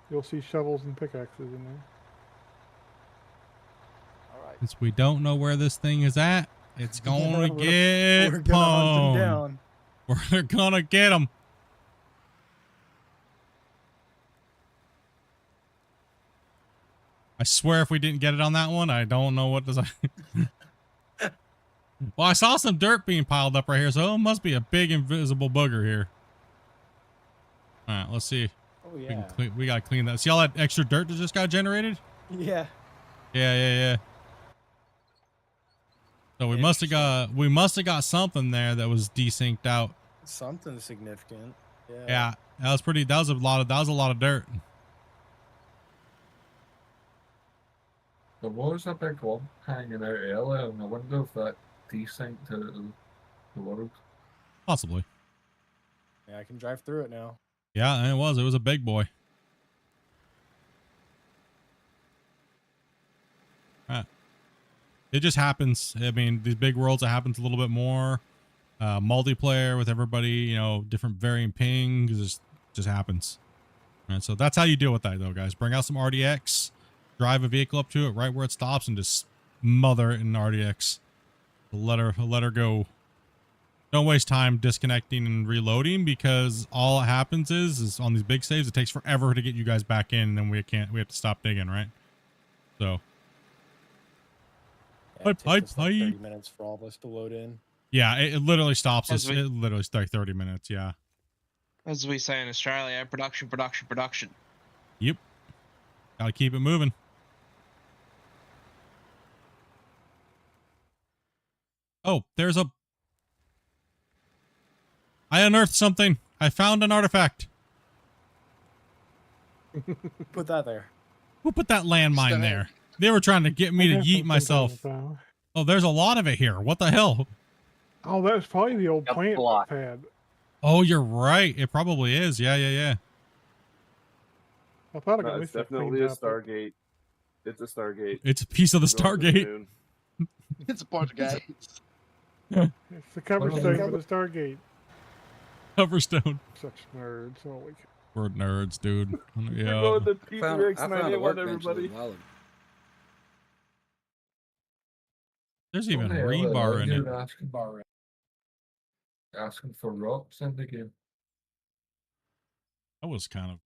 [SPEAKER 2] You'll see shovels and pickaxes in there.
[SPEAKER 1] Since we don't know where this thing is at, it's gonna get
[SPEAKER 8] We're gonna hunt
[SPEAKER 1] pwned.
[SPEAKER 8] them down.
[SPEAKER 1] We're gonna get them. I swear if we didn't get it on that one, I don't know what does I... Well, I saw some dirt being piled up right here, so it must be a big invisible booger here. All right, let's see.
[SPEAKER 8] Oh, yeah.
[SPEAKER 1] We gotta clean that. See all that extra dirt that just got generated?
[SPEAKER 8] Yeah.
[SPEAKER 1] Yeah. So we must have got something there that was desynced out.
[SPEAKER 8] Something significant. Yeah.
[SPEAKER 1] Yeah, that was a lot of dirt.
[SPEAKER 10] There was a big lump hanging out earlier, and I wonder if that desynced out of the world.
[SPEAKER 1] Possibly.
[SPEAKER 8] Yeah, I can drive through it now.
[SPEAKER 1] Yeah, and it was a big boy. It just happens. I mean, these big worlds, it happens a little bit more. Multiplayer with everybody, you know, different varying pings, just happens. All right, so that's how you deal with that, though, guys. Bring out some RDX, drive a vehicle up to it right where it stops, and just smother it in RDX. Let her go. Don't waste time disconnecting and reloading, because all it happens is on these big saves, it takes forever to get you guys back in, and then we have to stop digging, right? So.
[SPEAKER 8] Yeah, it takes us like 30 minutes for all of us to load in.
[SPEAKER 1] Yeah, it literally stops us.
[SPEAKER 19] As we-
[SPEAKER 1] It literally is like 30 minutes. Yeah.
[SPEAKER 19] As we say in Australia, production, production, production.
[SPEAKER 1] Yep. Gotta keep it moving. Oh, there's a... I unearthed something. I found an artifact.
[SPEAKER 8] Put that there.
[SPEAKER 1] Who put that landmine there? They were trying to get me to yeet myself. Oh, there's a lot of it here. What the hell?
[SPEAKER 2] Oh, that's probably the old plant pad.
[SPEAKER 1] Oh, you're right. It probably is. Yeah.
[SPEAKER 2] I thought I
[SPEAKER 21] No,
[SPEAKER 2] got
[SPEAKER 21] it's
[SPEAKER 2] this
[SPEAKER 21] definitely a Stargate. It's a Stargate.
[SPEAKER 1] It's a piece of the
[SPEAKER 21] Going to
[SPEAKER 1] Stargate.
[SPEAKER 21] moon.
[SPEAKER 14] It's a part of the guy.
[SPEAKER 2] It's the cover stone for the Stargate.
[SPEAKER 1] Cover stone.
[SPEAKER 2] Such nerds. Holy cow.
[SPEAKER 1] We're nerds, dude.
[SPEAKER 21] We're
[SPEAKER 1] Yeah.
[SPEAKER 21] going to
[SPEAKER 15] I found a
[SPEAKER 21] P3X91,
[SPEAKER 15] workbench
[SPEAKER 21] everybody.
[SPEAKER 15] as well.
[SPEAKER 1] There's even
[SPEAKER 10] What the hell,
[SPEAKER 1] rebar in
[SPEAKER 10] you're
[SPEAKER 1] it.
[SPEAKER 10] asking for rocks in the game.
[SPEAKER 1] That was kind of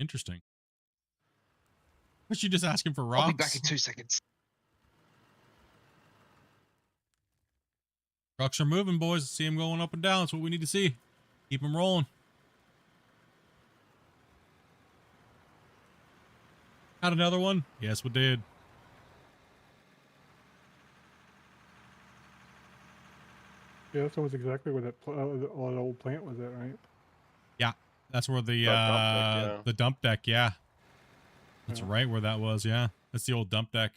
[SPEAKER 1] interesting. Was you just asking for rocks?
[SPEAKER 19] I'll be back in 2 seconds.
[SPEAKER 1] Trucks are moving, boys. See them going up and down. That's what we need to see. Keep them rolling. Got another one? Yes, we did.
[SPEAKER 2] Yeah, that was exactly where that old plant was at, right?
[SPEAKER 1] Yeah, that's where the
[SPEAKER 6] dump deck, yeah.
[SPEAKER 1] Yeah. That's right where that was. Yeah, that's the old dump deck.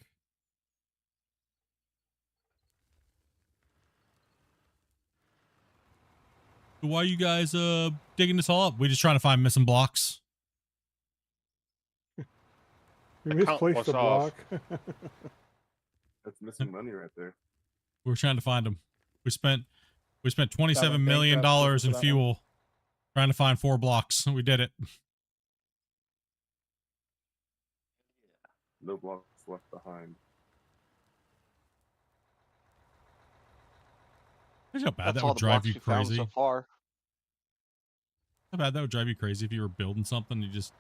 [SPEAKER 1] So why are you guys digging this all up? We just trying to find missing blocks.
[SPEAKER 2] We misplaced the block.
[SPEAKER 21] That's missing money right there.
[SPEAKER 1] We're trying to find them. We spent $27
[SPEAKER 21] Got my
[SPEAKER 1] million
[SPEAKER 21] bank draft
[SPEAKER 1] in
[SPEAKER 21] for that one.
[SPEAKER 1] fuel trying to find 4 blocks. We did it.
[SPEAKER 21] No blocks left behind.
[SPEAKER 1] That's how bad
[SPEAKER 5] That's
[SPEAKER 1] that
[SPEAKER 5] all
[SPEAKER 1] would
[SPEAKER 5] the
[SPEAKER 1] drive
[SPEAKER 5] blocks
[SPEAKER 1] you
[SPEAKER 5] we found
[SPEAKER 1] crazy.
[SPEAKER 5] so far.
[SPEAKER 1] How bad that would drive you crazy if you were building something, you just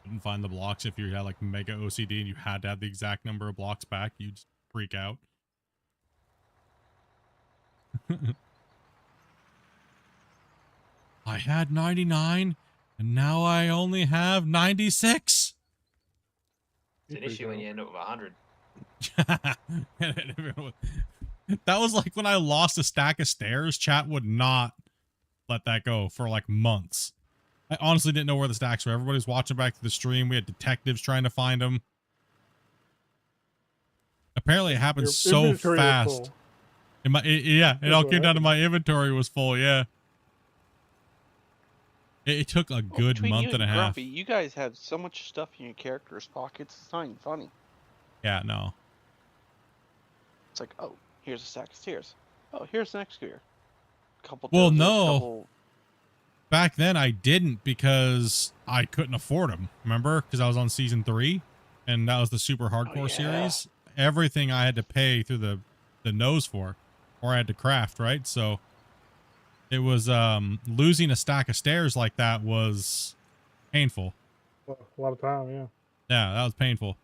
[SPEAKER 1] couldn't find the blocks. If you had like mega OCD and you had to have the exact number of blocks back, you'd freak out. I had 99 and now I only have 96.
[SPEAKER 18] It's an issue when you end up with 100.
[SPEAKER 1] That was like when I lost a stack of stairs. Chat would not let that go for like months. I honestly didn't know where the stacks were. Everybody's watching back to the stream. We had detectives trying to find them. Apparently it happens so fast. It all came down to my inventory was full. Yeah. It took a good
[SPEAKER 5] Between
[SPEAKER 1] month
[SPEAKER 5] you
[SPEAKER 1] and a half.
[SPEAKER 5] Grumpy, you guys have so much stuff in your characters' pockets. It's not even funny.
[SPEAKER 1] Yeah, no.
[SPEAKER 5] It's like, oh, here's a stack of stairs. Oh, here's an excavator.
[SPEAKER 1] Well,
[SPEAKER 5] dozers,
[SPEAKER 1] no. Back then I didn't because I couldn't afford them. Remember? Because I was on season 3 and that was the super hardcore series. Everything I had to pay through the nose for, or I had to craft, right? So it was losing a stack of stairs like that was painful.
[SPEAKER 2] A lot of time, yeah.
[SPEAKER 1] Yeah, that was painful.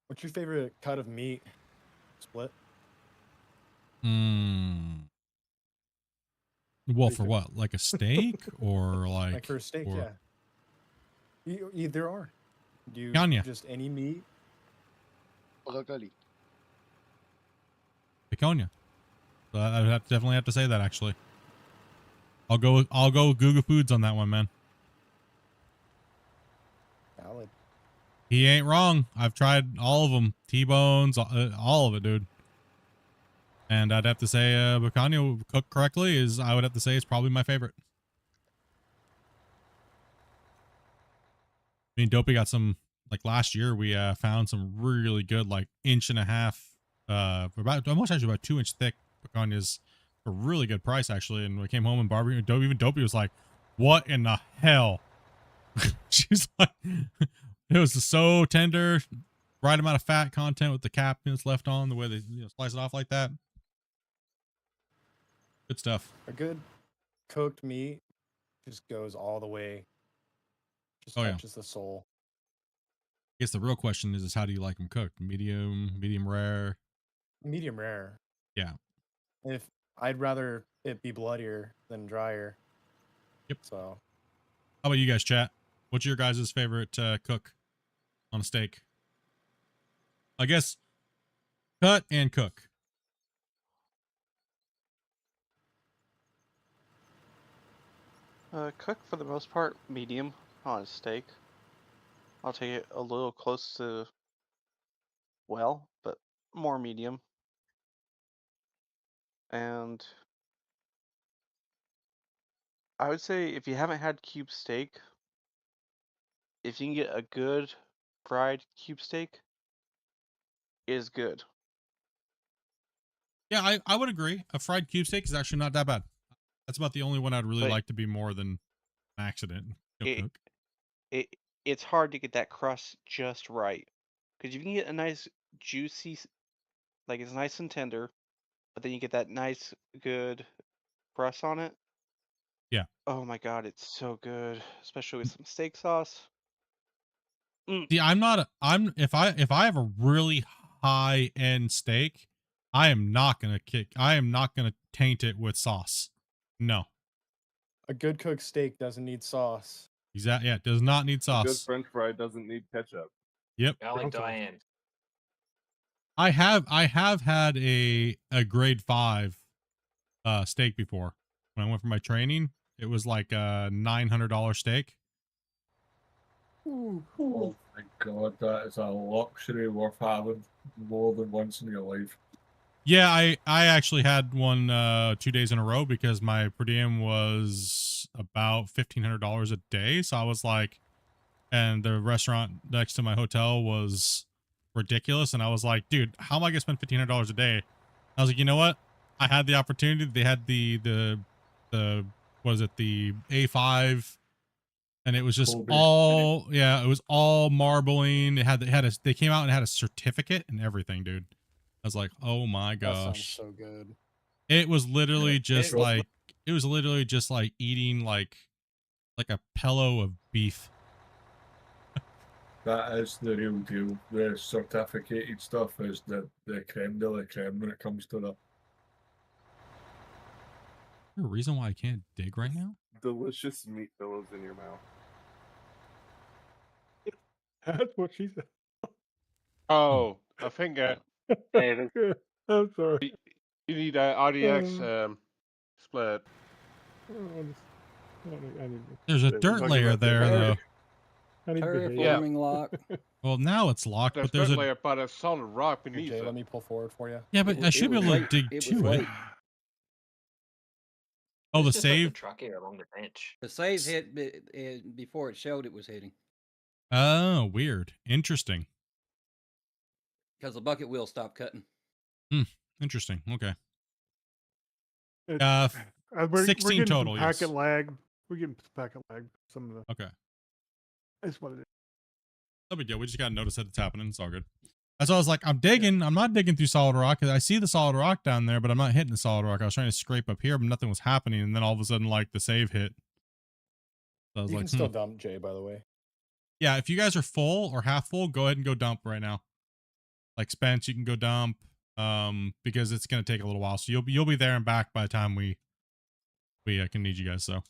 [SPEAKER 8] What's your favorite cut of meat? Split?
[SPEAKER 1] Well, for what? Like a steak or like
[SPEAKER 8] for a steak,
[SPEAKER 1] or-
[SPEAKER 8] yeah. Either or. Do you
[SPEAKER 1] Picanha.
[SPEAKER 8] just any meat?
[SPEAKER 14] Broccoli.
[SPEAKER 1] Picanha. So I would definitely have to say that actually. I'll go with Google Foods on that one, man.
[SPEAKER 8] Valid.
[SPEAKER 1] He ain't wrong. I've tried all of them. T-bones, all of it, dude. And I'd have to say picanha cooked correctly I would have to say it's probably my favorite. I mean, Dopey got some, like last year we found some really good like 1.5-inch almost actually about 2-inch thick picanias for a really good price actually. And we came home and Barbie, even Dopey was like, "What in the hell?" She's like, "It was so tender, right amount of fat content with the cap left on, the way they slice it off like that. Good stuff."
[SPEAKER 8] A good cooked meat just goes all the way. Just
[SPEAKER 1] Oh, yeah.
[SPEAKER 8] touches the soul.
[SPEAKER 1] I guess the real question is how do you like them cooked? Medium rare?
[SPEAKER 8] Medium rare.
[SPEAKER 1] Yeah.
[SPEAKER 8] If I'd rather it be bloodier than drier.
[SPEAKER 1] Yep.
[SPEAKER 8] So.
[SPEAKER 1] How about you guys, chat? What's your guys' favorite cook on a steak? I guess cut and cook.
[SPEAKER 5] Cook for the most part medium on a steak. I'll take it a little close to well, but more medium. And I would say if you haven't had cube steak, if you can get a good fried cube steak, it is good.
[SPEAKER 1] Yeah, I would agree. A fried cube steak is actually not that bad. That's about the only one I'd really
[SPEAKER 5] But
[SPEAKER 1] like to be more than an accident.
[SPEAKER 5] It's hard to get that crust just right. Because you can get a nice juicy, like it's nice and tender, but then you get that nice good crust on it.
[SPEAKER 1] Yeah.
[SPEAKER 5] Oh my god, it's so good, especially with some steak sauce.
[SPEAKER 1] See, if I have a really high end steak, I am not gonna taint it with sauce. No.
[SPEAKER 8] A good cooked steak doesn't need sauce.
[SPEAKER 1] Exactly. Yeah, it does not need
[SPEAKER 21] A good
[SPEAKER 1] sauce.
[SPEAKER 21] French fry doesn't need ketchup.
[SPEAKER 1] Yep.
[SPEAKER 18] Garlic Diane.
[SPEAKER 1] I have had a grade 5 steak before. When I went for my training, it was like a $900 steak.
[SPEAKER 10] Oh my god, that is a luxury worth having more than once in your life.
[SPEAKER 1] Yeah, I actually had one 2 days in a row because my per diem was about $1,500 a day. So I was like, and the restaurant next to my hotel was ridiculous. And I was like, dude, how am I gonna spend $1,500 a day? I was like, you know what? I had the opportunity. They had the what is it, the A5, and it was just all it was all marbling. They came out and had a certificate and everything, dude. I was like, oh my
[SPEAKER 8] That sounds
[SPEAKER 1] gosh.
[SPEAKER 8] so good.
[SPEAKER 1] It was literally just like eating like a pillow of beef.
[SPEAKER 10] That is the real deal. The certificated stuff is the creme de la creme when it comes to that.
[SPEAKER 1] Is there a reason why I can't dig right now?
[SPEAKER 21] Delicious meat pillows in your mouth.
[SPEAKER 2] That's what she said.
[SPEAKER 6] Oh, I think
[SPEAKER 13] David.
[SPEAKER 2] I'm sorry.
[SPEAKER 6] you need RDX split.
[SPEAKER 1] There's a dirt layer there, though.
[SPEAKER 15] Terraforming lock.
[SPEAKER 1] Well, now it's locked, but there's
[SPEAKER 6] dirt
[SPEAKER 1] a...
[SPEAKER 6] layer, but a solid rock beneath
[SPEAKER 8] Jay,
[SPEAKER 6] it.
[SPEAKER 8] let me pull forward for you.
[SPEAKER 1] Yeah, but I should be able to dig to it. Oh, the
[SPEAKER 18] It's just like
[SPEAKER 1] save?
[SPEAKER 18] the truck here along the bench.
[SPEAKER 15] The save hit before it showed it was hitting.
[SPEAKER 1] Oh, weird. Interesting.
[SPEAKER 15] Because the bucket wheel stopped cutting.
[SPEAKER 1] Interesting. Okay.
[SPEAKER 2] We're
[SPEAKER 1] 16
[SPEAKER 2] getting
[SPEAKER 1] total,
[SPEAKER 2] some
[SPEAKER 1] yes.
[SPEAKER 2] packet lag. We're getting packet lag. Some of the.
[SPEAKER 1] Okay.
[SPEAKER 2] That's what it is.
[SPEAKER 1] No big deal. We just got to notice that it's happening. It's all good. That's why I was like, I'm digging. I'm not digging through solid rock because I see the solid rock down there, but I'm not hitting the solid rock. I was trying to scrape up here, but nothing was happening. And then all of a sudden, like, the save hit. So I was
[SPEAKER 8] You
[SPEAKER 1] like,
[SPEAKER 8] can still dump, Jay, by the way.
[SPEAKER 1] Yeah, if you guys are full or half full, go ahead and go dump right now. Like Spence, you can go dump because it's going to take a little while. So you'll be there and back by the time we can need you guys. So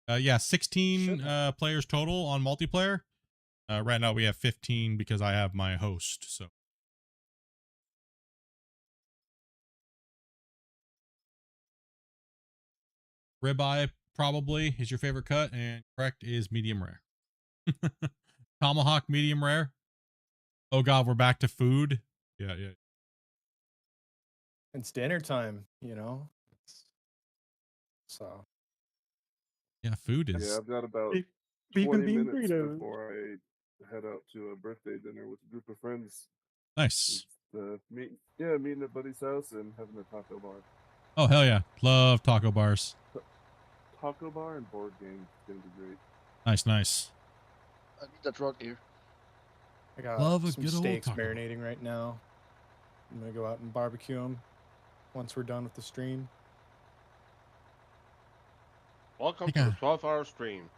[SPEAKER 1] yeah, 16 players total on multiplayer. Right now we have 15 because I have my host. So ribeye probably is your favorite cut, and correct is medium rare. Tomahawk medium rare. Oh god, we're back to food. Yeah.
[SPEAKER 8] It's dinner time, you know. So.
[SPEAKER 1] Yeah, food is.
[SPEAKER 21] Yeah, I've got about
[SPEAKER 2] beef and
[SPEAKER 21] 20
[SPEAKER 2] bean
[SPEAKER 21] minutes
[SPEAKER 2] burritos.
[SPEAKER 21] before I head out to a birthday dinner with a group of friends.
[SPEAKER 1] Nice.
[SPEAKER 21] meeting at Buddy's house and having a taco bar.
[SPEAKER 1] Oh, hell yeah. Love taco bars.
[SPEAKER 21] Taco bar and board games is gonna be great.
[SPEAKER 1] Nice, nice.
[SPEAKER 14] I need that truck here.
[SPEAKER 12] I got
[SPEAKER 1] Love a
[SPEAKER 12] some
[SPEAKER 1] good old
[SPEAKER 12] steaks
[SPEAKER 1] taco bar.
[SPEAKER 12] marinating right now. I'm gonna go out and barbecue them once we're done with the stream.
[SPEAKER 6] Welcome to the 12-hour stream.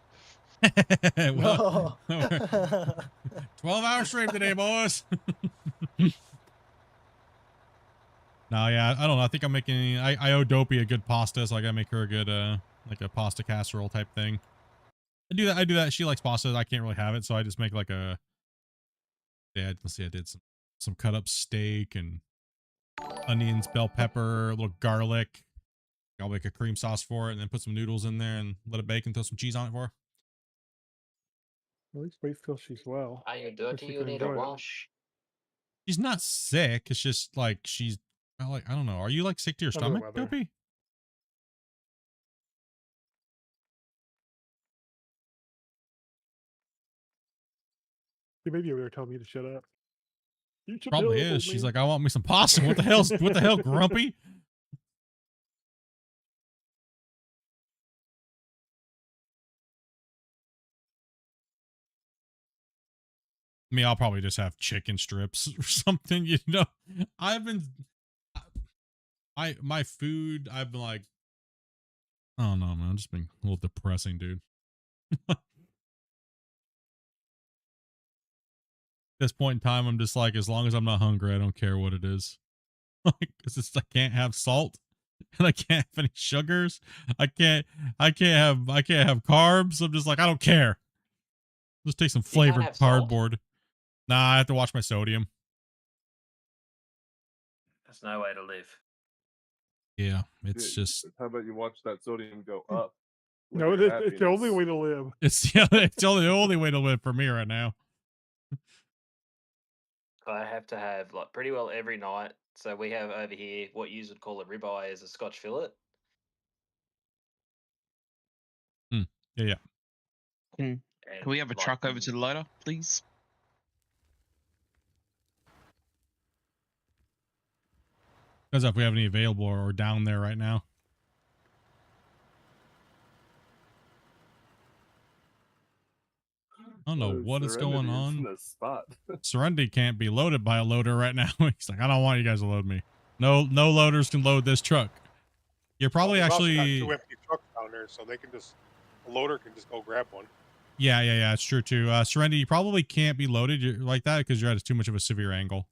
[SPEAKER 1] Well, 12-hour stream today, boys. No, yeah, I don't know. I think I'm making. I owe Dopey a good pasta, so I gotta make her a good like a pasta casserole type thing. I do that. She likes pasta. I can't really have it, so I just make like a. Yeah, let's see. I did some cut up steak and onions, bell pepper, a little garlic. I'll make a cream sauce for it, and then put some noodles in there and let it bake and throw some cheese on it for her.
[SPEAKER 2] At least wait till she's well.
[SPEAKER 18] Are you
[SPEAKER 2] so
[SPEAKER 18] dirty?
[SPEAKER 2] she
[SPEAKER 18] You
[SPEAKER 2] can
[SPEAKER 18] need a
[SPEAKER 2] enjoy it.
[SPEAKER 18] wash.
[SPEAKER 1] She's not sick. It's just like she's I don't know. Are you like sick to your
[SPEAKER 2] Under the
[SPEAKER 1] stomach,
[SPEAKER 2] weather.
[SPEAKER 1] Dopey?
[SPEAKER 2] She may be over there telling me to shut up. You should
[SPEAKER 1] Probably
[SPEAKER 2] know,
[SPEAKER 1] is. She's
[SPEAKER 2] man.
[SPEAKER 1] like, I want me some pasta. What the hell, Grumpy? Me, I'll probably just have chicken strips or something, you know. My food, I've been like, I don't know, man. I'm just being a little depressing, dude. At this point in time, I'm just like, as long as I'm not hungry, I don't care what it is. Like, it's just I can't have salt, and I can't have any sugars. I can't have carbs. I'm just like, I don't care. Just take some
[SPEAKER 18] You can't
[SPEAKER 1] flavored
[SPEAKER 18] have salt?
[SPEAKER 1] cardboard. Nah, I have to watch my sodium.
[SPEAKER 18] That's no way to live.
[SPEAKER 1] Yeah, it's just.
[SPEAKER 21] How about you watch that sodium go up?
[SPEAKER 2] No,
[SPEAKER 21] Look at
[SPEAKER 2] it's the only way to live.
[SPEAKER 1] It's the only way to live for me right now.
[SPEAKER 18] I have to have like pretty well every night. So we have over here what you would call a ribeye is a Scotch fillet.
[SPEAKER 1] Yeah, yeah.
[SPEAKER 19] Can we have a truck over to the loader, please?
[SPEAKER 1] Depends if we have any available or down there right now. I don't know what is going on. Serenity can't be loaded by a loader right now. He's like, I don't want you guys to load me. No loaders can load this truck. You're probably
[SPEAKER 17] We've also got
[SPEAKER 1] actually.
[SPEAKER 17] 2 empty trucks down there, so they can just a loader can just go grab one.
[SPEAKER 1] Yeah, it's true too. Serenity, you probably can't be loaded like that because you're at too much of a severe angle.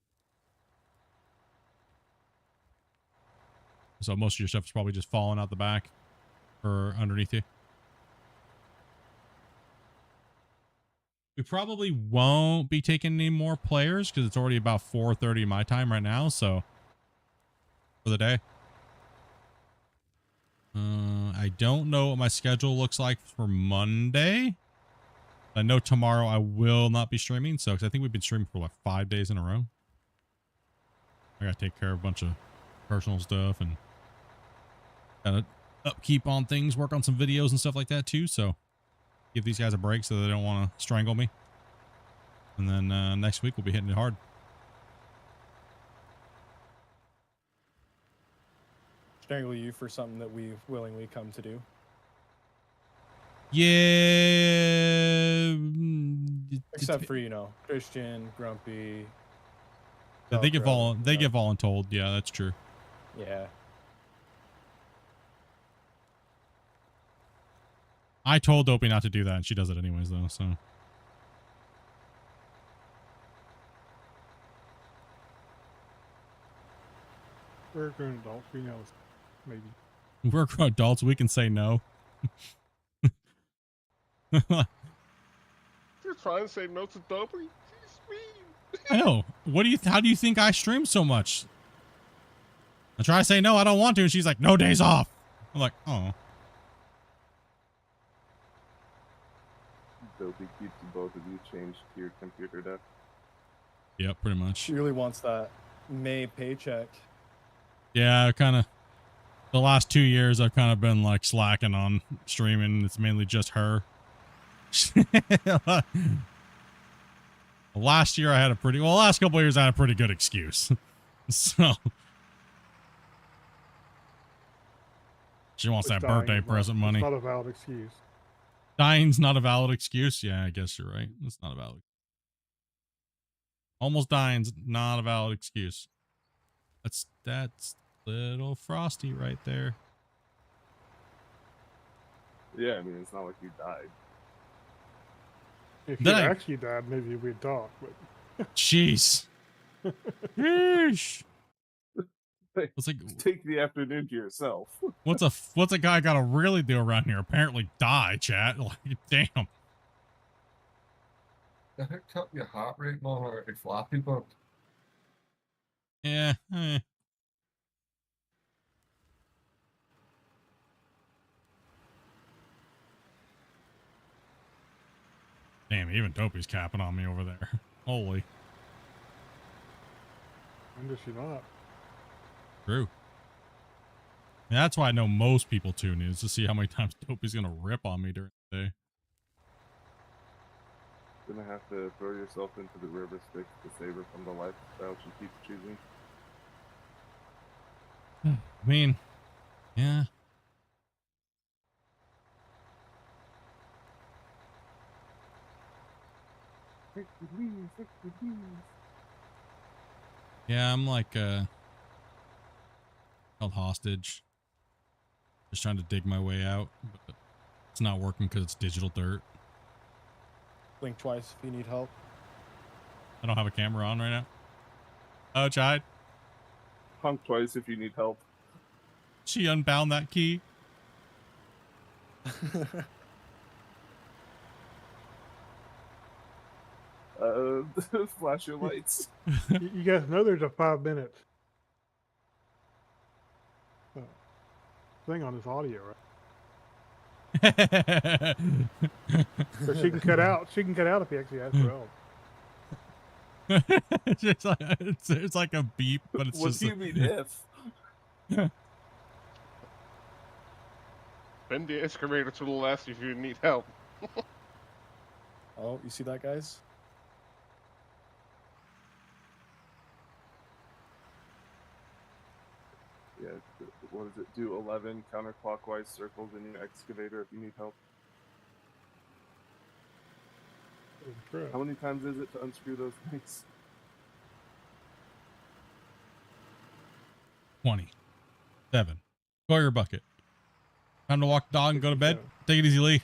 [SPEAKER 1] So most of your stuff is probably just falling out the back or underneath you. We probably won't be taking any more players because it's already about 4:30 my time right now. So for the day, I don't know what my schedule looks like for Monday. I know tomorrow I will not be streaming. So, because I think we've been streaming for like 5 days in a row. I gotta take care of a bunch of personal stuff and gotta upkeep on things, work on some videos and stuff like that too. So give these guys a break so they don't want to strangle me. And then next week we'll be hitting it hard.
[SPEAKER 12] Strangle you for something that we willingly come to do.
[SPEAKER 1] Yeah.
[SPEAKER 12] Except for, you know, Christian, Grumpy.
[SPEAKER 1] They get
[SPEAKER 12] Velcro,
[SPEAKER 1] voluntold. Yeah, that's true.
[SPEAKER 12] Yeah.
[SPEAKER 1] I told Dopey not to do that, and she does it anyways, though, so.
[SPEAKER 2] We're grown adults. We know, maybe.
[SPEAKER 1] We're grown adults. We can say no.
[SPEAKER 6] You're trying to say no to Dopey? He's mean.
[SPEAKER 1] I know. How do you think I stream so much? I try to say no, I don't want to, and she's like, no days off. I'm like, oh.
[SPEAKER 21] Dopey keeps both of you changed to your computer desk.
[SPEAKER 1] Yep, pretty much.
[SPEAKER 12] She really wants that May paycheck.
[SPEAKER 1] Yeah, kind of. The last 2 years, I've kind of been like slacking on streaming. It's mainly just her. Last year I had a pretty, well, last couple of years I had a pretty good excuse. So. She wants that birthday present money.
[SPEAKER 2] It's not a valid excuse.
[SPEAKER 1] Dying's not a valid excuse. Yeah, I guess you're right. It's not a valid. Almost dying's not a valid excuse. That's little Frosty right there.
[SPEAKER 21] Yeah, I mean, it's not like you died.
[SPEAKER 2] If you actually died, maybe we'd talk. But
[SPEAKER 1] jeez. Yeesh. It's like,
[SPEAKER 21] take the afternoon to yourself.
[SPEAKER 1] What's a guy got to really do around here? Apparently die, chat. Like, damn.
[SPEAKER 10] I hooked up your heart rate monitor to Flappy Bird.
[SPEAKER 1] Yeah. Damn, even Dopey's capping on me over there. Holy.
[SPEAKER 2] When does she not?
[SPEAKER 1] True. And that's why I know most people tune in, is to see how many times Dopey's gonna rip on me during the day.
[SPEAKER 21] Gonna have to throw yourself into the river Styx to save her from the lifestyle she keeps choosing.
[SPEAKER 1] I mean, yeah. Yeah, I'm like held hostage. Just trying to dig my way out, but it's not working because it's digital dirt.
[SPEAKER 12] Blink twice if you need help.
[SPEAKER 1] I don't have a camera on right now. Oh, Chide.
[SPEAKER 21] Honk twice if you need help.
[SPEAKER 1] She unbound that key.
[SPEAKER 21] Flash your lights.
[SPEAKER 2] You guys know there's a 5 minute thing on this audio, right? So she can cut out. She can cut out if he actually asks for help.
[SPEAKER 1] It's like a beep, but it's
[SPEAKER 21] what
[SPEAKER 1] just.
[SPEAKER 21] Do you mean if?
[SPEAKER 6] Bend the excavator to the left if you need help.
[SPEAKER 12] Oh, you see that, guys?
[SPEAKER 21] Yeah, what does it do? 11 counterclockwise circles in your excavator if you need help. How many times is it to unscrew those things?
[SPEAKER 1] 20. 7. Go your bucket. Time to walk the dog and go to bed. Take it easy, Lee.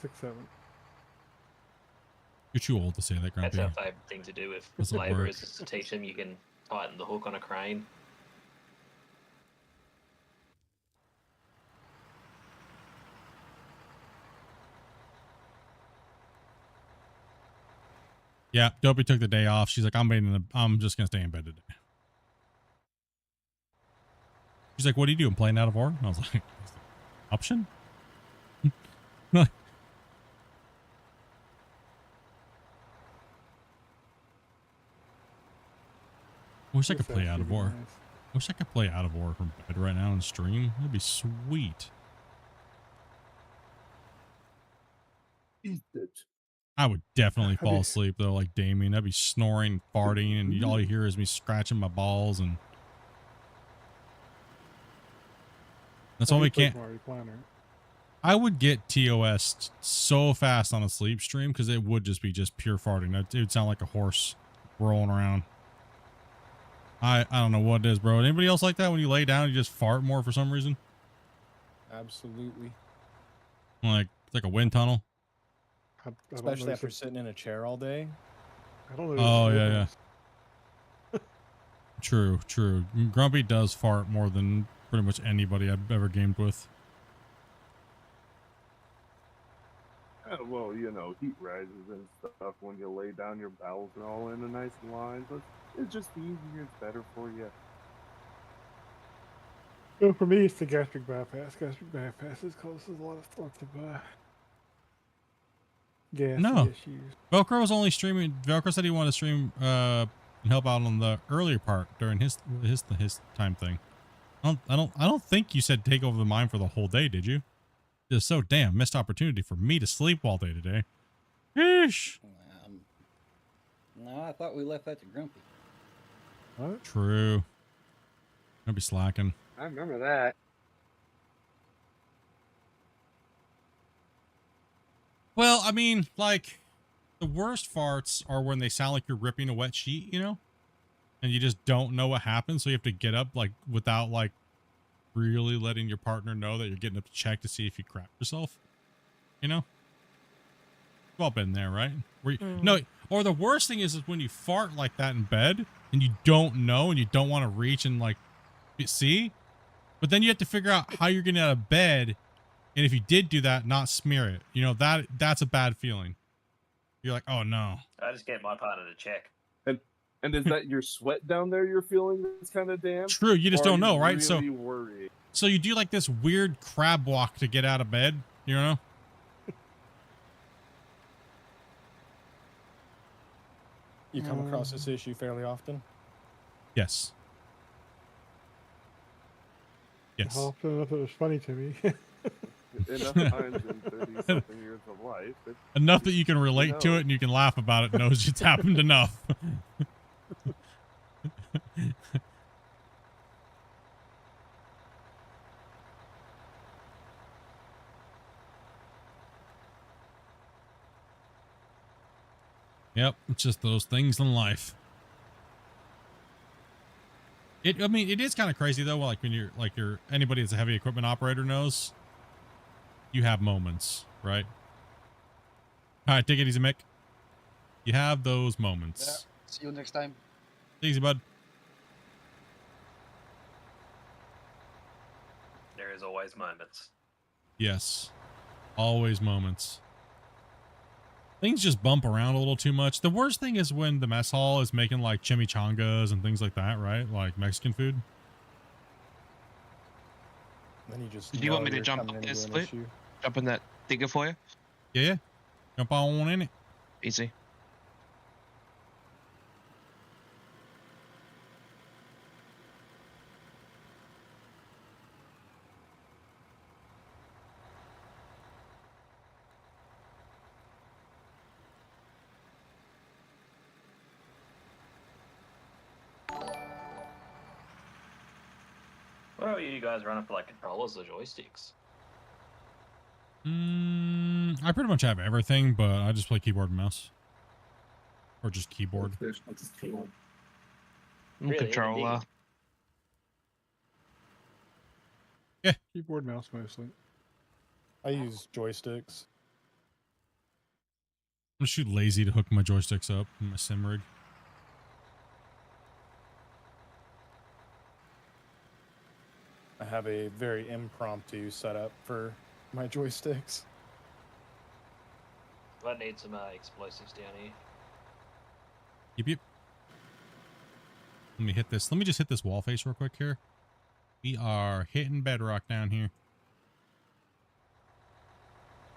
[SPEAKER 2] 6, 7.
[SPEAKER 1] You're too old to say that, Grumpy.
[SPEAKER 18] That's our favourite thing to do with
[SPEAKER 1] Doesn't work.
[SPEAKER 18] labourers, is to teach them you can tighten the hook on a crane.
[SPEAKER 1] Yeah, Dopey took the day off. She's like, I'm just gonna stay in bed today. She's like, what do you do? I'm playing out of order. I was like, option? Wish I could play out of order. Wish I could play out of order from bed right now and stream. That'd be sweet. I would definitely fall asleep though, like Damien. I'd be snoring, farting, and all you hear is me scratching my balls, and that's why we can't. I would get TOS so fast on a sleep stream because it would just be pure farting. It would sound like a horse rolling around. I don't know what it is, bro. Anybody else like that? When you lay down, you just fart more for some reason?
[SPEAKER 12] Absolutely.
[SPEAKER 1] Like it's like a wind tunnel.
[SPEAKER 12] Especially after sitting in a chair all day.
[SPEAKER 2] I don't know.
[SPEAKER 1] Oh yeah. True. Grumpy does fart more than pretty much anybody I've ever gamed with.
[SPEAKER 21] Well, you know, heat rises and stuff. When you lay down, your bowels are all in a nice line, but it's just easier. It's better for you.
[SPEAKER 2] Well, for me, it's the gastric bypass. Gastric bypass is causes lots of gas issues.
[SPEAKER 1] Velcro was only streaming. Velcro said he wanted to stream and help out on the earlier part during his time thing. I don't think you said take over the mine for the whole day, did you? It's so damn missed opportunity for me to sleep all day today. Yeesh.
[SPEAKER 15] No, I thought we left that to Grumpy.
[SPEAKER 2] What?
[SPEAKER 1] True. I'll be slacking.
[SPEAKER 13] I remember that.
[SPEAKER 1] Well, I mean, like, the worst farts are when they sound like you're ripping a wet sheet, you know? And you just don't know what happened, so you have to get up, like, without, like, really letting your partner know that you're getting up to check to see if you crap yourself. You know? We've all been there, right? Where you, No, or the worst thing is when you fart like that in bed, and you don't know, and you don't want to reach and, like, see? But then you have to figure out how you're getting out of bed, and if you did do that, not smear it. You know, that's a bad feeling. You're like, oh, no.
[SPEAKER 18] I just get my partner to check.
[SPEAKER 21] And is that your sweat down there you're feeling that's kind of damp?
[SPEAKER 1] True, you just
[SPEAKER 21] Or are
[SPEAKER 1] don't know, right?
[SPEAKER 21] Really worried?
[SPEAKER 1] So you do like this weird crab walk to get out of bed, you know?
[SPEAKER 12] You come across this issue fairly often?
[SPEAKER 1] Yes. Yes.
[SPEAKER 2] Often enough it was funny to me.
[SPEAKER 21] Enough times in 30-something years of life.
[SPEAKER 1] Enough that you can relate to it and you can laugh about it, knows it's happened enough. Yep, it's just those things in life. I mean, it is kind of crazy though. Like when you're anybody that's a heavy equipment operator knows, you have moments, right? All right, take it easy, Mick. You have those moments.
[SPEAKER 14] Yeah. See you next time.
[SPEAKER 1] Easy, bud.
[SPEAKER 18] There is always moments.
[SPEAKER 1] Yes, always moments. Things just bump around a little too much. The worst thing is when the mess hall is making like chimichangas and things like that, right? Like Mexican food.
[SPEAKER 12] Then you just.
[SPEAKER 19] Do you want me to jump up there, Split? Jump in that digger for you?
[SPEAKER 1] Yeah. Jump on in it.
[SPEAKER 19] Easy.
[SPEAKER 18] What are you guys running for, like, controllers or joysticks?
[SPEAKER 1] I pretty much have everything, but I just play keyboard and mouse. Or just keyboard.
[SPEAKER 18] Really?
[SPEAKER 19] Controller.
[SPEAKER 1] Yeah.
[SPEAKER 2] Keyboard, mouse mostly.
[SPEAKER 12] I use joysticks.
[SPEAKER 1] I'm just too lazy to hook my joysticks up in my sim rig.
[SPEAKER 12] I have a very impromptu setup for my joysticks.
[SPEAKER 18] I need some explosives down here.
[SPEAKER 1] Yep. Let me hit this. Let me just hit this wall face real quick here. We are hitting bedrock down here.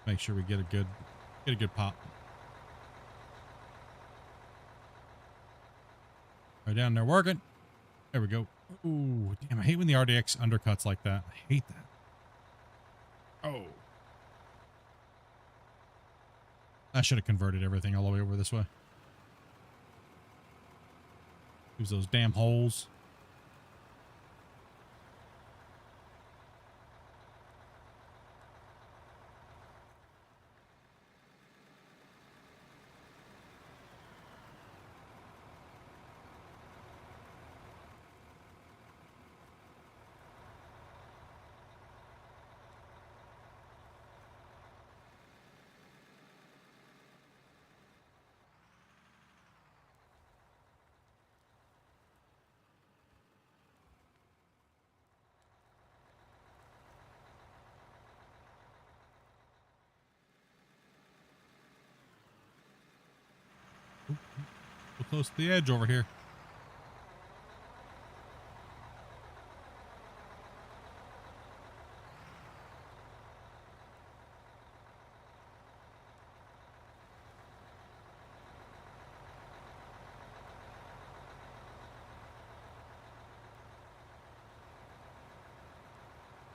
[SPEAKER 1] Make sure we get a good pop. Right down there working. There we go. Ooh, damn, I hate when the RDX undercuts like that. I hate that. Oh. I should have converted everything all the way over this way. Use those damn holes. We're close to the edge over here.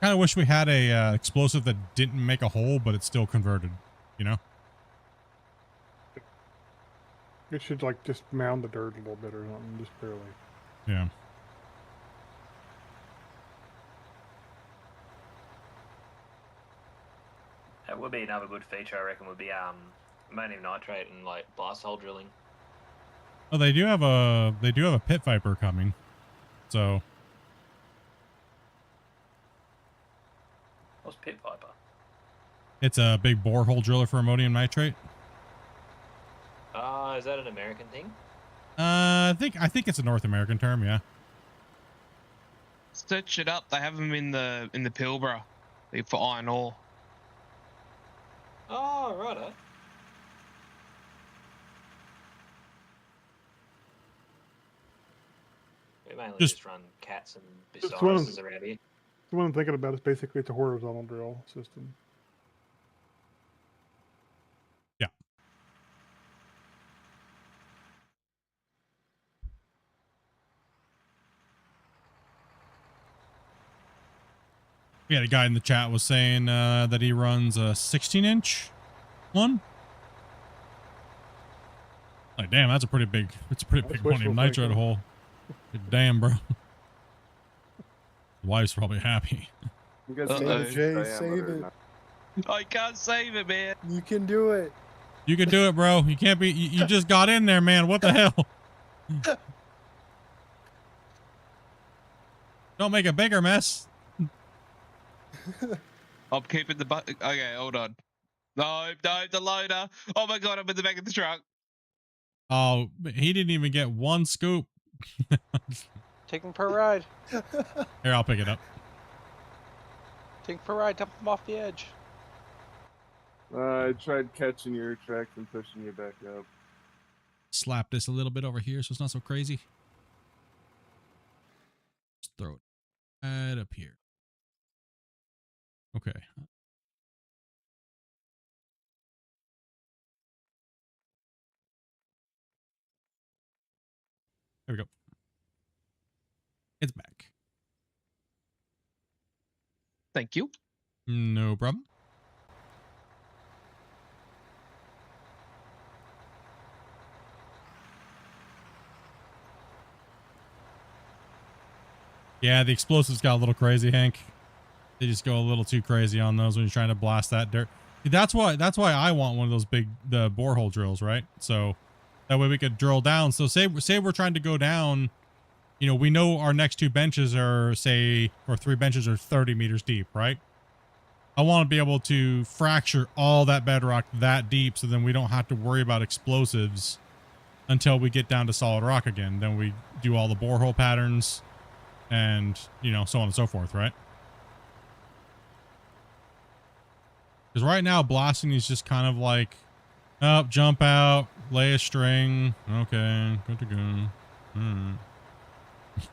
[SPEAKER 1] Kind of wish we had a explosive that didn't make a hole, but it's still converted, you know?
[SPEAKER 2] It should like just mound the dirt a little bit or something, just barely.
[SPEAKER 1] Yeah.
[SPEAKER 18] That would be another good feature, I reckon, would be ammonium nitrate and like blast hole drilling.
[SPEAKER 1] Oh, they do have a pit viper coming. So
[SPEAKER 18] What's Pit Viper?
[SPEAKER 1] it's a big borehole driller for ammonium nitrate.
[SPEAKER 18] Is that an American thing?
[SPEAKER 1] I think it's a North American term, yeah.
[SPEAKER 19] Search it up. They have them in the Pilbara for iron ore.
[SPEAKER 18] Oh, righto. We mainly just run cats and Busiris around here.
[SPEAKER 2] The one I'm thinking about is basically it's a horizontal drill system.
[SPEAKER 1] Yeah. Yeah, the guy in the chat was saying that he runs a 16-inch one. Like, damn, that's a pretty big. It's a pretty big ammonium nitrate hole. Damn, bro. The wife's probably happy.
[SPEAKER 12] You guys save it, Jay. Save it.
[SPEAKER 19] I can't save it, man.
[SPEAKER 12] You can do it.
[SPEAKER 1] You can do it, bro. You can't be. You just got in there, man. What the hell? Don't make a bigger mess.
[SPEAKER 19] I'm keeping the butt. Okay, hold on. No, the loader. Oh my god, I'm in the back of the truck.
[SPEAKER 1] Oh, he didn't even get one scoop.
[SPEAKER 5] Take him for a ride.
[SPEAKER 1] Here, I'll pick it up.
[SPEAKER 5] Take him for a ride. Dump him off the edge.
[SPEAKER 21] I tried catching your tracks and pushing you back up.
[SPEAKER 1] Slap this a little bit over here so it's not so crazy. Just throw it right up here. Okay. There we go. It's back.
[SPEAKER 19] Thank you.
[SPEAKER 1] No problem. Yeah, the explosives got a little crazy, Hank. They just go a little too crazy on those when you're trying to blast that dirt. That's why I want one of those big borehole drills, right? So that way we could drill down. So say we're trying to go down, you know, we know our next two benches are or three benches are 30 meters deep, right? I want to be able to fracture all that bedrock that deep so then we don't have to worry about explosives until we get down to solid rock again. Then we do all the borehole patterns and, you know, so on and so forth, right? Because right now blasting is just kind of like, up, jump out, lay a string. Okay, good to go.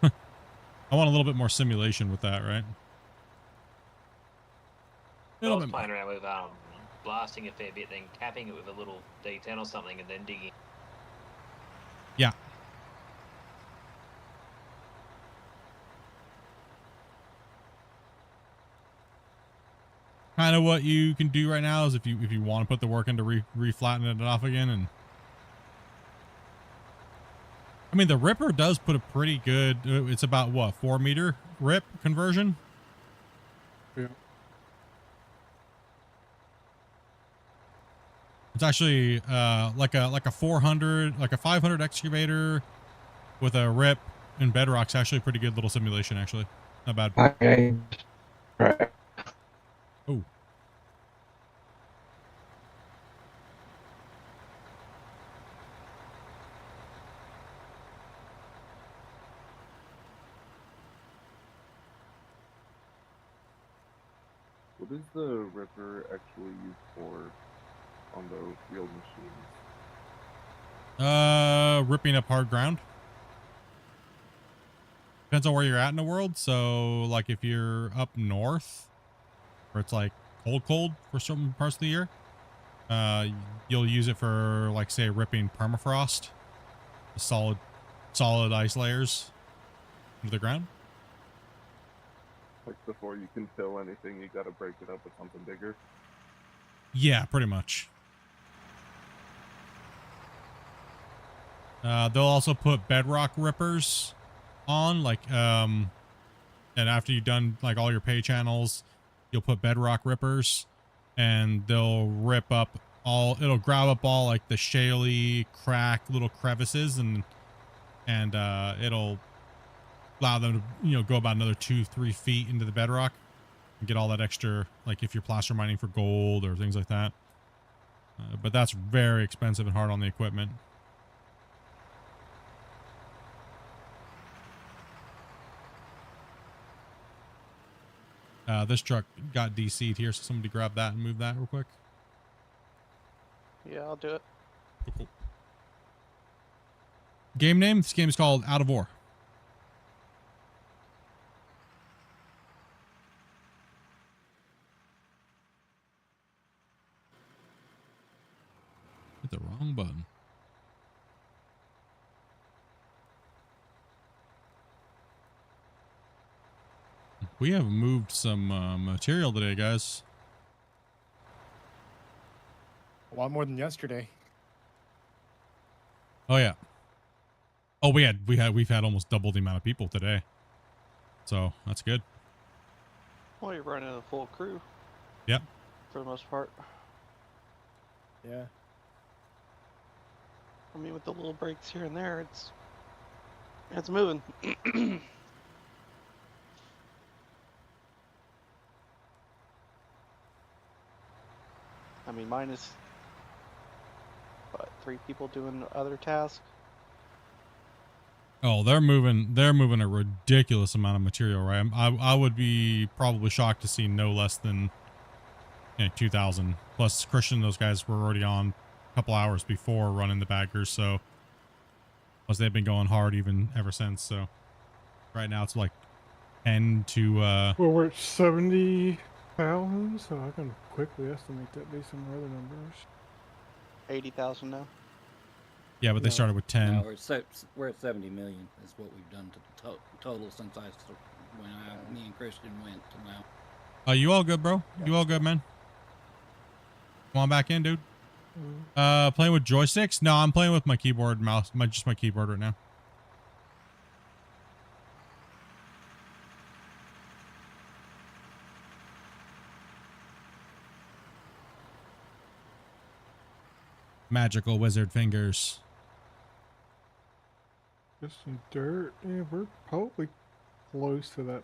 [SPEAKER 1] I want a little bit more simulation with that, right?
[SPEAKER 18] I was playing around with blasting a fair bit, then capping it with a little D10 or something, and then digging.
[SPEAKER 1] Yeah. Kind of what you can do right now is if you want to put the work into re-flatten it off again. And I mean, the ripper does put a pretty good, it's about what, 4 meter rip conversion?
[SPEAKER 2] Yeah.
[SPEAKER 1] It's actually like a 400, like a 500 excavator with a rip and bedrock's actually a pretty good little simulation, actually. Not bad.
[SPEAKER 13] Okay. Right.
[SPEAKER 1] Oh.
[SPEAKER 21] What is the ripper actually used for on the real machines?
[SPEAKER 1] Ripping up hard ground. Depends on where you're at in the world. So, like, if you're up north, where it's like cold for certain parts of the year, you'll use it for, like, say, ripping permafrost, solid ice layers into the ground.
[SPEAKER 21] Like before you can fill anything, you gotta break it up with something bigger.
[SPEAKER 1] Yeah, pretty much. They'll also put bedrock rippers on, like, and after you've done like all your pay channels, you'll put bedrock rippers, and they'll rip up all. It'll grab up all like the shaly, crack, little crevices, and it'll allow them to, you know, go about another 2-3 feet into the bedrock and get all that extra, like if you're placer mining for gold or things like that. But that's very expensive and hard on the equipment. This truck got DC'd here, so somebody grab that and move that real quick.
[SPEAKER 5] Yeah, I'll do it.
[SPEAKER 1] Cool. Game name? This game is called Out of War. Hit the wrong button. We have moved some material today, guys.
[SPEAKER 12] A lot more than yesterday.
[SPEAKER 1] Oh yeah. Oh, we've had almost double the amount of people today. So that's good.
[SPEAKER 5] Well, you're running a full crew.
[SPEAKER 1] Yep.
[SPEAKER 5] For the most part.
[SPEAKER 12] Yeah.
[SPEAKER 5] I mean, with the little breaks here and there, it's moving. I mean, mine is, what, 3 people doing other tasks?
[SPEAKER 1] Oh, they're moving a ridiculous amount of material, right? I would be probably shocked to see no less than, you know, 2,000. Plus Christian and those guys were already on a couple hours before running the baggers, so plus they've been going hard even ever since. So right now it's like 10 to
[SPEAKER 2] Well, we're at 70,000, so I can quickly estimate that based on my other numbers.
[SPEAKER 5] 80,000 now.
[SPEAKER 1] yeah, but they started with 10.
[SPEAKER 15] No, we're at 70 million is what we've done to the total since me and Christian went to now.
[SPEAKER 1] You all good, bro? You all good, man? Come on back in, dude. Playing with joysticks? No, I'm playing with my keyboard and mouse. Just my keyboard right now. Magical wizard fingers.
[SPEAKER 2] Just some dirt. Yeah, we're probably close to that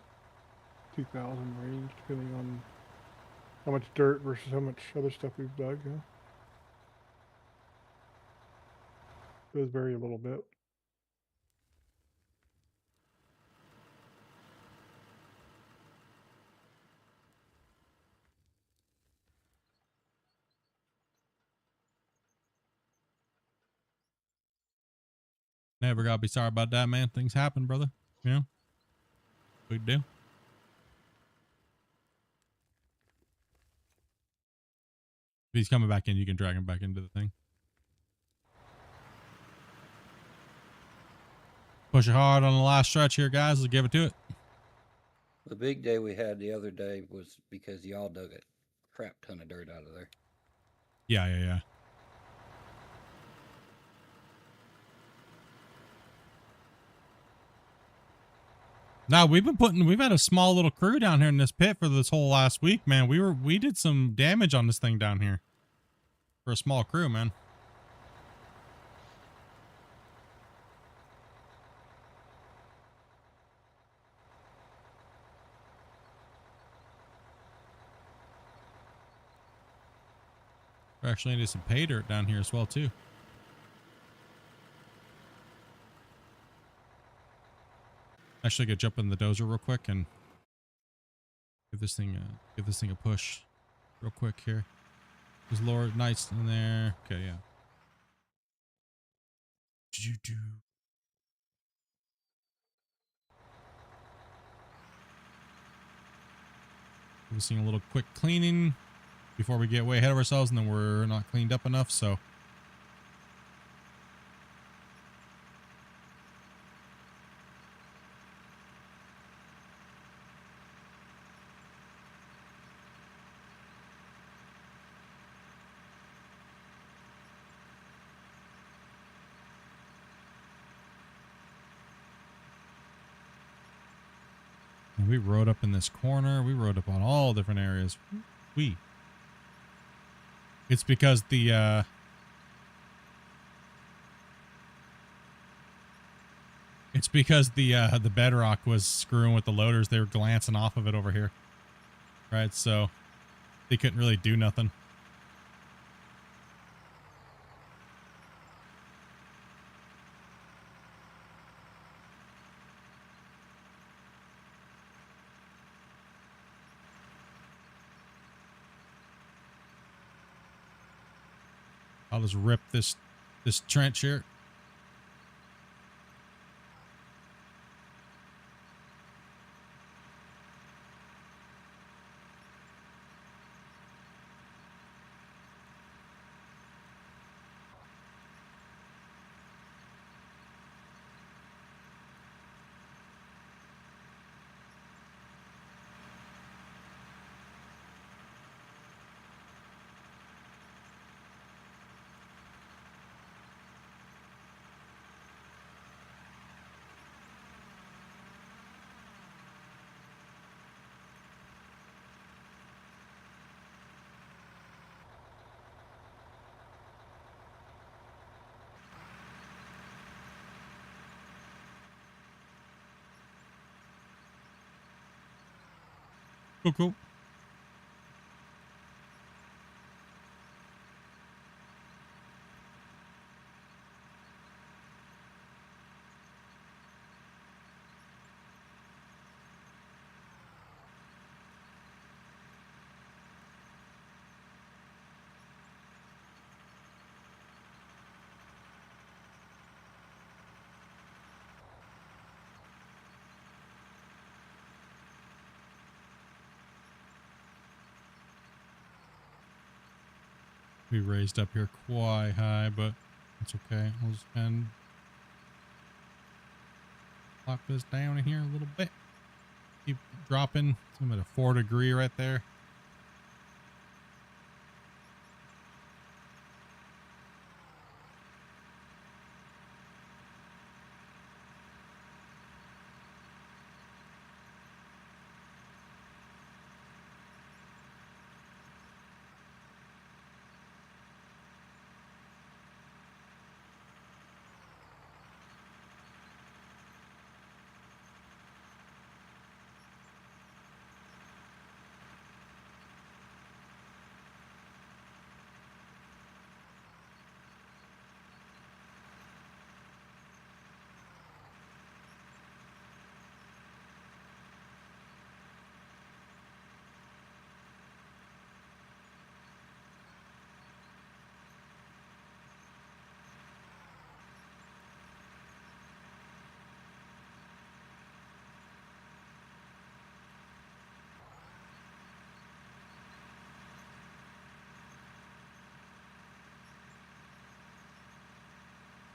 [SPEAKER 2] 2,000 range, depending on how much dirt versus how much other stuff we've dug. Huh? It does vary a little bit.
[SPEAKER 1] Never gotta be sorry about that, man. Things happen, brother. You know? We do. If he's coming back in, you can drag him back into the thing. Push it hard on the last stretch here, guys. Let's give it to it.
[SPEAKER 15] The big day we had the other day was because y'all dug a crap ton of dirt out of there.
[SPEAKER 1] Yeah. Now we've had a small little crew down here in this pit for this whole last week, man. We did some damage on this thing down here for a small crew, man. We actually needed some pay dirt down here as well, too. Actually, I could jump in the dozer real quick and give this thing a push real quick here. There's Lord Knights in there. Okay, yeah. Give this thing a little quick cleaning before we get way ahead of ourselves, and then we're not cleaned up enough, so. We rode up in this corner. We rode up on all different areas. It's because the the bedrock was screwing with the loaders. They were glancing off of it over here. Right, so they couldn't really do nothing. I'll just rip this trench here. Cool. We raised up here quite high, but it's okay. We'll just lock this down in here a little bit. Keep dropping. I'm at a 4 degree right there.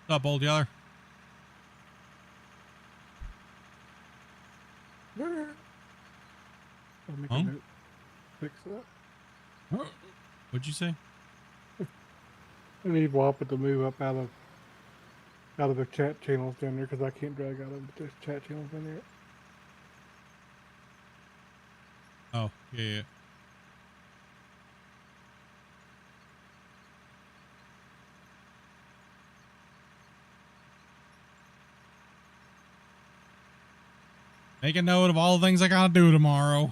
[SPEAKER 1] What's up, old yeller?
[SPEAKER 2] I'll make
[SPEAKER 1] Huh?
[SPEAKER 2] a note. Fix that.
[SPEAKER 1] What'd you say?
[SPEAKER 2] I need Wappa to move up out of the chat channels down there because I can't drag out of the chat channels in there.
[SPEAKER 1] Oh, yeah. Make a note of all the things I gotta do tomorrow.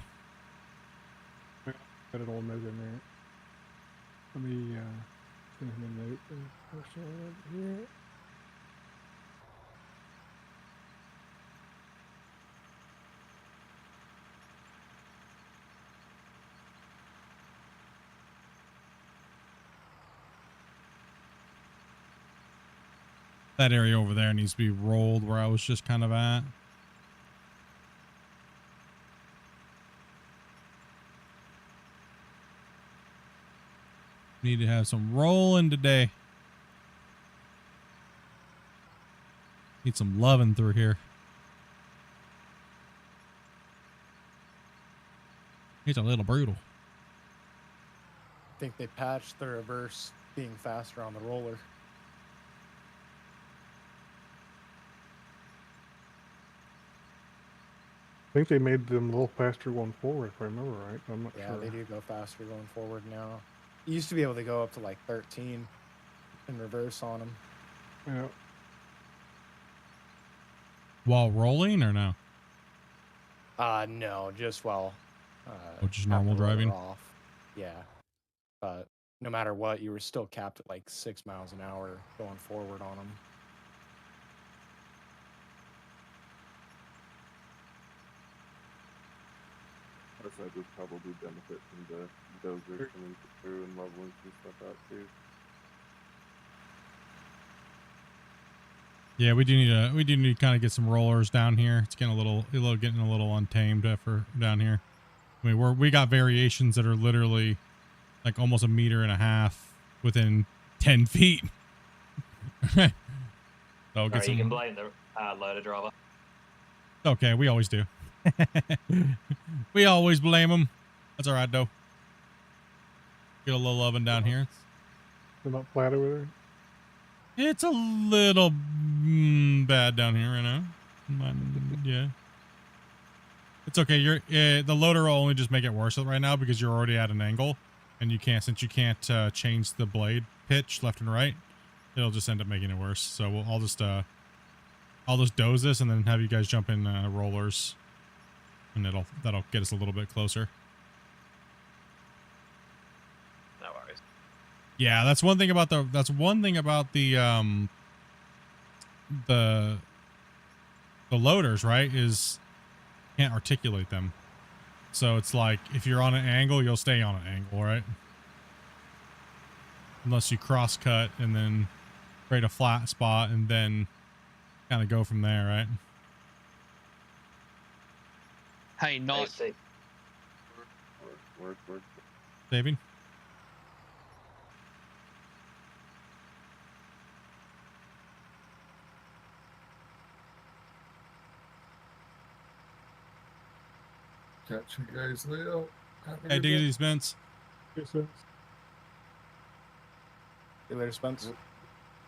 [SPEAKER 2] Put an old note in there. Let me send him a note. Personal note here.
[SPEAKER 1] That area over there needs to be rolled where I was just kind of at. Need to have some rolling today. Need some loving through here. It's a little brutal.
[SPEAKER 12] I think they patched the reverse being faster on the roller.
[SPEAKER 2] I think they made them a little faster going forward, if I remember right. I'm not
[SPEAKER 8] Yeah,
[SPEAKER 2] sure.
[SPEAKER 8] they do go faster going forward now. You used to be able to go up to like 13 in reverse on them.
[SPEAKER 2] Yeah.
[SPEAKER 1] While rolling or no?
[SPEAKER 8] No, just while
[SPEAKER 1] Oh, just
[SPEAKER 8] having
[SPEAKER 1] normal
[SPEAKER 8] the roller
[SPEAKER 1] driving?
[SPEAKER 8] off. Yeah, but no matter what, you were still capped at like 6 miles an hour going forward on them.
[SPEAKER 21] Plus, I would probably benefit from the dozer coming through and leveling some stuff out too.
[SPEAKER 1] Yeah, we do need to kind of get some rollers down here. It's getting getting a little untamed for down here. I mean, we got variations that are literally like almost 1.5 meters within 10 feet. So get
[SPEAKER 18] Sorry,
[SPEAKER 1] some.
[SPEAKER 18] you can blame the loader driver.
[SPEAKER 1] Okay, we always do. We always blame them. That's all right though. Get a little oven down here.
[SPEAKER 2] They're not flat over there.
[SPEAKER 1] It's a little bad down here right now. Yeah. It's okay. The loader will only just make it worse right now because you're already at an angle, and since you can't change the blade pitch left and right, it'll just end up making it worse. So I'll just doze this and then have you guys jump in rollers, and that'll get us a little bit closer.
[SPEAKER 18] No worries.
[SPEAKER 1] Yeah, that's one thing about the loaders, right? Is can't articulate them. So it's like if you're on an angle, you'll stay on an angle, right? Unless you cross cut and then create a flat spot and then kind of go from there, right?
[SPEAKER 19] Hey, not
[SPEAKER 21] Work.
[SPEAKER 1] Saving.
[SPEAKER 10] Catch you guys later.
[SPEAKER 1] Hey, diggity Spence.
[SPEAKER 2] Yes, sir.
[SPEAKER 8] See you later, Spence.
[SPEAKER 21] Yep.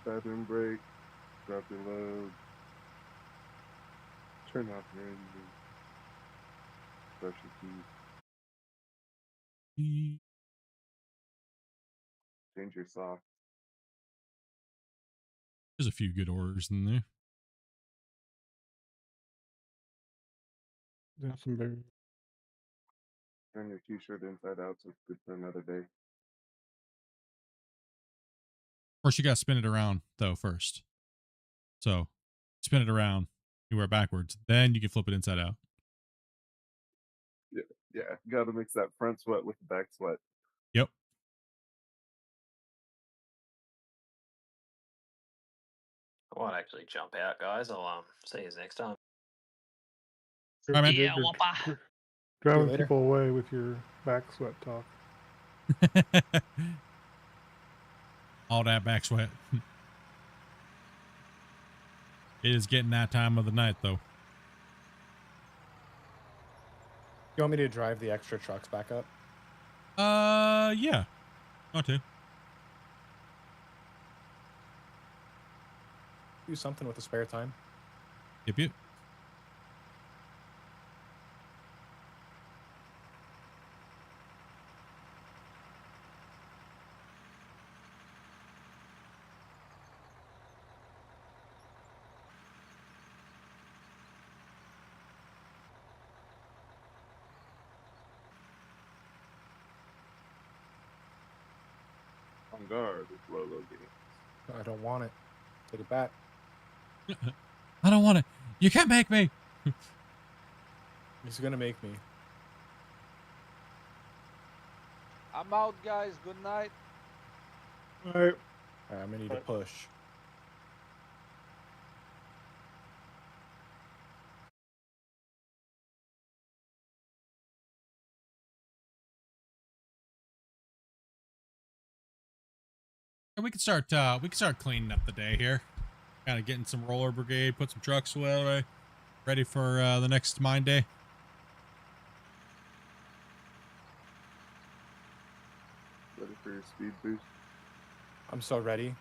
[SPEAKER 21] Bathroom break. Drop your load. Turn off your engine. Brush your teeth. Change your socks.
[SPEAKER 1] There's a few good orders in there.
[SPEAKER 2] Yeah, some very.
[SPEAKER 21] Turn your t-shirt inside out so it's good for another day.
[SPEAKER 1] First, you got to spin it around though first. So, spin it around. You wear it backwards. Then you can flip it inside out.
[SPEAKER 21] Yeah. Got to mix that front sweat with the back sweat.
[SPEAKER 1] Yep.
[SPEAKER 18] I won't actually jump out, guys. I'll see you next time.
[SPEAKER 1] All right, man.
[SPEAKER 19] Yeah, whopper.
[SPEAKER 2] Driving people away with your back sweat talk.
[SPEAKER 1] All that back sweat. It is getting that time of the night, though.
[SPEAKER 8] You want me to drive the extra trucks back up?
[SPEAKER 1] Yeah. Want to.
[SPEAKER 8] Do something with the spare time.
[SPEAKER 1] Yep.
[SPEAKER 21] On guard with Rolo games.
[SPEAKER 8] I don't want it. Take it back.
[SPEAKER 1] I don't want it. You can't make me.
[SPEAKER 8] He's gonna make me.
[SPEAKER 4] I'm out, guys. Good night.
[SPEAKER 2] All right.
[SPEAKER 8] I'm gonna need to push.
[SPEAKER 1] We can start cleaning up the day here. Kind of getting some roller brigade, put some trucks away, ready for the next mine day.
[SPEAKER 21] Ready for your speed boost?
[SPEAKER 8] I'm so ready.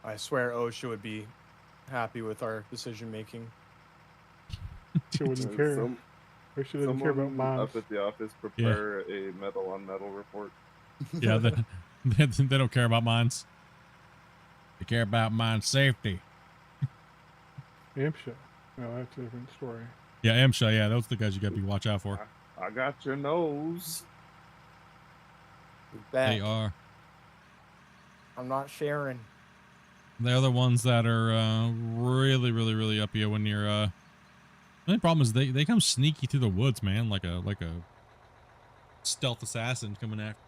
[SPEAKER 12] I swear OSHA would be happy with our decision making.
[SPEAKER 2] She wouldn't care. They shouldn't care about
[SPEAKER 21] Someone
[SPEAKER 2] mines.
[SPEAKER 21] up at the office prepare a metal on metal report.
[SPEAKER 1] Yeah, they don't care about mines. They care about mine safety.
[SPEAKER 2] MSHA. No, that's a different story.
[SPEAKER 1] Yeah, MSHA. Yeah, those are the guys you got to be watch out for.
[SPEAKER 21] I got your nose.
[SPEAKER 1] They are.
[SPEAKER 12] I'm not sharing.
[SPEAKER 1] They're the ones that are really up you when you're. The only problem is they come sneaky through the woods, man, like a stealth assassin coming after.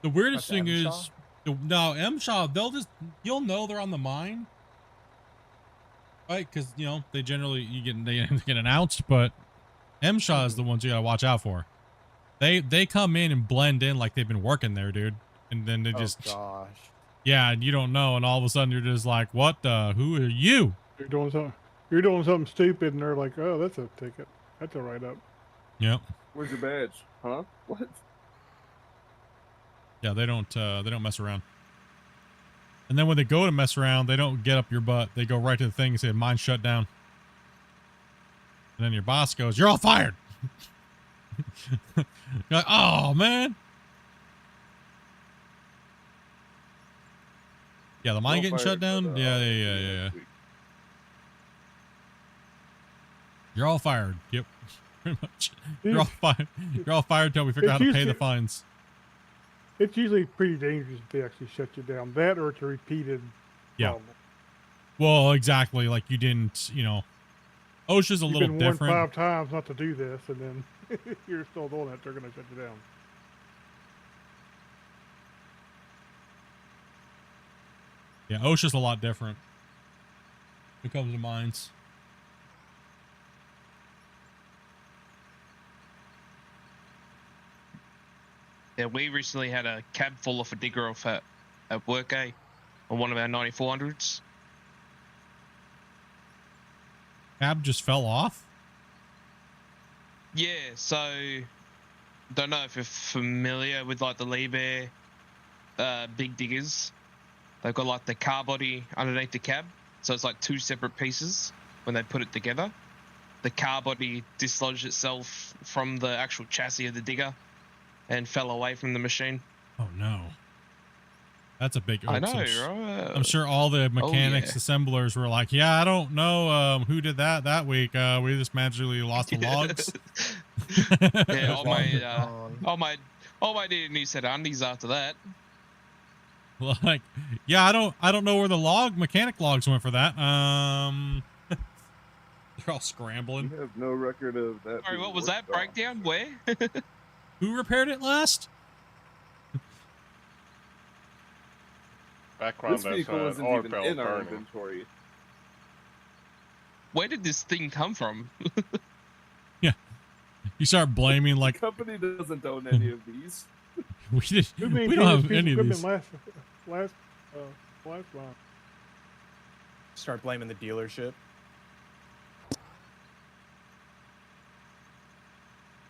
[SPEAKER 1] The weirdest thing is, no, MSHA, you'll know they're on the mine, right? Because they generally they get announced, but MSHA is the ones you gotta watch out for. They come in and blend in like they've been working there, dude, and then they just
[SPEAKER 12] gosh.
[SPEAKER 1] Yeah, and you don't know, and all of a sudden you're just like, what the? Who are you?
[SPEAKER 2] You're doing something stupid, and they're like, "Oh, that's a ticket. That's a write-up."
[SPEAKER 1] Yep.
[SPEAKER 21] Where's your badge? Huh? What?
[SPEAKER 1] Yeah, they don't mess around. And then when they go to mess around, they don't get up your butt. They go right to the thing and say, "Mine shut down." And then your boss goes, "You're all fired." You're like, "Oh man." Yeah, the mine getting shut down. Yeah. You're all fired. Yep, pretty much. You're all fired. You're all fired until we figure out how to pay the fines.
[SPEAKER 2] It's usually pretty dangerous if they actually shut you down. That or it's a repeated problem.
[SPEAKER 1] Well, exactly. Like you didn't, OSHA's a little
[SPEAKER 2] You've been
[SPEAKER 1] different.
[SPEAKER 2] warned 5 times not to do this, and then you're still doing it. They're going to shut you down.
[SPEAKER 1] Yeah, OSHA's a lot different when it comes to mines.
[SPEAKER 19] Yeah, we recently had a cab fall off a digger off at work, on one of our 9400s.
[SPEAKER 1] Cab just fell off?
[SPEAKER 19] Yeah, so don't know if you're familiar with like the Liebherr big diggers. They've got like the car body underneath the cab, so it's like 2 separate pieces when they put it together. The car body dislodged itself from the actual chassis of the digger and fell away from the machine.
[SPEAKER 1] Oh no. That's a big oops.
[SPEAKER 19] I know, right?
[SPEAKER 1] I'm sure all the mechanics, assemblers were like, "Yeah, I don't know who did that week. We just magically lost the logs."
[SPEAKER 19] Yeah, all my new set of undies after that.
[SPEAKER 1] Like, yeah, I don't know where the mechanic logs went for that. They're all scrambling.
[SPEAKER 21] We have no record of that.
[SPEAKER 19] Sorry, what was that breakdown? Where?
[SPEAKER 1] Who repaired it last?
[SPEAKER 21] This vehicle isn't even in our inventory.
[SPEAKER 19] Where did this thing come from?
[SPEAKER 1] Yeah, you start blaming like
[SPEAKER 21] the company doesn't own any of these.
[SPEAKER 1] we don't have any of these.
[SPEAKER 2] Last month.
[SPEAKER 12] Start blaming the dealership.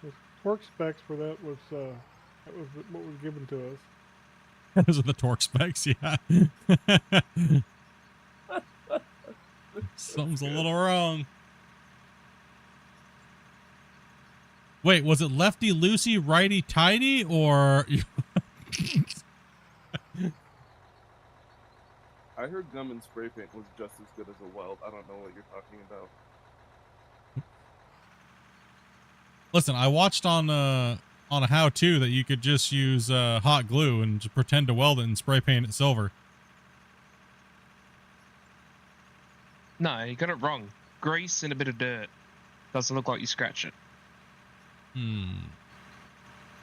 [SPEAKER 2] The torque specs for that was what was given to us.
[SPEAKER 1] Those are the torque specs, yeah. Something's a little wrong. Wait, was it lefty loosey, righty tighty, or?
[SPEAKER 21] I heard gum and spray paint was just as good as a weld. I don't know what you're talking about.
[SPEAKER 1] Listen, I watched on a how-to that you could just use hot glue and just pretend to weld it and spray paint it silver.
[SPEAKER 19] No, you got it wrong. Grease and a bit of dirt. Doesn't look like you scratch it.
[SPEAKER 1] Have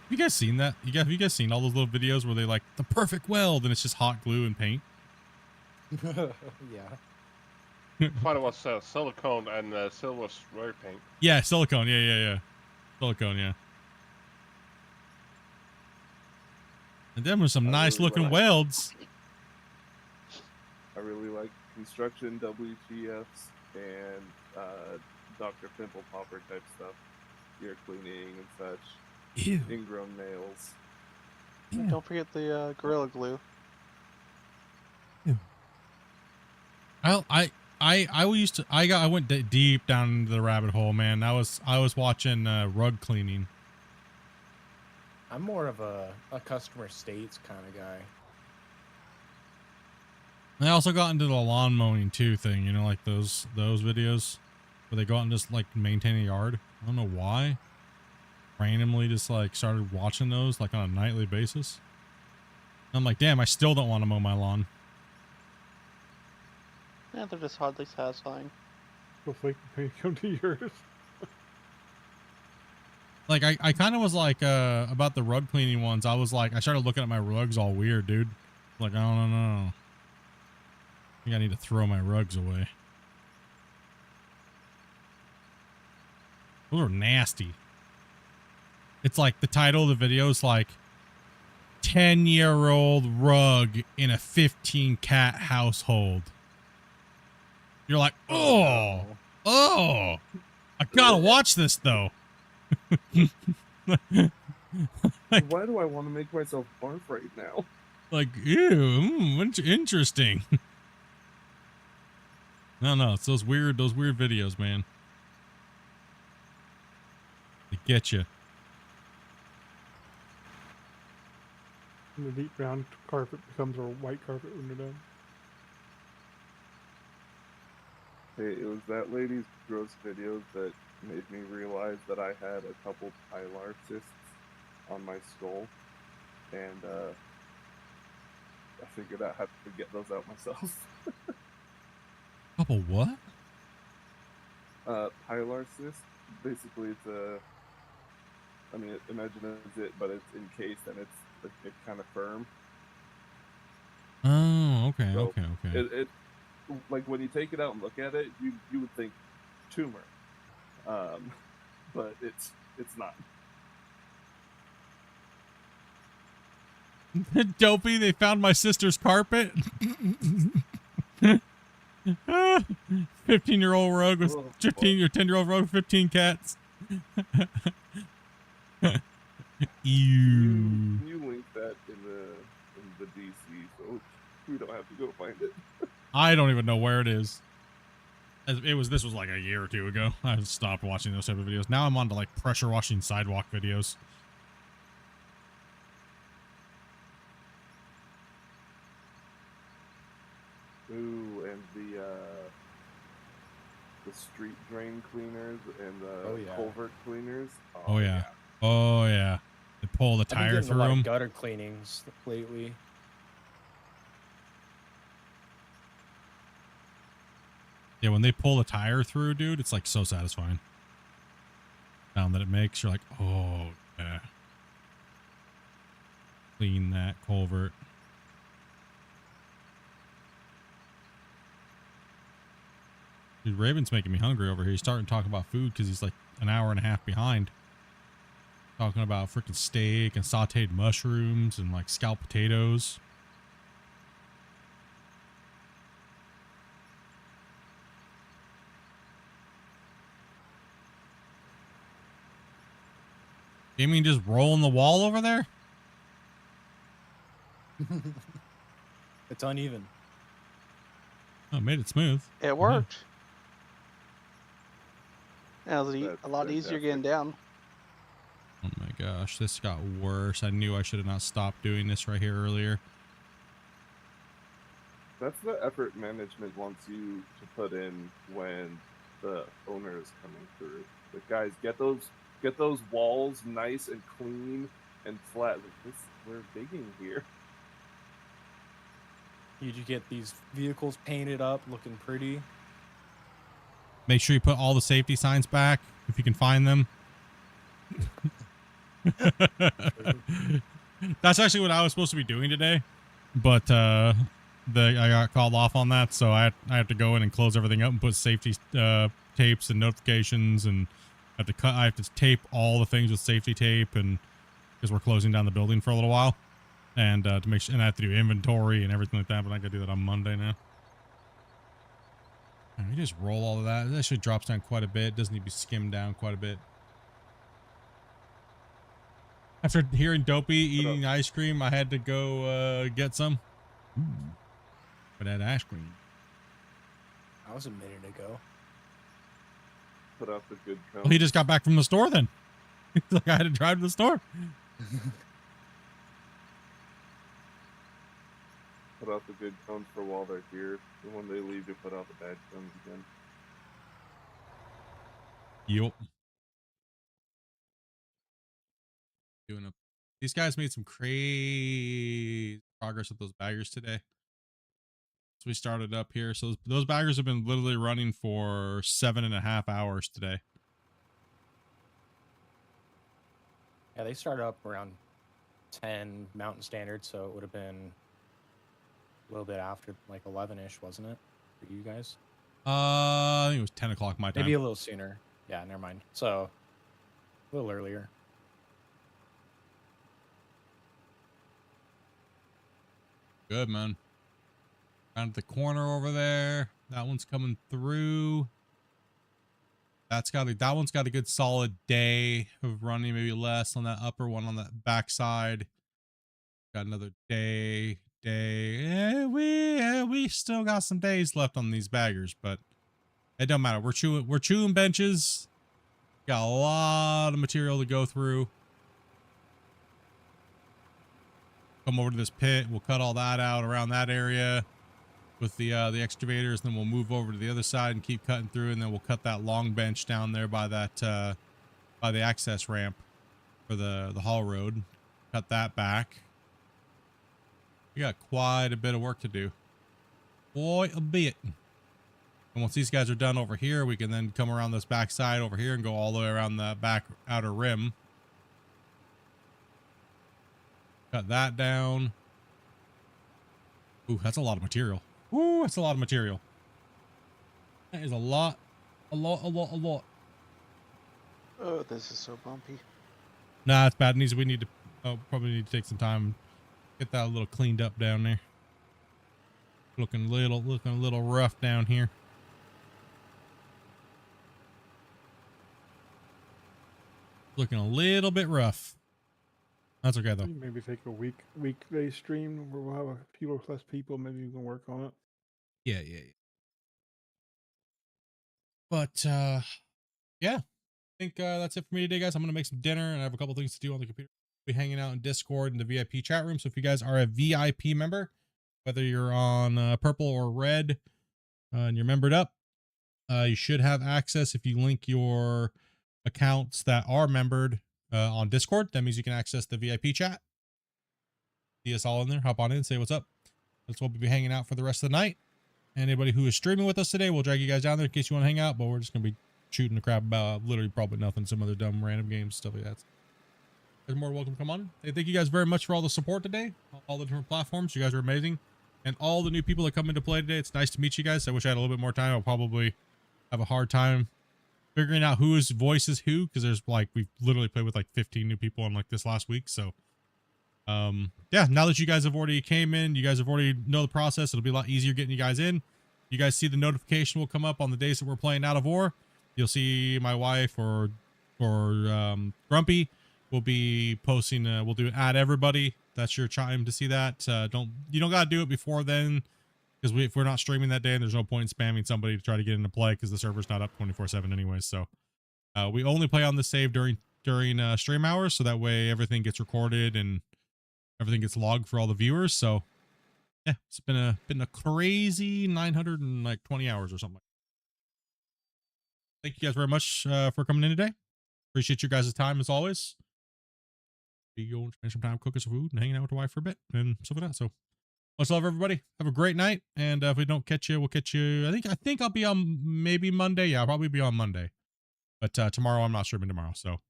[SPEAKER 1] you guys seen that? Have you guys seen all those little videos where they like the perfect weld and it's just hot glue and paint?
[SPEAKER 12] Yeah.
[SPEAKER 6] I thought it was silicone and silver spray paint.
[SPEAKER 1] Yeah, silicone. Yeah. Silicone, yeah. And then with some nice looking welds.
[SPEAKER 21] I really like construction WTFs and Dr. Pimple Popper type stuff. Ear cleaning and such.
[SPEAKER 1] Ew.
[SPEAKER 21] Ingrown nails.
[SPEAKER 5] Don't forget the Gorilla Glue.
[SPEAKER 1] I went deep down into the rabbit hole, man. I was watching rug cleaning.
[SPEAKER 12] I'm more of a customer states kind of guy.
[SPEAKER 1] I also got into the lawn mowing too thing, you know, like those videos where they go out and just like maintain a yard. I don't know why. Randomly just like started watching those like on a nightly basis. I'm like, damn, I still don't want to mow my lawn.
[SPEAKER 5] Yeah, they're just hardly satisfying.
[SPEAKER 2] Hopefully they come to yours.
[SPEAKER 1] Like I kind of was like about the rug cleaning ones. I was like, I started looking at my rugs all weird, dude. Like, I don't know. I think I need to throw my rugs away. Those are nasty. It's like the title of the video is like 10-year-old rug in a 15-cat household. You're like, oh, I gotta watch this though.
[SPEAKER 21] Why do I want to make myself barf right now?
[SPEAKER 1] Like, ew, interesting. No, it's those weird videos, man. They get you.
[SPEAKER 2] And the deep brown carpet becomes a white carpet when you're done.
[SPEAKER 21] Hey, it was that lady's gross videos that made me realize that I had a couple pilar cysts on my skull, and I figured out how to get those out myself.
[SPEAKER 1] Couple what?
[SPEAKER 21] Pilar cyst. Basically, it's a. I mean, imagine a zit, but it's encased and it's kind of firm.
[SPEAKER 1] Oh, okay,
[SPEAKER 21] So
[SPEAKER 1] okay.
[SPEAKER 21] It like when you take it out and look at it, you would think tumor, but it's not.
[SPEAKER 1] Dopey, they found my sister's carpet. 15-year-old rug with 15 or 10-year-old rug with 15 cats. Ew.
[SPEAKER 21] You link that in the DC, so we don't have to go find it.
[SPEAKER 1] I don't even know where it is. This was like a year or two ago. I stopped watching those type of videos. Now I'm on to like pressure washing sidewalk videos.
[SPEAKER 21] Ooh, and the street drain cleaners and the culvert cleaners.
[SPEAKER 1] Oh yeah. Oh yeah. They pull the
[SPEAKER 12] I've been
[SPEAKER 1] tire
[SPEAKER 12] getting
[SPEAKER 1] through
[SPEAKER 12] a lot
[SPEAKER 1] them.
[SPEAKER 12] of gutter cleanings lately.
[SPEAKER 1] Yeah, when they pull the tire through, dude, it's like so satisfying. Sound that it makes, you're like, oh yeah. Clean that culvert. Dude, Raven's making me hungry over here. He's starting talking about food because he's like an hour and a half behind. Talking about freaking steak and sauteed mushrooms and like scalloped potatoes. You mean just rolling the wall over there?
[SPEAKER 12] It's uneven.
[SPEAKER 1] Oh, made it smooth.
[SPEAKER 5] It worked. Yeah, it was a lot easier getting down.
[SPEAKER 1] Oh my gosh, this got worse. I knew I should have not stopped doing this right here earlier.
[SPEAKER 21] That's the effort management wants you to put in when the owner is coming through. The guys, get those walls nice and clean and flat. Like this, we're digging here.
[SPEAKER 12] You get these vehicles painted up, looking pretty.
[SPEAKER 1] Make sure you put all the safety signs back if you can find them. That's actually what I was supposed to be doing today, but I got called off on that, so I have to go in and close everything up and put safety tapes and notifications, and I have to tape all the things with safety tape, and because we're closing down the building for a little while, and to make sure, and I have to do inventory and everything like that, but I gotta do that on Monday now. And we just roll all of that. That actually drops down quite a bit. Doesn't need to be skimmed down quite a bit. After hearing Dopey eating ice cream, I had to go get some. But that ice cream.
[SPEAKER 12] That was a minute ago.
[SPEAKER 21] Put out the good cones.
[SPEAKER 1] Well, he just got back from the store then. He's like, I had to drive to the store.
[SPEAKER 21] Put out the good cones for while they're here. And when they leave, you put out the bad cones again.
[SPEAKER 1] Yup. These guys made some crazy progress with those baggers today. So we started up here. So those baggers have been literally running for 7.5 hours today.
[SPEAKER 12] Yeah, they started up around 10 Mountain Standard, so it would have been a little bit after, like 11-ish, wasn't it, for you guys?
[SPEAKER 1] I think it was 10 o'clock my time.
[SPEAKER 12] Maybe a little sooner. Yeah, never mind. So a little earlier.
[SPEAKER 1] Good, man. Around the corner over there. That one's coming through. That one's got a good solid day of running, maybe less on that upper one on that back side. Got another day. We still got some days left on these baggers, but it don't matter. We're chewing benches. Got a lot of material to go through. Come over to this pit. We'll cut all that out around that area with the excavators, and then we'll move over to the other side and keep cutting through, and then we'll cut that long bench down there by that by the access ramp for the haul road. Cut that back. We got quite a bit of work to do. Quite a bit. And once these guys are done over here, we can then come around this back side over here and go all the way around the back outer rim. Cut that down. Ooh, that's a lot of material. Ooh, that's a lot of material. That is a lot. Oh,
[SPEAKER 5] this is so bumpy.
[SPEAKER 1] Nah, it's bad. We need to probably need to take some time, get that a little cleaned up down there. Looking a little rough down here. Looking a little bit rough. That's okay though.
[SPEAKER 2] Maybe take a weekday stream where we'll have a few less people. Maybe we can work on it.
[SPEAKER 1] Yeah. But yeah, I think that's it for me today, guys. I'm gonna make some dinner and I have a couple things to do on the computer. Be hanging out in Discord and the VIP chat room. So if you guys are a VIP member, whether you're on purple or red and you're membered up, you should have access if you link your accounts that are membered on Discord. That means you can access the VIP chat. See us all in there. Hop on in, say what's up. That's what we'll be hanging out for the rest of the night. Anybody who is streaming with us today, we'll drag you guys down there in case you want to hang out, but we're just going to be shooting the crap about literally probably nothing, some other dumb random games, stuff like that. You're more welcome to come on. Hey, thank you guys very much for all the support today, all the different platforms. You guys are amazing. And all the new people that come into play today, it's nice to meet you guys. I wish I had a little bit more time. I'll probably have a hard time figuring out whose voice is who, because there's like, we've literally played with like 15 new people on like this last week. So yeah, now that you guys have already came in, you guys have already know the process. It'll be a lot easier getting you guys in. You guys see the notification will come up on the days that we're playing Out of War. You'll see my wife or Grumpy will be posting. We'll do add everybody. That's your time to see that. You don't gotta do it before then, because if we're not streaming that day, and there's no point in spamming somebody to try to get into play because the server's not up 24/7 anyways. So we only play on the save during stream hours, so that way everything gets recorded and everything gets logged for all the viewers. So yeah, it's been a crazy 920 hours or something. Thank you guys very much for coming in today. Appreciate your guys' time as always. You go and spend some time cooking some food and hanging out with the wife for a bit and stuff like that. So much love, everybody. Have a great night. And if we don't catch you, we'll catch you. I think I'll be on maybe Monday. Yeah, I'll probably be on Monday. But tomorrow I'm not streaming tomorrow. So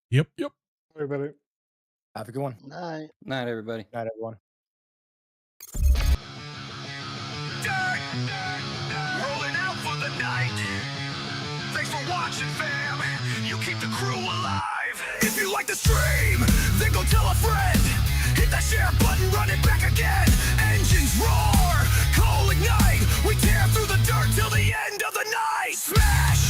[SPEAKER 1] yep.
[SPEAKER 2] Everybody.
[SPEAKER 12] Have a good one.
[SPEAKER 5] Night.
[SPEAKER 15] Night, everybody.
[SPEAKER 12] Night, everyone.
[SPEAKER 9] Rolling out for the night. Thanks for watching, fam. You keep the crew alive. If you like the stream, then go tell a friend. Hit that share button, run it back again. Engines roar, coal ignite. We tear through the dirt till the end of the night. Smash!